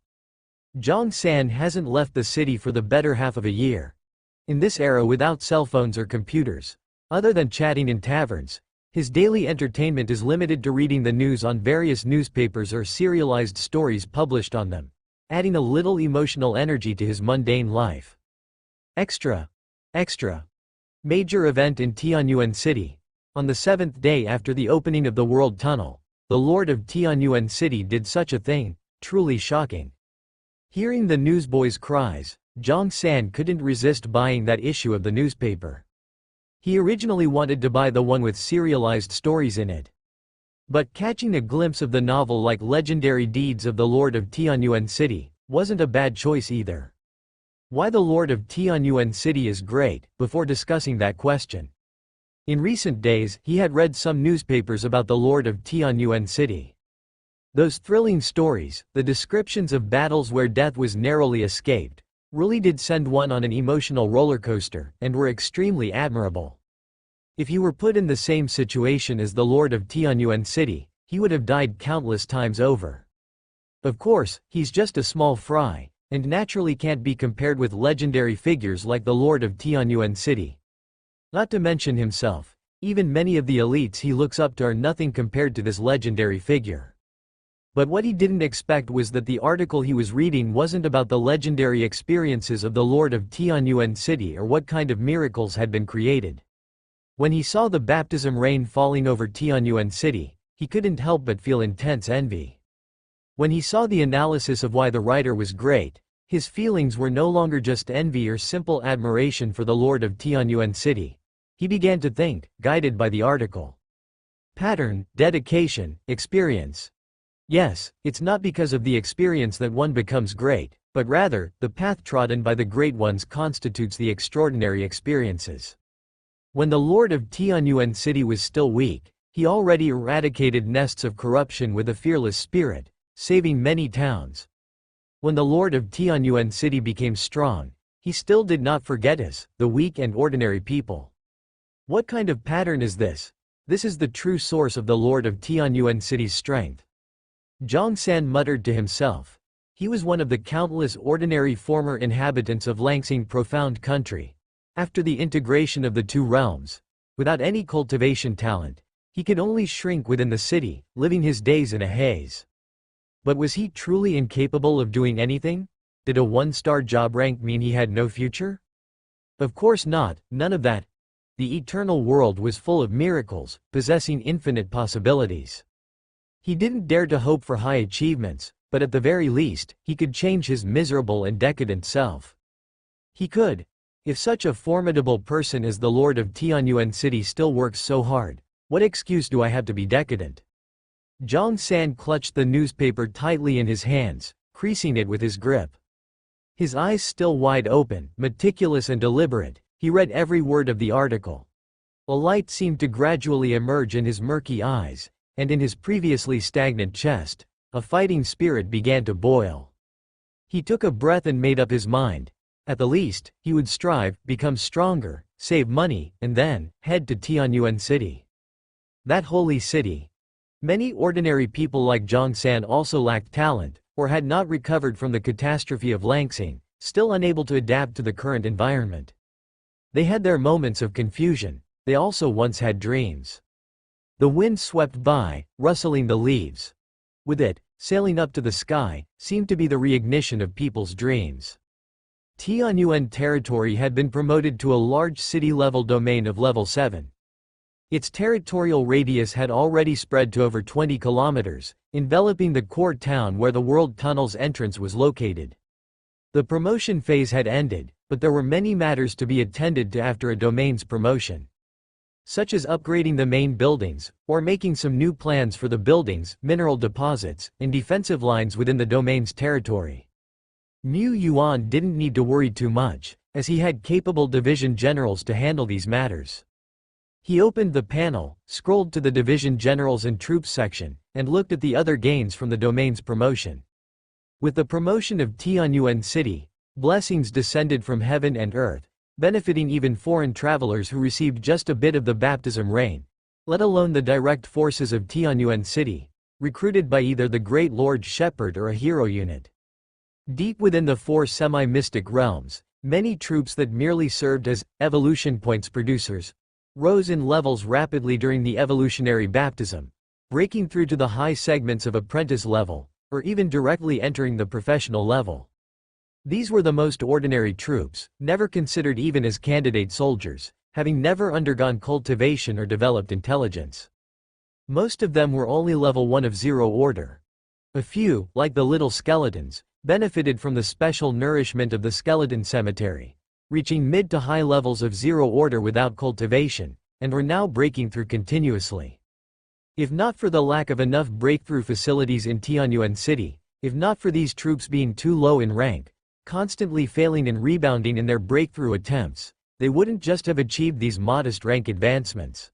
Zhang San hasn't left the city for the better half of a year. In this era without cell phones or computers, other than chatting in taverns, His daily entertainment is limited to reading the news on various newspapers or serialized stories published on them, adding a little emotional energy to his mundane life. Extra. Extra. Major event in Tianyuan City. On the 7th day after the opening of the World Tunnel, the Lord of Tianyuan City did such a thing, truly shocking. Hearing the newsboys' cries, Zhang San couldn't resist buying that issue of the newspaper. He originally wanted to buy the one with serialized stories in it. But catching a glimpse of the novel like Legendary Deeds of the Lord of Tianyuan City wasn't a bad choice either. Why the Lord of Tianyuan City is great, before discussing that question. In recent days, he had read some newspapers about the Lord of Tianyuan City. Those thrilling stories, the descriptions of battles where death was narrowly escaped, really did send one on an emotional roller coaster, and were extremely admirable. If he were put in the same situation as the Lord of Tianyuan City, he would have died countless times over. Of course, he's just a small fry, and naturally can't be compared with legendary figures like the Lord of Tianyuan City. Not to mention himself, even many of the elites he looks up to are nothing compared to this legendary figure. But what he didn't expect was that the article he was reading wasn't about the legendary experiences of the Lord of Tianyuan City or what kind of miracles had been created. When he saw the baptism rain falling over Tianyuan City, he couldn't help but feel intense envy. When he saw the analysis of why the writer was great, his feelings were no longer just envy or simple admiration for the Lord of Tianyuan City. He began to think, guided by the article. Pattern, dedication, experience. Yes, it's not because of the experience that one becomes great, but rather, the path trodden by the great ones constitutes the extraordinary experiences. When the Lord of Tianyuan City was still weak, he already eradicated nests of corruption with a fearless spirit, saving many towns. When the Lord of Tianyuan City became strong, he still did not forget us, the weak and ordinary people. What kind of pattern is this? This is the true source of the Lord of Tianyuan City's strength. Zhang San muttered to himself. He was one of the countless ordinary former inhabitants of Langsing Profound Country. After the integration of the two realms, without any cultivation talent, he could only shrink within the city, living his days in a haze. But was he truly incapable of doing anything? Did a one-star job rank mean he had no future? Of course not, none of that. The eternal world was full of miracles, possessing infinite possibilities. He didn't dare to hope for high achievements, but at the very least, he could change his miserable and decadent self. He could. If such a formidable person as the Lord of Tianyuan City still works so hard, what excuse do I have to be decadent? Zhang San clutched the newspaper tightly in his hands, creasing it with his grip. His eyes still wide open, meticulous and deliberate, he read every word of the article. A light seemed to gradually emerge in his murky eyes, and in his previously stagnant chest, a fighting spirit began to boil. He took a breath and made up his mind. At the least, he would strive, become stronger, save money, and then, head to Tianyuan City. That holy city. Many ordinary people like Zhang San also lacked talent, or had not recovered from the catastrophe of Langsing, still unable to adapt to the current environment. They had their moments of confusion, they also once had dreams. The wind swept by, rustling the leaves. With it, sailing up to the sky, seemed to be the reignition of people's dreams. Tianyuan territory had been promoted to a large city-level domain of level 7. Its territorial radius had already spread to over 20 kilometers, enveloping the core town where the World Tunnel's entrance was located. The promotion phase had ended, but there were many matters to be attended to after a domain's promotion, such as upgrading the main buildings, or making some new plans for the buildings, mineral deposits, and defensive lines within the domain's territory. Mu Yuan didn't need to worry too much, as he had capable division generals to handle these matters. He opened the panel, scrolled to the division generals and troops section, and looked at the other gains from the domain's promotion. With the promotion of Tianyuan City, blessings descended from heaven and earth, benefiting even foreign travelers who received just a bit of the baptism rain, let alone the direct forces of Tianyuan City, recruited by either the Great Lord Shepherd or a hero unit. Deep within the 4 semi-mystic realms, many troops that merely served as evolution points producers rose in levels rapidly during the evolutionary baptism, breaking through to the high segments of apprentice level, or even directly entering the professional level. These were the most ordinary troops, never considered even as candidate soldiers, having never undergone cultivation or developed intelligence. Most of them were only level 1 of zero order. A few, like the little skeletons, benefited from the special nourishment of the skeleton cemetery, reaching mid to high levels of zero order without cultivation, and were now breaking through continuously. If not for the lack of enough breakthrough facilities in Tianyuan City, if not for these troops being too low in rank, constantly failing and rebounding in their breakthrough attempts, they wouldn't just have achieved these modest rank advancements.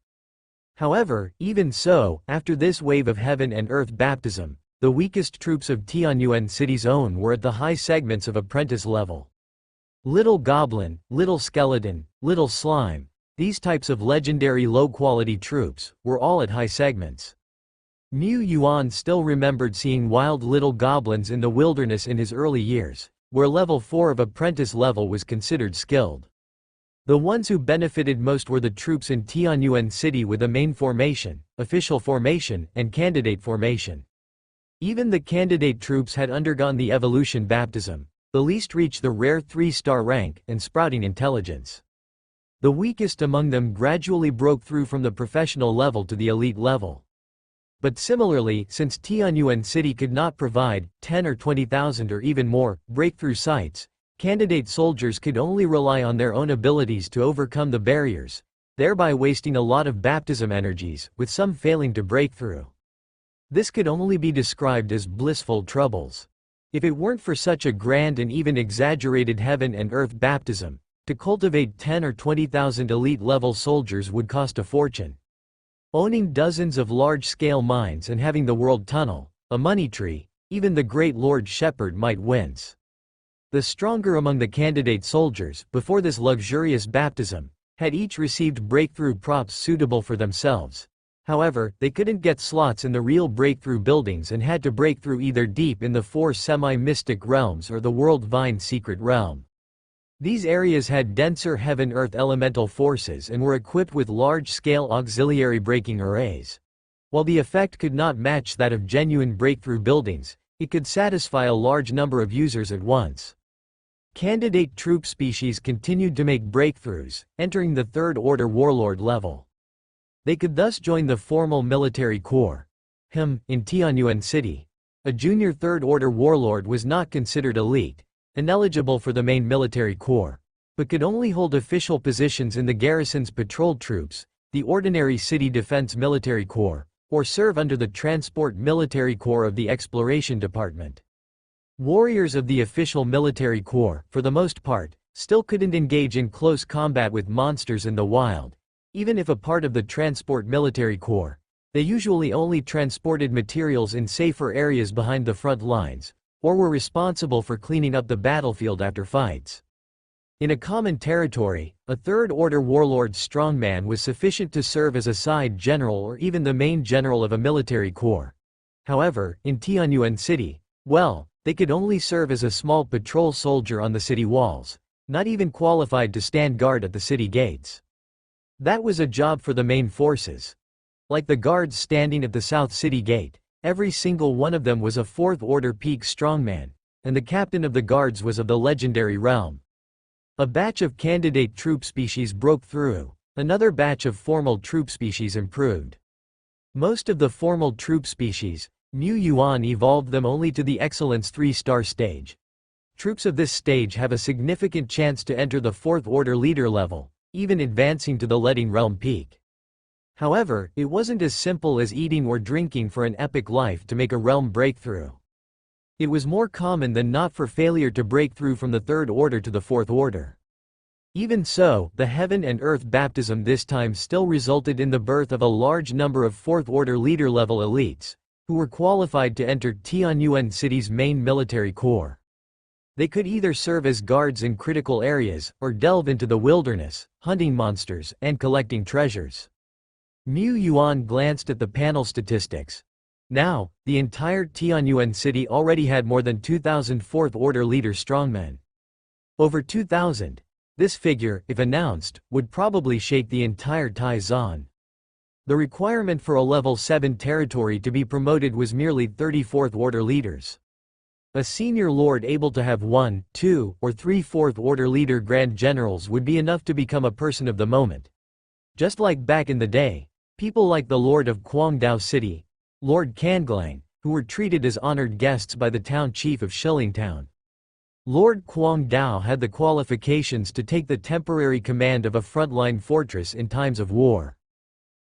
However, even so, after this wave of heaven and earth baptism, the weakest troops of Tianyuan City's own were at the high segments of apprentice level. Little Goblin, Little Skeleton, Little Slime, these types of legendary low-quality troops, were all at high segments. Mu Yuan still remembered seeing wild little goblins in the wilderness in his early years, where level 4 of apprentice level was considered skilled. The ones who benefited most were the troops in Tianyuan City with a main formation, official formation, and candidate formation. Even the candidate troops had undergone the evolution baptism. The least reached the rare 3-star rank and sprouting intelligence. The weakest among them gradually broke through from the professional level to the elite level. But similarly, since Tianyuan City could not provide 10 or 20,000 or even more breakthrough sites, candidate soldiers could only rely on their own abilities to overcome the barriers, thereby wasting a lot of baptism energies, with some failing to break through. This could only be described as blissful troubles. If it weren't for such a grand and even exaggerated heaven and earth baptism, to cultivate 10 or 20,000 elite-level soldiers would cost a fortune. Owning dozens of large-scale mines and having the world tunnel, a money tree, even the great Lord Shepherd might wince. The stronger among the candidate soldiers, before this luxurious baptism, had each received breakthrough props suitable for themselves. However, they couldn't get slots in the real breakthrough buildings and had to break through either deep in the 4 semi-mystic realms or the World Vine secret realm. These areas had denser heaven-earth elemental forces and were equipped with large-scale auxiliary breaking arrays. While the effect could not match that of genuine breakthrough buildings, it could satisfy a large number of users at once. Candidate troop species continued to make breakthroughs, entering the third-order warlord level. They could thus join the formal military corps. In Tianyuan City. A junior third-order warlord was not considered elite, ineligible for the main military corps, but could only hold official positions in the garrison's patrol troops, the ordinary city defense military corps, or serve under the transport military corps of the exploration department. Warriors of the official military corps, for the most part, still couldn't engage in close combat with monsters in the wild. Even if a part of the transport military corps, they usually only transported materials in safer areas behind the front lines, or were responsible for cleaning up the battlefield after fights. In a common territory, a third-order warlord strongman was sufficient to serve as a side general or even the main general of a military corps. However, in Tianyuan City, well, they could only serve as a small patrol soldier on the city walls, not even qualified to stand guard at the city gates. That was a job for the main forces. Like the guards standing at the South City Gate, every single one of them was a fourth-order peak strongman, and the captain of the guards was of the legendary realm. A batch of candidate troop species broke through, another batch of formal troop species improved. Most of the formal troop species, Mu Yuan evolved them only to the Excellence 3-star stage. Troops of this stage have a significant chance to enter the 4th-order leader level, even advancing to the Letting Realm peak. However, it wasn't as simple as eating or drinking for an epic life to make a realm breakthrough. It was more common than not for failure to break through from the 3rd order to the 4th order. Even so, the heaven and earth baptism this time still resulted in the birth of a large number of 4th-order leader-level elites, who were qualified to enter Tianyuan City's main military corps. They could either serve as guards in critical areas, or delve into the wilderness, hunting monsters, and collecting treasures. Mu Yuan glanced at the panel statistics. Now, the entire Tianyuan City already had more than 2,000 4th-order leader strongmen. Over 2,000. This figure, if announced, would probably shake the entire Tai Zon. The requirement for a level 7 territory to be promoted was merely 34th order leaders. A senior lord able to have 1, 2, or 3 4th order leader grand generals would be enough to become a person of the moment. Just like back in the day, people like the Lord of Guangdao City, Lord Kanglang, who were treated as honored guests by the town chief of Shillingtown. Lord Guangdao had the qualifications to take the temporary command of a frontline fortress in times of war.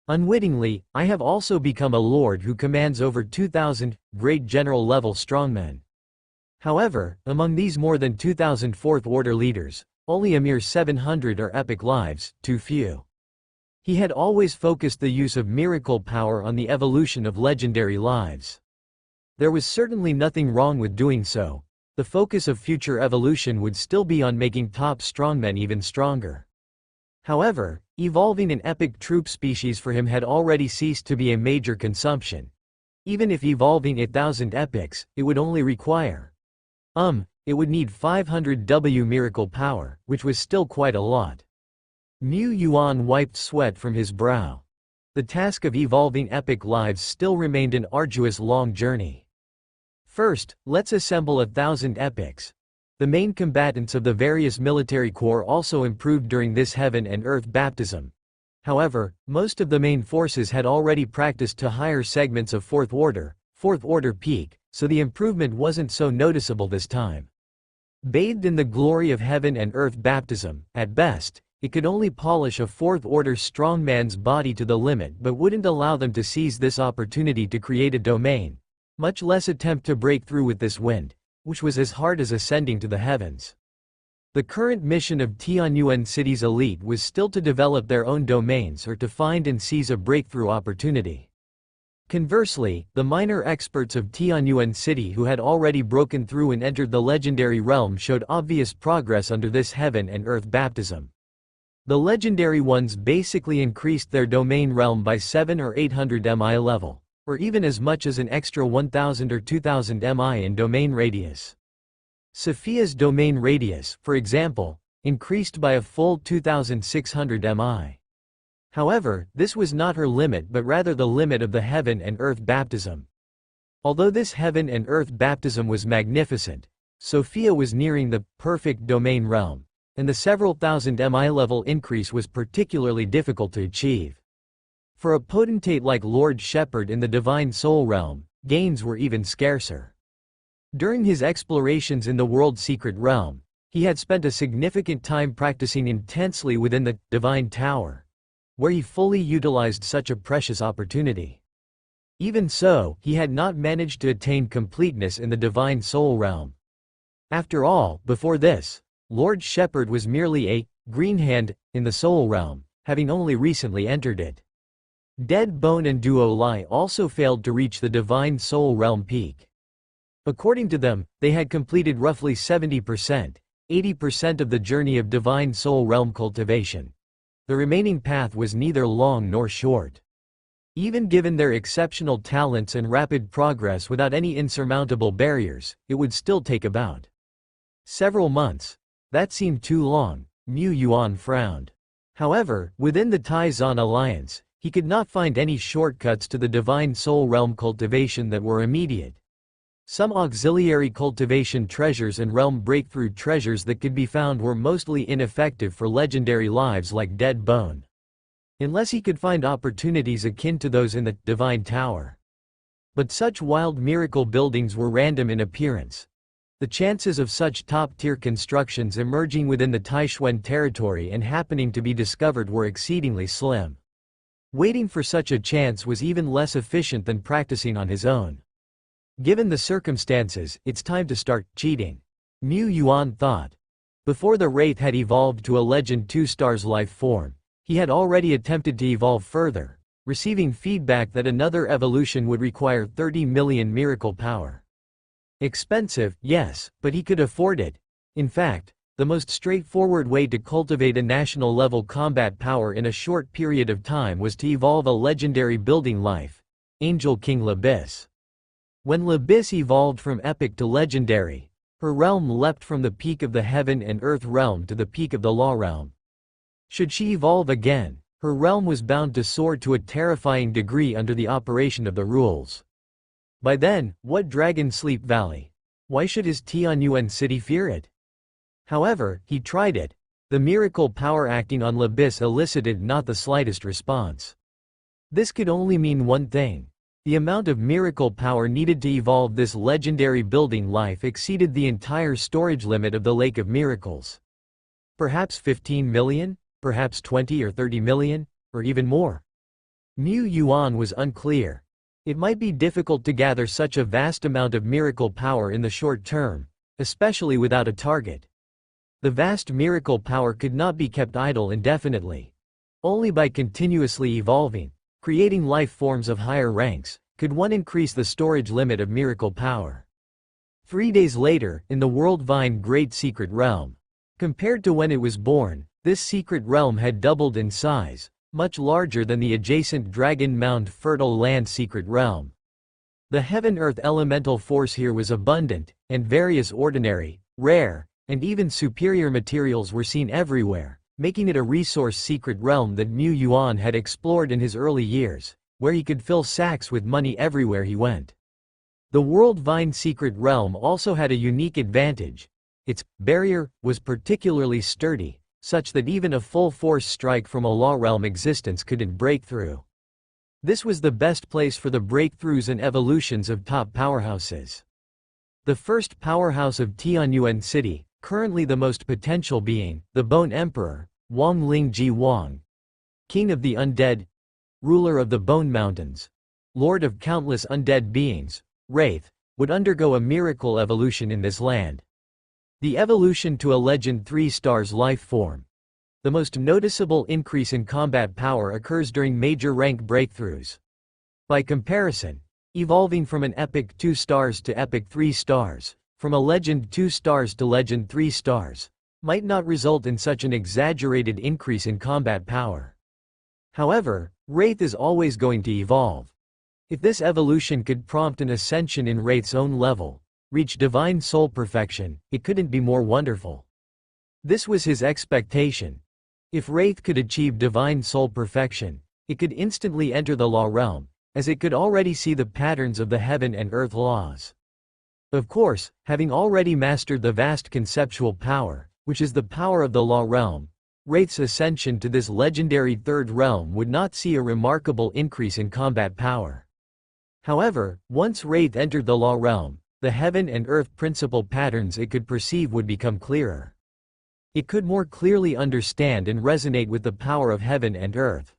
Unwittingly, I have also become a lord who commands over 2,000 great general level strongmen. However, among these more than 2,000 4th order leaders, only a mere 700 are epic lives, too few. He had always focused the use of miracle power on the evolution of legendary lives. There was certainly nothing wrong with doing so. The focus of future evolution would still be on making top strongmen even stronger. However, evolving an epic troop species for him had already ceased to be a major consumption. Even if evolving 1,000 epics, it would only require it would need 500 W miracle power, which was still quite a lot. Mu Yuan wiped sweat from his brow. The task of evolving epic lives still remained an arduous long journey. First, let's assemble 1,000 epics. The main combatants of the various military corps also improved during this heaven and earth baptism. However, most of the main forces had already practiced to higher segments of 4th order peak, so the improvement wasn't so noticeable this time. Bathed in the glory of heaven and earth baptism, at best, it could only polish a 4th order strongman's body to the limit but wouldn't allow them to seize this opportunity to create a domain, much less attempt to break through with this wind, which was as hard as ascending to the heavens. The current mission of Tianyuan City's elite was still to develop their own domains or to find and seize a breakthrough opportunity. Conversely, the minor experts of Tianyuan City who had already broken through and entered the legendary realm showed obvious progress under this heaven and earth baptism. The legendary ones basically increased their domain realm by 7 or 800 mi level, or even as much as an extra 1,000 or 2,000 mi in domain radius. Sophia's domain radius, for example, increased by a full 2,600 mi. However, this was not her limit but rather the limit of the heaven and earth baptism. Although this heaven and earth baptism was magnificent, Sophia was nearing the perfect domain realm, and the several thousand mi level increase was particularly difficult to achieve. For a potentate like Lord Shepherd in the Divine Soul realm, gains were even scarcer. During his explorations in the World Secret Realm, he had spent a significant time practicing intensely within the Divine Tower, where he fully utilized such a precious opportunity. Even so, he had not managed to attain completeness in the Divine Soul realm. After all, before this, Lord Shepherd was merely a green hand in the Soul realm, having only recently entered it. Dead Bone and Duo Lai also failed to reach the Divine Soul realm peak. According to them, they had completed roughly 70%, 80% of the journey of Divine Soul realm cultivation. The remaining path was neither long nor short. Even given their exceptional talents and rapid progress without any insurmountable barriers, it would still take about several months. That seemed too long. Mu Yuan frowned. However, within the Tai Zon alliance, he could not find any shortcuts to the Divine Soul realm cultivation that were immediate. Some auxiliary cultivation treasures and realm breakthrough treasures that could be found were mostly ineffective for legendary lives like Dead Bone. Unless he could find opportunities akin to those in the Divine Tower. But such wild miracle buildings were random in appearance. The chances of such top-tier constructions emerging within the Taishuan territory and happening to be discovered were exceedingly slim. Waiting for such a chance was even less efficient than practicing on his own. Given the circumstances, it's time to start cheating. Mu Yuan thought. Before the Wraith had evolved to a Legend 2 Stars life form, he had already attempted to evolve further, receiving feedback that another evolution would require 30 million miracle power. Expensive, yes, but he could afford it. In fact, the most straightforward way to cultivate a national-level combat power in a short period of time was to evolve a legendary building life, Angel King Labis. When Labis evolved from epic to legendary, Her realm leapt from the peak of the heaven and earth realm to the peak of the law realm. Should she evolve again, her realm was bound to soar to a terrifying degree under the operation of the rules. By then, what dragon Sleep Valley? Why should his Tianyuan city fear it? However, he tried it. The miracle power acting on Libis elicited not the slightest response. This could only mean one thing. The amount of miracle power needed to evolve this legendary building life exceeded the entire storage limit of the Lake of Miracles. Perhaps 15 million? Perhaps 20 or 30 million? Or even more? Mu Yuan was unclear. It might be difficult to gather such a vast amount of miracle power in the short term, especially without a target. The vast miracle power could not be kept idle indefinitely. Only by continuously evolving, creating life forms of higher ranks, could one increase the storage limit of miracle power. 3 days later, in the Worldvine Great Secret Realm. Compared to when it was born, this secret realm had doubled in size, much larger than the adjacent Dragon Mound Fertile Land Secret Realm. The heaven-earth elemental force here was abundant, and various ordinary, rare, and even superior materials were seen everywhere, making it a resource secret realm that Mu Yuan had explored in his early years, where he could fill sacks with money everywhere he went. The Worldvine Secret Realm also had a unique advantage. Its barrier was particularly sturdy, such that even a full-force strike from a law realm existence couldn't break through. This was the best place for the breakthroughs and evolutions of top powerhouses. The first powerhouse of Tianyuan City, currently the most potential being, the Bone Emperor, Wang Lingji Wang. King of the Undead, ruler of the Bone Mountains, lord of countless undead beings, Wraith, would undergo a miracle evolution in this land. The evolution to a Legend 3 stars life form. The most noticeable increase in combat power occurs during major rank breakthroughs. By comparison, evolving from an Epic 2 stars to Epic 3 stars, from a Legend 2 stars to Legend 3 stars, might not result in such an exaggerated increase in combat power. However, Wraith is always going to evolve. If this evolution could prompt an ascension in Wraith's own level, reach divine soul perfection, it couldn't be more wonderful. This was his expectation. If Wraith could achieve divine soul perfection, it could instantly enter the law realm, as it could already see the patterns of the heaven and earth laws. Of course, having already mastered the vast conceptual power, which is the power of the law realm, Wraith's ascension to this legendary third realm would not see a remarkable increase in combat power. However, once Wraith entered the law realm, the heaven and earth principle patterns it could perceive would become clearer. It could more clearly understand and resonate with the power of heaven and earth.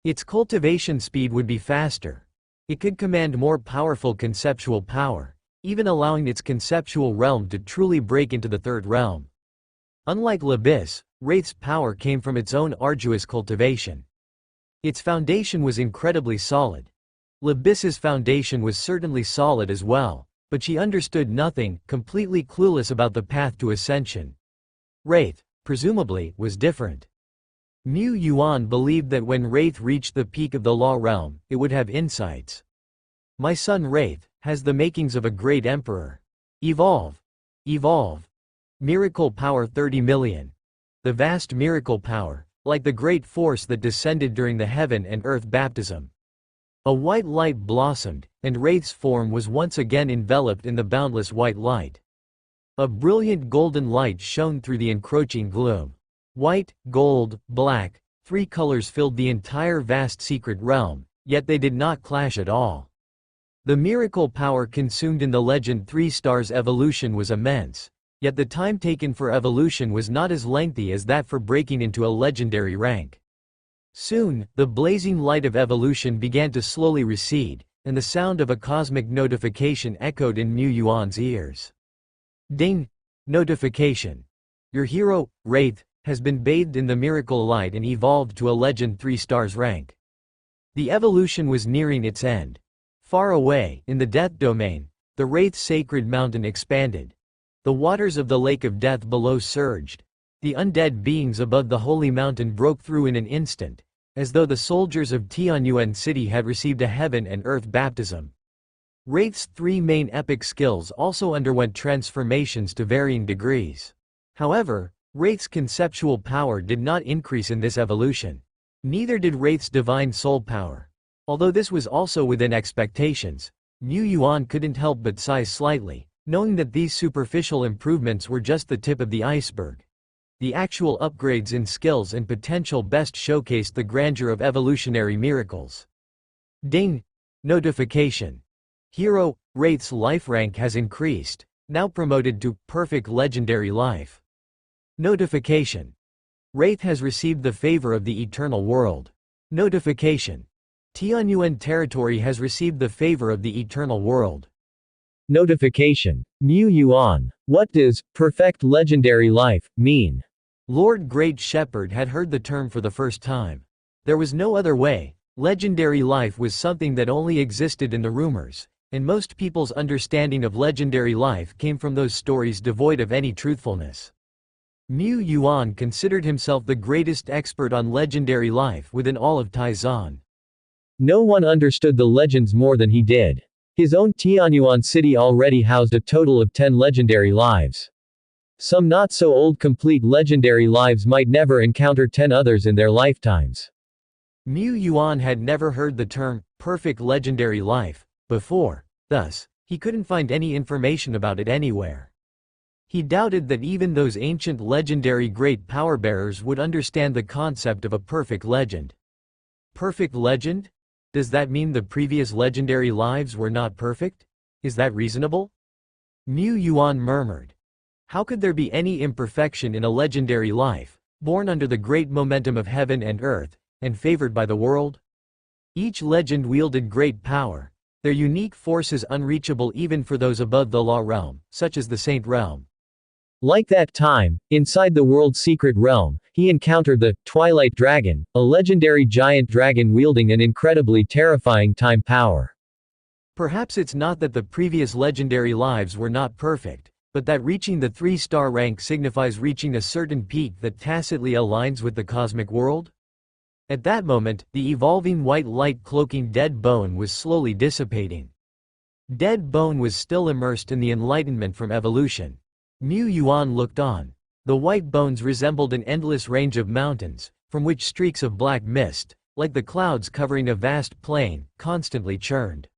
Its cultivation speed would be faster. It could command more powerful conceptual power, even allowing its conceptual realm to truly break into the third realm. Unlike Libis, Wraith's power came from its own arduous cultivation. Its foundation was incredibly solid. Libis's foundation was certainly solid as well, but she understood nothing, completely clueless about the path to ascension. Wraith, presumably, was different. Mu Yuan believed that when Wraith reached the peak of the law realm, it would have insights. My son Wraith has the makings of a great emperor. Evolve. Evolve. Miracle power 30 million. The vast miracle power, like the great force that descended during the heaven and earth baptism. A white light blossomed, and Wraith's form was once again enveloped in the boundless white light. A brilliant golden light shone through the encroaching gloom. White, gold, black, 3 colors filled the entire vast secret realm, yet they did not clash at all. The miracle power consumed in the Legend 3 stars evolution was immense, yet the time taken for evolution was not as lengthy as that for breaking into a legendary rank. Soon, the blazing light of evolution began to slowly recede, and the sound of a cosmic notification echoed in Mu Yuan's ears. Ding! Notification. Your hero, Wraith, has been bathed in the miracle light and evolved to a Legend 3 stars rank. The evolution was nearing its end. Far away, in the Death Domain, the Wraith's sacred mountain expanded. The waters of the Lake of Death below surged. The undead beings above the holy mountain broke through in an instant, as though the soldiers of Tianyuan City had received a heaven and earth baptism. Wraith's three main epic skills also underwent transformations to varying degrees. However, Wraith's conceptual power did not increase in this evolution. Neither did Wraith's divine soul power. Although this was also within expectations, Mu Yuan couldn't help but sigh slightly, knowing that these superficial improvements were just the tip of the iceberg. The actual upgrades in skills and potential best showcased the grandeur of evolutionary miracles. Ding! Notification. Hero, Wraith's life rank has increased, now promoted to Perfect Legendary Life. Notification. Wraith has received the favor of the Eternal World. Notification. Tianyuan territory has received the favor of the Eternal World. Notification. Mu Yuan. What does Perfect Legendary Life mean? Lord Great Shepherd had heard the term for the first time. There was no other way. Legendary life was something that only existed in the rumors, and most people's understanding of legendary life came from those stories devoid of any truthfulness. Mu Yuan considered himself the greatest expert on legendary life within all of Taizan. No one understood the legends more than he did. His own Tianyuan city already housed a total of 10 legendary lives. Some not so old complete legendary lives might never encounter 10 others in their lifetimes. Mu Yuan had never heard the term, perfect legendary life, before, thus, he couldn't find any information about it anywhere. He doubted that even those ancient legendary great power bearers would understand the concept of a perfect legend. Perfect legend? Does that mean the previous legendary lives were not perfect? Is that reasonable? Mu Yuan murmured. How could there be any imperfection in a legendary life, born under the great momentum of heaven and earth, and favored by the world? Each legend wielded great power, their unique forces unreachable even for those above the law realm, such as the Saint Realm. Like that time, inside the world's secret realm, he encountered the Twilight Dragon, a legendary giant dragon wielding an incredibly terrifying time power. Perhaps it's not that the previous legendary lives were not perfect, but that reaching the 3-star rank signifies reaching a certain peak that tacitly aligns with the cosmic world? At that moment, the evolving white light cloaking Dead Bone was slowly dissipating. Dead Bone was still immersed in the enlightenment from evolution. Mu Yuan looked on. The white bones resembled an endless range of mountains, from which streaks of black mist, like the clouds covering a vast plain, constantly churned.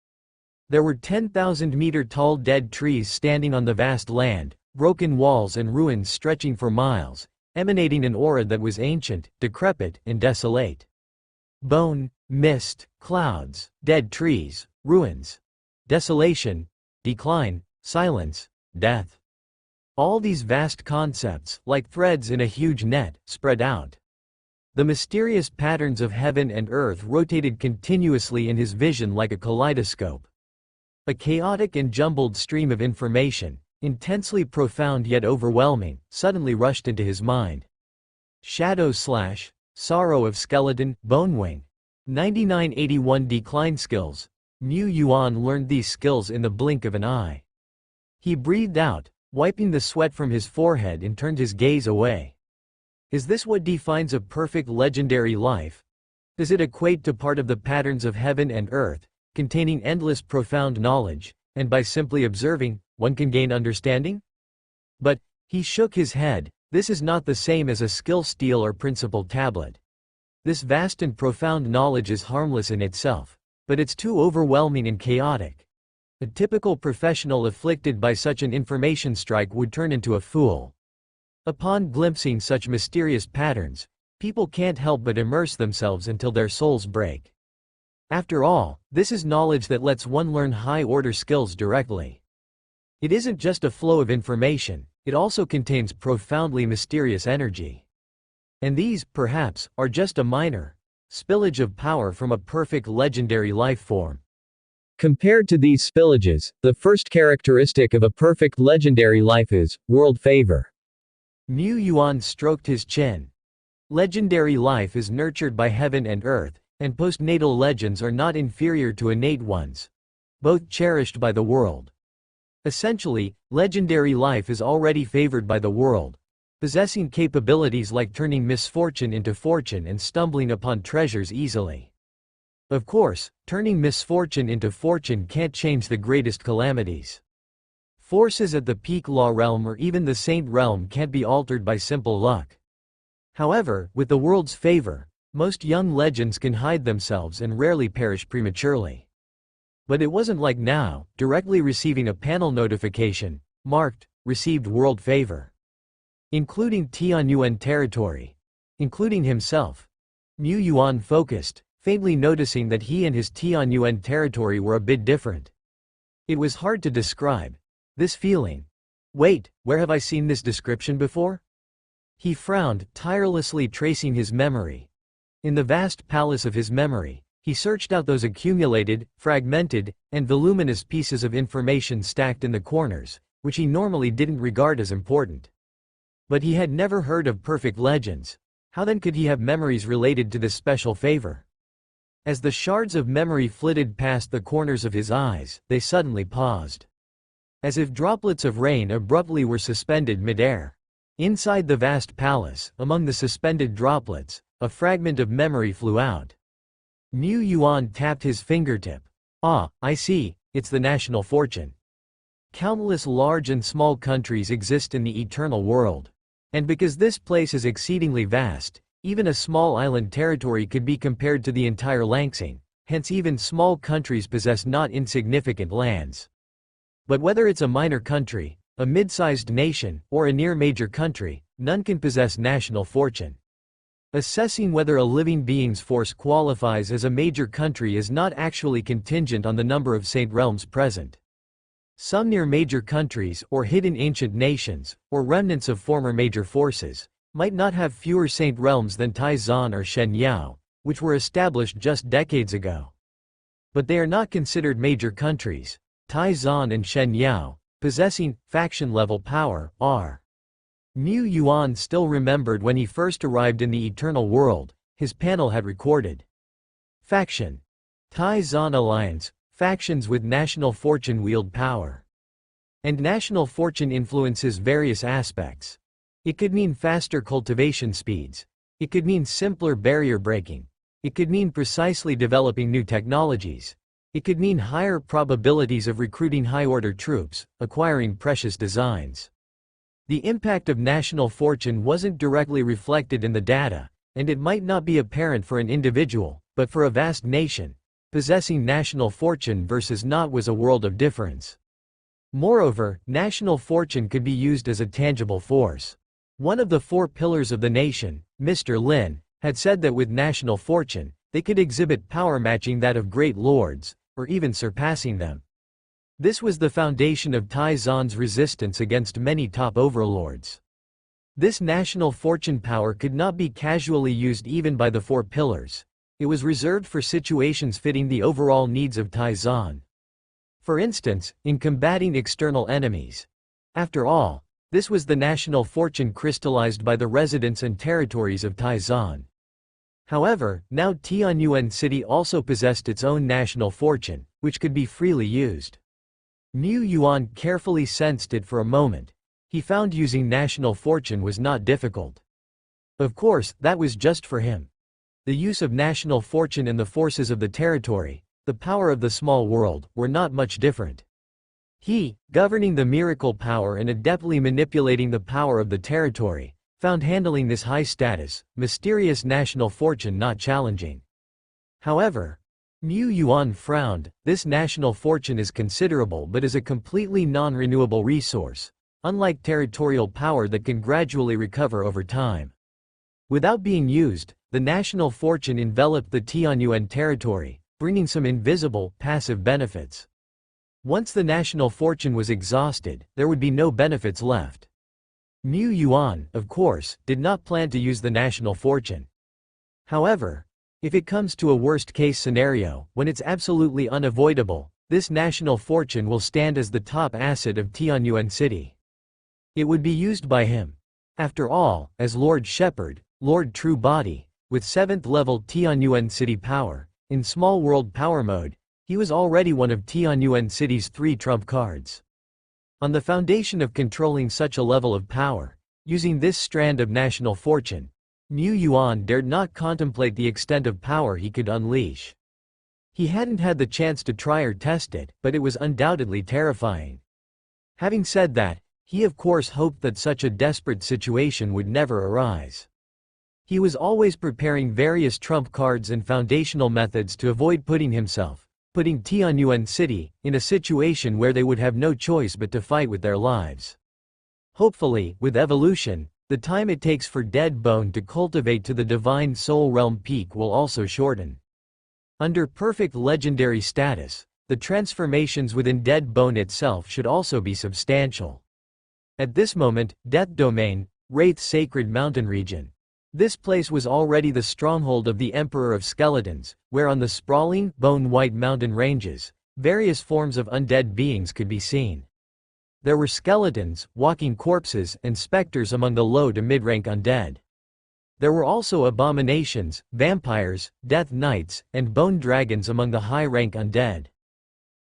There were 10,000-meter-tall dead trees standing on the vast land, broken walls and ruins stretching for miles, emanating an aura that was ancient, decrepit, and desolate. Bone, mist, clouds, dead trees, ruins. Desolation, decline, silence, death. All these vast concepts, like threads in a huge net, spread out. The mysterious patterns of heaven and earth rotated continuously in his vision like a kaleidoscope. A chaotic and jumbled stream of information, intensely profound yet overwhelming, suddenly rushed into his mind. Shadow Slash, Sorrow of Skeleton, Bonewing. 9981 Decline Skills. Mu Yuan learned these skills in the blink of an eye. He breathed out, wiping the sweat from his forehead and turned his gaze away. Is this what defines a perfect legendary life? Does it equate to part of the patterns of heaven and earth, containing endless profound knowledge, and by simply observing, one can gain understanding? But, he shook his head, this is not the same as a skill stele or principle tablet. This vast and profound knowledge is harmless in itself, but it's too overwhelming and chaotic. A typical professional afflicted by such an information strike would turn into a fool. Upon glimpsing such mysterious patterns, people can't help but immerse themselves until their souls break. After all, this is knowledge that lets one learn high-order skills directly. It isn't just a flow of information, it also contains profoundly mysterious energy. And these, perhaps, are just a minor spillage of power from a perfect legendary life form. Compared to these spillages, the first characteristic of a perfect legendary life is world favor. Mu Yuan stroked his chin. Legendary life is nurtured by heaven and earth, and postnatal legends are not inferior to innate ones. Both cherished by the world. Essentially, legendary life is already favored by the world, possessing capabilities like turning misfortune into fortune and stumbling upon treasures easily. Of course, turning misfortune into fortune can't change the greatest calamities. Forces at the peak law realm or even the saint realm can't be altered by simple luck. However, with the world's favor, most young legends can hide themselves and rarely perish prematurely. But it wasn't like now, directly receiving a panel notification, marked, received world favor. Including Tianyuan territory. Including himself. Mu Yuan focused, faintly noticing that he and his Tianyuan territory were a bit different. It was hard to describe. This feeling. Wait, where have I seen this description before? He frowned, tirelessly tracing his memory. In the vast palace of his memory, he searched out those accumulated, fragmented, and voluminous pieces of information stacked in the corners, which he normally didn't regard as important. But he had never heard of perfect legends. How then could he have memories related to this special favor? As the shards of memory flitted past the corners of his eyes, they suddenly paused. As if droplets of rain abruptly were suspended mid-air. Inside the vast palace, among the suspended droplets, a fragment of memory flew out. Mu Yuan tapped his fingertip. Ah, I see, it's the national fortune. Countless large and small countries exist in the eternal world. And because this place is exceedingly vast, even a small island territory could be compared to the entire Langsing, hence even small countries possess not insignificant lands. But whether it's a minor country, a mid-sized nation, or a near-major country, none can possess national fortune. Assessing whether a living being's force qualifies as a major country is not actually contingent on the number of saint realms present. Some near-major countries, or hidden ancient nations, or remnants of former major forces, might not have fewer saint realms than Taizan or Shenyao, which were established just decades ago. But they are not considered major countries. Taizan and Shenyao, possessing faction-level power, are. Mu Yuan still remembered when he first arrived in the eternal world, his panel had recorded. Faction. Taizan Alliance, factions with national fortune wield power. And national fortune influences various aspects. It could mean faster cultivation speeds. It could mean simpler barrier breaking. It could mean precisely developing new technologies. It could mean higher probabilities of recruiting high-order troops, acquiring precious designs. The impact of national fortune wasn't directly reflected in the data, and it might not be apparent for an individual, but for a vast nation, possessing national fortune versus not was a world of difference. Moreover, national fortune could be used as a tangible force. One of the four pillars of the nation, Mr. Lin, had said that with national fortune, they could exhibit power matching that of great lords, or even surpassing them. This was the foundation of Taizan's resistance against many top overlords. This national fortune power could not be casually used even by the four pillars. It was reserved for situations fitting the overall needs of Taizan. For instance, in combating external enemies. After all, this was the national fortune crystallized by the residents and territories of Taizan. However, now Tianyuan City also possessed its own national fortune, which could be freely used. Mu Yuan carefully sensed it for a moment. He found using national fortune was not difficult. Of course, that was just for him. The use of national fortune and the forces of the territory, the power of the small world, were not much different. He, governing the miracle power and adeptly manipulating the power of the territory, found handling this high-status, mysterious national fortune not challenging. However, Mu Yuan frowned. This national fortune is considerable but is a completely non-renewable resource, unlike territorial power that can gradually recover over time. Without being used, the national fortune enveloped the Tianyuan territory, bringing some invisible, passive benefits. Once the national fortune was exhausted, there would be no benefits left. Mu Yuan, of course, did not plan to use the national fortune. However, if it comes to a worst-case scenario, when it's absolutely unavoidable, this national fortune will stand as the top asset of Tianyuan City. It would be used by him. After all, as Lord Shepherd, Lord True Body, with 7th level Tianyuan City power, in small world power mode, he was already one of Tianyuan City's 3 trump cards. On the foundation of controlling such a level of power, using this strand of national fortune, Mu Yuan dared not contemplate the extent of power he could unleash. He hadn't had the chance to try or test it, but it was undoubtedly terrifying. Having said that, he of course hoped that such a desperate situation would never arise. He was always preparing various trump cards and foundational methods to avoid putting Tianyuan City in a situation where they would have no choice but to fight with their lives. Hopefully, with evolution, the time it takes for Dead Bone to cultivate to the divine soul realm peak will also shorten. Under perfect legendary status, the transformations within Dead Bone itself should also be substantial. At this moment, Death Domain, Wraith Sacred Mountain Region. This place was already the stronghold of the Emperor of Skeletons, where on the sprawling, bone-white mountain ranges, various forms of undead beings could be seen. There were skeletons, walking corpses, and specters among the low to mid-rank undead. There were also abominations, vampires, death knights, and bone dragons among the high-rank undead.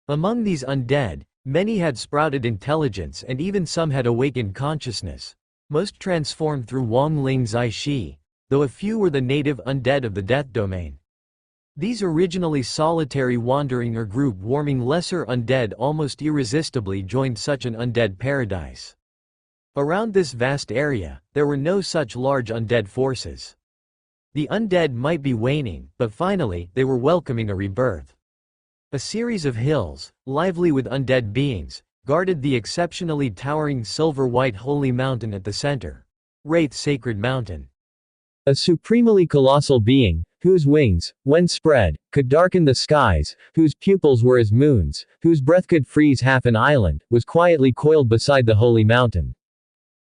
Among these undead, many had sprouted intelligence and even some had awakened consciousness. Most transformed through Wang Ling Zai Shi, though a few were the native undead of the Death Domain. These originally solitary wandering or group-warming lesser undead almost irresistibly joined such an undead paradise. Around this vast area, there were no such large undead forces. The undead might be waning, but finally, they were welcoming a rebirth. A series of hills, lively with undead beings, guarded the exceptionally towering silver-white holy mountain at the center. Wraith Sacred Mountain. A supremely colossal being, whose wings, when spread, could darken the skies, whose pupils were as moons, whose breath could freeze half an island, was quietly coiled beside the holy mountain.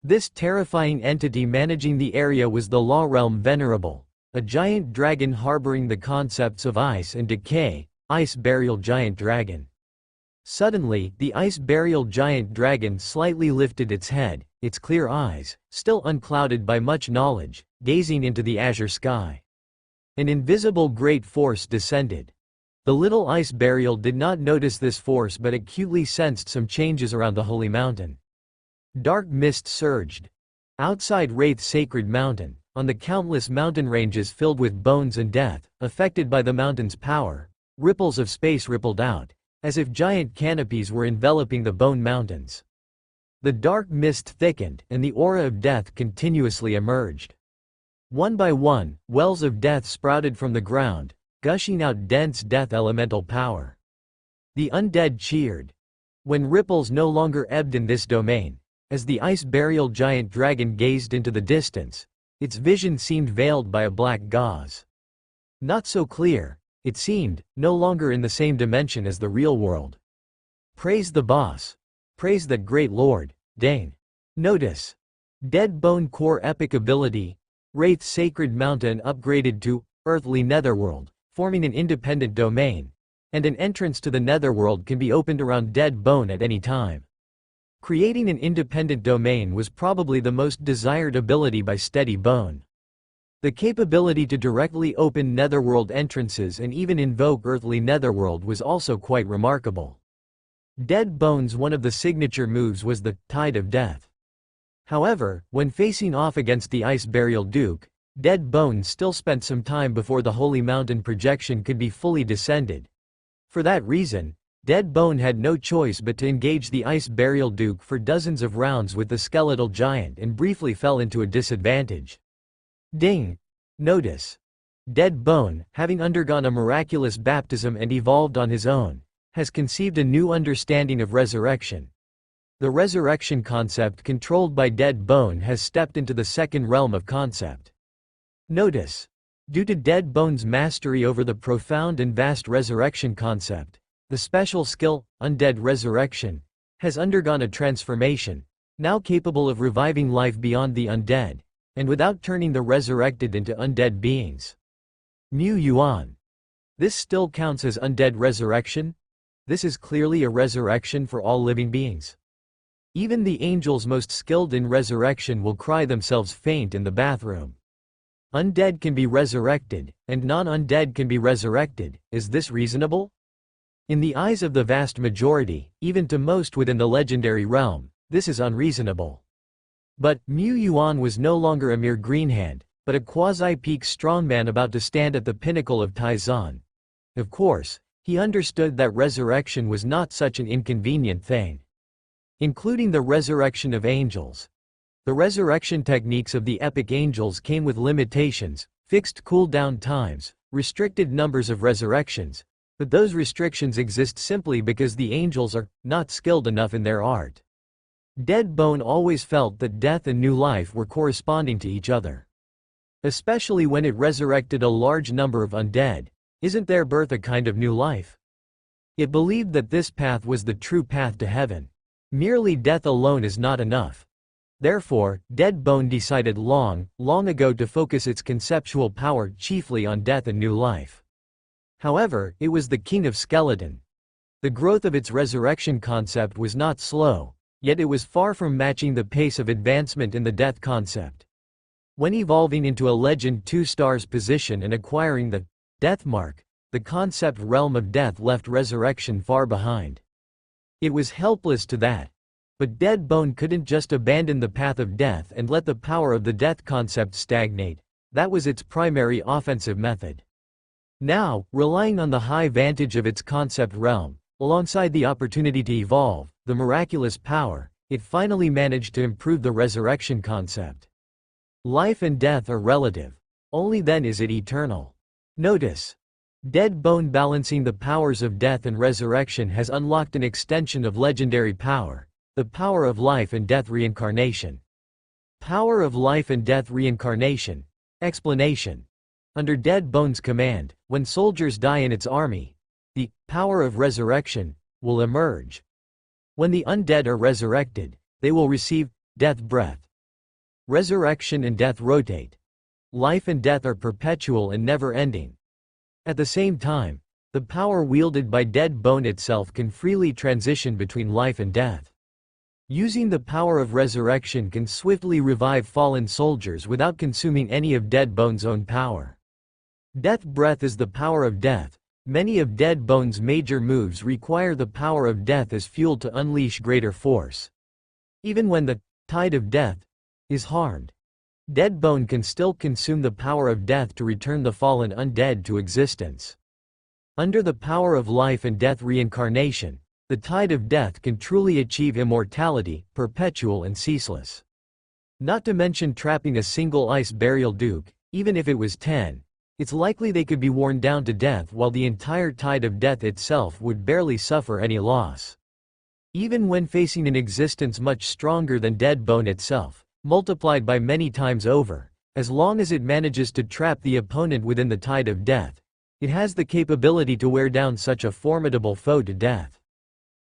This terrifying entity managing the area was the Law Realm Venerable, a giant dragon harboring the concepts of ice and decay, Ice Burial Giant Dragon. Suddenly, the Ice Burial Giant Dragon slightly lifted its head, its clear eyes, still unclouded by much knowledge, gazing into the azure sky. An invisible great force descended. The little Ice Burial did not notice this force but acutely sensed some changes around the holy mountain. Dark mist surged. Outside Wraith Sacred Mountain, on the countless mountain ranges filled with bones and death, affected by the mountain's power, ripples of space rippled out, as if giant canopies were enveloping the bone mountains. The dark mist thickened, and the aura of death continuously emerged. One by one, wells of death sprouted from the ground, gushing out dense death elemental power. The undead cheered. When ripples no longer ebbed in this domain, as the Ice Burial Giant Dragon gazed into the distance, its vision seemed veiled by a black gauze. Not so clear, it seemed, no longer in the same dimension as the real world. Praise the boss. Praise that great lord, Dane. Notice. Dead Bone Core Epic Ability, Wraith Sacred Mountain upgraded to Earthly Netherworld, forming an independent domain, and an entrance to the Netherworld can be opened around Dead Bone at any time. Creating an independent domain was probably the most desired ability by Steady Bone. The capability to directly open Netherworld entrances and even invoke Earthly Netherworld was also quite remarkable. Dead Bone's one of the signature moves was the Tide of Death. However, when facing off against the Ice Burial Duke, Dead Bone still spent some time before the Holy Mountain projection could be fully descended. For that reason, Dead Bone had no choice but to engage the Ice Burial Duke for dozens of rounds with the skeletal giant and briefly fell into a disadvantage. Ding! Notice. Dead Bone, having undergone a miraculous baptism and evolved on his own, has conceived a new understanding of resurrection. The resurrection concept controlled by Dead Bone has stepped into the second realm of concept. Notice. Due to Dead Bone's mastery over the profound and vast resurrection concept, the special skill, Undead Resurrection, has undergone a transformation, now capable of reviving life beyond the undead, and without turning the resurrected into undead beings. Mu Yuan. This still counts as undead resurrection? This is clearly a resurrection for all living beings. Even the angels most skilled in resurrection will cry themselves faint in the bathroom. Undead can be resurrected, and non-undead can be resurrected. Is this reasonable? In the eyes of the vast majority, even to most within the legendary realm, this is unreasonable. But Mu Yuan was no longer a mere greenhand, but a quasi-peak strongman about to stand at the pinnacle of Taizan. Of course, He understood that resurrection was not such an inconvenient thing. Including the resurrection of angels. The resurrection techniques of the epic angels came with limitations, fixed cool-down times, restricted numbers of resurrections, but those restrictions exist simply because the angels are not skilled enough in their art. Dead Bone always felt that death and new life were corresponding to each other. Especially when it resurrected a large number of undead. Isn't their birth a kind of new life? It believed that this path was the true path to heaven. Merely death alone is not enough. Therefore, Dead Bone decided long ago to focus its conceptual power chiefly on death and new life. However, it was the king of skeleton. The growth of its resurrection concept was not slow, yet it was far from matching the pace of advancement in the death concept. When evolving into a legend 2 stars position and acquiring the death mark, the concept realm of death left resurrection far behind. It was helpless to that. But Dead Bone couldn't just abandon the path of death and let the power of the death concept stagnate. That was its primary offensive method. Now, relying on the high vantage of its concept realm, alongside the opportunity to evolve, the miraculous power, it finally managed to improve the resurrection concept. Life and death are relative. Only then is it eternal. Notice. Dead Bone balancing the powers of death and resurrection has unlocked an extension of legendary power, the power of life and death reincarnation. Power of life and death reincarnation. Explanation. Under Dead Bone's command, when soldiers die in its army, the power of resurrection will emerge. When the undead are resurrected, they will receive death breath. Resurrection and death rotate. Life and death are perpetual and never-ending. At the same time, the power wielded by Dead Bone itself can freely transition between life and death. Using the power of resurrection can swiftly revive fallen soldiers without consuming any of Dead Bone's own power. Death breath is the power of death. Many of Dead Bone's major moves require the power of death as fuel to unleash greater force. Even when the tide of death is harmed, Dead Bone can still consume the power of death to return the fallen undead to existence. Under the power of life and death reincarnation, the tide of death can truly achieve immortality, perpetual and ceaseless. Not to mention trapping a single ice burial duke, even if it was 10, it's likely they could be worn down to death while the entire tide of death itself would barely suffer any loss. Even when facing an existence much stronger than Dead Bone itself, multiplied by many times over, as long as it manages to trap the opponent within the tide of death, it has the capability to wear down such a formidable foe to death.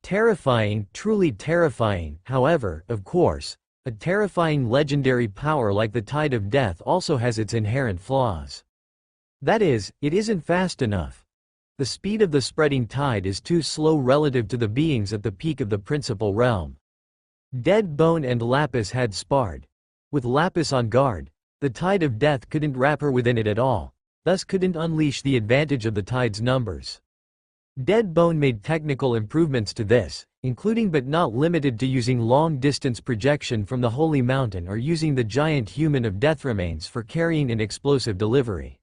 Terrifying, truly terrifying. However, of course, a terrifying legendary power like the tide of death also has its inherent flaws. That is, it isn't fast enough. The speed of the spreading tide is too slow relative to the beings at the peak of the principal realm. Dead Bone and Lapis had sparred. With Lapis on guard, the tide of death couldn't wrap her within it at all, thus couldn't unleash the advantage of the tide's numbers. Dead Bone made technical improvements to this, including but not limited to using long-distance projection from the Holy Mountain or using the giant human of death remains for carrying an explosive delivery.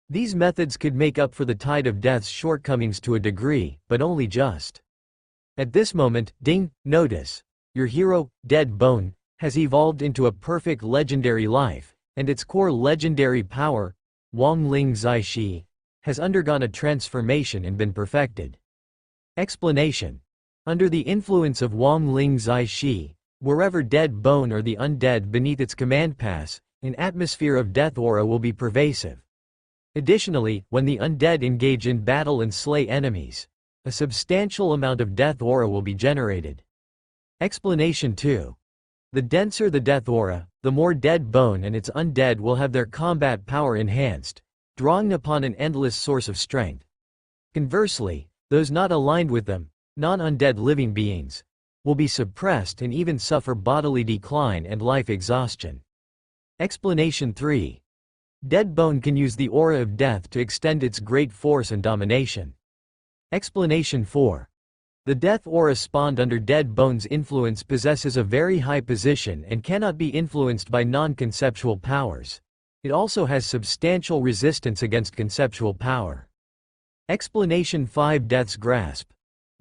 These methods could make up for the tide of death's shortcomings to a degree, but only just. At this moment, ding, notice. Your hero, Dead Bone, has evolved into a perfect legendary life, and its core legendary power, Wang Ling Zai Shi, has undergone a transformation and been perfected. Explanation. Under the influence of Wang Ling Zai Shi, wherever Dead Bone or the undead beneath its command pass, an atmosphere of death aura will be pervasive. Additionally, when the undead engage in battle and slay enemies, a substantial amount of death aura will be generated. Explanation 2. The denser the death aura, the more Dead Bone and its undead will have their combat power enhanced, drawing upon an endless source of strength. Conversely, those not aligned with them, non-undead living beings, will be suppressed and even suffer bodily decline and life exhaustion. Explanation 3. Dead Bone can use the aura of death to extend its great force and domination. Explanation 4. The death aura spawned under Dead Bone's influence possesses a very high position and cannot be influenced by non-conceptual powers. It also has substantial resistance against conceptual power. Explanation 5 Death's Grasp.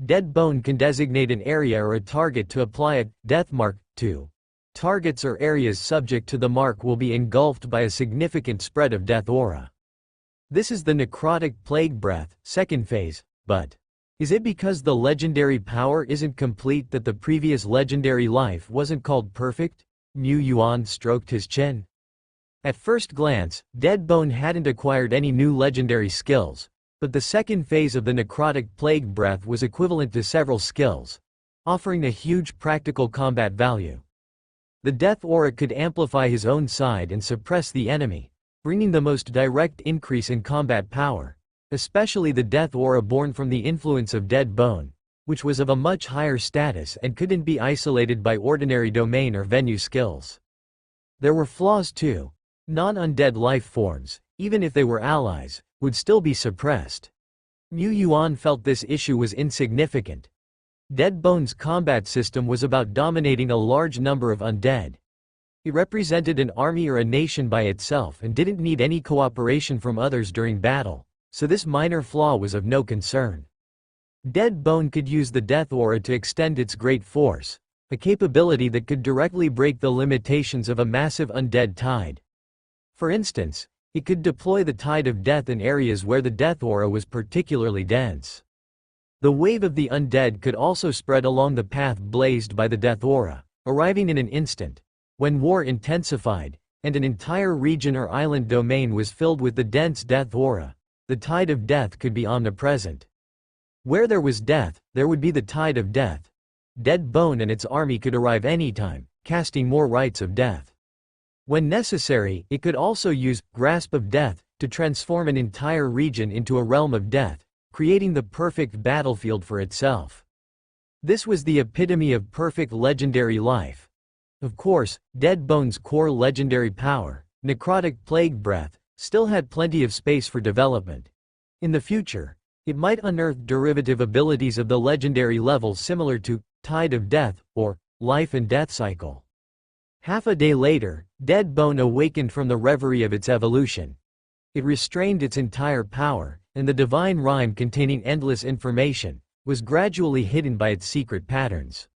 Dead bone can designate an area or a target to apply a death mark to. Targets or areas subject to the mark will be engulfed by a significant spread of death aura. This is the necrotic plague breath, second phase, but is it because the legendary power isn't complete that the previous legendary life wasn't called perfect? Mu Yuan stroked his chin. At first glance, Dead Bone hadn't acquired any new legendary skills, but the second phase of the necrotic plague breath was equivalent to several skills, offering a huge practical combat value. The death aura could amplify his own side and suppress the enemy, bringing the most direct increase in combat power, especially the death aura born from the influence of Dead Bone, which was of a much higher status and couldn't be isolated by ordinary domain or venue skills. There were flaws too. Non-undead life forms, even if they were allies, would still be suppressed. Mu Yuan felt this issue was insignificant. Dead Bone's combat system was about dominating a large number of undead. It represented an army or a nation by itself and didn't need any cooperation from others during battle, so this minor flaw was of no concern. Dead Bone could use the death aura to extend its great force, a capability that could directly break the limitations of a massive undead tide. For instance, it could deploy the tide of death in areas where the death aura was particularly dense. The wave of the undead could also spread along the path blazed by the death aura, arriving in an instant. When war intensified, and an entire region or island domain was filled with the dense death aura, the tide of death could be omnipresent. Where there was death, there would be the tide of death. Dead Bone and its army could arrive anytime, casting more rites of death. When necessary, it could also use Grasp of Death to transform an entire region into a realm of death, creating the perfect battlefield for itself. This was the epitome of perfect legendary life. Of course, Dead Bone's core legendary power, Necrotic Plague Breath, still had plenty of space for development. In the future, it might unearth derivative abilities of the legendary level similar to Tide of Death or Life and Death Cycle. Half a day later, Dead Bone awakened from the reverie of its evolution. It restrained its entire power, and the divine rhyme containing endless information was gradually hidden by its secret patterns.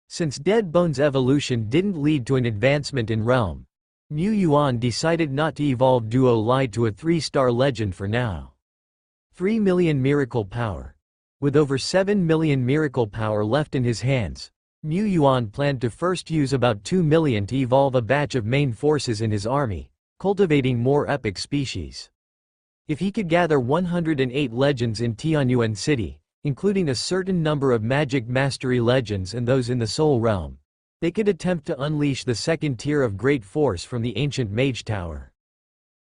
Since Dead Bone's evolution didn't lead to an advancement in realm, Mu Yuan decided not to evolve Duo Lai to a 3-star legend for now. 3 million miracle power. With over 7 million miracle power left in his hands, Mu Yuan planned to first use about 2 million to evolve a batch of main forces in his army, cultivating more epic species. If he could gather 108 legends in Tianyuan City, including a certain number of magic mastery legends and those in the Soul Realm, they could attempt to unleash the second tier of great force from the ancient Mage Tower.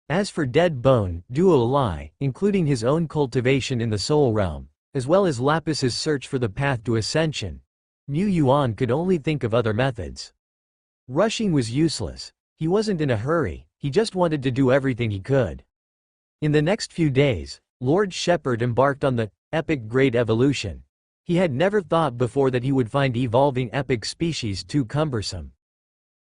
As for Dead Bone, Duo Lai, including his own cultivation in the Soul Realm, as well as Lapis's search for the path to ascension, Mu Yuan could only think of other methods. Rushing was useless. He wasn't in a hurry, he just wanted to do everything he could. In the next few days, Lord Shepherd embarked on the epic Great Evolution. He had never thought before that he would find evolving epic species too cumbersome.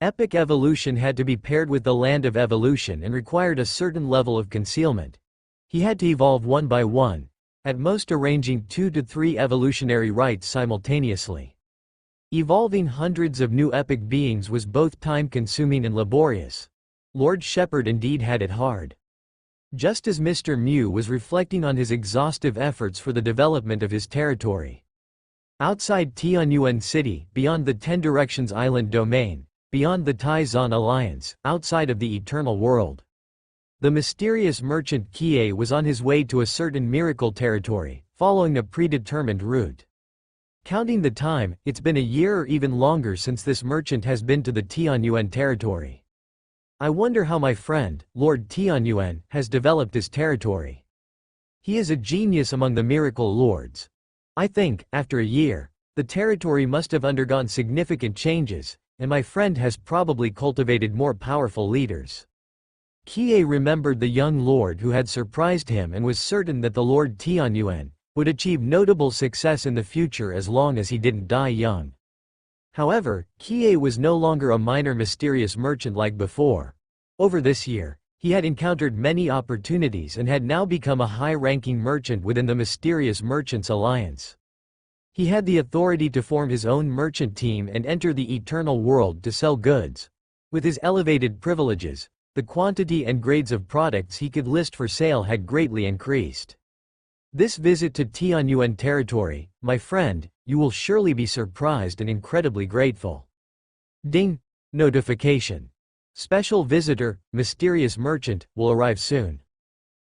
Epic evolution had to be paired with the Land of Evolution and required a certain level of concealment. He had to evolve one by one, at most arranging 2 to 3 evolutionary rites simultaneously. Evolving hundreds of new epic beings was both time-consuming and laborious. Lord Shepherd indeed had it hard. Just as Mr. Mew was reflecting on his exhaustive efforts for the development of his territory. Outside Tianyuan City, beyond the Ten Directions Island domain, beyond the Taizan Alliance, outside of the Eternal World. The mysterious merchant Kie was on his way to a certain miracle territory, following a predetermined route. Counting the time, it's been a year or even longer since this merchant has been to the Tianyuan territory. I wonder how my friend, Lord Tianyuan, has developed his territory. He is a genius among the miracle lords. I think, after a year, the territory must have undergone significant changes, and my friend has probably cultivated more powerful leaders. Kie remembered the young lord who had surprised him and was certain that the Lord Tianyuan would achieve notable success in the future as long as he didn't die young. However, Kie was no longer a minor mysterious merchant like before. Over this year, He had encountered many opportunities and had now become a high-ranking merchant within the mysterious Merchants Alliance. He had the authority to form his own merchant team and enter the eternal world to sell goods. With his elevated privileges, the quantity and grades of products he could list for sale had greatly increased. This visit to Tianyuan territory, my friend, you will surely be surprised and incredibly grateful. Ding! Notification. Special visitor, mysterious merchant, will arrive soon.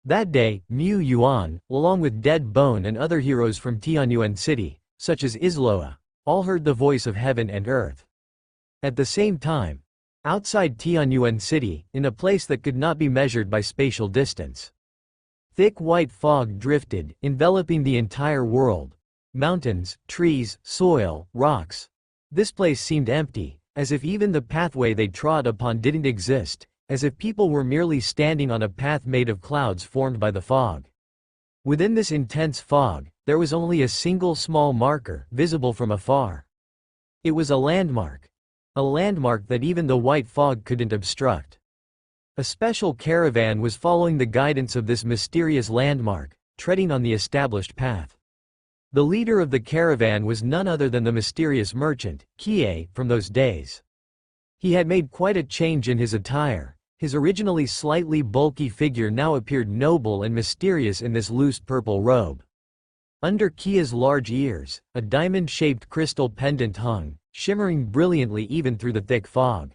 That day, Mu Yuan, along with Dead Bone and other heroes from Tianyuan City, such as Isloa, all heard the voice of heaven and earth. At the same time, outside Tianyuan City, in a place that could not be measured by spatial distance, thick white fog drifted, enveloping the entire world. Mountains, trees, soil, rocks. This place seemed empty, as if even the pathway they trod upon didn't exist, as if people were merely standing on a path made of clouds formed by the fog. Within this intense fog, there was only a single small marker, visible from afar. It was a landmark. A landmark that even the white fog couldn't obstruct. A special caravan was following the guidance of this mysterious landmark, treading on the established path. The leader of the caravan was none other than the mysterious merchant, Kie, from those days. He had made quite a change in his attire. His originally slightly bulky figure now appeared noble and mysterious in this loose purple robe. Under Kie's large ears, a diamond-shaped crystal pendant hung, shimmering brilliantly even through the thick fog.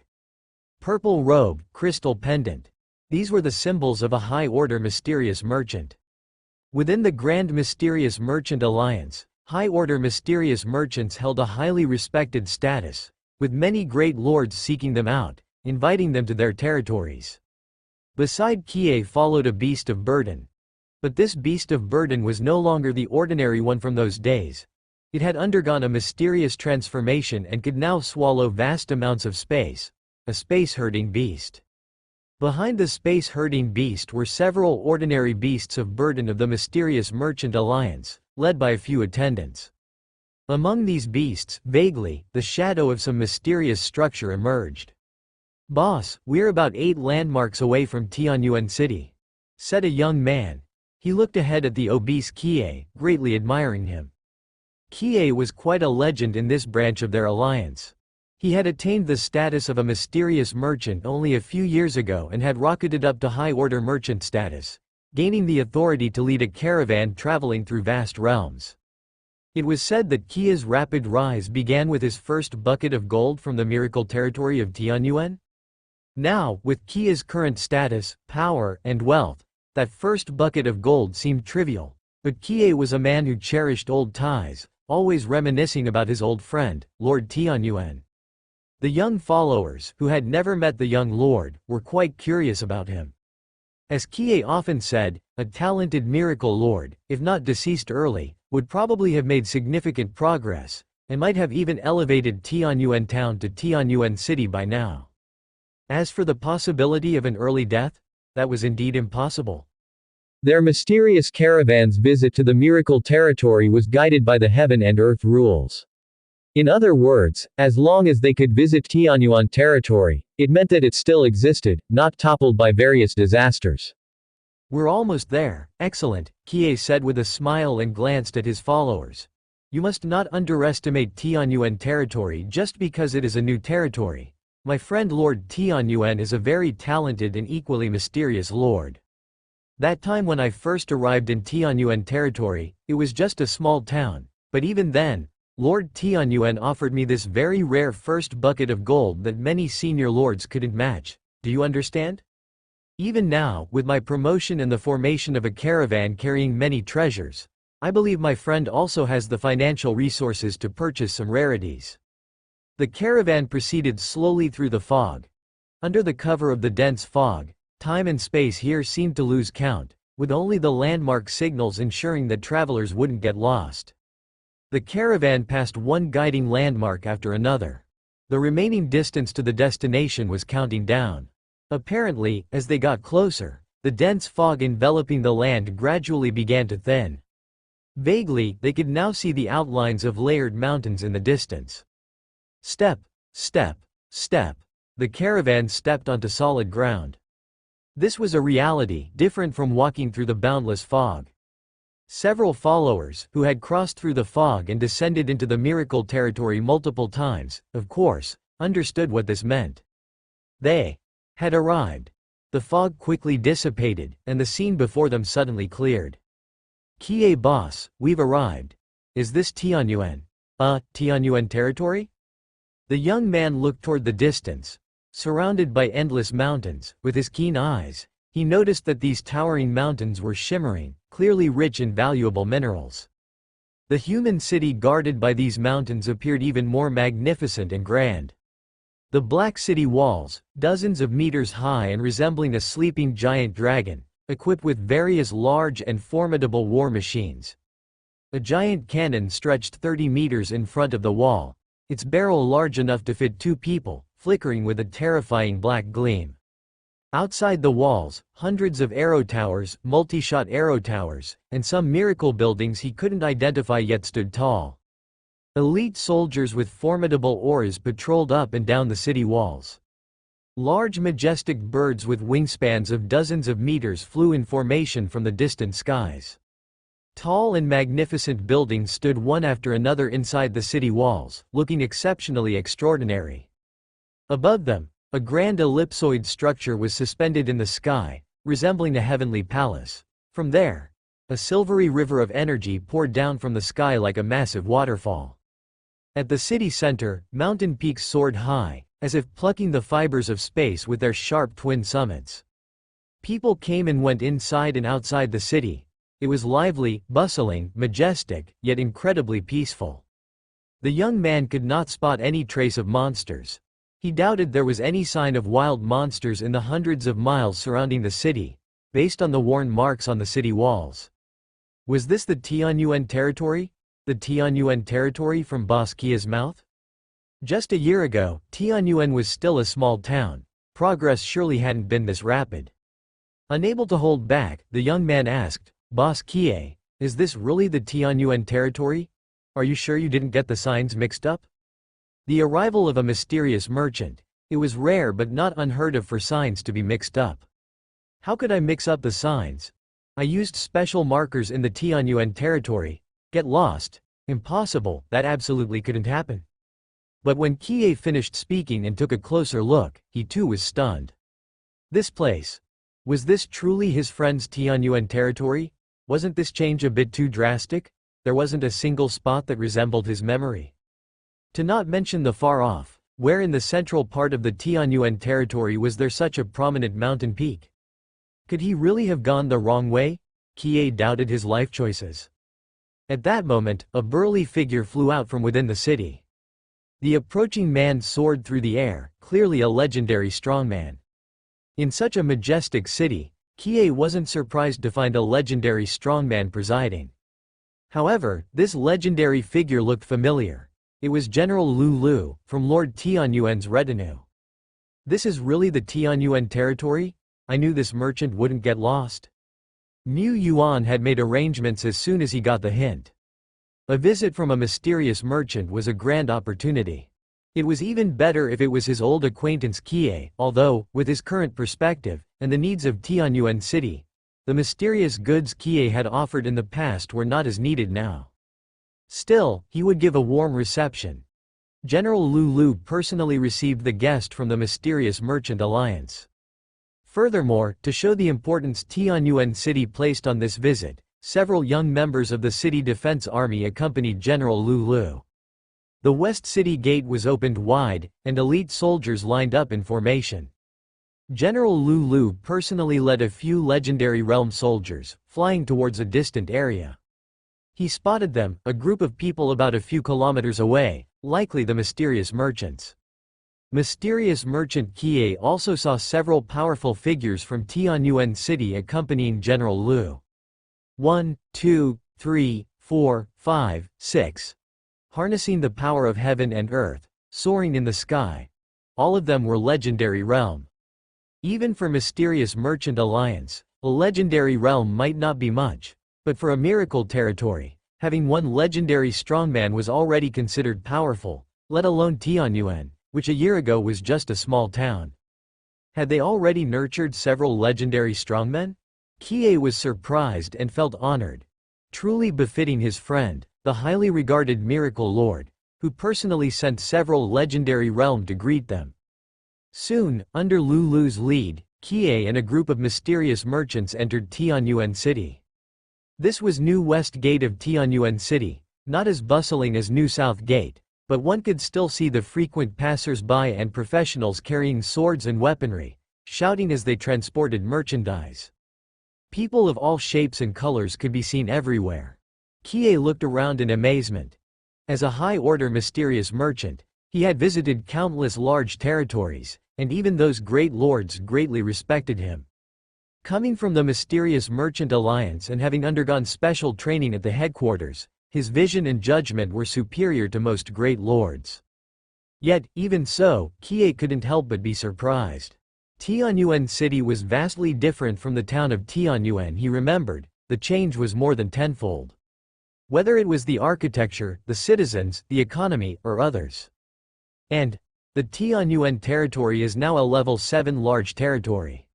Purple robe, crystal pendant. These were the symbols of a high-order mysterious merchant. Within the Grand Mysterious Merchant Alliance, high-order mysterious merchants held a highly respected status, with many great lords seeking them out, inviting them to their territories. Beside Kie followed a beast of burden. But this beast of burden was no longer the ordinary one from those days. It had undergone a mysterious transformation and could now swallow vast amounts of space, a space-herding beast. Behind the space-herding beast were several ordinary beasts of burden of the mysterious Merchant Alliance, led by a few attendants. Among these beasts, vaguely, the shadow of some mysterious structure emerged. "Boss, we're about 8 landmarks away from Tianyuan City," said a young man. He looked ahead at the obese Kie, greatly admiring him. Kie was quite a legend in this branch of their alliance. He had attained the status of a mysterious merchant only a few years ago and had rocketed up to high-order merchant status, gaining the authority to lead a caravan traveling through vast realms. It was said that Kie's rapid rise began with his first bucket of gold from the miracle territory of Tianyuan. Now, with Kie's current status, power, and wealth, that first bucket of gold seemed trivial. But Kie was a man who cherished old ties, always reminiscing about his old friend, Lord Tianyuan. The young followers, who had never met the young lord, were quite curious about him. As Kie often said, a talented miracle lord, if not deceased early, would probably have made significant progress, and might have even elevated Tianyuan town to Tianyuan City by now. As for the possibility of an early death, that was indeed impossible. Their mysterious caravan's visit to the miracle territory was guided by the heaven and earth rules. In other words, as long as they could visit Tianyuan territory, it meant that it still existed, not toppled by various disasters. "We're almost there." "Excellent," Kie said with a smile and glanced at his followers. "You must not underestimate Tianyuan territory just because it is a new territory. My friend Lord Tianyuan is a very talented and equally mysterious lord. That time when I first arrived in Tianyuan territory, it was just a small town, but even then, Lord Tianyuan offered me this very rare first bucket of gold that many senior lords couldn't match. Do you understand? Even now, with my promotion and the formation of a caravan carrying many treasures, I believe my friend also has the financial resources to purchase some rarities." The caravan proceeded slowly through the fog. Under the cover of the dense fog, time and space here seemed to lose count, with only the landmark signals ensuring that travelers wouldn't get lost. The caravan passed one guiding landmark after another. The remaining distance to the destination was counting down. Apparently, as they got closer, the dense fog enveloping the land gradually began to thin. Vaguely, they could now see the outlines of layered mountains in the distance. Step, step, step. The caravan stepped onto solid ground. This was a reality different from walking through the boundless fog. Several followers, who had crossed through the fog and descended into the miracle territory multiple times, of course, understood what this meant. They had arrived. The fog quickly dissipated, and the scene before them suddenly cleared. Kie boss, we've arrived. Is this Tianyuan? Tianyuan territory? The young man looked toward the distance. Surrounded by endless mountains, with his keen eyes, he noticed that these towering mountains were shimmering, clearly rich in valuable minerals. The human city guarded by these mountains appeared even more magnificent and grand. The black city walls, dozens of meters high and resembling a sleeping giant dragon, equipped with various large and formidable war machines. A giant cannon stretched 30 meters in front of the wall, its barrel large enough to fit 2 people, flickering with a terrifying black gleam. Outside the walls, hundreds of arrow towers, multi-shot arrow towers, and some miracle buildings he couldn't identify yet stood tall. Elite soldiers with formidable auras patrolled up and down the city walls. Large majestic birds with wingspans of dozens of meters flew in formation from the distant skies. Tall and magnificent buildings stood one after another inside the city walls, looking exceptionally extraordinary. Above them, a grand ellipsoid structure was suspended in the sky, resembling a heavenly palace. From there, a silvery river of energy poured down from the sky like a massive waterfall. At the city center, mountain peaks soared high, as if plucking the fibers of space with their sharp twin summits. People came and went inside and outside the city. It was lively, bustling, majestic, yet incredibly peaceful. The young man could not spot any trace of monsters. He doubted there was any sign of wild monsters in the hundreds of miles surrounding the city, based on the worn marks on the city walls. Was this the Tianyuan territory? The Tianyuan territory from Boss Kia's mouth? Just a year ago, Tianyuan was still a small town. Progress surely hadn't been this rapid. Unable to hold back, the young man asked, "Boss Kie, is this really the Tianyuan territory? Are you sure you didn't get the signs mixed up?" The arrival of a mysterious merchant. It was rare but not unheard of for signs to be mixed up. How could I mix up the signs? I used special markers in the Tianyuan territory. Get lost? Impossible, that absolutely couldn't happen. But when Kie finished speaking and took a closer look, he too was stunned. This place. Was this truly his friend's Tianyuan territory? Wasn't this change a bit too drastic? There wasn't a single spot that resembled his memory. To not mention the far off, where in the central part of the Tianyuan territory was there such a prominent mountain peak? Could he really have gone the wrong way? Kie doubted his life choices. At that moment, a burly figure flew out from within the city. The approaching man soared through the air, clearly a legendary strongman. In such a majestic city, Kie wasn't surprised to find a legendary strongman presiding. However, this legendary figure looked familiar. It was General Lu Lu, from Lord Tianyuan's retinue. This is really the Tianyuan territory? I knew this merchant wouldn't get lost. Niu Yuan had made arrangements as soon as he got the hint. A visit from a mysterious merchant was a grand opportunity. It was even better if it was his old acquaintance Kie, although, with his current perspective, and the needs of Tianyuan city, the mysterious goods Kie had offered in the past were not as needed now. Still, he would give a warm reception. General Lu Lu personally received the guest from the mysterious merchant alliance. Furthermore, to show the importance Tianyuan city placed on this visit, several young members of the city defense army accompanied General Lu Lu. The West City Gate was opened wide, and elite soldiers lined up in formation. General Lu Lu personally led a few legendary realm soldiers, flying towards a distant area. He spotted them, a group of people about a few kilometers away, likely the mysterious merchants. Mysterious merchant Kie also saw several powerful figures from Tianyuan city accompanying General Lu. 1, 2, 3, 4, 5, 6. Harnessing the power of heaven and earth, soaring in the sky. All of them were legendary realm. Even for mysterious merchant alliance, a legendary realm might not be much. But for a miracle territory, having one legendary strongman was already considered powerful, let alone Tianyuan, which a year ago was just a small town. Had they already nurtured several legendary strongmen? Kie was surprised and felt honored. Truly befitting his friend, the highly regarded Miracle Lord, who personally sent several legendary realms to greet them. Soon, under Lulu's lead, Kie and a group of mysterious merchants entered Tianyuan City. This was New West Gate of Tianyuan City, not as bustling as New South Gate, but one could still see the frequent passers-by and professionals carrying swords and weaponry, shouting as they transported merchandise. People of all shapes and colors could be seen everywhere. Kie looked around in amazement. As a high-order mysterious merchant, he had visited countless large territories, and even those great lords greatly respected him. Coming from the Mysterious Merchant Alliance and having undergone special training at the headquarters, his vision and judgment were superior to most great lords. Yet, even so, Kie couldn't help but be surprised. Tianyuan City was vastly different from the town of Tianyuan. He remembered, the change was more than tenfold. Whether it was the architecture, the citizens, the economy, or others. And the Tianyuan territory is now a level 7 large territory.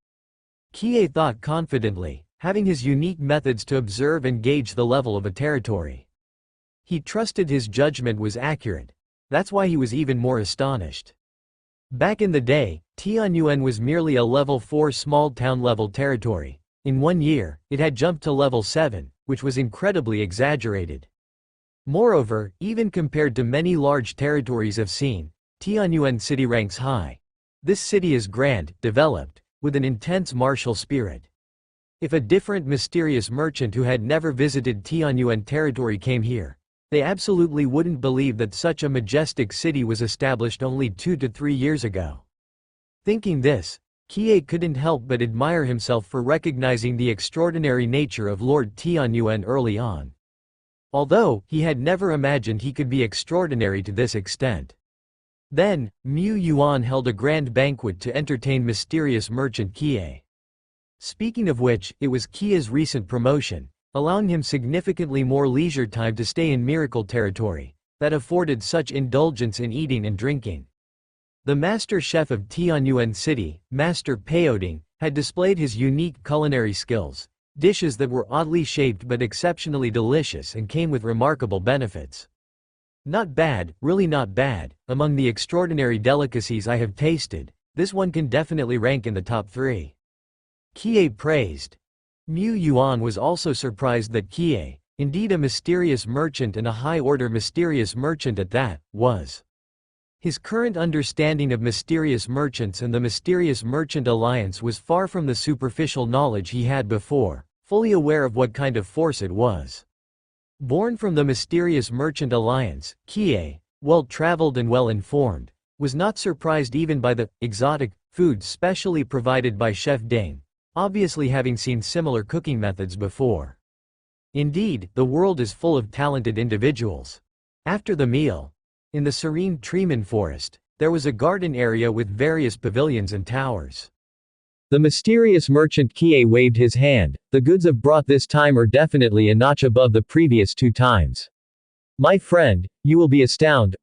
Kie thought confidently, having his unique methods to observe and gauge the level of a territory. He trusted his judgment was accurate. That's why he was even more astonished. Back in the day, Tianyuan was merely a level 4 small town level territory. In 1 year, it had jumped to level 7, which was incredibly exaggerated. Moreover, even compared to many large territories I've seen, Tianyuan City ranks high. This city is grand, developed, with an intense martial spirit. If a different mysterious merchant who had never visited Tianyuan territory came here, they absolutely wouldn't believe that such a majestic city was established only 2 to 3 years ago. Thinking this, Kie couldn't help but admire himself for recognizing the extraordinary nature of Lord Tianyuan early on. Although, he had never imagined he could be extraordinary to this extent. Then, Mu Yuan held a grand banquet to entertain mysterious merchant Kie. Speaking of which, it was Kie's recent promotion, allowing him significantly more leisure time to stay in miracle territory, that afforded such indulgence in eating and drinking. The master chef of Tianyuan City, Master Peoding, had displayed his unique culinary skills, dishes that were oddly shaped but exceptionally delicious and came with remarkable benefits. Not bad, really not bad. Among the extraordinary delicacies I have tasted, this one can definitely rank in the top 3. Kie praised. Mu Yuan was also surprised that Kie, indeed a mysterious merchant and a high-order mysterious merchant at that, was. His current understanding of mysterious merchants and the Mysterious Merchant Alliance was far from the superficial knowledge he had before, fully aware of what kind of force it was. Born from the Mysterious Merchant Alliance, Kie, well-traveled and well-informed, was not surprised even by the exotic food specially provided by Chef Ding, obviously having seen similar cooking methods before. Indeed, the world is full of talented individuals. After the meal, in the serene Treeman Forest, there was a garden area with various pavilions and towers. The mysterious merchant Kie waved his hand. The goods I've brought this time are definitely a notch above the previous 2 times. My friend, you will be astounded,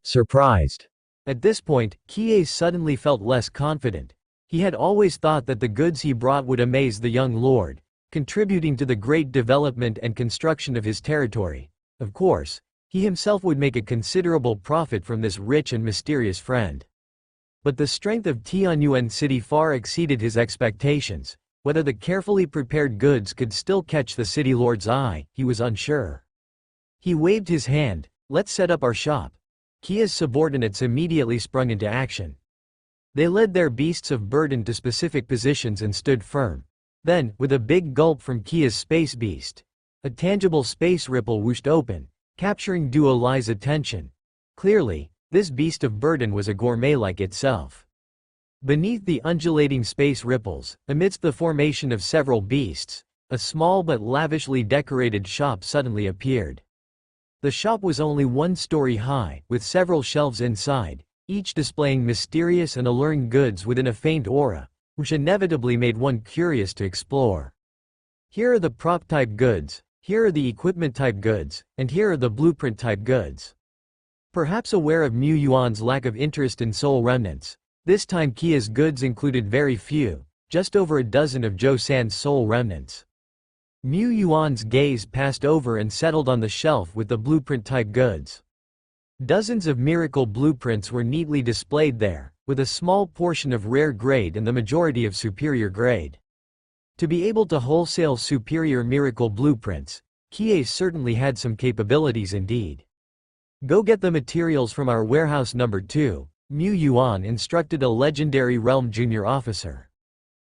surprised. At this point, Kie suddenly felt less confident. He had always thought that the goods he brought would amaze the young lord, contributing to the great development and construction of his territory. Of course, he himself would make a considerable profit from this rich and mysterious friend. But the strength of Tianyuan City far exceeded his expectations. Whether the carefully prepared goods could still catch the city lord's eye, he was unsure. He waved his hand. Let's set up our shop. Kie's subordinates immediately sprung into action. They led their beasts of burden to specific positions and stood firm. Then, with a big gulp from Kie's space beast, a tangible space ripple whooshed open, capturing Duo Lai's attention. Clearly, this beast of burden was a gourmet like itself. Beneath the undulating space ripples, amidst the formation of several beasts, a small but lavishly decorated shop suddenly appeared. The shop was only 1 story high, with several shelves inside, each displaying mysterious and alluring goods within a faint aura, which inevitably made one curious to explore. Here are the prop-type goods, here are the equipment-type goods, and here are the blueprint-type goods. Perhaps aware of Mu Yuan's lack of interest in soul remnants, This time Kia's goods included very few, just over a dozen of Zhou San's sole remnants. Mu Yuan's gaze passed over and settled on the shelf with the blueprint-type goods. Dozens of miracle blueprints were neatly displayed there, with a small portion of rare grade and the majority of superior grade. To be able to wholesale superior miracle blueprints, Kie certainly had some capabilities indeed. Go get the materials from our warehouse number 2, Mu Yuan instructed a legendary realm junior officer.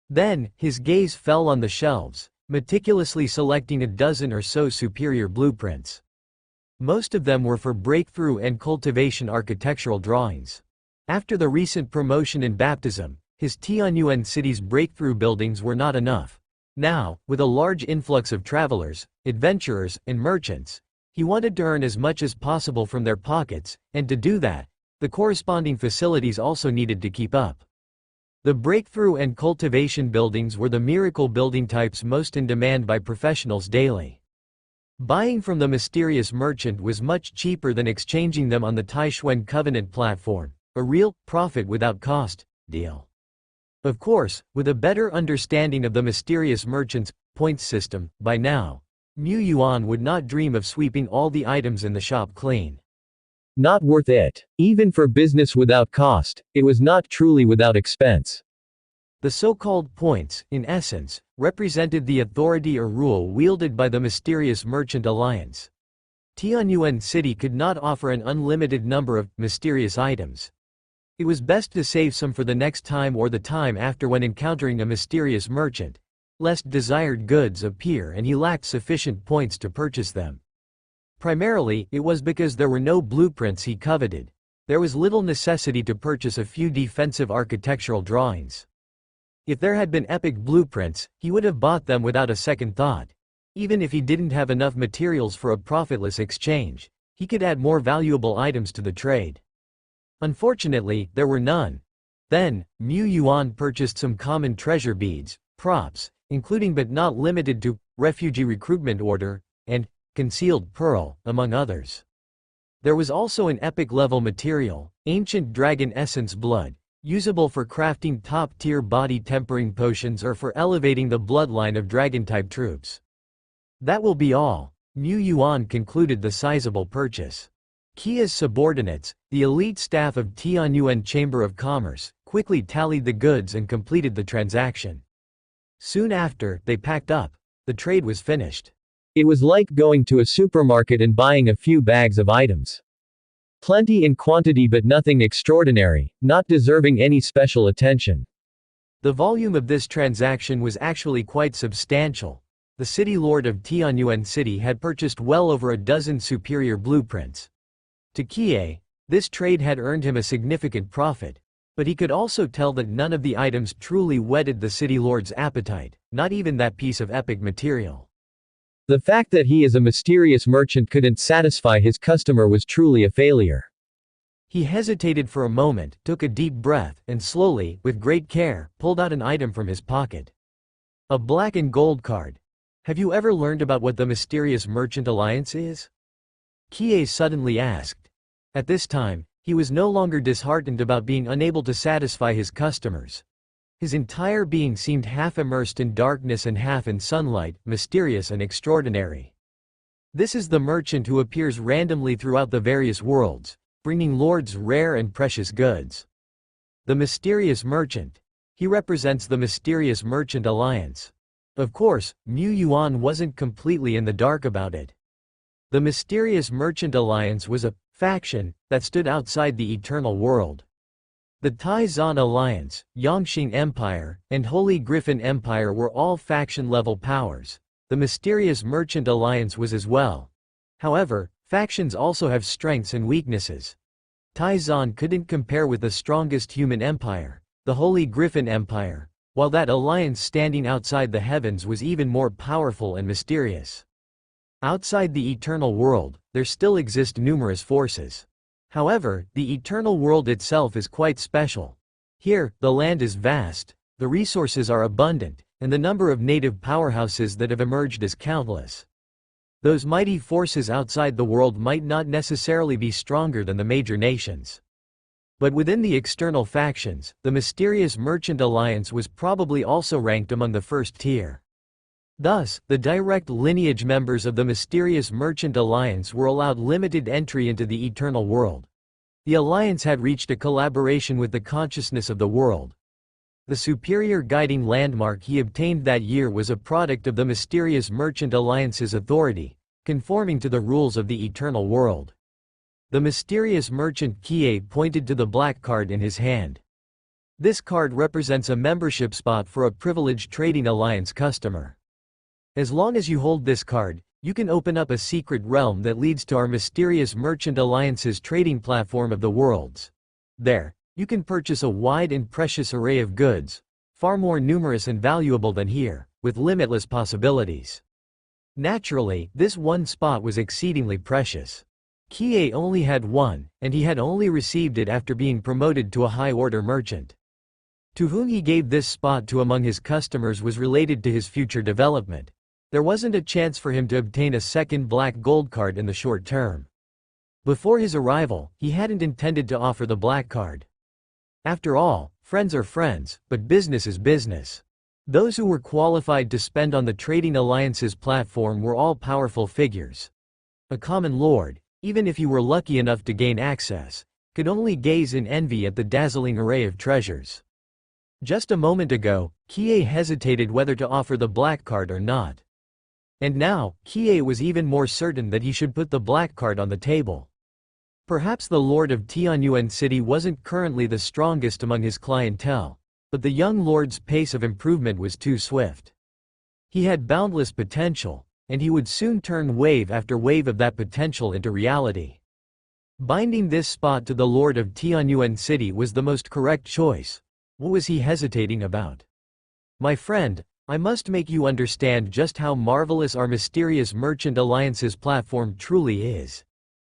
Then, his gaze fell on the shelves, meticulously selecting a dozen or so superior blueprints. Most of them were for breakthrough and cultivation architectural drawings. After the recent promotion in baptism, his Tianyuan city's breakthrough buildings were not enough. Now, with a large influx of travelers, adventurers, and merchants, he wanted to earn as much as possible from their pockets, and to do that, the corresponding facilities also needed to keep up. The breakthrough and cultivation buildings were the miracle building types most in demand by professionals daily. Buying from the mysterious merchant was much cheaper than exchanging them on the Taishuan Covenant platform, a real profit without cost deal. Of course, with a better understanding of the mysterious merchant's points system, by now, Mu Yuan would not dream of sweeping all the items in the shop clean. Not worth it. Even for business without cost, it was not truly without expense. The so-called points, in essence, represented the authority or rule wielded by the mysterious merchant alliance. Tianyuan City could not offer an unlimited number of mysterious items. It was best to save some for the next time or the time after when encountering a mysterious merchant, lest desired goods appear and he lacked sufficient points to purchase them. Primarily, it was because there were no blueprints he coveted. There was little necessity to purchase a few defensive architectural drawings. If there had been epic blueprints, he would have bought them without a second thought. Even if he didn't have enough materials for a profitless exchange, he could add more valuable items to the trade. Unfortunately, there were none. Then, Mu Yuan purchased some common treasure beads, props, including but not limited to refugee recruitment order, and concealed pearl, among others. There was also an epic-level material, ancient dragon essence blood, usable for crafting top-tier body tempering potions or for elevating the bloodline of dragon-type troops. That will be all. Mu Yuan concluded the sizable purchase. Kia's subordinates, the elite staff of Tianyuan Chamber of Commerce, quickly tallied the goods and completed the transaction. Soon after, they packed up. The trade was finished. It was like going to a supermarket and buying a few bags of items. Plenty in quantity but nothing extraordinary, not deserving any special attention. The volume of this transaction was actually quite substantial. The city lord of Tianyuan City had purchased well over a dozen superior blueprints. To Kie, this trade had earned him a significant profit, but he could also tell that none of the items truly whetted the city lord's appetite, not even that piece of epic material. The fact that he as a mysterious merchant couldn't satisfy his customer was truly a failure. He hesitated for a moment, took a deep breath, and slowly, with great care, pulled out an item from his pocket. A black and gold card. Have you ever learned about what the mysterious merchant alliance is? Kie suddenly asked. At this time, he was no longer disheartened about being unable to satisfy his customers. His entire being seemed half immersed in darkness and half in sunlight, mysterious and extraordinary. This is the merchant who appears randomly throughout the various worlds, bringing lords rare and precious goods. The mysterious merchant. He represents the mysterious merchant alliance. Of course, Mu Yuan wasn't completely in the dark about it. The mysterious merchant alliance was a faction that stood outside the eternal world. The Taizan Alliance, Yangqing Empire, and Holy Griffin Empire were all faction-level powers. The mysterious Merchant Alliance was as well. However, factions also have strengths and weaknesses. Taizan couldn't compare with the strongest human empire, the Holy Griffin Empire, while that alliance standing outside the heavens was even more powerful and mysterious. Outside the eternal world, there still exist numerous forces. However, the eternal world itself is quite special. Here, the land is vast, the resources are abundant, and the number of native powerhouses that have emerged is countless. Those mighty forces outside the world might not necessarily be stronger than the major nations. But within the external factions, the mysterious Merchant Alliance was probably also ranked among the first tier. Thus, the direct lineage members of the mysterious Merchant Alliance were allowed limited entry into the eternal world. The alliance had reached a collaboration with the consciousness of the world. The superior guiding landmark he obtained that year was a product of the mysterious Merchant Alliance's authority, conforming to the rules of the eternal world. The mysterious merchant Kie pointed to the black card in his hand. This card represents a membership spot for a privileged trading alliance customer. As long as you hold this card, you can open up a secret realm that leads to our mysterious Merchant Alliance's trading platform of the worlds. There, you can purchase a wide and precious array of goods, far more numerous and valuable than here, with limitless possibilities. Naturally, this one spot was exceedingly precious. Kie only had one, and he had only received it after being promoted to a high-order merchant. To whom he gave this spot to among his customers was related to his future development. There wasn't a chance for him to obtain a second black gold card in the short term. Before his arrival, he hadn't intended to offer the black card. After all, friends are friends, but business is business. Those who were qualified to spend on the Trading Alliance's platform were all powerful figures. A common lord, even if he were lucky enough to gain access, could only gaze in envy at the dazzling array of treasures. Just a moment ago, Kie hesitated whether to offer the black card or not. And now, Kie was even more certain that he should put the black card on the table. Perhaps the Lord of Tianyuan City wasn't currently the strongest among his clientele, but the young lord's pace of improvement was too swift. He had boundless potential, and he would soon turn wave after wave of that potential into reality. Binding this spot to the Lord of Tianyuan City was the most correct choice. What was he hesitating about? My friend, I must make you understand just how marvelous our mysterious Merchant Alliance's platform truly is.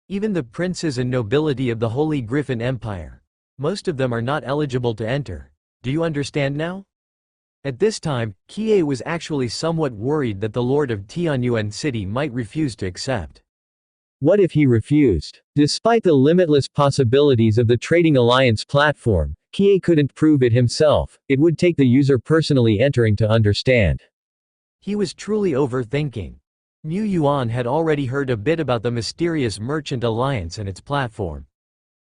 Even the princes and nobility of the Holy Griffin Empire, most of them are not eligible to enter. Do you understand now? At this time, Kie was actually somewhat worried that the Lord of Tianyuan City might refuse to accept. What if he refused? Despite the limitless possibilities of the Trading Alliance platform, Kie couldn't prove it himself. It would take the user personally entering to understand. He was truly overthinking. Mu Yuan had already heard a bit about the mysterious Merchant Alliance and its platform.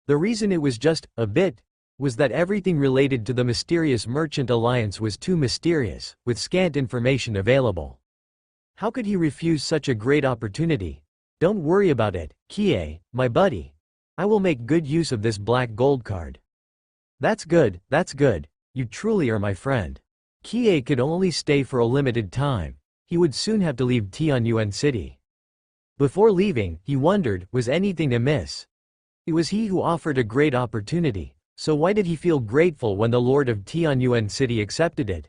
The reason it was just a bit was that everything related to the mysterious Merchant Alliance was too mysterious, with scant information available. How could he refuse such a great opportunity? Don't worry about it, Kie, my buddy. I will make good use of this black gold card. That's good, you truly are my friend. Kie could only stay for a limited time. He would soon have to leave Tianyuan City. Before leaving, he wondered, was anything amiss? It was he who offered a great opportunity, so why did he feel grateful when the Lord of Tianyuan City accepted it?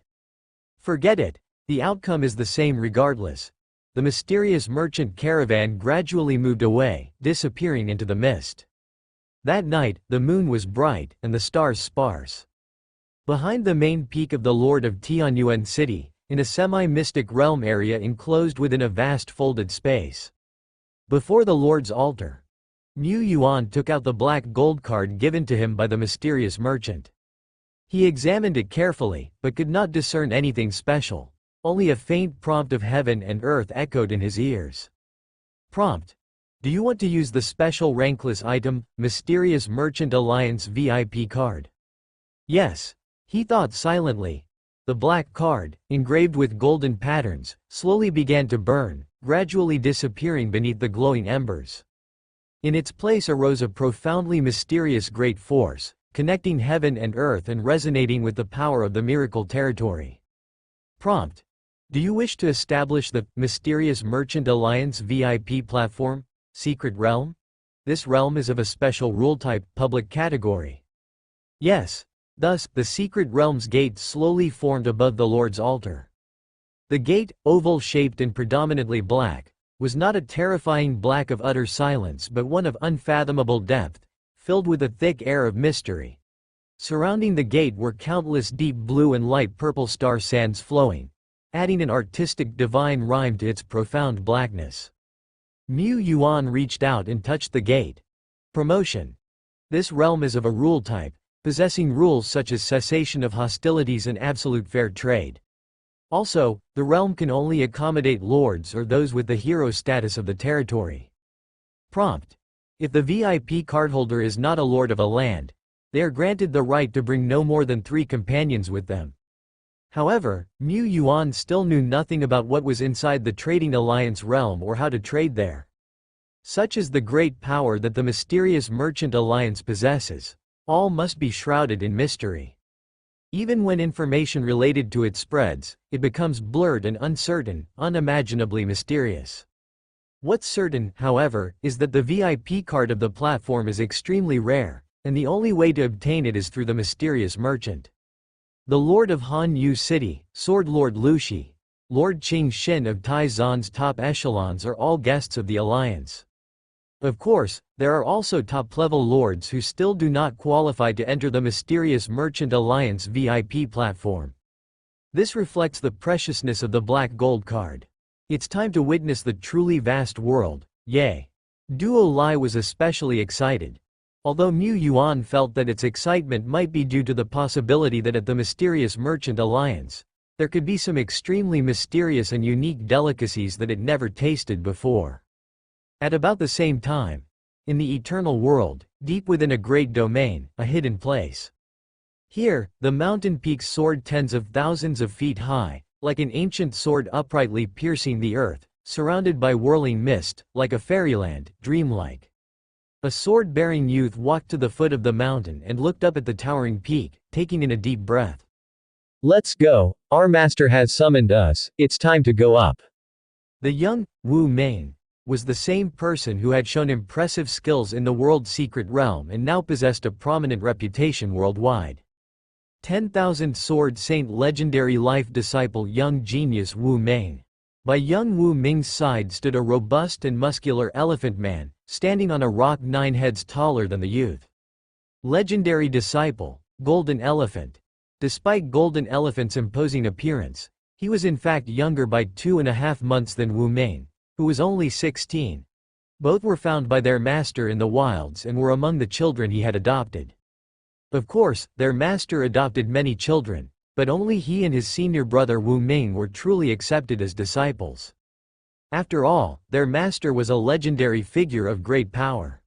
Forget it, the outcome is the same regardless. The mysterious merchant caravan gradually moved away, disappearing into the mist. That night, the moon was bright, and the stars sparse. Behind the main peak of the Lord of Tianyuan City, in a semi-mystic realm area enclosed within a vast folded space. Before the Lord's altar, Mu Yuan took out the black gold card given to him by the mysterious merchant. He examined it carefully, but could not discern anything special. Only a faint prompt of heaven and earth echoed in his ears. Prompt. Do you want to use the special rankless item, Mysterious Merchant Alliance VIP card? Yes. He thought silently. The black card, engraved with golden patterns, slowly began to burn, gradually disappearing beneath the glowing embers. In its place arose a profoundly mysterious great force, connecting heaven and earth and resonating with the power of the miracle territory. Prompt. Do you wish to establish the Mysterious Merchant Alliance VIP platform, Secret Realm? This realm is of a special rule type, public category. Yes. Thus, the Secret Realm's gate slowly formed above the Lord's altar. The gate, oval-shaped and predominantly black, was not a terrifying black of utter silence but one of unfathomable depth, filled with a thick air of mystery. Surrounding the gate were countless deep blue and light purple star sands flowing, adding an artistic divine rhyme to its profound blackness. Mu Yuan reached out and touched the gate. Promotion. This realm is of a rule type, possessing rules such as cessation of hostilities and absolute fair trade. Also, the realm can only accommodate lords or those with the hero status of the territory. Prompt. If the VIP cardholder is not a lord of a land, they are granted the right to bring no more than 3 companions with them. However, Mu Yuan still knew nothing about what was inside the Trading Alliance realm or how to trade there. Such is the great power that the mysterious Merchant Alliance possesses. All must be shrouded in mystery. Even when information related to it spreads, it becomes blurred and uncertain, unimaginably mysterious. What's certain, however, is that the VIP card of the platform is extremely rare, and the only way to obtain it is through the mysterious merchant. The Lord of Han Yu City, Sword Lord Lu Shi, Lord Qing Xin of Tai Zan's top echelons are all guests of the Alliance. Of course, there are also top-level lords who still do not qualify to enter the mysterious Merchant Alliance VIP platform. This reflects the preciousness of the Black Gold card. It's time to witness the truly vast world, yay! Duo Lai was especially excited. Although Mu Yuan felt that its excitement might be due to the possibility that at the mysterious Merchant Alliance, there could be some extremely mysterious and unique delicacies that it never tasted before. At about the same time, in the eternal world, deep within a great domain, a hidden place. Here, the mountain peaks soared tens of thousands of feet high, like an ancient sword uprightly piercing the earth, surrounded by whirling mist, like a fairyland, dreamlike. A sword-bearing youth walked to the foot of the mountain and looked up at the towering peak, taking in a deep breath. Let's go, our master has summoned us, it's time to go up. The young Wu Ming was the same person who had shown impressive skills in the world's secret realm and now possessed a prominent reputation worldwide. 10,000 Sword Saint legendary life disciple young genius Wu Ming. By young Wu Ming's side stood a robust and muscular elephant man, standing on a rock 9 heads taller than the youth. Legendary disciple, Golden Elephant. Despite Golden Elephant's imposing appearance, he was in fact younger by 2.5 months than Wu Ming, who was only 16. Both were found by their master in the wilds and were among the children he had adopted. Of course, their master adopted many children, but only he and his senior brother Wu Ming were truly accepted as disciples. After all, their master was a legendary figure of great power.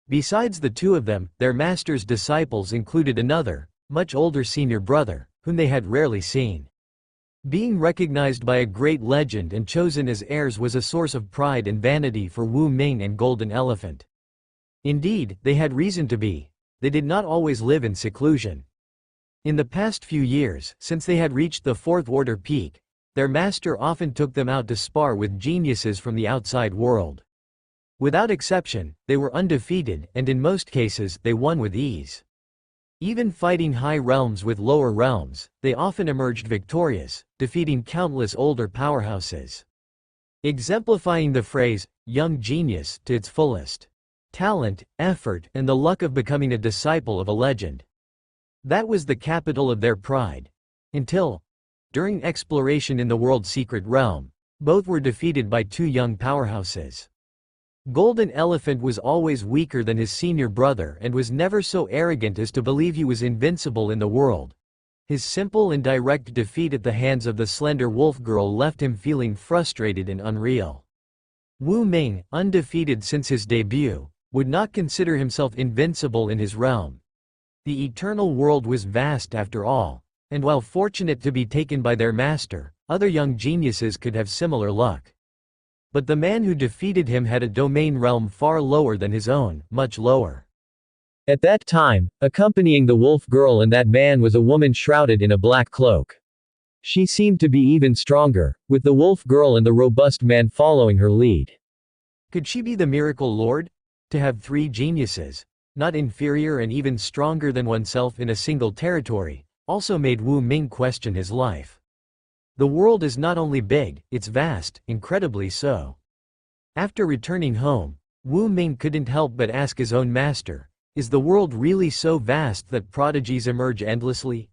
Besides the two of them, their master's disciples included another, much older senior brother, whom they had rarely seen. Being recognized by a great legend and chosen as heirs was a source of pride and vanity for Wu Ming and Golden Elephant. Indeed, they had reason to be. They did not always live in seclusion. In the past few years, since they had reached the 4th order peak, their master often took them out to spar with geniuses from the outside world. Without exception, they were undefeated and in most cases, they won with ease. Even fighting high realms with lower realms, they often emerged victorious, defeating countless older powerhouses. Exemplifying the phrase, young genius, to its fullest. Talent, effort, and the luck of becoming a disciple of a legend. That was the capital of their pride. Until, during exploration in the world's secret realm, both were defeated by 2 young powerhouses. Golden Elephant was always weaker than his senior brother and was never so arrogant as to believe he was invincible in the world. His simple and direct defeat at the hands of the slender wolf girl left him feeling frustrated and unreal. Wu Ming, undefeated since his debut, would not consider himself invincible in his realm. The eternal world was vast after all, and while fortunate to be taken by their master, other young geniuses could have similar luck. But the man who defeated him had a domain realm far lower than his own, much lower. At that time, accompanying the wolf girl and that man was a woman shrouded in a black cloak. She seemed to be even stronger, with the wolf girl and the robust man following her lead. Could she be the miracle lord? To have 3 geniuses, not inferior and even stronger than oneself in a single territory, also made Wu Ming question his life. The world is not only big, it's vast, incredibly so. After returning home, Wu Ming couldn't help but ask his own master, is the world really so vast that prodigies emerge endlessly?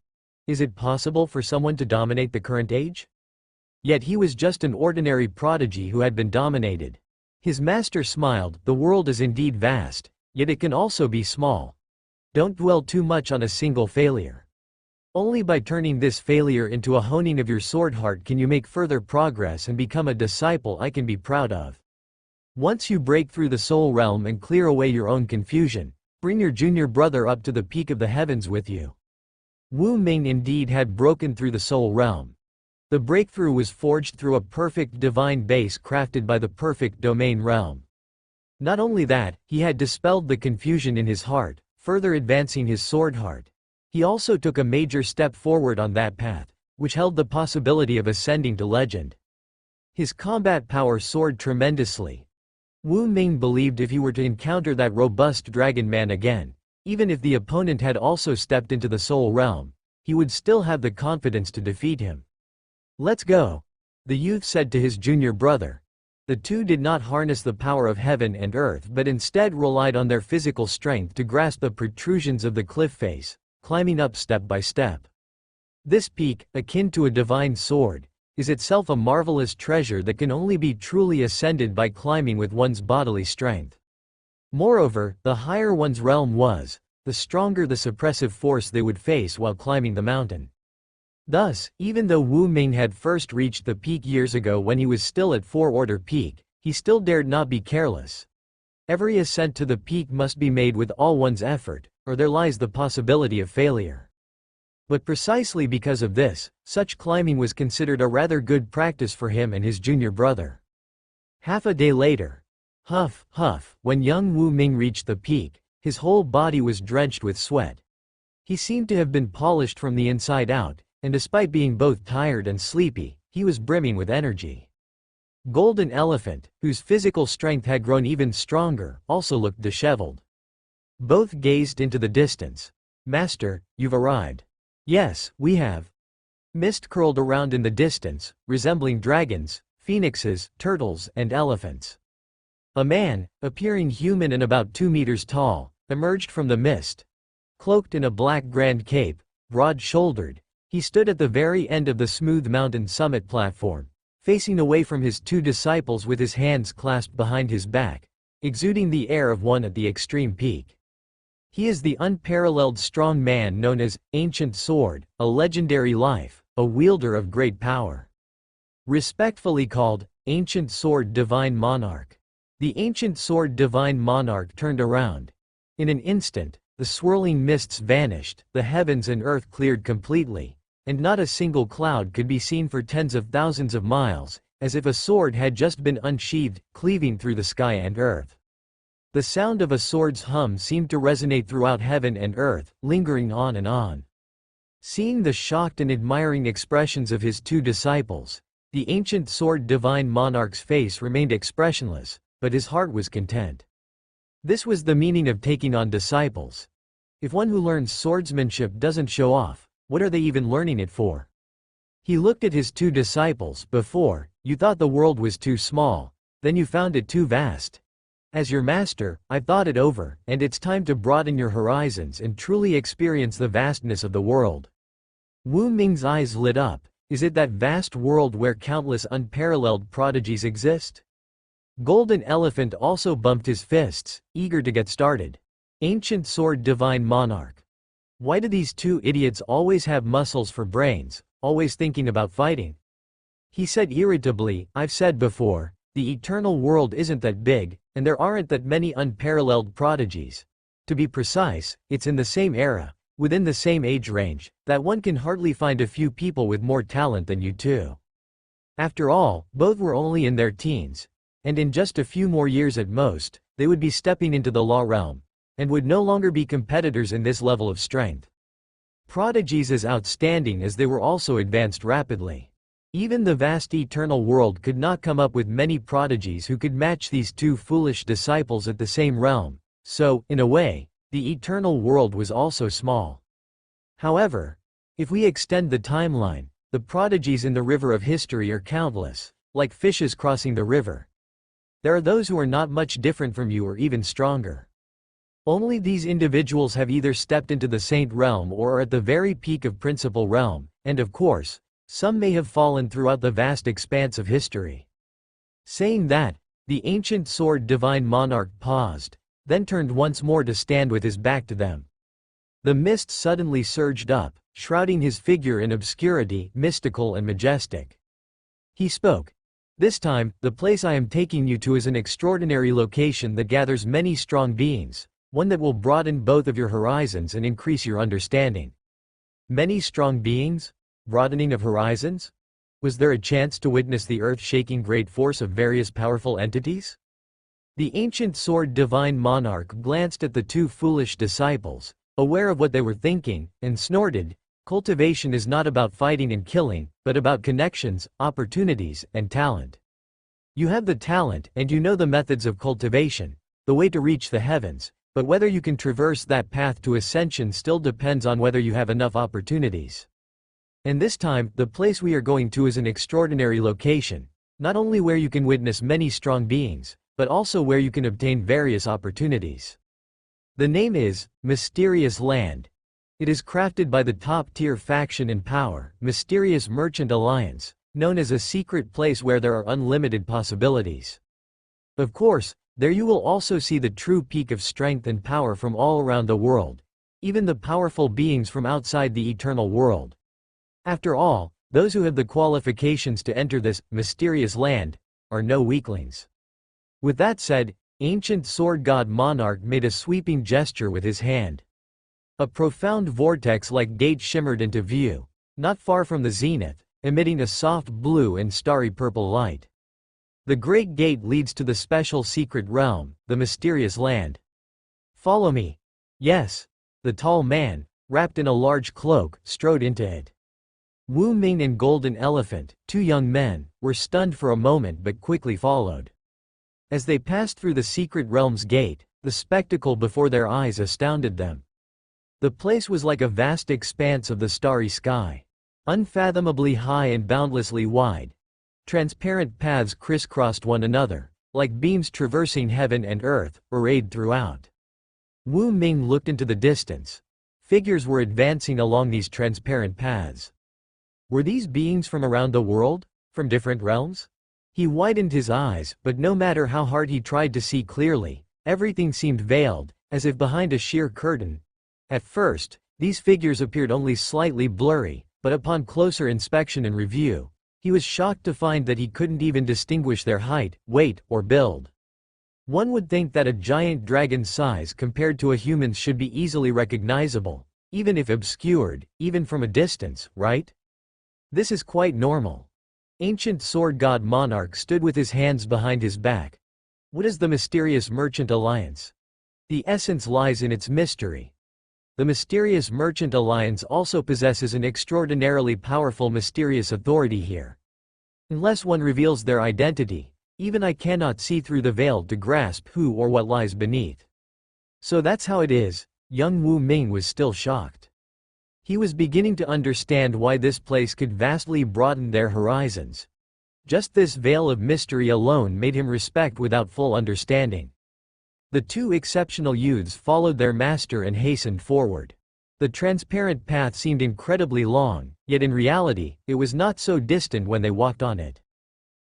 Is it possible for someone to dominate the current age? Yet he was just an ordinary prodigy who had been dominated. His master smiled, the world is indeed vast, yet it can also be small, Don't dwell too much on a single failure. Only by turning this failure into a honing of your sword heart can you make further progress and become a disciple I can be proud of. Once you break through the soul realm and clear away your own confusion, bring your junior brother up to the peak of the heavens with you. Wu Ming indeed had broken through the soul realm. The breakthrough was forged through a perfect divine base crafted by the perfect domain realm. Not only that, he had dispelled the confusion in his heart, further advancing his sword heart. He also took a major step forward on that path, which held the possibility of ascending to legend. His combat power soared tremendously. Wu Ming believed if he were to encounter that robust dragon man again, even if the opponent had also stepped into the soul realm, he would still have the confidence to defeat him. Let's go, the youth said to his junior brother. The two did not harness the power of heaven and earth but instead relied on their physical strength to grasp the protrusions of the cliff face, climbing up step by step. This peak, akin to a divine sword, is itself a marvelous treasure that can only be truly ascended by climbing with one's bodily strength. Moreover, the higher one's realm was, the stronger the suppressive force they would face while climbing the mountain. Thus, even though Wu Ming had first reached the peak years ago when he was still at four-order peak, he still dared not be careless. Every ascent to the peak must be made with all one's effort, or there lies the possibility of failure. But precisely because of this, such climbing was considered a rather good practice for him and his junior brother. Half a day later, huff, huff, when young Wu Ming reached the peak, his whole body was drenched with sweat. He seemed to have been polished from the inside out, and despite being both tired and sleepy, he was brimming with energy. Golden Elephant, whose physical strength had grown even stronger, also looked disheveled. Both gazed into the distance. Master, you've arrived. Yes, we have. Mist curled around in the distance, resembling dragons, phoenixes, turtles, and elephants. A man, appearing human and about 2 meters tall, emerged from the mist. Cloaked in a black grand cape, broad-shouldered, he stood at the very end of the smooth mountain summit platform, facing away from his two disciples with his hands clasped behind his back, exuding the air of one at the extreme peak. He is the unparalleled strong man known as Ancient Sword, a legendary life, a wielder of great power. Respectfully called, Ancient Sword Divine Monarch. The Ancient Sword Divine Monarch turned around. In an instant, the swirling mists vanished, the heavens and earth cleared completely, and not a single cloud could be seen for tens of thousands of miles, as if a sword had just been unsheathed, cleaving through the sky and earth. The sound of a sword's hum seemed to resonate throughout heaven and earth, lingering on and on. Seeing the shocked and admiring expressions of his two disciples, the Ancient Sword Divine Monarch's face remained expressionless, but his heart was content. This was the meaning of taking on disciples. If one who learns swordsmanship doesn't show off, what are they even learning it for? He looked at his two disciples. Before, you thought the world was too small, then you found it too vast. As your master, I've thought it over, and it's time to broaden your horizons and truly experience the vastness of the world. Wu Ming's eyes lit up. Is it that vast world where countless unparalleled prodigies exist? Golden Elephant also bumped his fists, eager to get started. Ancient Sword Divine Monarch. Why do these two idiots always have muscles for brains, always thinking about fighting? He said irritably, I've said before, the eternal world isn't that big, and there aren't that many unparalleled prodigies. To be precise, it's in the same era, within the same age range, that one can hardly find a few people with more talent than you two. After all, both were only in their teens, and in just a few more years at most, they would be stepping into the law realm, and would no longer be competitors in this level of strength. Prodigies as outstanding as they were also advanced rapidly. Even the vast eternal world could not come up with many prodigies who could match these two foolish disciples at the same realm, so, in a way, the eternal world was also small. However, if we extend the timeline, the prodigies in the river of history are countless, like fishes crossing the river. There are those who are not much different from you or even stronger. Only these individuals have either stepped into the saint realm or are at the very peak of principal realm, and of course, some may have fallen throughout the vast expanse of history. Saying that, the Ancient Sword Divine Monarch paused, then turned once more to stand with his back to them. The mist suddenly surged up, shrouding his figure in obscurity, mystical and majestic. He spoke. This time, the place I am taking you to is an extraordinary location that gathers many strong beings, one that will broaden both of your horizons and increase your understanding. Many strong beings? Broadening of horizons? Was there a chance to witness the earth-shaking great force of various powerful entities? The ancient sword divine monarch glanced at the two foolish disciples, aware of what they were thinking, and snorted, "Cultivation is not about fighting and killing, but about connections, opportunities, and talent. You have the talent and you know the methods of cultivation, the way to reach the heavens, but whether you can traverse that path to ascension still depends on whether you have enough opportunities. And this time, the place we are going to is an extraordinary location, not only where you can witness many strong beings, but also where you can obtain various opportunities. The name is Mysterious Land. It is crafted by the top-tier faction in power, Mysterious Merchant Alliance, known as a secret place where there are unlimited possibilities. Of course, there you will also see the true peak of strength and power from all around the world, even the powerful beings from outside the eternal world. After all, those who have the qualifications to enter this mysterious land are no weaklings. With that said, ancient sword god monarch made a sweeping gesture with his hand. A profound vortex-like gate shimmered into view, not far from the zenith, emitting a soft blue and starry purple light. The great gate leads to the special secret realm, the mysterious land. Follow me. Yes. The tall man, wrapped in a large cloak, strode into it. Wu Ming and Golden Elephant, two young men, were stunned for a moment but quickly followed. As they passed through the secret realm's gate, the spectacle before their eyes astounded them. The place was like a vast expanse of the starry sky. Unfathomably high and boundlessly wide. Transparent paths crisscrossed one another, like beams traversing heaven and earth, arrayed throughout. Wu Ming looked into the distance. Figures were advancing along these transparent paths. Were these beings from around the world? From different realms? He widened his eyes, but no matter how hard he tried to see clearly, everything seemed veiled, as if behind a sheer curtain. At first, these figures appeared only slightly blurry, but upon closer inspection and review, he was shocked to find that he couldn't even distinguish their height, weight, or build. One would think that a giant dragon's size compared to a human's should be easily recognizable, even if obscured, even from a distance, right? This is quite normal. Ancient sword god monarch stood with his hands behind his back. What is the mysterious Merchant Alliance? The essence lies in its mystery. The mysterious Merchant Alliance also possesses an extraordinarily powerful mysterious authority here. Unless one reveals their identity, even I cannot see through the veil to grasp who or what lies beneath. So that's how it is. Young Wu Ming was still shocked. He was beginning to understand why this place could vastly broaden their horizons. Just this veil of mystery alone made him respect without full understanding. The two exceptional youths followed their master and hastened forward. The transparent path seemed incredibly long, yet in reality, it was not so distant when they walked on it.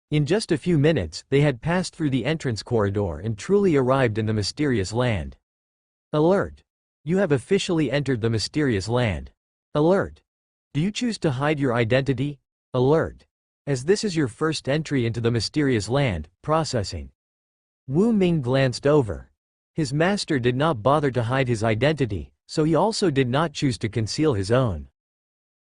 In just a few minutes, they had passed through the entrance corridor and truly arrived in the mysterious land. Alert! You have officially entered the mysterious land. Alert! Do you choose to hide your identity? Alert! As this is your first entry into the mysterious land, processing. Wu Ming glanced over. His master did not bother to hide his identity, so he also did not choose to conceal his own.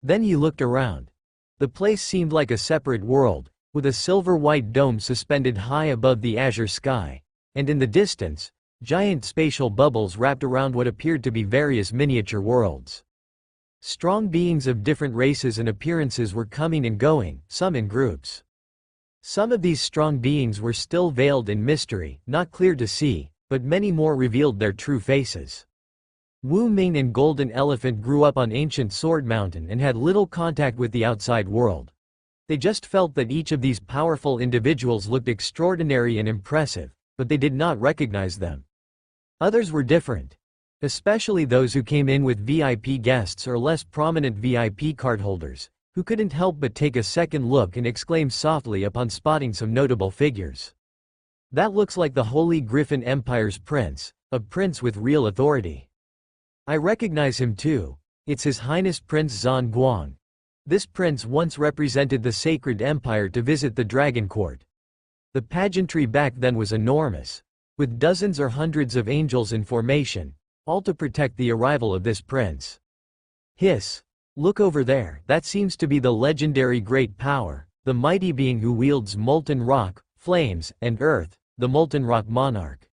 Then he looked around. The place seemed like a separate world, with a silver-white dome suspended high above the azure sky, and in the distance, giant spatial bubbles wrapped around what appeared to be various miniature worlds. Strong beings of different races and appearances were coming and going, some in groups. Some of these strong beings were still veiled in mystery, not clear to see, but many more revealed their true faces. Wu Ming and Golden Elephant grew up on ancient Sword Mountain and had little contact with the outside world. They just felt that each of these powerful individuals looked extraordinary and impressive, but they did not recognize them. Others were different. Especially those who came in with VIP guests or less prominent VIP cardholders, who couldn't help but take a second look and exclaim softly upon spotting some notable figures. That looks like the Holy Griffin Empire's prince, a prince with real authority. I recognize him too. It's His Highness Prince Zhan Guang. This prince once represented the Sacred Empire to visit the Dragon Court. The pageantry back then was enormous, with dozens or hundreds of angels in formation, all to protect the arrival of this prince. Hiss! Look over there, that seems to be the legendary great power, the mighty being who wields molten rock, flames, and earth, the Molten Rock Monarch.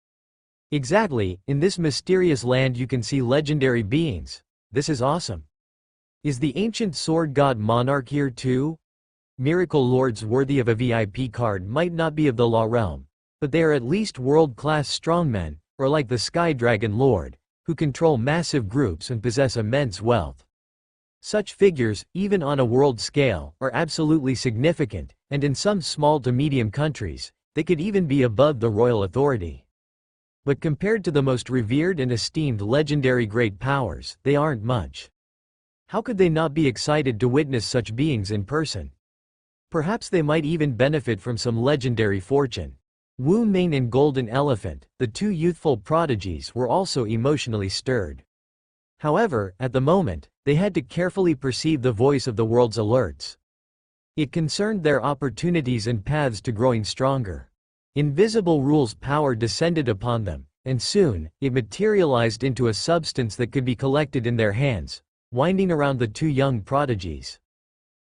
Exactly, in this mysterious land you can see legendary beings. This is awesome. Is the ancient sword god monarch here too? Miracle lords worthy of a VIP card might not be of the law realm, but they are at least world-class strongmen, or like the Sky Dragon Lord, who control massive groups and possess immense wealth. Such figures, even on a world scale, are absolutely significant, and in some small to medium countries, they could even be above the royal authority. But compared to the most revered and esteemed legendary great powers, they aren't much. How could they not be excited to witness such beings in person? Perhaps they might even benefit from some legendary fortune. Wu Ming and Golden Elephant, the two youthful prodigies, were also emotionally stirred. However, at the moment, they had to carefully perceive the voice of the world's alerts. It concerned their opportunities and paths to growing stronger. Invisible Rule's power descended upon them, and soon, it materialized into a substance that could be collected in their hands, winding around the two young prodigies.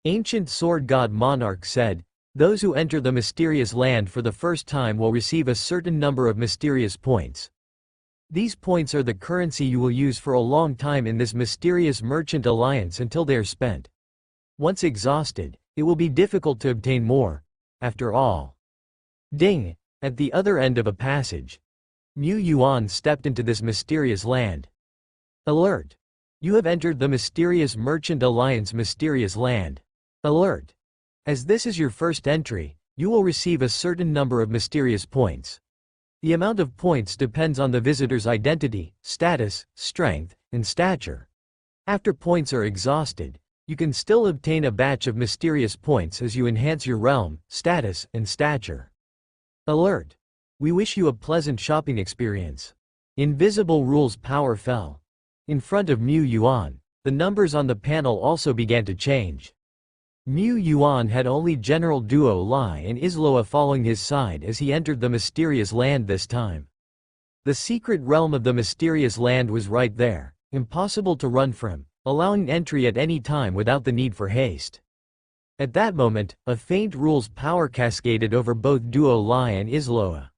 Ancient Sword God Monarch said, "Those who enter the mysterious land for the first time will receive a certain number of mysterious points. These points are the currency you will use for a long time in this mysterious merchant alliance until they are spent. Once exhausted, it will be difficult to obtain more, after all." Ding! At the other end of a passage, Mu Yuan stepped into this mysterious land. Alert! You have entered the Mysterious Merchant Alliance Mysterious Land. Alert! As this is your first entry, you will receive a certain number of mysterious points. The amount of points depends on the visitor's identity, status, strength, and stature. After points are exhausted, you can still obtain a batch of mysterious points as you enhance your realm, status, and stature. Alert! We wish you a pleasant shopping experience. Invisible Rule's power fell. In front of Mu Yuan, the numbers on the panel also began to change. Mu Yuan had only General Duo Lai and Isloa following his side as he entered the mysterious land this time. The secret realm of the mysterious land was right there, impossible to run from, allowing entry at any time without the need for haste. At that moment, a faint Rule's power cascaded over both Duo Lai and Isloa.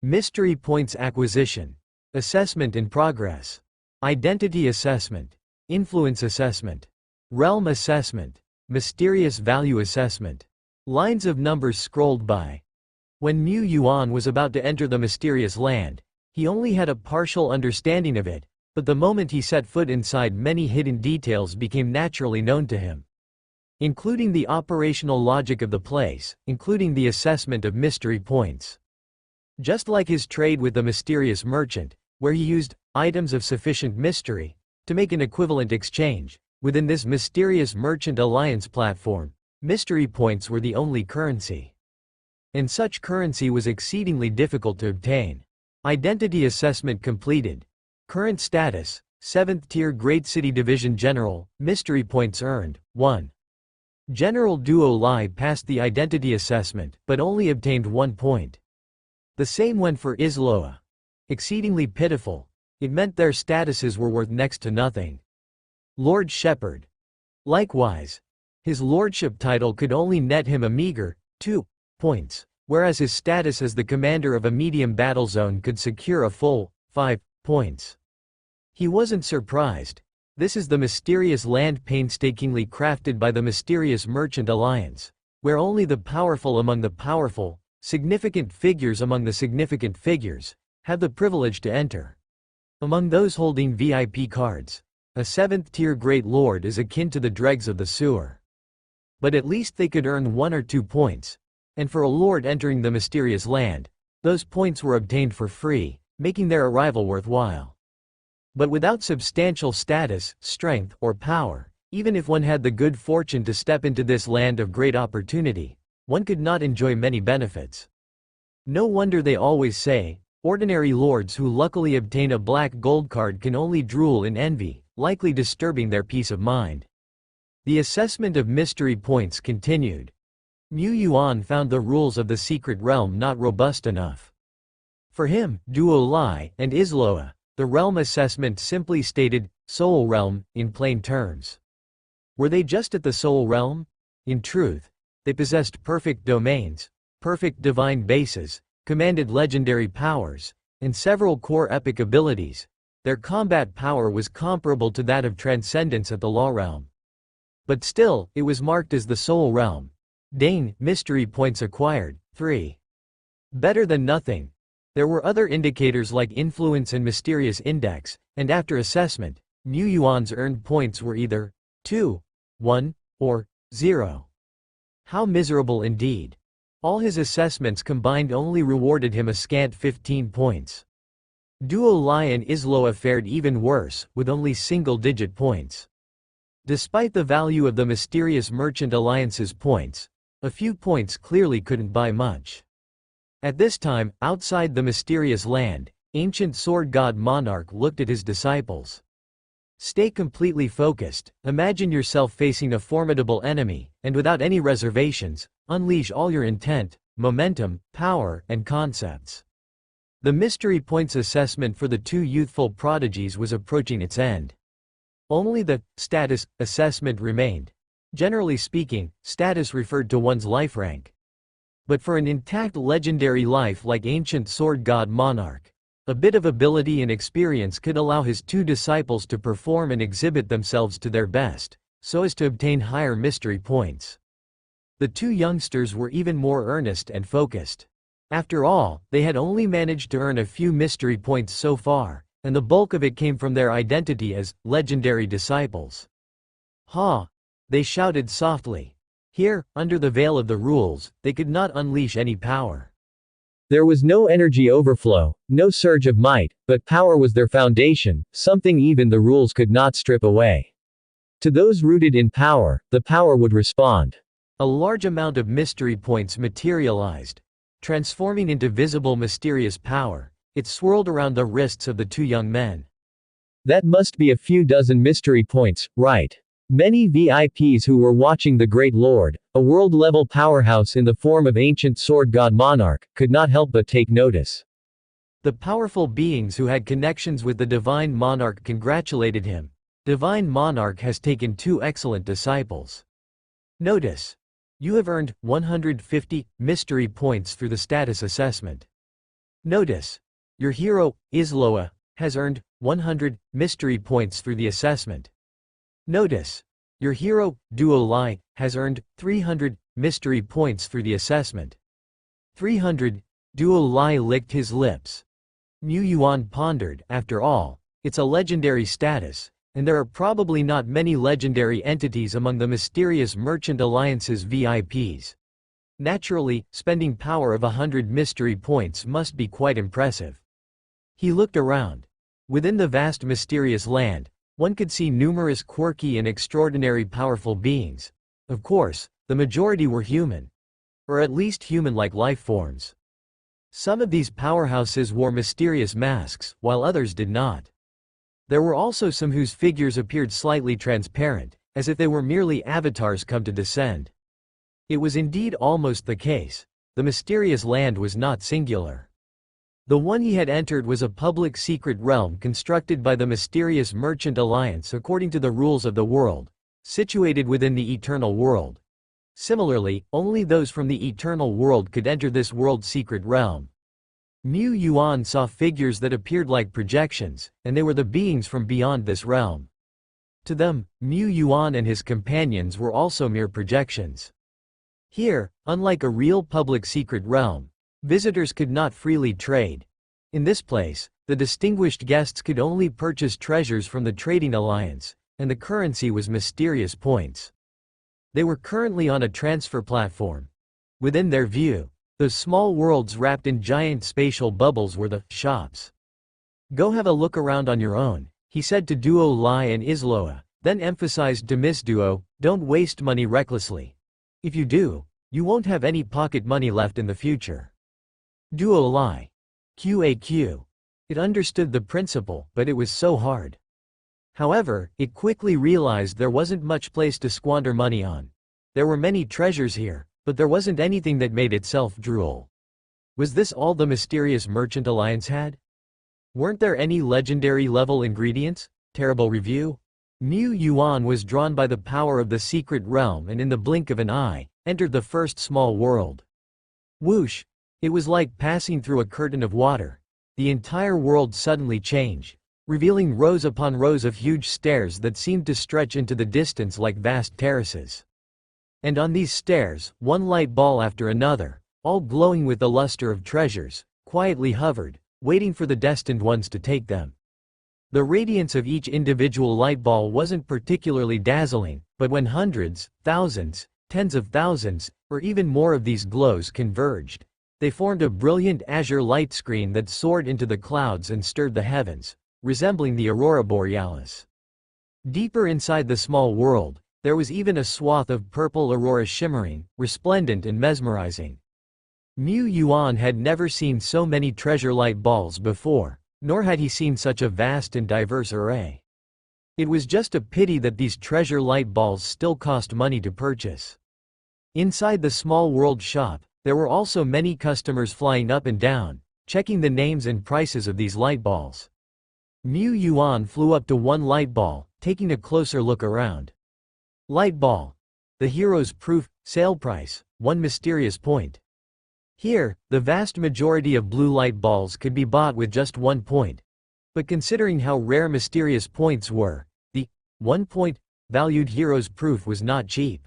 Mystery Points Acquisition. Assessment in progress. Identity Assessment. Influence Assessment. Realm Assessment. Mysterious Value Assessment. Lines of numbers scrolled by. When Mu Yuan was about to enter the mysterious land, he only had a partial understanding of it, but the moment he set foot inside, many hidden details became naturally known to him. Including the operational logic of the place, including the assessment of mystery points. Just like his trade with the mysterious merchant, where he used items of sufficient mystery to make an equivalent exchange, within this mysterious merchant alliance platform, mystery points were the only currency. And such currency was exceedingly difficult to obtain. Identity assessment completed. Current status, 7th tier Great City Division General, mystery points earned, 1. General Duo Lai passed the identity assessment, but only obtained 1 point. The same went for Isloa. Exceedingly pitiful. It meant their statuses were worth next to nothing. Lord Shepherd. Likewise, his lordship title could only net him a meager 2 points, whereas his status as the commander of a medium battle zone could secure a full 5 points. He wasn't surprised. This is the mysterious land painstakingly crafted by the Mysterious Merchant Alliance, where only the powerful among the powerful, significant figures among the significant figures, have the privilege to enter. Among those holding VIP cards, a 7th tier Great Lord is akin to the dregs of the sewer. But at least they could earn 1 or 2 points, and for a lord entering the mysterious land, those points were obtained for free, making their arrival worthwhile. But without substantial status, strength, or power, even if one had the good fortune to step into this land of great opportunity, one could not enjoy many benefits. No wonder they always say, Ordinary lords who luckily obtain a black gold card can only drool in envy, likely disturbing their peace of mind. The assessment of mystery points continued. Mu Yuan found the rules of the secret realm not robust enough. For him, Duo Lai and Isloa, the realm assessment simply stated, soul realm, in plain terms. Were they just at the soul realm? In truth, they possessed perfect domains, perfect divine bases, commanded legendary powers, and several core epic abilities. Their combat power was comparable to that of transcendence at the law realm. But still, it was marked as the soul realm. Dane, mystery points acquired, 3. Better than nothing. There were other indicators like influence and mysterious index, and after assessment, Mu Yuan's earned points were either 2, 1, or 0. How miserable indeed. All his assessments combined only rewarded him a scant 15 points. Duo Lai and Isloa fared even worse, with only single-digit points. Despite the value of the mysterious merchant alliance's points, a few points clearly couldn't buy much. At this time, outside the mysterious land, ancient sword god Monarch looked at his disciples. Stay completely focused, imagine yourself facing a formidable enemy, and without any reservations, unleash all your intent, momentum, power, and concepts. The mystery points assessment for the two youthful prodigies was approaching its end. Only the status assessment remained. Generally speaking, status referred to one's life rank. But for an intact legendary life like ancient sword god Monarch, a bit of ability and experience could allow his two disciples to perform and exhibit themselves to their best, so as to obtain higher mystery points. The two youngsters were even more earnest and focused. After all, they had only managed to earn a few mystery points so far, and the bulk of it came from their identity as legendary disciples. Ha! They shouted softly. Here, under the veil of the rules, they could not unleash any power. There was no energy overflow, no surge of might, but power was their foundation, something even the rules could not strip away. To those rooted in power, the power would respond. A large amount of mystery points materialized. Transforming into visible mysterious power, it swirled around the wrists of the two young men. That must be a few dozen mystery points, right? Many VIPs who were watching the Great Lord, a world-level powerhouse in the form of ancient sword god Monarch, could not help but take notice. The powerful beings who had connections with the Divine Monarch congratulated him. Divine Monarch has taken two excellent disciples. Notice. You have earned 150 mystery points through the status assessment. Notice. Your hero, Isloa, has earned 100 mystery points through the assessment. Notice. Your hero, Duo Lai, has earned 300 mystery points through the assessment. 300. Duo Lai licked his lips. Mu Yuan pondered, after all, it's a legendary status, and there are probably not many legendary entities among the mysterious Merchant Alliance's VIPs. Naturally, spending power of 100 mystery points must be quite impressive. He looked around. Within the vast mysterious land, one could see numerous quirky and extraordinary powerful beings. Of course, the majority were human. Or at least human-like life forms. Some of these powerhouses wore mysterious masks, while others did not. There were also some whose figures appeared slightly transparent, as if they were merely avatars come to descend. It was indeed almost the case. The mysterious land was not singular. The one he had entered was a public secret realm constructed by the mysterious Merchant Alliance according to the rules of the world, situated within the eternal world. Similarly, only those from the eternal world could enter this world secret realm. Mu Yuan saw figures that appeared like projections, and they were the beings from beyond this realm. To them, Mu Yuan and his companions were also mere projections. Here, unlike a real public secret realm, visitors could not freely trade. In this place, the distinguished guests could only purchase treasures from the trading alliance, and the currency was mysterious points. They were currently on a transfer platform. Within their view, those small worlds wrapped in giant spatial bubbles were the shops. Go have a look around on your own, he said to Duo Lai and Isloa, then emphasized to Miss Duo, don't waste money recklessly. If you do, you won't have any pocket money left in the future. Duo Lai. QAQ. It understood the principle, but it was so hard. However, it quickly realized there wasn't much place to squander money on. There were many treasures here, but there wasn't anything that made itself drool. Was this all the mysterious Merchant Alliance had? Weren't there any legendary level ingredients? Terrible review? Mu Yuan was drawn by the power of the secret realm and in the blink of an eye, entered the first small world. Whoosh! It was like passing through a curtain of water. The entire world suddenly changed, revealing rows upon rows of huge stairs that seemed to stretch into the distance like vast terraces. And on these stairs, one light ball after another, all glowing with the luster of treasures, quietly hovered, waiting for the destined ones to take them. The radiance of each individual light ball wasn't particularly dazzling, but when hundreds, thousands, tens of thousands, or even more of these glows converged, they formed a brilliant azure light screen that soared into the clouds and stirred the heavens, resembling the aurora borealis. Deeper inside the small world, there was even a swath of purple aurora shimmering, resplendent and mesmerizing. Mu Yuan had never seen so many treasure light balls before, nor had he seen such a vast and diverse array. It was just a pity that these treasure light balls still cost money to purchase. Inside the small world shop, there were also many customers flying up and down, checking the names and prices of these light balls. Mu Yuan flew up to one light ball, taking a closer look around. Light ball. The hero's proof, sale price, 1 mysterious point. Here, the vast majority of blue light balls could be bought with just 1 point. But considering how rare mysterious points were, the 1 point valued hero's proof was not cheap.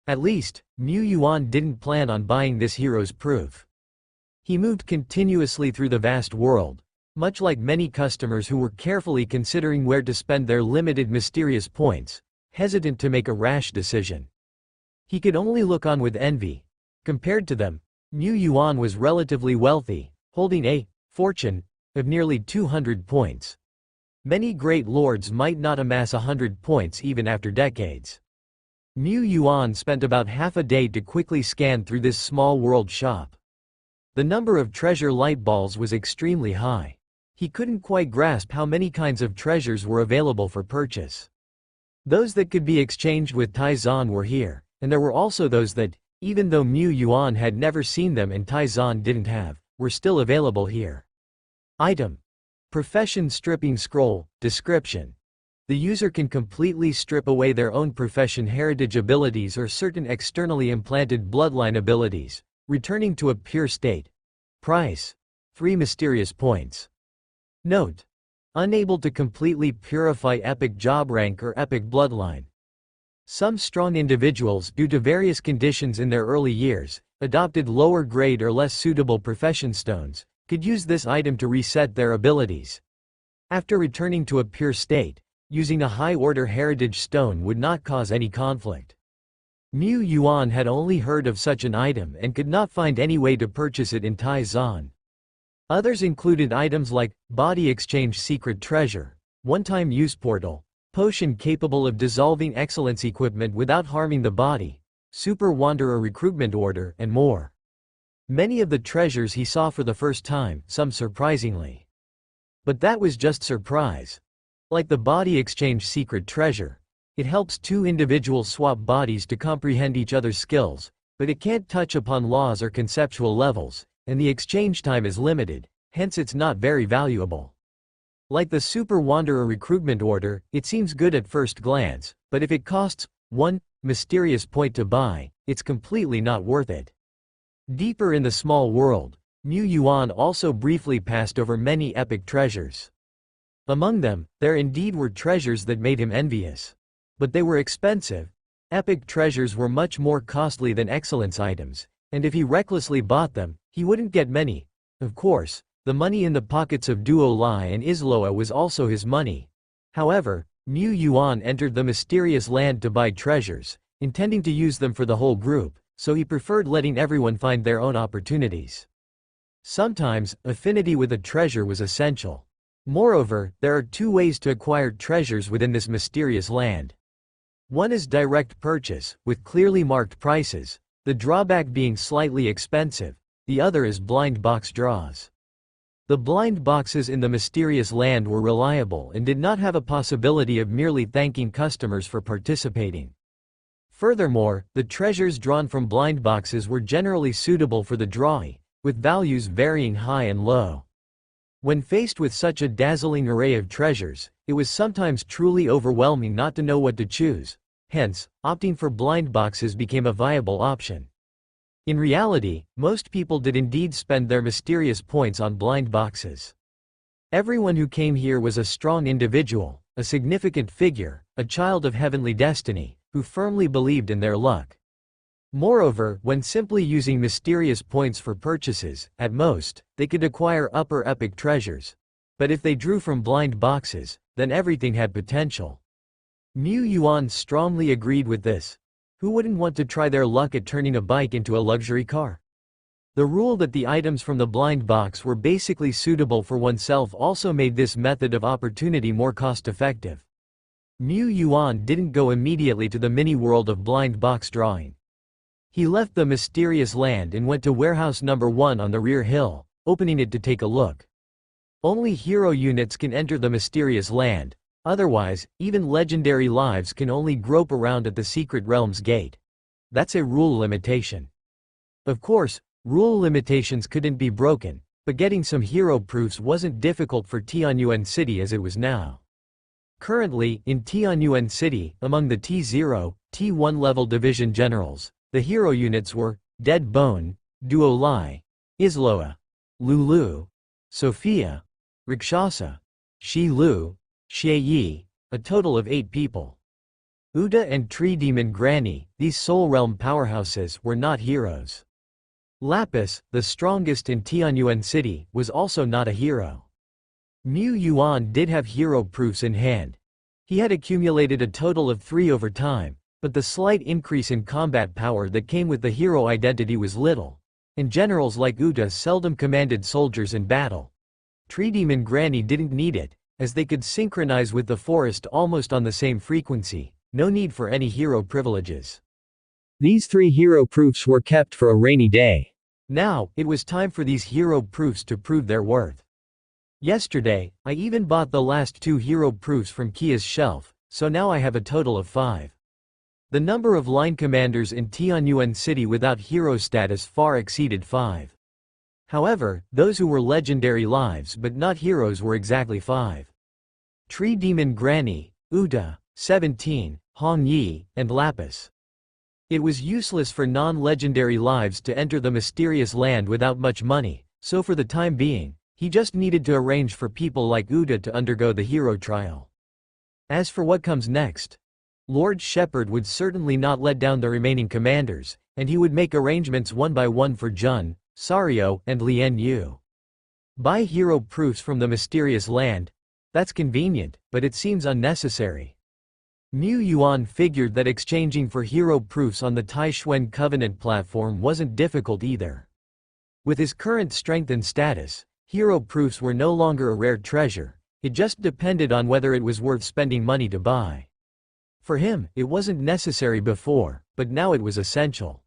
At least, Mu Yuan didn't plan on buying this hero's proof. He moved continuously through the vast world, much like many customers who were carefully considering where to spend their limited mysterious points, hesitant to make a rash decision. He could only look on with envy. Compared to them, Mu Yuan was relatively wealthy, holding a fortune of nearly 200 points. Many great lords might not amass 100 points even after decades. Mu Yuan spent about half a day to quickly scan through this small world shop. The number of treasure light balls was extremely high. He couldn't quite grasp how many kinds of treasures were available for purchase. Those that could be exchanged with Taizan were here, and there were also those that, even though Mu Yuan had never seen them and Taizan didn't have, were still available here. Item. Profession stripping scroll. Description. The user can completely strip away their own profession heritage abilities or certain externally implanted bloodline abilities, returning to a pure state. Price. 3 mysterious points. Note. Unable to completely purify epic job rank or epic bloodline. Some strong individuals, due to various conditions in their early years, adopted lower grade or less suitable profession stones, could use this item to reset their abilities. After returning to a pure state, using a high-order heritage stone would not cause any conflict. Mu Yuan had only heard of such an item and could not find any way to purchase it in Taizan. Others included items like body exchange secret treasure, one-time use portal, potion capable of dissolving excellence equipment without harming the body, super wanderer recruitment order, and more. Many of the treasures he saw for the first time, some surprisingly. But that was just surprise. Like the body exchange secret treasure, it helps two individuals swap bodies to comprehend each other's skills, but it can't touch upon laws or conceptual levels, and the exchange time is limited, hence it's not very valuable. Like the Super Wanderer recruitment order, it seems good at first glance, but if it costs 1 mysterious point to buy, it's completely not worth it. Deeper in the small world, Mu Yuan also briefly passed over many epic treasures. Among them, there indeed were treasures that made him envious. But they were expensive. Epic treasures were much more costly than excellence items, and if he recklessly bought them, he wouldn't get many. Of course, the money in the pockets of Duo Lai and Isloa was also his money. However, Mu Yuan entered the mysterious land to buy treasures, intending to use them for the whole group, so he preferred letting everyone find their own opportunities. Sometimes, affinity with a treasure was essential. Moreover, there are 2 ways to acquire treasures within this mysterious land. One is direct purchase, with clearly marked prices, the drawback being slightly expensive. The other is blind box draws. The blind boxes in the mysterious land were reliable and did not have a possibility of merely thanking customers for participating. Furthermore, the treasures drawn from blind boxes were generally suitable for the drawee, with values varying high and low. When faced with such a dazzling array of treasures, it was sometimes truly overwhelming not to know what to choose. Hence, opting for blind boxes became a viable option. In reality, most people did indeed spend their mysterious points on blind boxes. Everyone who came here was a strong individual, a significant figure, a child of heavenly destiny, who firmly believed in their luck. Moreover, when simply using mysterious points for purchases, at most, they could acquire upper epic treasures. But if they drew from blind boxes, then everything had potential. Mu Yuan strongly agreed with this. Who wouldn't want to try their luck at turning a bike into a luxury car? The rule that the items from the blind box were basically suitable for oneself also made this method of opportunity more cost-effective. Mu Yuan didn't go immediately to the mini-world of blind box drawing. He left the mysterious land and went to warehouse number 1 on the rear hill, opening it to take a look. Only hero units can enter the mysterious land. Otherwise, even legendary lives can only grope around at the secret realm's gate. That's a rule limitation. Of course, rule limitations couldn't be broken, but getting some hero proofs wasn't difficult for Tianyuan City as it was now. Currently, in Tianyuan City, among the T0, T1 level division generals, the hero units were Dead Bone, Duo Lai, Isloa, Lulu, Sophia, Rakshasa, Shi Lu, Xie Yi, a total of 8 people. Uda and Tree Demon Granny, these Soul Realm powerhouses, were not heroes. Lapis, the strongest in Tianyuan City, was also not a hero. Mu Yuan did have hero proofs in hand. He had accumulated a total of 3 over time, but the slight increase in combat power that came with the hero identity was little, and generals like Uda seldom commanded soldiers in battle. Tree Demon Granny didn't need it, as they could synchronize with the forest almost on the same frequency, no need for any hero privileges. These 3 hero proofs were kept for a rainy day. Now, it was time for these hero proofs to prove their worth. Yesterday, I even bought the last 2 hero proofs from Kia's shelf, so now I have a total of 5. The number of line commanders in Tianyuan City without hero status far exceeded 5. However, those who were legendary lives but not heroes were exactly 5. Tree Demon Granny, Uda, 17, Hong Yi, and Lapis. It was useless for non-legendary lives to enter the mysterious land without much money, so for the time being, he just needed to arrange for people like Uda to undergo the hero trial. As for what comes next, Lord Shepherd would certainly not let down the remaining commanders, and he would make arrangements one by one for Jun, Sario, and Lien Yu. Buy hero proofs from the mysterious land? That's convenient, but it seems unnecessary. Mu Yuan figured that exchanging for hero proofs on the Taishuan Covenant platform wasn't difficult either. With his current strength and status, hero proofs were no longer a rare treasure, it just depended on whether it was worth spending money to buy. For him, it wasn't necessary before, but now it was essential.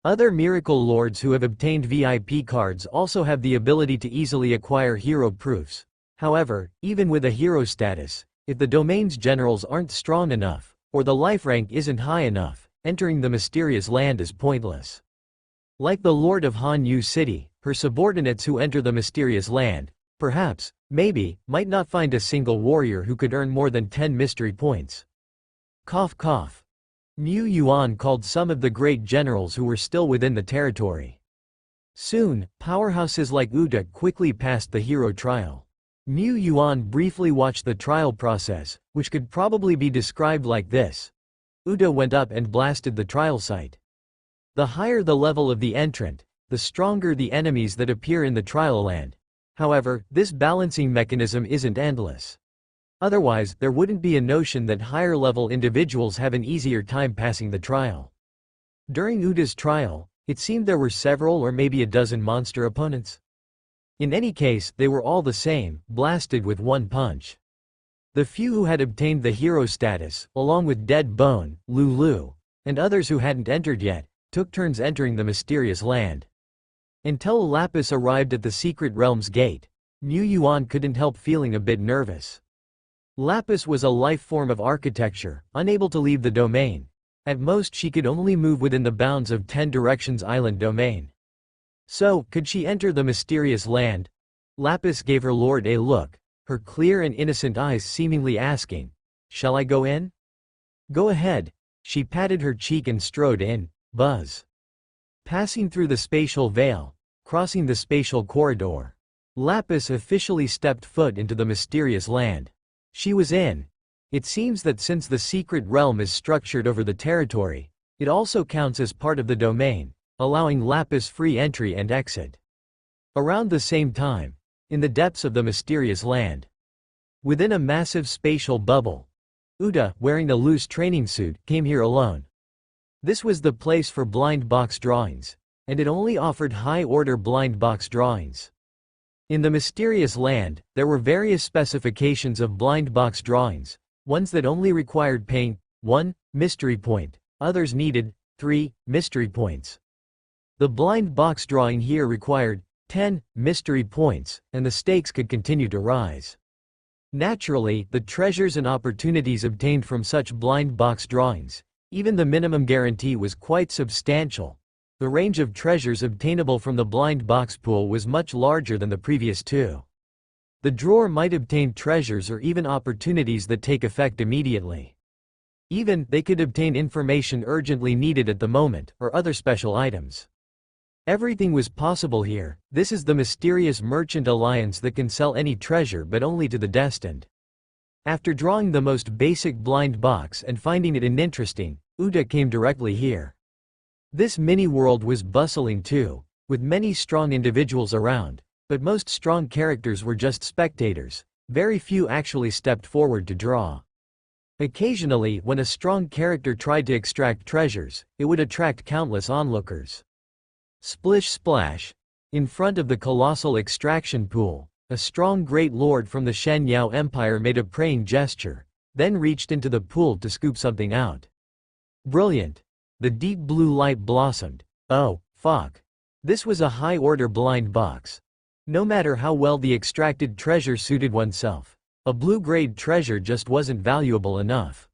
Other miracle lords who have obtained VIP cards also have the ability to easily acquire hero proofs. However, even with a hero status, if the domain's generals aren't strong enough, or the life rank isn't high enough, entering the mysterious land is pointless. Like the Lord of Han Yu City, her subordinates who enter the mysterious land, perhaps, maybe, might not find a single warrior who could earn more than 10 mystery points. Cough cough. Mu Yuan called some of the great generals who were still within the territory. Soon, powerhouses like Uda quickly passed the hero trial. Mu Yuan briefly watched the trial process, which could probably be described like this. Uda went up and blasted the trial site. The higher the level of the entrant, the stronger the enemies that appear in the trial land. However, this balancing mechanism isn't endless. Otherwise, there wouldn't be a notion that higher-level individuals have an easier time passing the trial. During Uda's trial, it seemed there were several or maybe a dozen monster opponents. In any case, they were all the same, blasted with one punch. The few who had obtained the hero status, along with Dead Bone, Lulu, and others who hadn't entered yet, took turns entering the mysterious land. Until Lapis arrived at the secret realm's gate, Niu Yuan couldn't help feeling a bit nervous. Lapis was a life form of architecture, unable to leave the domain. At most she could only move within the bounds of 10 Directions Island domain. So, could she enter the mysterious land? Lapis gave her lord a look, her clear and innocent eyes seemingly asking, "Shall I go in?" "Go ahead." She patted her cheek and strode in. Buzz. Passing through the spatial veil, crossing the spatial corridor, Lapis officially stepped foot into the mysterious land. She was in. It seems that since the secret realm is structured over the territory, it also counts as part of the domain, allowing Lapis free entry and exit. Around the same time, in the depths of the mysterious land, within a massive spatial bubble, Uda, wearing the loose training suit, came here alone. This was the place for blind box drawings, and it only offered high-order blind box drawings. In the mysterious land, there were various specifications of blind box drawings, ones that only required paying 1 mystery point, others needed 3 mystery points. The blind box drawing here required 10 mystery points, and the stakes could continue to rise. Naturally, the treasures and opportunities obtained from such blind box drawings, even the minimum guarantee, was quite substantial. The range of treasures obtainable from the blind box pool was much larger than the previous two. The drawer might obtain treasures or even opportunities that take effect immediately. Even, they could obtain information urgently needed at the moment, or other special items. Everything was possible here. This is the mysterious merchant alliance that can sell any treasure but only to the destined. After drawing the most basic blind box and finding it uninteresting, Uda came directly here. This mini-world was bustling too, with many strong individuals around, but most strong characters were just spectators. Very few actually stepped forward to draw. Occasionally, when a strong character tried to extract treasures, it would attract countless onlookers. Splish splash. In front of the colossal extraction pool, a strong great lord from the Shen Yao Empire made a praying gesture, then reached into the pool to scoop something out. Brilliant. The deep blue light blossomed. Oh, fuck. This was a high-order blind box. No matter how well the extracted treasure suited oneself, a blue-grade treasure just wasn't valuable enough.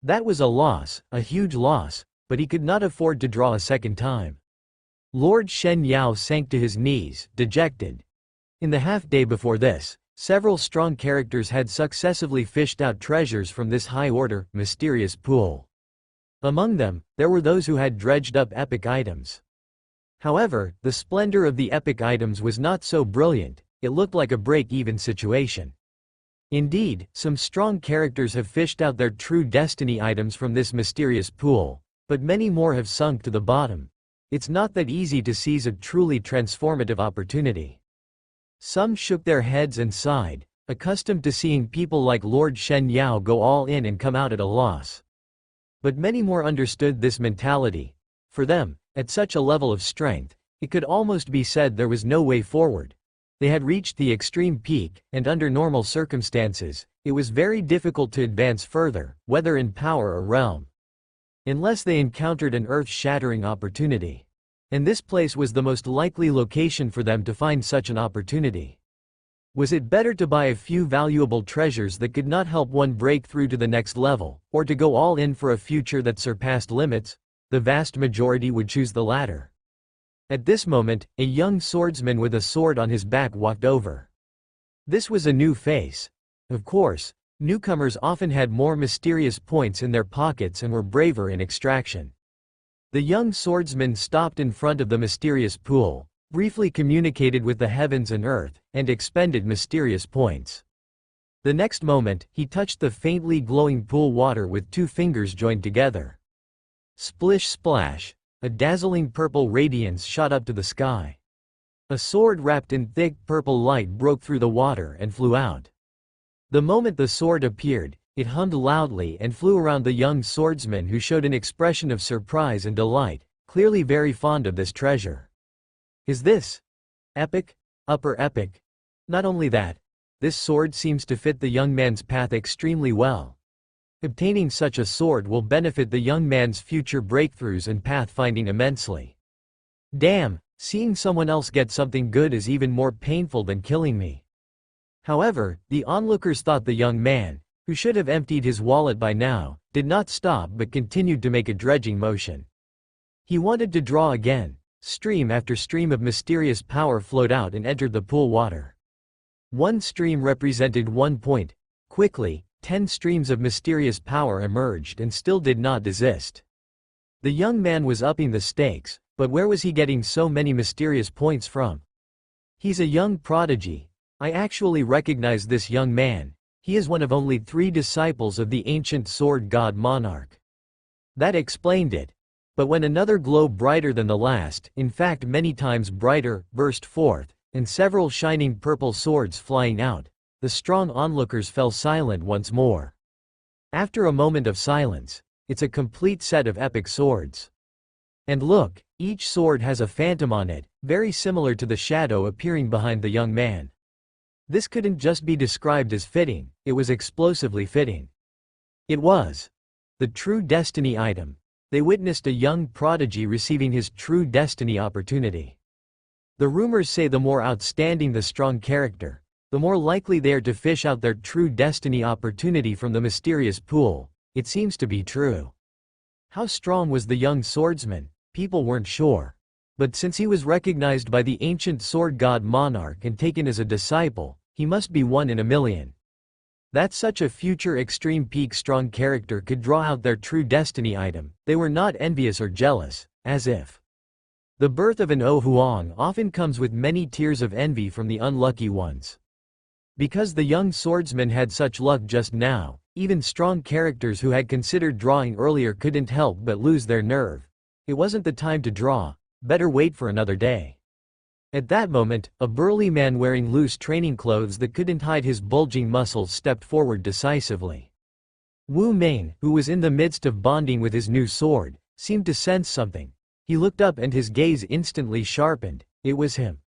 That was a loss, a huge loss, but he could not afford to draw a second time. Lord Shen Yao sank to his knees, dejected. In the half-day before this, several strong characters had successively fished out treasures from this high-order, mysterious pool. Among them, there were those who had dredged up epic items. However, the splendor of the epic items was not so brilliant. It looked like a break-even situation. Indeed, some strong characters have fished out their true destiny items from this mysterious pool, but many more have sunk to the bottom. It's not that easy to seize a truly transformative opportunity. Some shook their heads and sighed, accustomed to seeing people like Lord Shen Yao go all in and come out at a loss. But many more understood this mentality. For them, at such a level of strength, it could almost be said there was no way forward. They had reached the extreme peak, and under normal circumstances, it was very difficult to advance further, whether in power or realm, unless they encountered an earth-shattering opportunity. And this place was the most likely location for them to find such an opportunity. Was it better to buy a few valuable treasures that could not help one break through to the next level, or to go all in for a future that surpassed limits? The vast majority would choose the latter. At this moment, a young swordsman with a sword on his back walked over. This was a new face. Of course, newcomers often had more mysterious points in their pockets and were braver in extraction. The young swordsman stopped in front of the mysterious pool, briefly communicated with the heavens and earth, and expended mysterious points. The next moment, he touched the faintly glowing pool water with 2 fingers joined together. Splish splash. A dazzling purple radiance shot up to the sky. A sword wrapped in thick purple light broke through the water and flew out. The moment the sword appeared, it hummed loudly and flew around the young swordsman, who showed an expression of surprise and delight, clearly very fond of this treasure. Is this epic? Upper epic? Not only that, this sword seems to fit the young man's path extremely well. Obtaining such a sword will benefit the young man's future breakthroughs and pathfinding immensely. Damn, seeing someone else get something good is even more painful than killing me. However, the onlookers thought the young man, who should have emptied his wallet by now, did not stop but continued to make a dredging motion. He wanted to draw again. Stream after stream of mysterious power flowed out and entered the pool water. One stream represented 1 point. Quickly, 10 streams of mysterious power emerged and still did not desist. The young man was upping the stakes, but where was he getting so many mysterious points from? He's a young prodigy. I actually recognize this young man. He is one of only 3 disciples of the ancient sword god Monarch. That explained it. But when another glow brighter than the last, in fact many times brighter, burst forth, and several shining purple swords flying out, the strong onlookers fell silent once more. After a moment of silence, it's a complete set of epic swords. And look, each sword has a phantom on it, very similar to the shadow appearing behind the young man. This couldn't just be described as fitting, it was explosively fitting. It was the true destiny item. They witnessed a young prodigy receiving his true destiny opportunity. The rumors say the more outstanding the strong character, the more likely they are to fish out their true destiny opportunity from the mysterious pool. It seems to be true. How strong was the young swordsman? People weren't sure. But since he was recognized by the ancient sword god Monarch and taken as a disciple, he must be 1 in a million. That such a future extreme peak strong character could draw out their true destiny item, they were not envious or jealous, as if. The birth of an O Huang often comes with many tears of envy from the unlucky ones. Because the young swordsman had such luck just now, even strong characters who had considered drawing earlier couldn't help but lose their nerve. It wasn't the time to draw, better wait for another day. At that moment, a burly man wearing loose training clothes that couldn't hide his bulging muscles stepped forward decisively. Wu Ming, who was in the midst of bonding with his new sword, seemed to sense something. He looked up and his gaze instantly sharpened. It was him.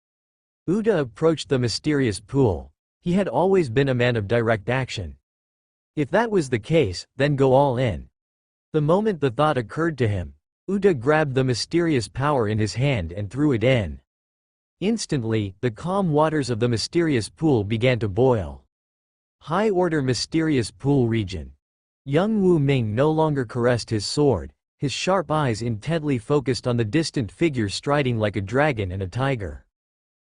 Uda approached the mysterious pool. He had always been a man of direct action. If that was the case, then go all in. The moment the thought occurred to him, Uda grabbed the mysterious power in his hand and threw it in. Instantly, the calm waters of the mysterious pool began to boil. High-order mysterious pool region. Young Wu Ming no longer caressed his sword, his sharp eyes intently focused on the distant figure striding like a dragon and a tiger.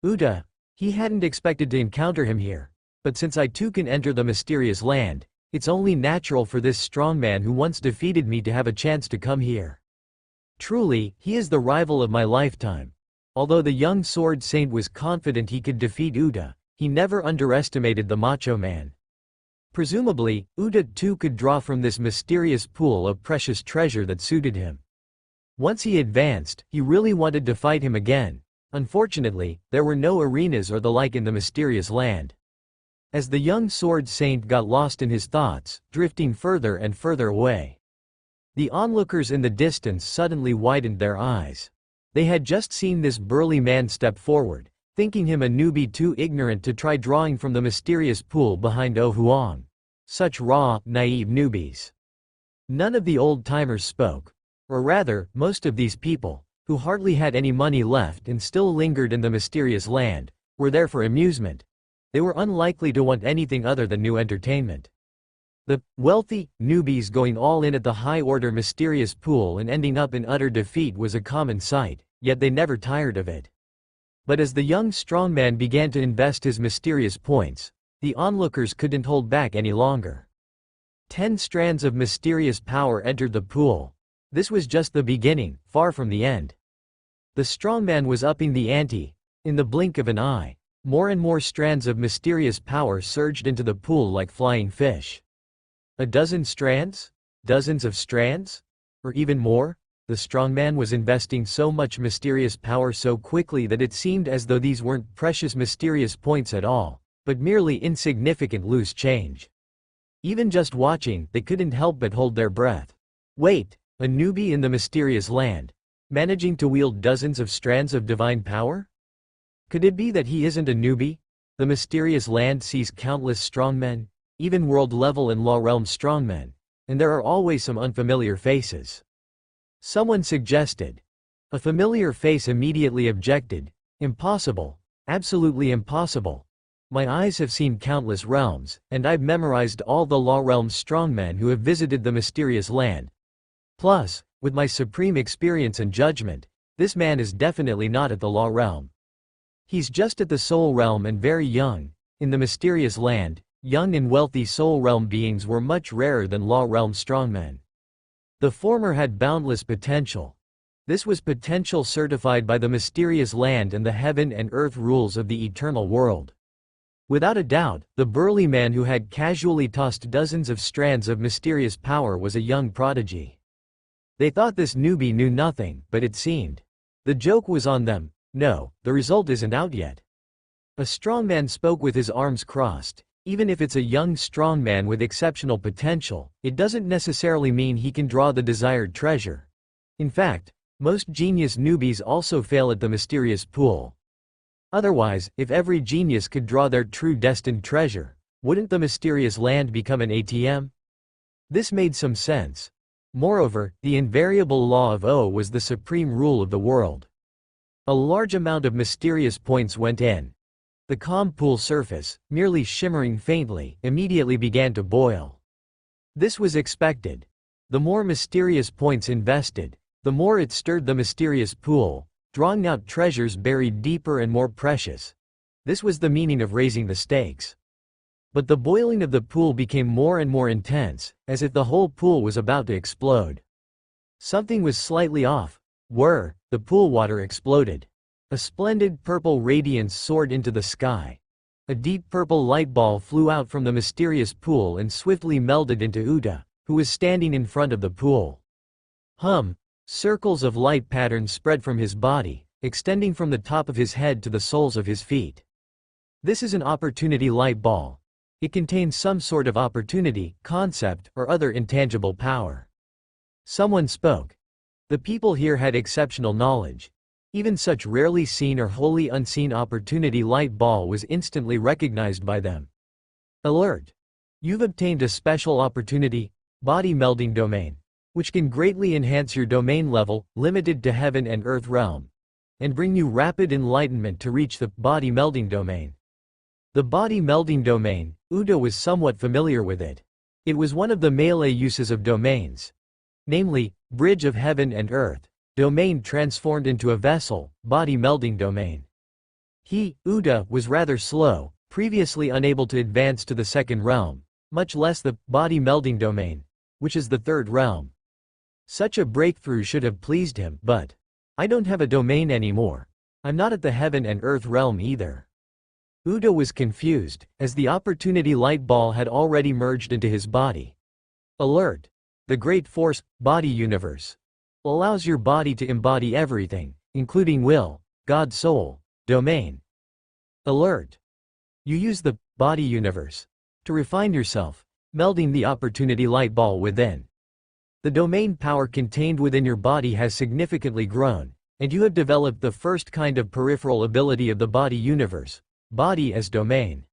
Uda. He hadn't expected to encounter him here, but since I too can enter the mysterious land, it's only natural for this strong man who once defeated me to have a chance to come here. Truly, he is the rival of my lifetime. Although the young sword saint was confident he could defeat Uda, he never underestimated the macho man. Presumably, Uda too could draw from this mysterious pool of precious treasure that suited him. Once he advanced, he really wanted to fight him again. Unfortunately, there were no arenas or the like in the mysterious land. As the young sword saint got lost in his thoughts, drifting further and further away, the onlookers in the distance suddenly widened their eyes. They had just seen this burly man step forward, thinking him a newbie too ignorant to try drawing from the mysterious pool behind O Huang. Such raw, naive newbies. None of the old-timers spoke. Or rather, most of these people, who hardly had any money left and still lingered in the mysterious land, were there for amusement. They were unlikely to want anything other than new entertainment. The wealthy newbies going all in at the high-order mysterious pool and ending up in utter defeat was a common sight, yet they never tired of it. But as the young strongman began to invest his mysterious points, the onlookers couldn't hold back any longer. 10 strands of mysterious power entered the pool. This was just the beginning, far from the end. The strongman was upping the ante. In the blink of an eye, more and more strands of mysterious power surged into the pool like flying fish. A dozen strands? Dozens of strands? Or even more? The strongman was investing so much mysterious power so quickly that it seemed as though these weren't precious mysterious points at all, but merely insignificant loose change. Even just watching, they couldn't help but hold their breath. Wait, a newbie in the mysterious land, managing to wield dozens of strands of divine power? Could it be that he isn't a newbie? The mysterious land sees countless strongmen, even world-level and law-realm strongmen, and there are always some unfamiliar faces. Someone suggested. A familiar face immediately objected. Impossible. Absolutely impossible. My eyes have seen countless realms, and I've memorized all the Law Realm's strongmen who have visited the mysterious land. Plus, with my supreme experience and judgment, this man is definitely not at the Law Realm. He's just at the Soul Realm and very young. In the mysterious land, young and wealthy Soul Realm beings were much rarer than Law Realm strongmen. The former had boundless potential. This was potential certified by the mysterious land and the heaven and earth rules of the eternal world. Without a doubt, the burly man who had casually tossed dozens of strands of mysterious power was a young prodigy. They thought this newbie knew nothing, but it seemed the joke was on them. No, the result isn't out yet. A strongman spoke with his arms crossed. Even if it's a young strongman with exceptional potential, it doesn't necessarily mean he can draw the desired treasure. In fact, most genius newbies also fail at the mysterious pool. Otherwise, if every genius could draw their true destined treasure, wouldn't the mysterious land become an ATM? This made some sense. Moreover, the invariable law of O was the supreme rule of the world. A large amount of mysterious points went in. The calm pool surface, merely shimmering faintly, immediately began to boil. This was expected. The more mysterious points invested, the more it stirred the mysterious pool, drawing out treasures buried deeper and more precious. This was the meaning of raising the stakes. But the boiling of the pool became more and more intense, as if the whole pool was about to explode. Something was slightly off. The pool water exploded. A splendid purple radiance soared into the sky. A deep purple light ball flew out from the mysterious pool and swiftly melded into Uda, who was standing in front of the pool. Circles of light patterns spread from his body, extending from the top of his head to the soles of his feet. This is an opportunity light ball. It contains some sort of opportunity, concept, or other intangible power. Someone spoke. The people here had exceptional knowledge. Even such rarely seen or wholly unseen opportunity light ball was instantly recognized by them. Alert! You've obtained a special opportunity, body melding domain, which can greatly enhance your domain level, limited to heaven and earth realm, and bring you rapid enlightenment to reach the body melding domain. The body melding domain, Uda was somewhat familiar with it. It was one of the melee uses of domains. Namely, bridge of heaven and earth, domain transformed into a vessel, body melding domain. He, Uda, was rather slow, previously unable to advance to the second realm, much less the body melding domain, which is the third realm. Such a breakthrough should have pleased him, but I don't have a domain anymore. I'm not at the heaven and earth realm either. Uda was confused, as the opportunity light ball had already merged into his body. Alert! The great force, body universe, allows your body to embody everything, including will, God soul, domain. Alert! You use the body universe to refine yourself, melding the opportunity light ball within. The domain power contained within your body has significantly grown, and you have developed the first kind of peripheral ability of the body universe, body as domain.